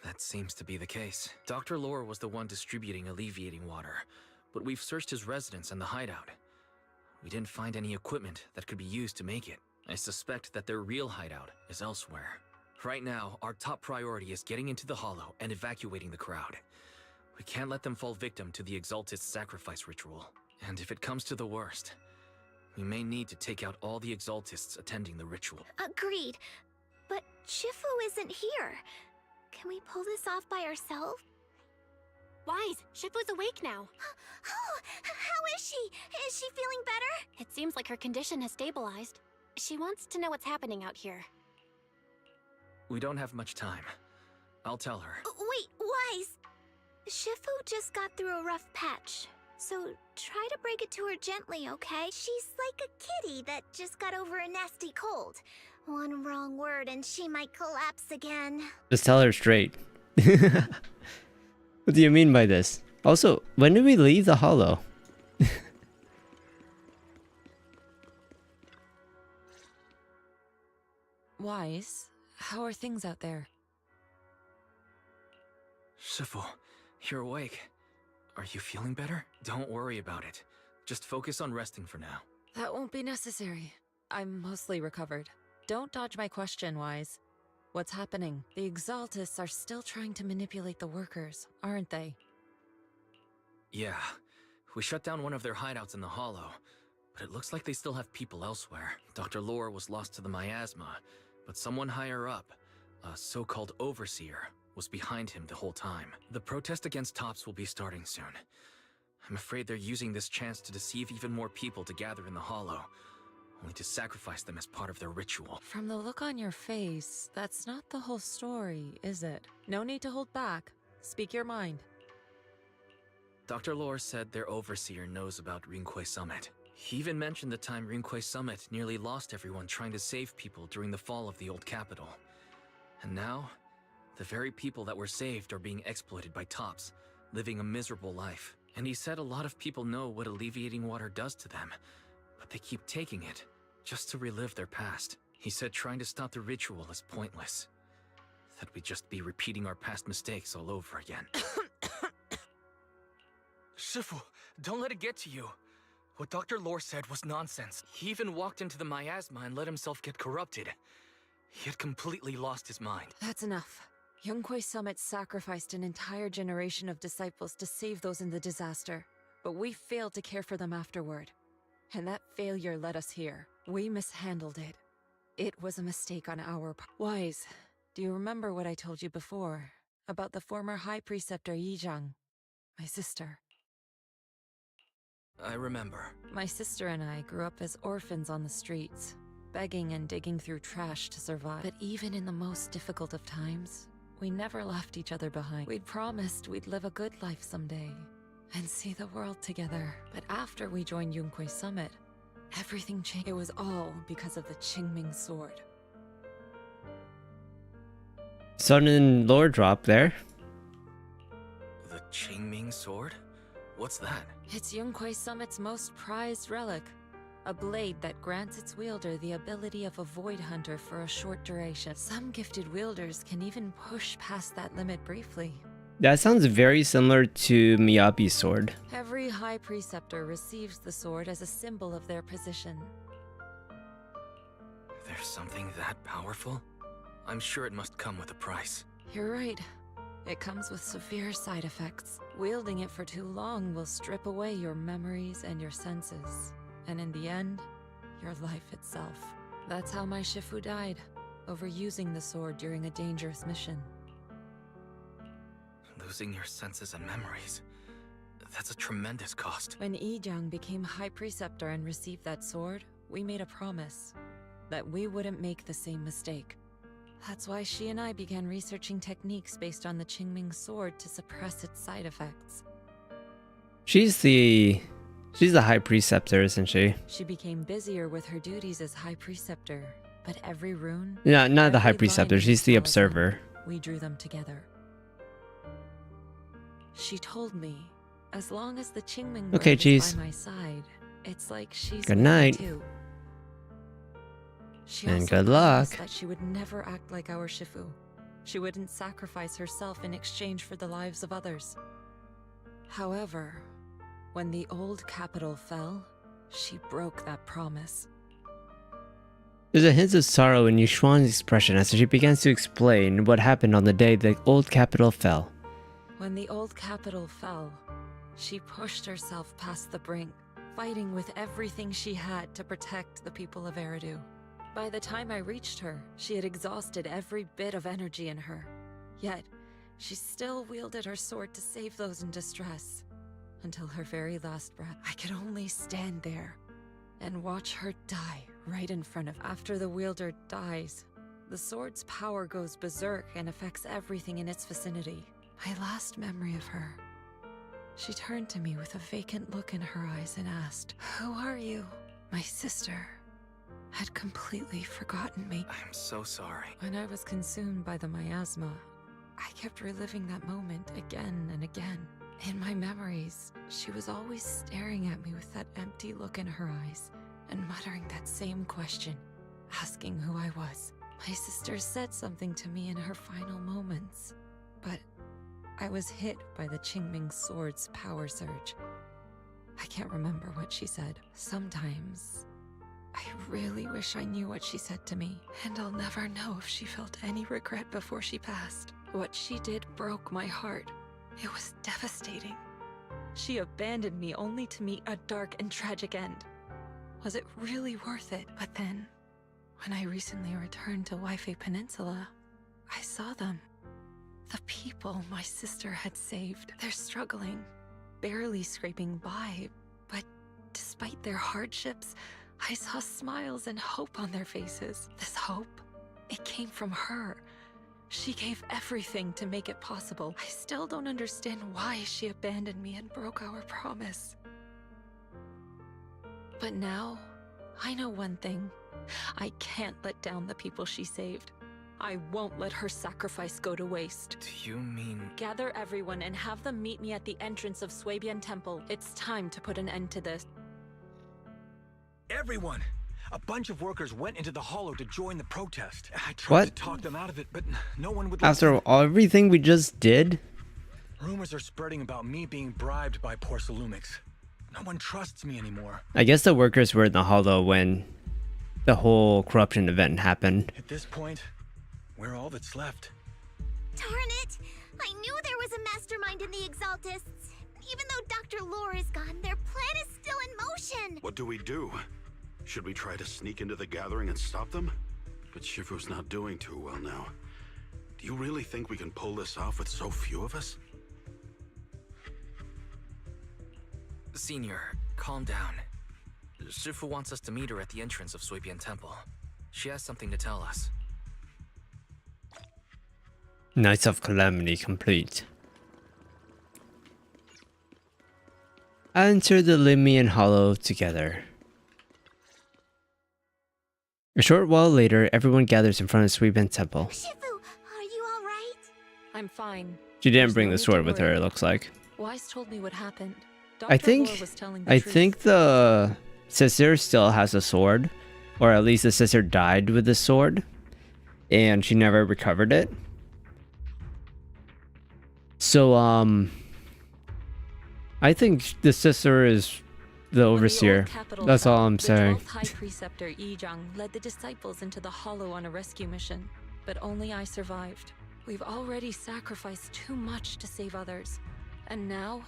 That seems to be the case. Dr. Lore was the one distributing alleviating water, but we've searched his residence and the hideout. We didn't find any equipment that could be used to make it. I suspect that their real hideout is elsewhere. Right now, our top priority is getting into the Hollow and evacuating the crowd. We can't let them fall victim to the Exaltist sacrifice ritual. And if it comes to the worst, we may need to take out all the Exaltists attending the ritual. Agreed. But Shifu isn't here. Can we pull this off by ourselves? Wise, Shifu's awake now. Oh, how is she? Is she feeling better? It seems like her condition has stabilized. She wants to know what's happening out here. We don't have much time. I'll tell her. Wait, Wise! Shifu just got through a rough patch. So try to break it to her gently, okay? She's like a kitty that just got over a nasty cold. One wrong word and she might collapse again. Just tell her straight. What do you mean by this? Also, when did we leave the Hollow? Wise, how are things out there? Shifu, you're awake. Are you feeling better? Don't worry about it. Just focus on resting for now. That won't be necessary. I'm mostly recovered. Don't dodge my question, Wise. What's happening? The Exaltists are still trying to manipulate the workers, aren't they? Yeah. We shut down one of their hideouts in the Hollow, but it looks like they still have people elsewhere. Dr. Lore was lost to the miasma, but someone higher up, a so-called overseer, was behind him the whole time. The protest against Tops will be starting soon. I'm afraid they're using this chance to deceive even more people to gather in the Hollow, only to sacrifice them as part of their ritual. From the look on your face, that's not the whole story, is it? No need to hold back. Speak your mind. Dr. Lore said their overseer knows about Rinkwei Summit. He even mentioned the time Rinkwei Summit nearly lost everyone trying to save people during the fall of the old capital. And now, the very people that were saved are being exploited by Tops, living a miserable life. And he said a lot of people know what alleviating water does to them, but they keep taking it, just to relive their past. He said trying to stop the ritual is pointless. That we'd just be repeating our past mistakes all over again. Shifu, don't let it get to you. What Dr. Lore said was nonsense. He even walked into the miasma and let himself get corrupted. He had completely lost his mind. That's enough. Yunkwei Summit sacrificed an entire generation of disciples to save those in the disaster, but we failed to care for them afterward. And that failure led us here. We mishandled it. It was a mistake on our part. Wise, do you remember what I told you before about the former High Preceptor Yizhang, my sister? I remember. My sister and I grew up as orphans on the streets, begging and digging through trash to survive. But even in the most difficult of times, we never left each other behind. We'd promised we'd live a good life someday and see the world together. But after we joined Yunkwei Summit, everything changed. It was all because of the Qingming sword. Sudden lore drop there. The Qingming sword? What's that? It's Yunkwei Summit's most prized relic. A blade that grants its wielder the ability of a void hunter for a short duration. Some gifted wielders can even push past that limit briefly. That sounds very similar to Miyabi's sword. Every High Preceptor receives the sword as a symbol of their position. There's something that powerful? I'm sure it must come with a price. You're right. It comes with severe side effects. Wielding it for too long will strip away your memories and your senses. And in the end, your life itself. That's how my Shifu died, overusing the sword during a dangerous mission. Losing your senses and memories. That's a tremendous cost. When Yizhang became High Preceptor and received that sword, we made a promise that we wouldn't make the same mistake. That's why she and I began researching techniques based on the Qingming sword to suppress its side effects. She's the High Preceptor, isn't she? She became busier with her duties as High Preceptor, but every rune... Yeah, not the High every Preceptor, line she's the talisman, Observer. We drew them together. She told me, As long as the Qingming Okay, bird is cheese. by my side, it's like she's Good with me night. too. She And also good luck. promised that she would never act like our Shifu. She wouldn't sacrifice herself in exchange for the lives of others. However, when the old capital fell, she broke that promise. There's a hint of sorrow in Yushuan's expression as she begins to explain what happened on the day the old capital fell. When the old capital fell, she pushed herself past the brink, fighting with everything she had to protect the people of Eridu. By the time I reached her, she had exhausted every bit of energy in her. Yet, she still wielded her sword to save those in distress. Until her very last breath, I could only stand there and watch her die right in front of. After the wielder dies, the sword's power goes berserk and affects everything in its vicinity. My last memory of her, she turned to me with a vacant look in her eyes and asked, "Who are you?" My sister had completely forgotten me. I'm so sorry. When I was consumed by the miasma, I kept reliving that moment again and again. In my memories, she was always staring at me with that empty look in her eyes and muttering that same question, asking who I was. My sister said something to me in her final moments, but I was hit by the Qingming sword's power surge. I can't remember what she said. Sometimes I really wish I knew what she said to me, and I'll never know if she felt any regret before she passed. What she did broke my heart. It was devastating. She abandoned me only to meet a dark and tragic end. Was it really worth it? But then, when I recently returned to Waifei Peninsula, I saw them. The people my sister had saved. They're struggling, barely scraping by, but despite their hardships, I saw smiles and hope on their faces. This hope, it came from her. She gave everything to make it possible. I still don't understand why she abandoned me and broke our promise. But now, I know one thing. I can't let down the people she saved. I won't let her sacrifice go to waste. Do you mean... Gather everyone and have them meet me at the entrance of Suibian Temple. It's time to put an end to this. Everyone! A bunch of workers went into the hollow to join the protest. I tried What? to talk them out of it, but no one would After everything we just did? Rumors are spreading about me being bribed by Porcelumix. No one trusts me anymore. I guess the workers were in the hollow when the whole corruption event happened. At this point, we're all that's left. Darn it! I knew there was a mastermind in the Exaltists. Even though Dr. Lore is gone, their plan is still in motion. What do we do? Should we try to sneak into the gathering and stop them? But Shifu's not doing too well now. Do you really think we can pull this off with so few of us? Senior, calm down. Shifu wants us to meet her at the entrance of Suibian Temple. She has something to tell us. Nights of Calamity complete. Enter the Limian Hollow together. A short while later, everyone gathers in front of Suibian Temple. Shifu, are you alright? I'm fine. She didn't bring the sword with her, it looks like. Wise told me what happened. I Dr. Lore think was telling the truth. the sister still has a sword, or at least the sister died with the sword, and she never recovered it. So I think the sister is the overseer. That's all I'm saying. The 12th High Preceptor Yizhang led the disciples into the hollow on a rescue mission, but only I survived. We've already sacrificed too much to save others, and now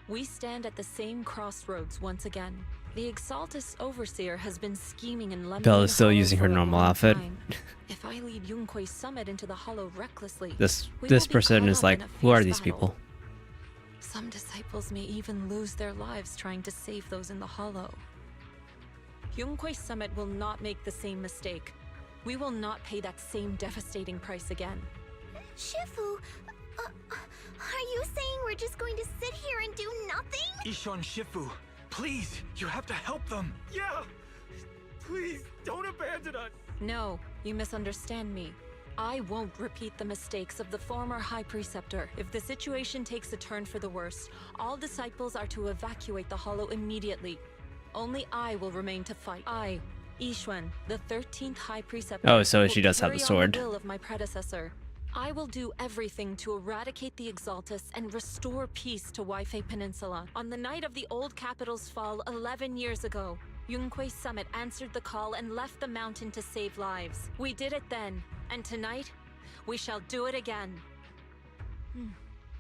we stand at the same crossroads once again. The Exaltus Overseer has been scheming in Lemon Bella's still Hollow using her for a normal long outfit. time. If I lead Yunque's summit into the hollow recklessly, This we will be person caught is up like, in a who are fierce these battle. people? Some disciples may even lose their lives trying to save those in the hollow. Yunque's summit will not make the same mistake. We will not pay that same devastating price again. Shifu, are you saying we're just going to sit here and do nothing? Ishan Shifu, please, you have to help them. Yeah! Please, don't abandon us! No, you misunderstand me. I won't repeat the mistakes of the former High Preceptor. If the situation takes a turn for the worse, all disciples are to evacuate the Hollow immediately. Only I will remain to fight. I, Yixuan, the 13th High Preceptor. Oh, so she does have the sword. Will of my predecessor. I will do everything to eradicate the Exaltus and restore peace to Waifei Peninsula. On the night of the old capital's fall 11 years ago, Yunquei Summit answered the call and left the mountain to save lives. We did it then, and tonight, we shall do it again.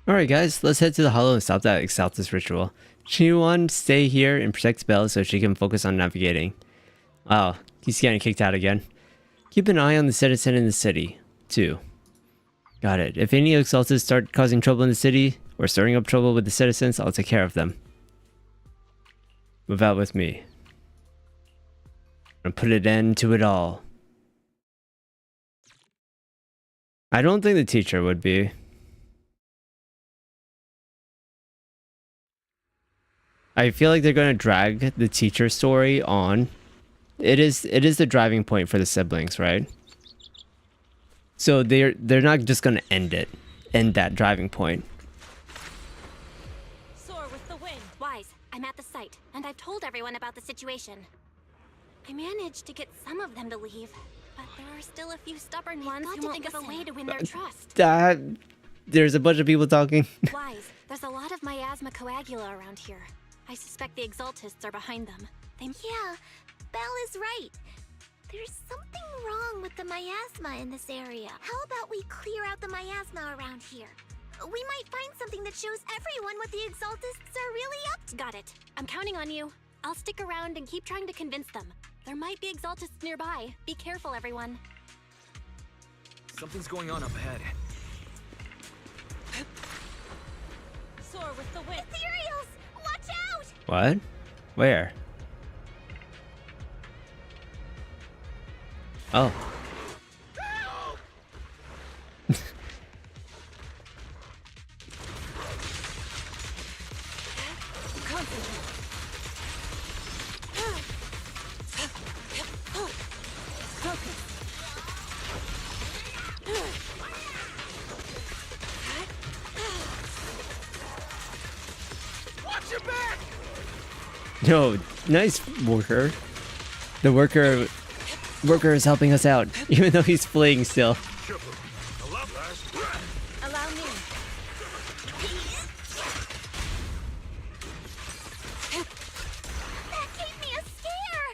Alright guys, let's head to the Hollow and stop that Exaltus ritual. Chinuan, stay here and protect Belle so she can focus on navigating. Wow, he's getting kicked out again. Keep an eye on the citizen in the city, too. Got it. If any Exaltus start causing trouble in the city, or stirring up trouble with the citizens, I'll take care of them. Move out with me. And put an end to it all. I don't think the teacher would be. I feel like they're going to drag the teacher story on. It is the driving point for the siblings, right? So they're not just going to end that driving point. Soar with the wind. Wise, I'm at the site, and I've told everyone about the situation. I managed to get some of them to leave, but there are still a few stubborn ones who won't think of a way to win their trust. There's a bunch of people talking. Wise, there's a lot of miasma coagula around here. I suspect the Exaltists are behind them. Yeah, Belle is right. There's something wrong with the miasma in this area. How about we clear out the miasma around here? We might find something that shows everyone what the Exaltists are really up to. Got it. I'm counting on you. I'll stick around and keep trying to convince them. There might be Exaltists nearby. Be careful, everyone. Something's going on up ahead. Soar with the wind. Ethereals! Watch out! What? Where? Oh. Watch your back! No, nice worker. The worker is helping us out, even though he's fleeing still. Allow me. That gave me a scare!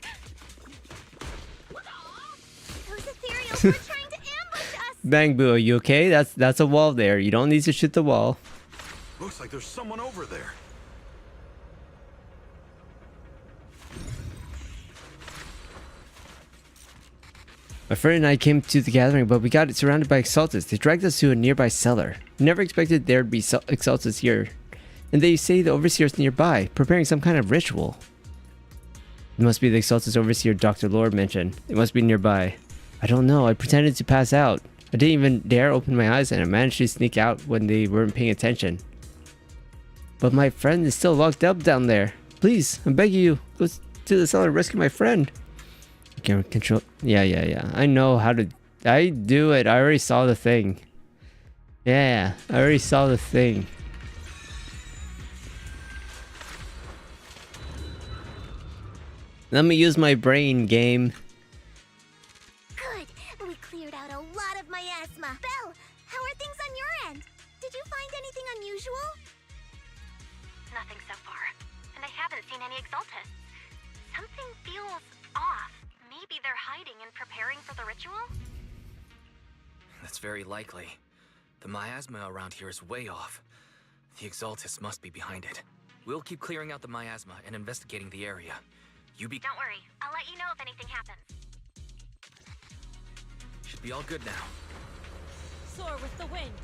Those ethereals were trying to ambush us! Bang Boo, are you okay? That's a wall there. You don't need to shoot the wall. Looks like there's someone over there. My friend and I came to the gathering, but we got surrounded by Exaltus. They dragged us to a nearby cellar. We never expected there'd be Exaltus here. And they say the Overseer's nearby, preparing some kind of ritual. It must be the Exaltus Overseer Dr. Lord mentioned. It must be nearby. I don't know, I pretended to pass out. I didn't even dare open my eyes and I managed to sneak out when they weren't paying attention. But my friend is still locked up down there. Please, I'm begging you, go to the cellar and rescue my friend. Camera control. Yeah. I know how to. I do it. I already saw the thing. Yeah, I already saw the thing. Let me use my brain, game. Good. We cleared out a lot of miasma. Belle, how are things on your end? Did you find anything unusual? Nothing so far. And I haven't seen any Exaltists. Something feels off. Maybe they're hiding and preparing for the ritual? That's very likely. The miasma around here is way off. The Exaltus must be behind it. We'll keep clearing out the miasma and investigating the area. Don't worry. I'll let you know if anything happens. Should be all good now. Soar with the wind.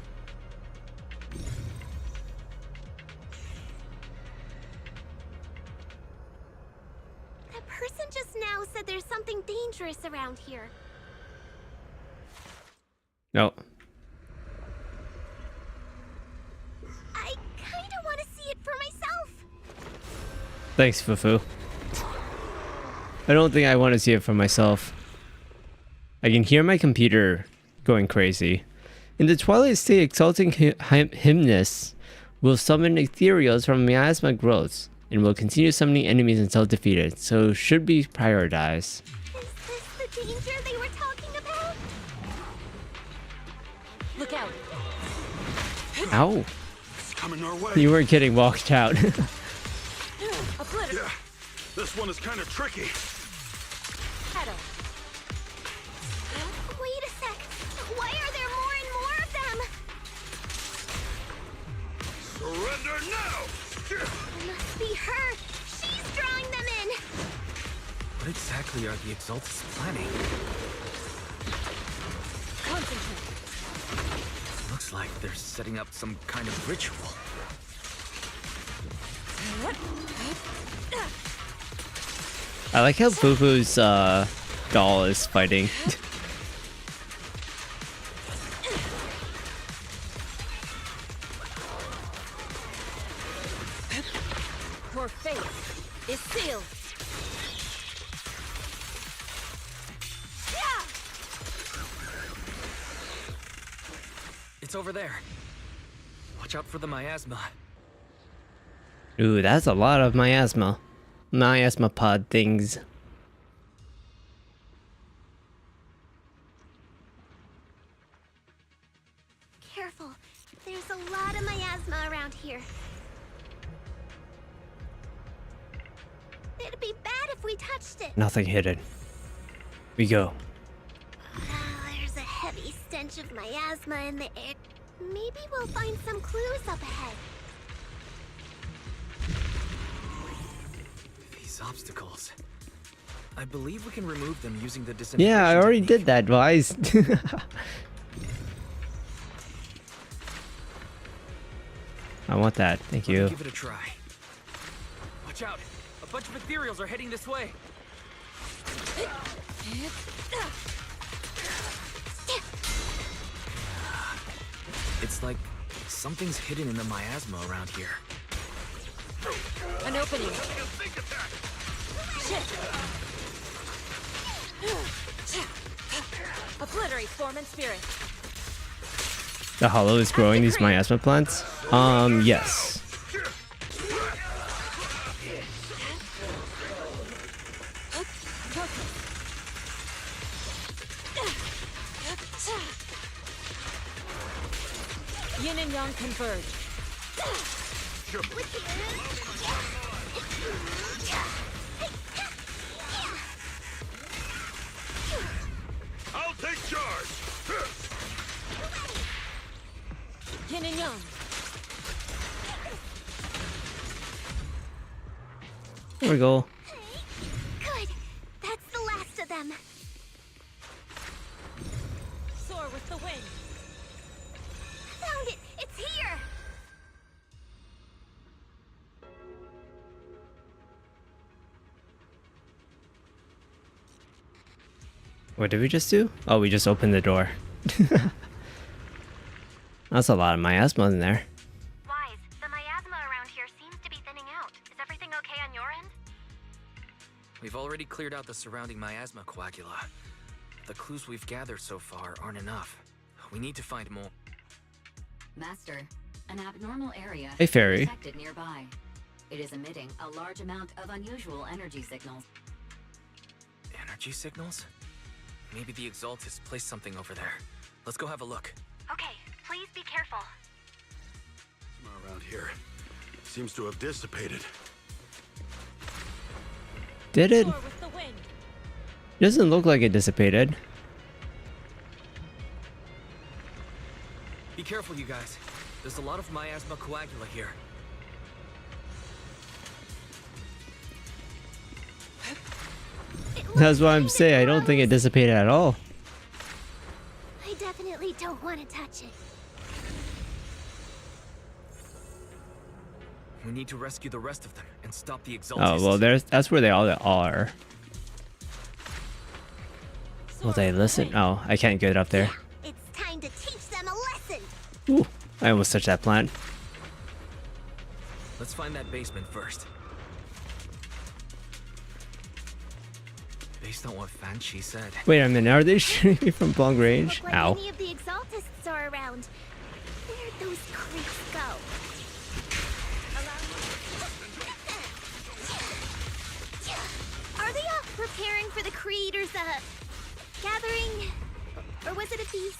That person just now said there's something dangerous around here. No. I kinda wanna see it for myself. Thanks, Fufu. I don't think I want to see it for myself. I can hear my computer going crazy. In the twilight state, exalting hymness will summon ethereals from miasma growths and will continue summoning enemies until defeated, so should be prioritized. Is this the danger they were talking about? Look out! Ow! It's coming our way. You weren't getting walked out. Yeah, this one is kind of tricky. Wait a sec. Why are there more and more of them? Surrender now! It must be her. She's drawing them in. What exactly are the Exaltus planning? Concentrate. Looks like they're setting up some kind of ritual. I like how Fufu's doll is fighting. Your fate is sealed. It's over there. Watch out for the miasma. Ooh, that's a lot of miasma. Miasma pod things. Careful. There's a lot of miasma around here. It'd be bad if we touched it. Nothing hidden. We go. There's a heavy stench of miasma in the air. Maybe we'll find some clues up ahead. These obstacles. I believe we can remove them using the disintegration Yeah, I already technique. did that, Wise. I want that. Thank you. Give it a try. Watch out! A bunch of ethereals are heading this way. It's like something's hidden in the miasma around here. An opening. Obliterate form and spirit. The hollow is growing these miasma plants? Yes. Yin and yang converge. I'll take charge. Yin and yang. There we go. Good. That's the last of them. Soar with the wind. Found it. It's here. What did we just do? Oh, we just opened the door. That's a lot of miasma in there. Wise, the miasma around here seems to be thinning out. Is everything okay on your end? We've already cleared out the surrounding miasma coagula. The clues we've gathered so far aren't enough. We need to find more. Master, an abnormal area Hey, Fairy. is detected nearby. It is emitting a large amount of unusual energy signals. Energy signals? Maybe the Exaltus placed something over there. Let's go have a look. Okay, please be careful. Around here seems to have dissipated. Did it? Soar with the wind. Doesn't look like it dissipated. Be careful, you guys. There's a lot of miasma coagula here. That's what I'm saying. I don't think it dissipated at all. I definitely don't want to touch it. We need to rescue the rest of them and stop the Exaltus. Oh, well, that's where they all are. Will they listen? Oh, I can't get up there. It's time to teach them a lesson. Ooh, I almost touched that plant. Let's find that basement first. Based on what Fan Chi said. Wait a minute, are they shooting me from long range? Like Ow. any of the exaltists are around. Where'd those creeps go? Are they preparing for the creators' gathering? Or was it a feast?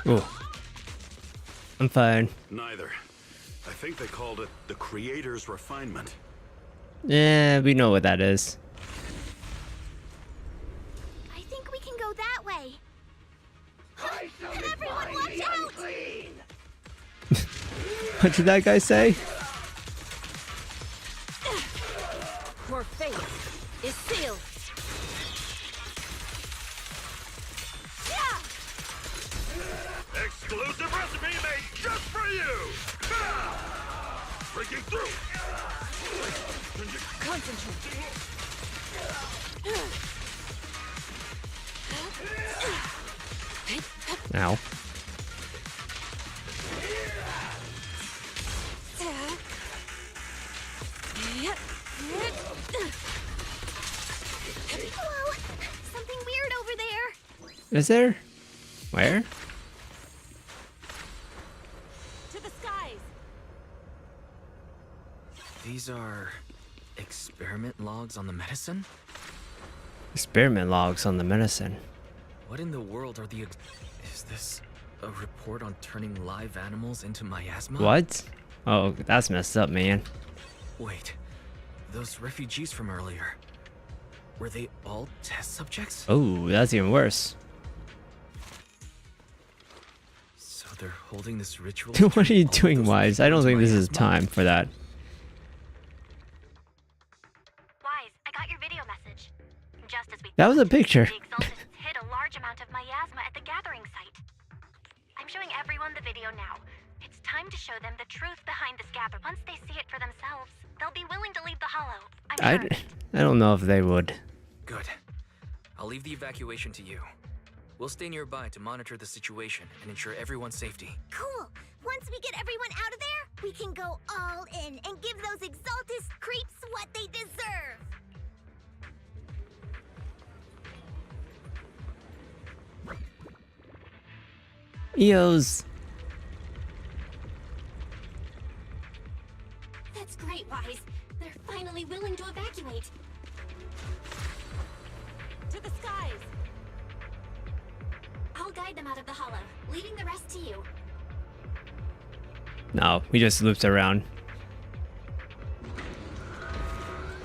Ooh. I'm fine. Neither. I think they called it the Creator's Refinement. Yeah, we know what that is. I think we can go that way. Everyone watch out! What did that guy say? Your fate is sealed. Exclusive recipe made just for you! Breaking through! Concentrate. Ow. Whoa! Something weird over there. Is there? Where? To the skies. These are experiment logs on the medicine? Experiment logs on the medicine. What in the world are the is this a report on turning live animals into miasma? What? Oh, that's messed up, man. Wait, those refugees from earlier, were they all test subjects? Oh, that's even worse. So they're holding this ritual. What are you doing, Wise? I don't think this is time for that. Wise, I got your video message. Just as we That was a picture. the exaltists hid a large amount of miasma at the gathering site. I'm showing everyone the video now. It's time to show them the truth behind this gather. Once they see it for themselves, they'll be willing to leave the hollow. I'm sure. I don't know if they would. Good. I'll leave the evacuation to you. We'll stay nearby to monitor the situation and ensure everyone's safety. Cool. Once we get everyone out of there, we can go all in and give those exaltist creeps what they deserve. Eos. That's great, Wise. They're finally willing to evacuate. To the skies! I'll guide them out of the hollow, leaving the rest to you. No, we just looped around.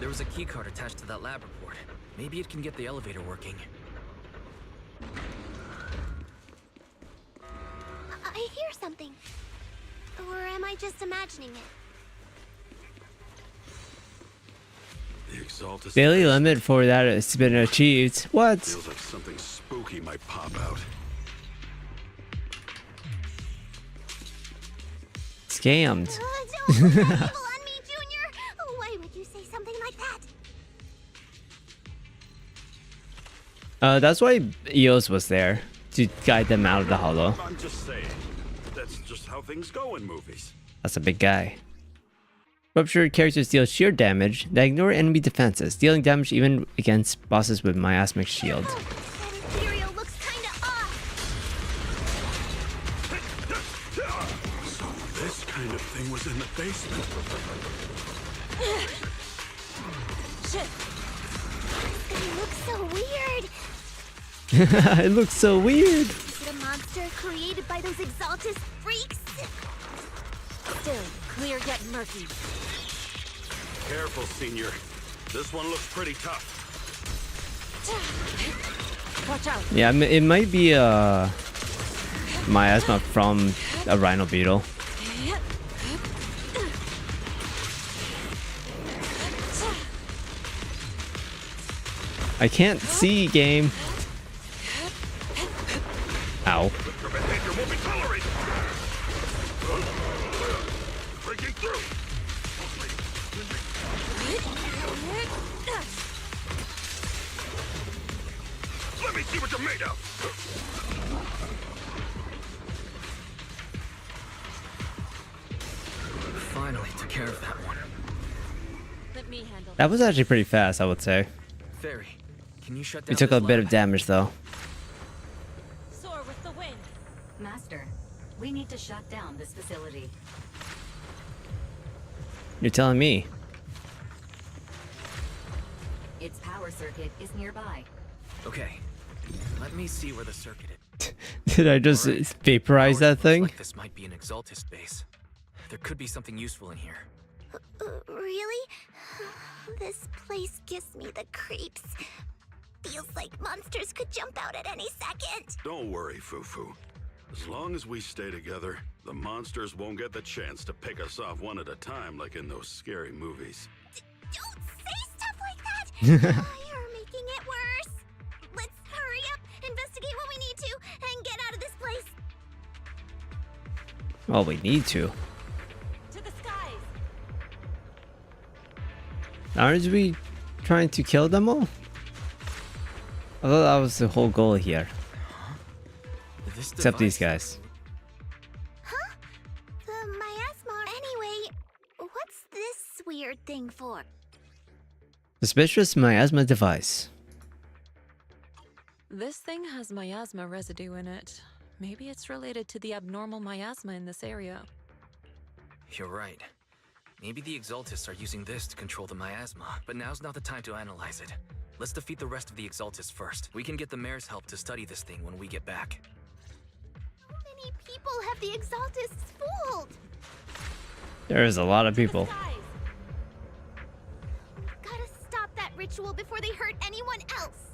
There was a keycard attached to that lab report. Maybe it can get the elevator working. I hear something. Or am I just imagining it? The Exaltus Daily limit for that has been achieved. What? feels like something spooky might pop out. Scammed. Don't put that evil on me, Junior! Why would you say something like that? That's why Eos was there, to guide them out of the hollow. I'm just saying. That's just how things go in movies. That's a big guy. Ruptured characters deal sheer damage that ignore enemy defenses, dealing damage even against bosses with miasmic shield. That ethereal looks kinda off. So this kind of thing was in the basement. Shit. It looks so weird. It looks so weird. Is it a monster created by those exaltist freaks? Still, clear yet murky. Careful, Senior. This one looks pretty tough. Watch out. Yeah, it might be miasma from a rhino beetle. I can't see, game. Ow. Your behavior won't be tolerated. Breaking through. Let me see what you're made of. Finally took care of that one. Let me handle That was actually pretty fast, I would say. Fairy, can you shut down We took this a bit lab? of damage though. Soar with the wind. Master, we need to shut down this facility. You're telling me. Its power circuit is nearby. Okay, let me see where the circuit is. Did I just vaporize that thing? Like this might be an Exaltist base. There could be something useful in here. Really? This place gives me the creeps. Feels like monsters could jump out at any second. Don't worry, Fufu. As long as we stay together, the monsters won't get the chance to pick us off one at a time like in those scary movies. Don't say stuff like that! You're making it worse. Let's hurry up, investigate what we need to, and get out of this place. Well, we need to. To the skies. Aren't we trying to kill them all? I thought that was the whole goal here. Except these guys. Huh? The miasma. Anyway, what's this weird thing for? Suspicious miasma device. This thing has miasma residue in it. Maybe it's related to the abnormal miasma in this area. You're right. Maybe the Exaltists are using this to control the miasma, but now's not the time to analyze it. Let's defeat the rest of the Exaltists first. We can get the mayor's help to study this thing when we get back. How many people have the Exaltists fooled? There is a lot of people. Gotta stop that ritual before they hurt anyone else.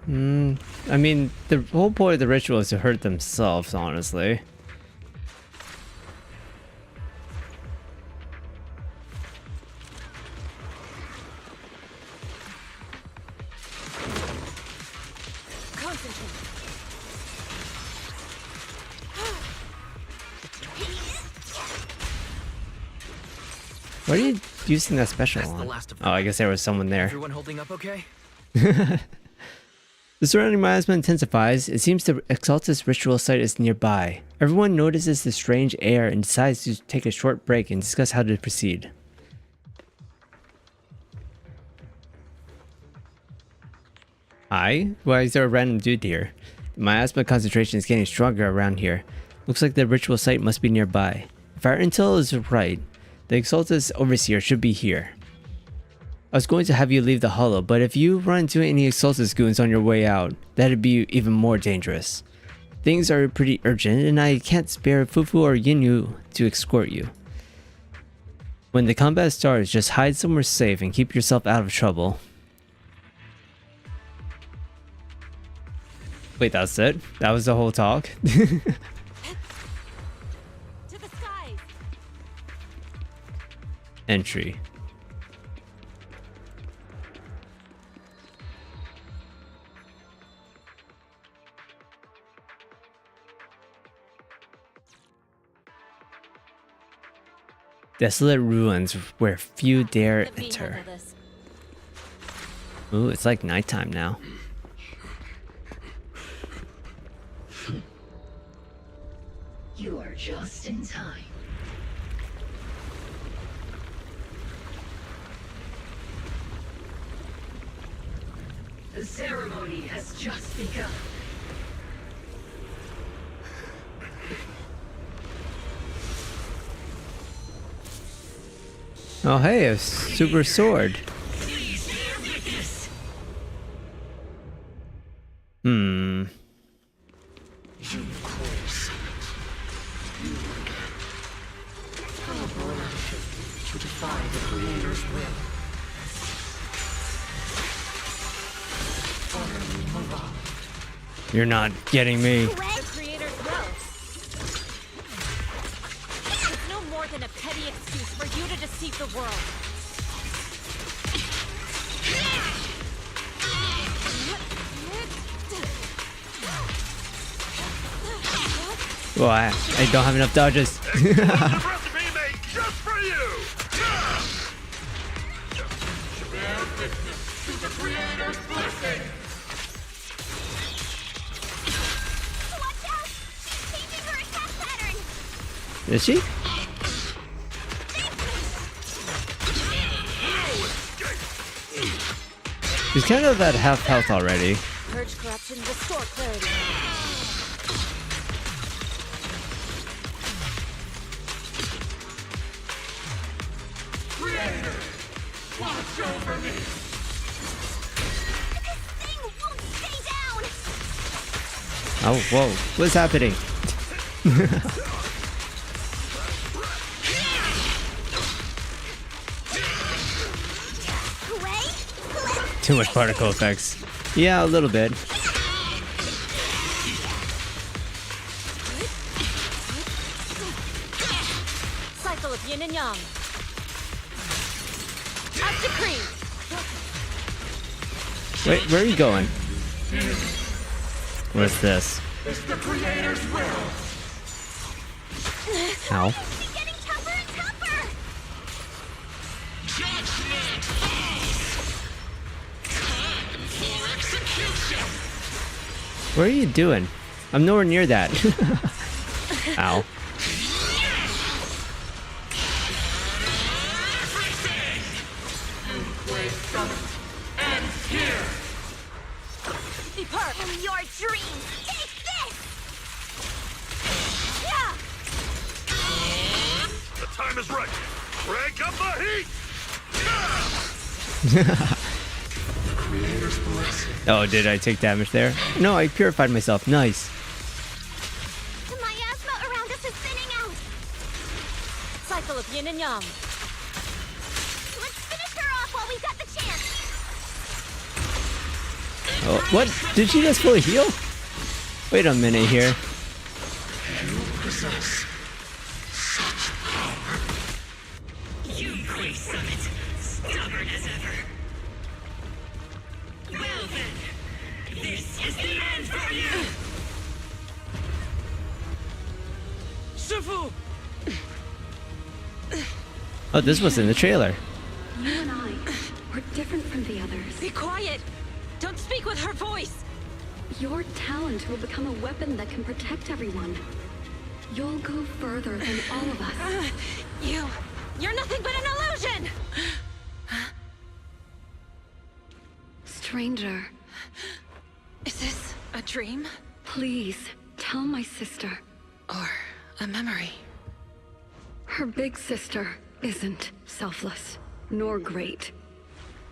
I mean, the whole point of the ritual is to hurt themselves, honestly. What are you using that special on? Oh, I guess there was someone there. Everyone holding up okay? The surrounding miasma intensifies. It seems the Exaltus ritual site is nearby. Everyone notices the strange air and decides to take a short break and discuss how to proceed. Hi? Why is there a random dude here? The miasma concentration is getting stronger around here. Looks like the ritual site must be nearby. If our intel is right, the Exaltus overseer should be here. I was going to have you leave the hollow, but if you run into any Exaltus goons on your way out, that'd be even more dangerous. Things are pretty urgent, and I can't spare Fufu or Yinyu to escort you. When the combat starts, just hide somewhere safe and keep yourself out of trouble. Wait, that's it? That was the whole talk? To the skies. Entry. Desolate ruins where few dare enter. Ooh, it's like nighttime now. You are just in time. The ceremony has just begun. Oh hey, a super sword. Hmm. To defy the Creator's will. Utterly maraud. You're not getting me. The Creator's will. It's no more than a petty excuse for you to deceive the world. Well, I don't have enough dodges. Is she? He's kind of at half health already. Purge corruption, restore clarity. Creator, watch over me. This thing won't stay down. Oh, whoa. What's happening? Too much particle effects. Yeah, a little bit. Cycle of yin and yang. As decreed. Wait, where are you going? What's this? It's the Creator's will. Ow. Getting tougher and tougher. Judgment falls. Time for execution. What are you doing? I'm nowhere near that. Ow. Depart from your dreams. Take this. Yeah. The time is right. Crank up the heat. Creator's blessing. Oh, did I take damage there? No, I purified myself. Nice. The miasma around us is thinning out. Cycle of yin and yang. Let's finish her off while we've got the chance. Oh, what? Did she just fully heal? Wait a minute here. You possess such power. Yunquei Summit, stubborn as ever. Well then, this is the end for you! Shifu! Oh, this was in the trailer. You and I are different from the others. Be quiet! Don't speak with her voice! Your talent will become a weapon that can protect everyone. You'll go further than all of us. You're nothing but an illusion! Stranger. Is this a dream? Please, tell my sister. Or a memory? Her big sister isn't selfless, nor great.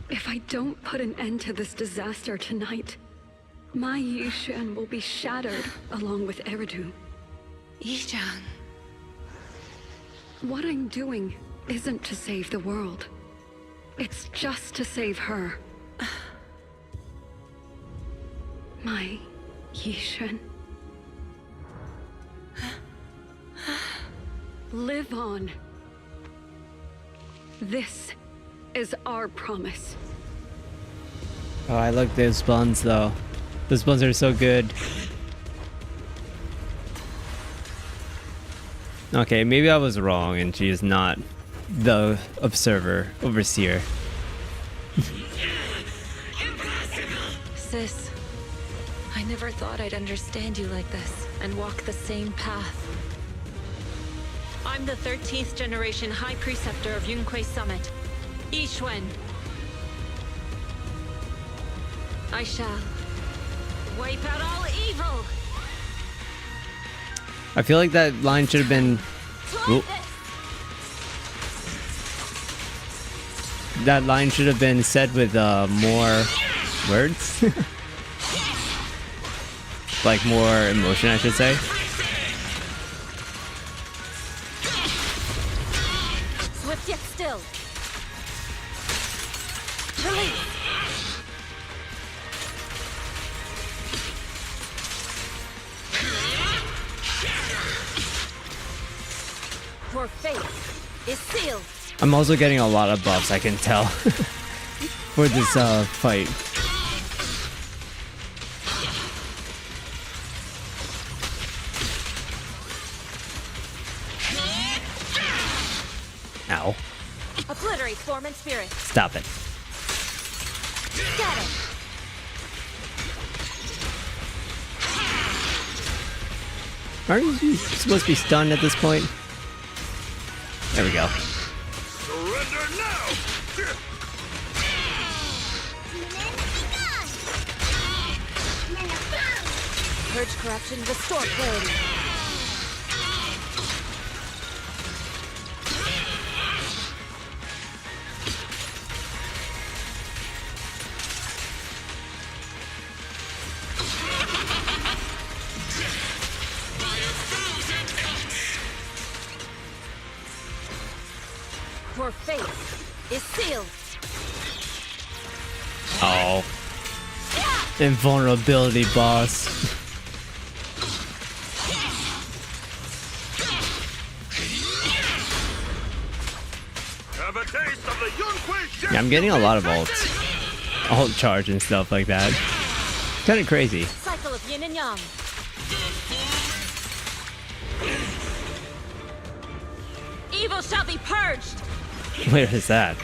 If I don't put an end to this disaster tonight, my Yishan will be shattered along with Eridu. Yizhang. What I'm doing isn't to save the world. It's just to save her. My Yishan. Live on. This is our promise. Oh, I like those buns though. Those buns are so good. Okay, maybe I was wrong and she is not the overseer. Sis, I never thought I'd understand you like this and walk the same path. I'm the 13th generation High Preceptor of Yunquei Summit, Yixuan. I shall wipe out all evil. I feel like that line should have been... Ooh. That line should have been said with more words. Like more emotion, I should say. Swift yet still. Release. Your fate is sealed. I'm also getting a lot of buffs, I can tell, for this fight. Ow. Obliterate form and spirit. Stop it. Got it. Aren't you supposed to be stunned at this point? There we go. Surrender now! Purge corruption, restore clarity. Your fate is sealed. Oh. Invulnerability, boss. Have a taste of the Yunque. Yeah, I'm getting a lot of ults. Ult charge and stuff like that. Kind of crazy. Cycle of yin and yang. Evil shall be purged. Where is that?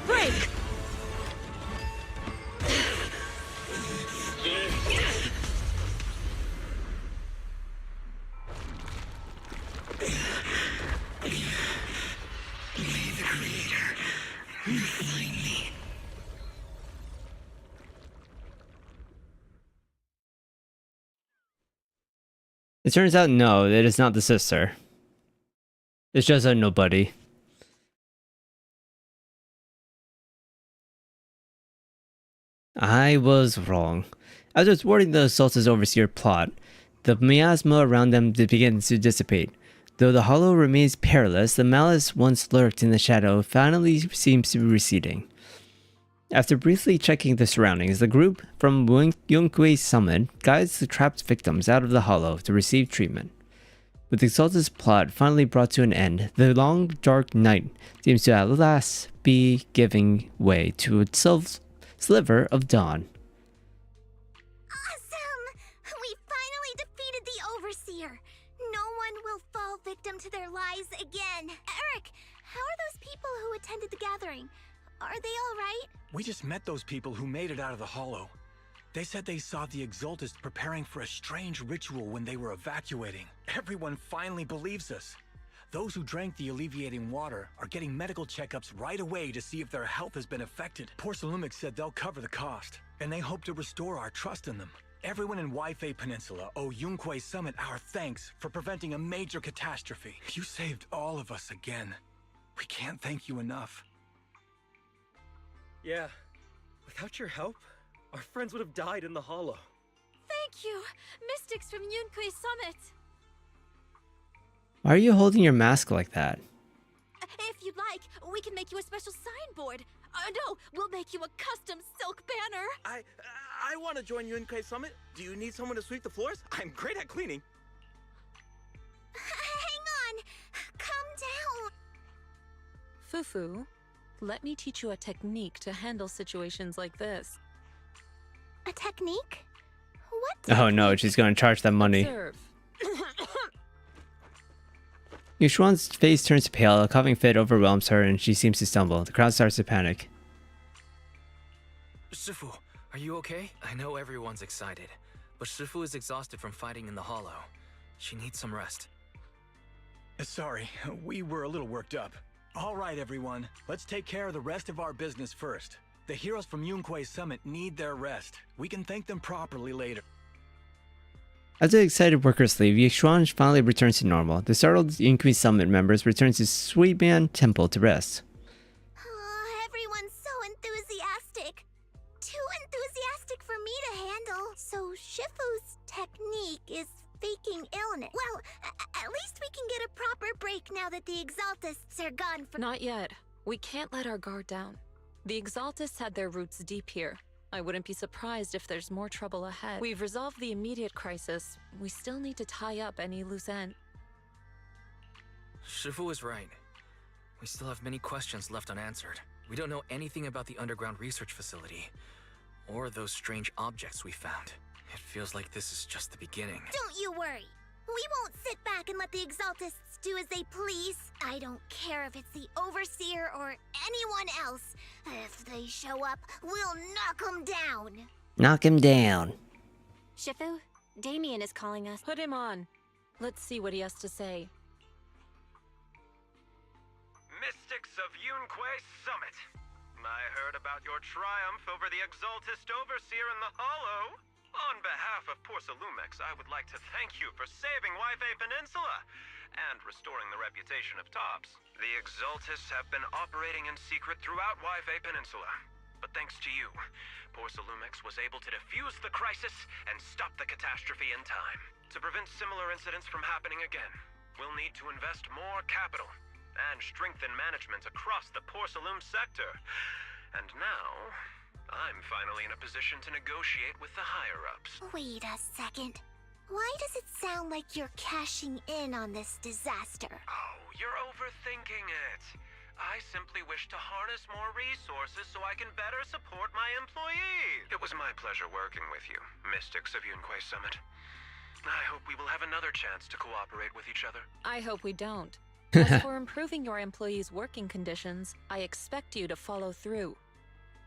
Break. It turns out no, it is not the sister. It's just a nobody. I was wrong. As I was thwarting the Assault's overseer plot, the miasma around them begins to dissipate. Though the hollow remains perilous, the malice once lurked in the shadow finally seems to be receding. After briefly checking the surroundings, the group from Yunque's summit guides the trapped victims out of the hollow to receive treatment. With Exalted's plot finally brought to an end, the long dark night seems to at last be giving way to a sliver of dawn. Awesome! We finally defeated the Overseer. No one will fall victim to their lies again. Eric, how are those people who attended the gathering? Are they all right? We just met those people who made it out of the hollow. They said they saw the Exaltists preparing for a strange ritual when they were evacuating. Everyone finally believes us. Those who drank the alleviating water are getting medical checkups right away to see if their health has been affected. Porcelumix said they'll cover the cost, and they hope to restore our trust in them. Everyone in Waifei Peninsula owe Yunque Summit our thanks for preventing a major catastrophe. You saved all of us again. We can't thank you enough. Yeah. Without your help, our friends would have died in the hollow. Thank you, mystics from Yunque Summit. Why are you holding your mask like that? If you'd like, we can make you a special signboard. No, we'll make you a custom silk banner. I want to join Yunque Summit. Do you need someone to sweep the floors? I'm great at cleaning. Hang on. Calm down. Fufu, let me teach you a technique to handle situations like this. A technique? What? Oh no, she's gonna charge that money. Observe. Yushuan's face turns pale, a coughing fit overwhelms her, and she seems to stumble. The crowd starts to panic. Shifu, are you okay? I know everyone's excited, but Shifu is exhausted from fighting in the hollow. She needs some rest. Sorry, we were a little worked up. All right, everyone. Let's take care of the rest of our business first. The heroes from Yunque Summit need their rest. We can thank them properly later. As the excited workers leave, Yushuan finally returns to normal. The startled Yunque Summit members return to Sweetman Temple to rest. Everyone's so enthusiastic. Too enthusiastic for me to handle. So Shifu's technique is faking illness. Well, at least we can get a proper break now that the Exaltists are gone for— Not yet. We can't let our guard down. The Exaltists had their roots deep here. I wouldn't be surprised if there's more trouble ahead. We've resolved the immediate crisis. We still need to tie up any loose end. Shifu is right. We still have many questions left unanswered. We don't know anything about the underground research facility, or those strange objects we found. It feels like this is just the beginning. Don't you worry. We won't sit back and let the Exaltists do as they please. I don't care if it's the Overseer or anyone else. If they show up, we'll knock them down. Knock him down. Shifu, Damien is calling us. Put him on. Let's see what he has to say. Mystics of Yunque Summit. I heard about your triumph over the Exaltist Overseer in the Hollow. On behalf of Porcelumex, I would like to thank you for saving Wife Peninsula and restoring the reputation of Tops. The Exaltists have been operating in secret throughout Wife Peninsula. But thanks to you, Porcelumex was able to defuse the crisis and stop the catastrophe in time. To prevent similar incidents from happening again, we'll need to invest more capital and strengthen management across the Porcelume sector. And now, I'm finally in a position to negotiate with the higher-ups. Wait a second. Why does it sound like you're cashing in on this disaster? Oh, you're overthinking it. I simply wish to harness more resources so I can better support my employees. It was my pleasure working with you, Mystics of Yunquay Summit. I hope we will have another chance to cooperate with each other. I hope we don't. As for improving your employees' working conditions, I expect you to follow through.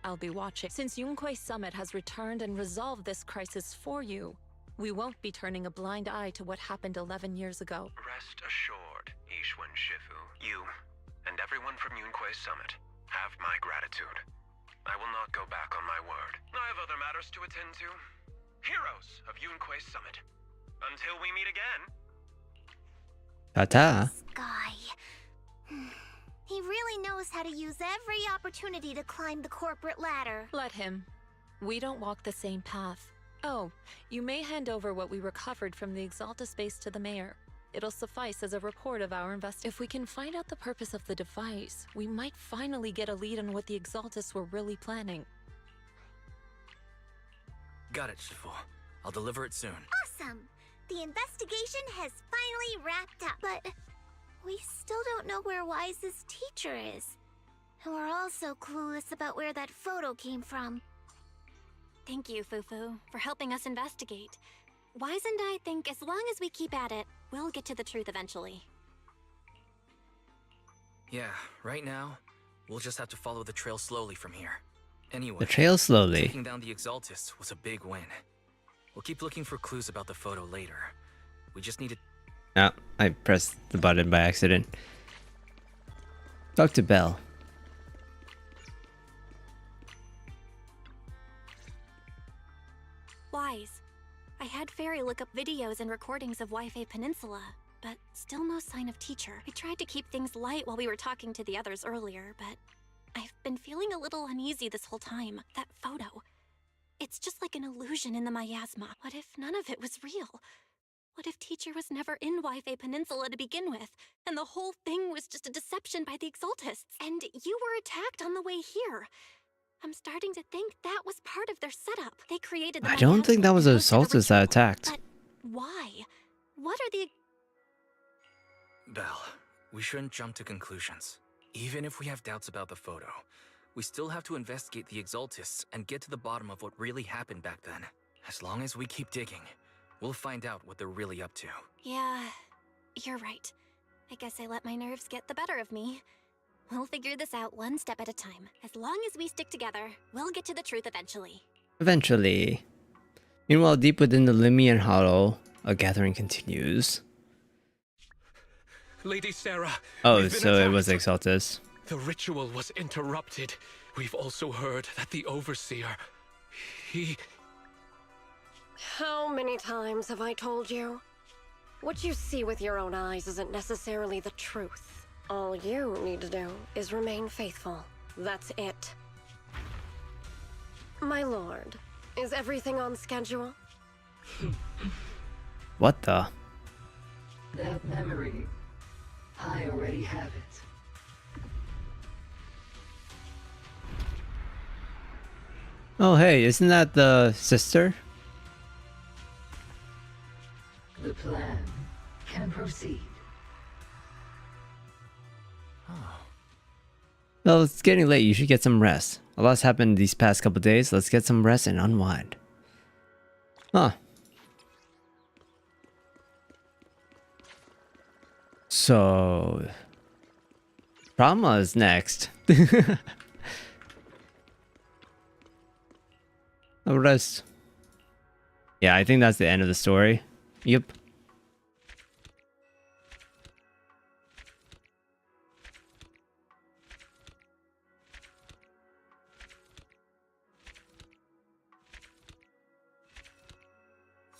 I'll be watching. Since Yunquay Summit has returned and resolved this crisis for you, we won't be turning a blind eye to what happened 11 years ago. Rest assured, Ishwan Shifu, you and everyone from Yunquay Summit have my gratitude. I will not go back on my word. I have other matters to attend to. Heroes of Yunquay Summit. Until we meet again. Ta-ta. Guy. He really knows how to use every opportunity to climb the corporate ladder. Let him. We don't walk the same path. Oh, you may hand over what we recovered from the Exalta space to the mayor. It'll suffice as a report of our investigation. If we can find out the purpose of the device, we might finally get a lead on what the Exaltists were really planning. Got it, Shifu. I'll deliver it soon. Awesome! The investigation has finally wrapped up, but we still don't know where Wise's teacher is. And we're also clueless about where that photo came from. Thank you, Fufu, for helping us investigate. Wise and I think as long as we keep at it, we'll get to the truth eventually. Yeah, right now, we'll just have to follow the trail slowly from here. Anyway, The trail slowly. taking down the Exaltists was a big win. We'll keep looking for clues about the photo later. We just need to... Ah, I pressed the button by accident. Talk to Belle. Wise. I had Fairy look up videos and recordings of Wi-Fi Peninsula, but still no sign of teacher. We tried to keep things light while we were talking to the others earlier, but I've been feeling a little uneasy this whole time. That photo. It's just like an illusion in the miasma. What if none of it was real? What if teacher was never in Wi-Fi Peninsula to begin with, and the whole thing was just a deception by the Exaltists, and you were attacked on the way here? I'm starting to think that was part of their setup. They created the I don't think that was the Exaltists that attacked. But why? What are the... Belle, we shouldn't jump to conclusions. Even if we have doubts about the photo, we still have to investigate the Exaltists and get to the bottom of what really happened back then. As long as we keep digging, we'll find out what they're really up to. Yeah, you're right. I guess I let my nerves get the better of me. We'll figure this out one step at a time. As long as we stick together, we'll get to the truth eventually. Eventually. Meanwhile, deep within the Limian Hollow, a gathering continues. Lady Sarah. Oh, so it was Exaltus. The ritual was interrupted. We've also heard that the Overseer, he... How many times have I told you? What you see with your own eyes isn't necessarily the truth. All you need to do is remain faithful. That's it. My lord, is everything on schedule? What the? That memory, I already have it. Oh, hey, isn't that the sister? The plan can proceed. Well, it's getting late. You should get some rest. A lot's happened these past couple days. Let's get some rest and unwind. Huh. So... Trauma is next. A rest. Yeah, I think that's the end of the story. Yep.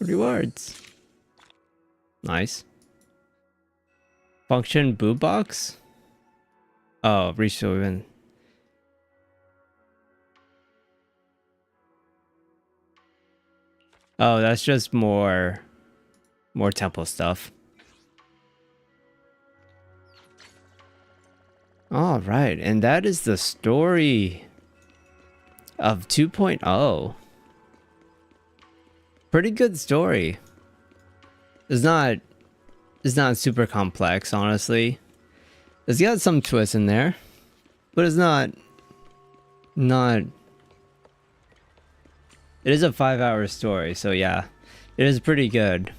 Rewards. Nice. Function boot box? Oh, reach to win. Oh, that's just more temple stuff. All right, and that is the story of 2.0. Pretty good story. It's not super complex, honestly. It's got some twists in there, but it's not. It is a 5-hour story, so yeah, it is pretty good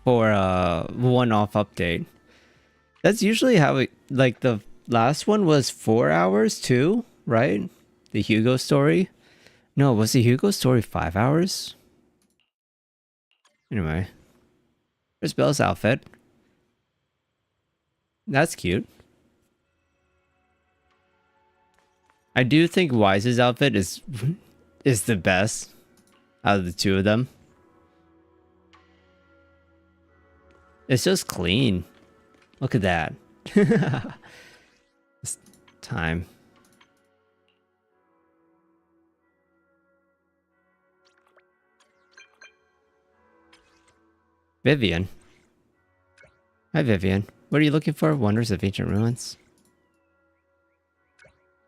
for a one-off update. That's usually how it, like the last one was 4 hours too, right? The Hugo story. No, was the Hugo story 5 hours? Anyway, there's Belle's outfit. That's cute. I do think Wise's outfit is the best out of the two of them. It's just clean. Look at that. It's time. Vivian. Hi, Vivian. What are you looking for? Wonders of ancient ruins.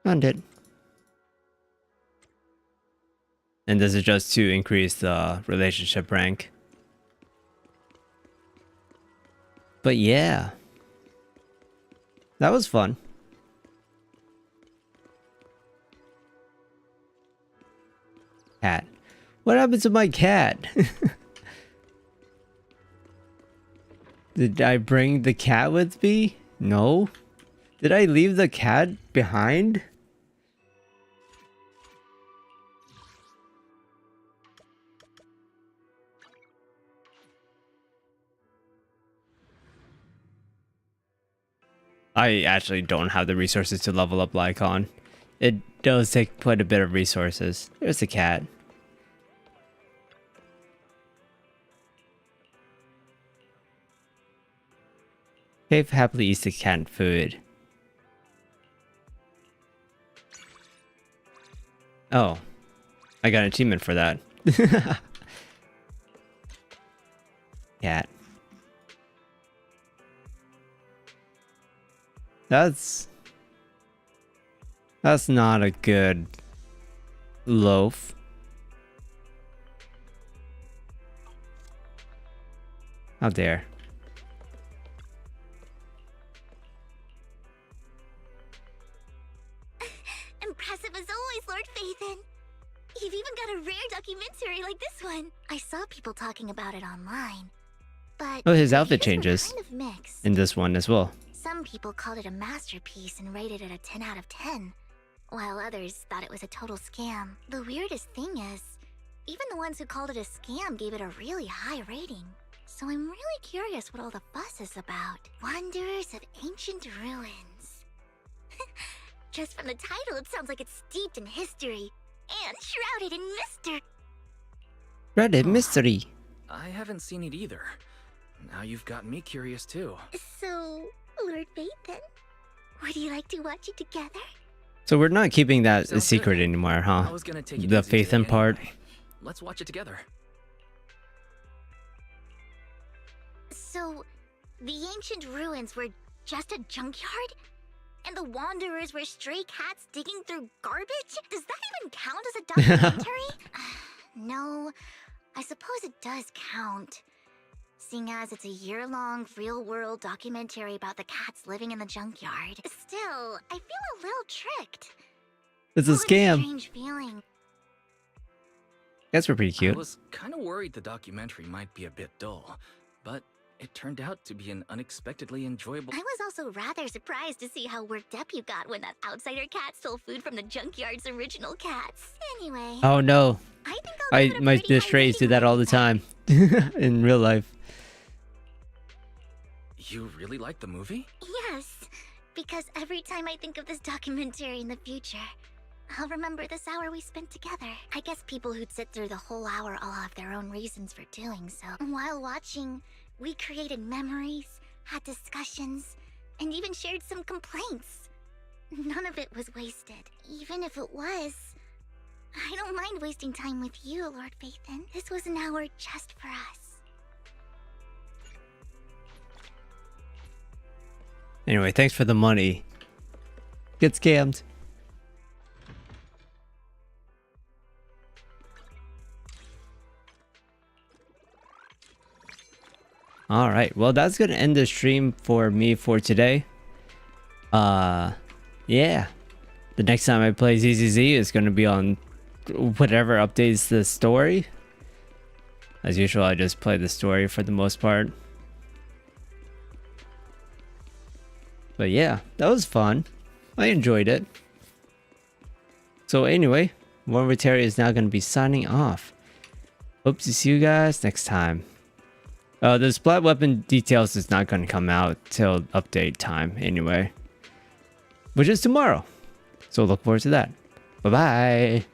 Found it. And this is just to increase the relationship rank. But yeah. That was fun. Cat. What happened to my cat? Did I bring the cat with me? No. Did I leave the cat behind? I actually don't have the resources to level up Lycon. It does take quite a bit of resources. There's the cat. Cave happily eats the cat food. Oh. I got an achievement for that. Cat. That's not a good loaf. How dare. Impressive as always, Lord Phaethon. You've even got a rare documentary like this one. I saw people talking about it online, but Oh, his outfit changes kind of mixed. in this one as well. Some people called it a masterpiece and rated it a 10 out of 10, while others thought it was a total scam. The weirdest thing is, even the ones who called it a scam gave it a really high rating. So I'm really curious what all the fuss is about. Wonders of Ancient Ruins. Just from the title, it sounds like it's steeped in history and shrouded in mystery. Reddit mystery. I haven't seen it either. Now you've got me curious too. So, Lord Phaethon, would you like to watch it together? So we're not keeping that a secret anymore, huh? I was gonna take it The easy Phaethon today part. anyway. Let's watch it together. So, the ancient ruins were just a junkyard? And the wanderers were stray cats digging through garbage? Does that even count as a documentary? No, I suppose it does count. Seeing as it's a year-long, real-world documentary about the cats living in the junkyard. Still, I feel a little tricked. It's a scam. Strange feeling. Guys were pretty cute. I was kind of worried the documentary might be a bit dull, but it turned out to be an unexpectedly enjoyable. I was also rather surprised to see how worked up you got when that outsider cat stole food from the junkyard's original cats. Anyway. Oh no. I think my strays do that all the time in real life. You really like the movie? Yes, because every time I think of this documentary in the future, I'll remember this hour we spent together. I guess people who'd sit through the whole hour all have their own reasons for doing so. While watching, we created memories, had discussions, and even shared some complaints. None of it was wasted. Even if it was, I don't mind wasting time with you, Lord Phaethon. This was an hour just for us. Anyway, thanks for the money. Get scammed. Alright, well that's gonna end the stream for me for today. Yeah. The next time I play ZZZ is gonna be on whatever updates the story. As usual, I just play the story for the most part. But yeah, that was fun. I enjoyed it. So anyway, Vorteri is now going to be signing off. Hope to see you guys next time. The splat weapon details is not going to come out till update time anyway. Which is tomorrow. So look forward to that. Bye-bye.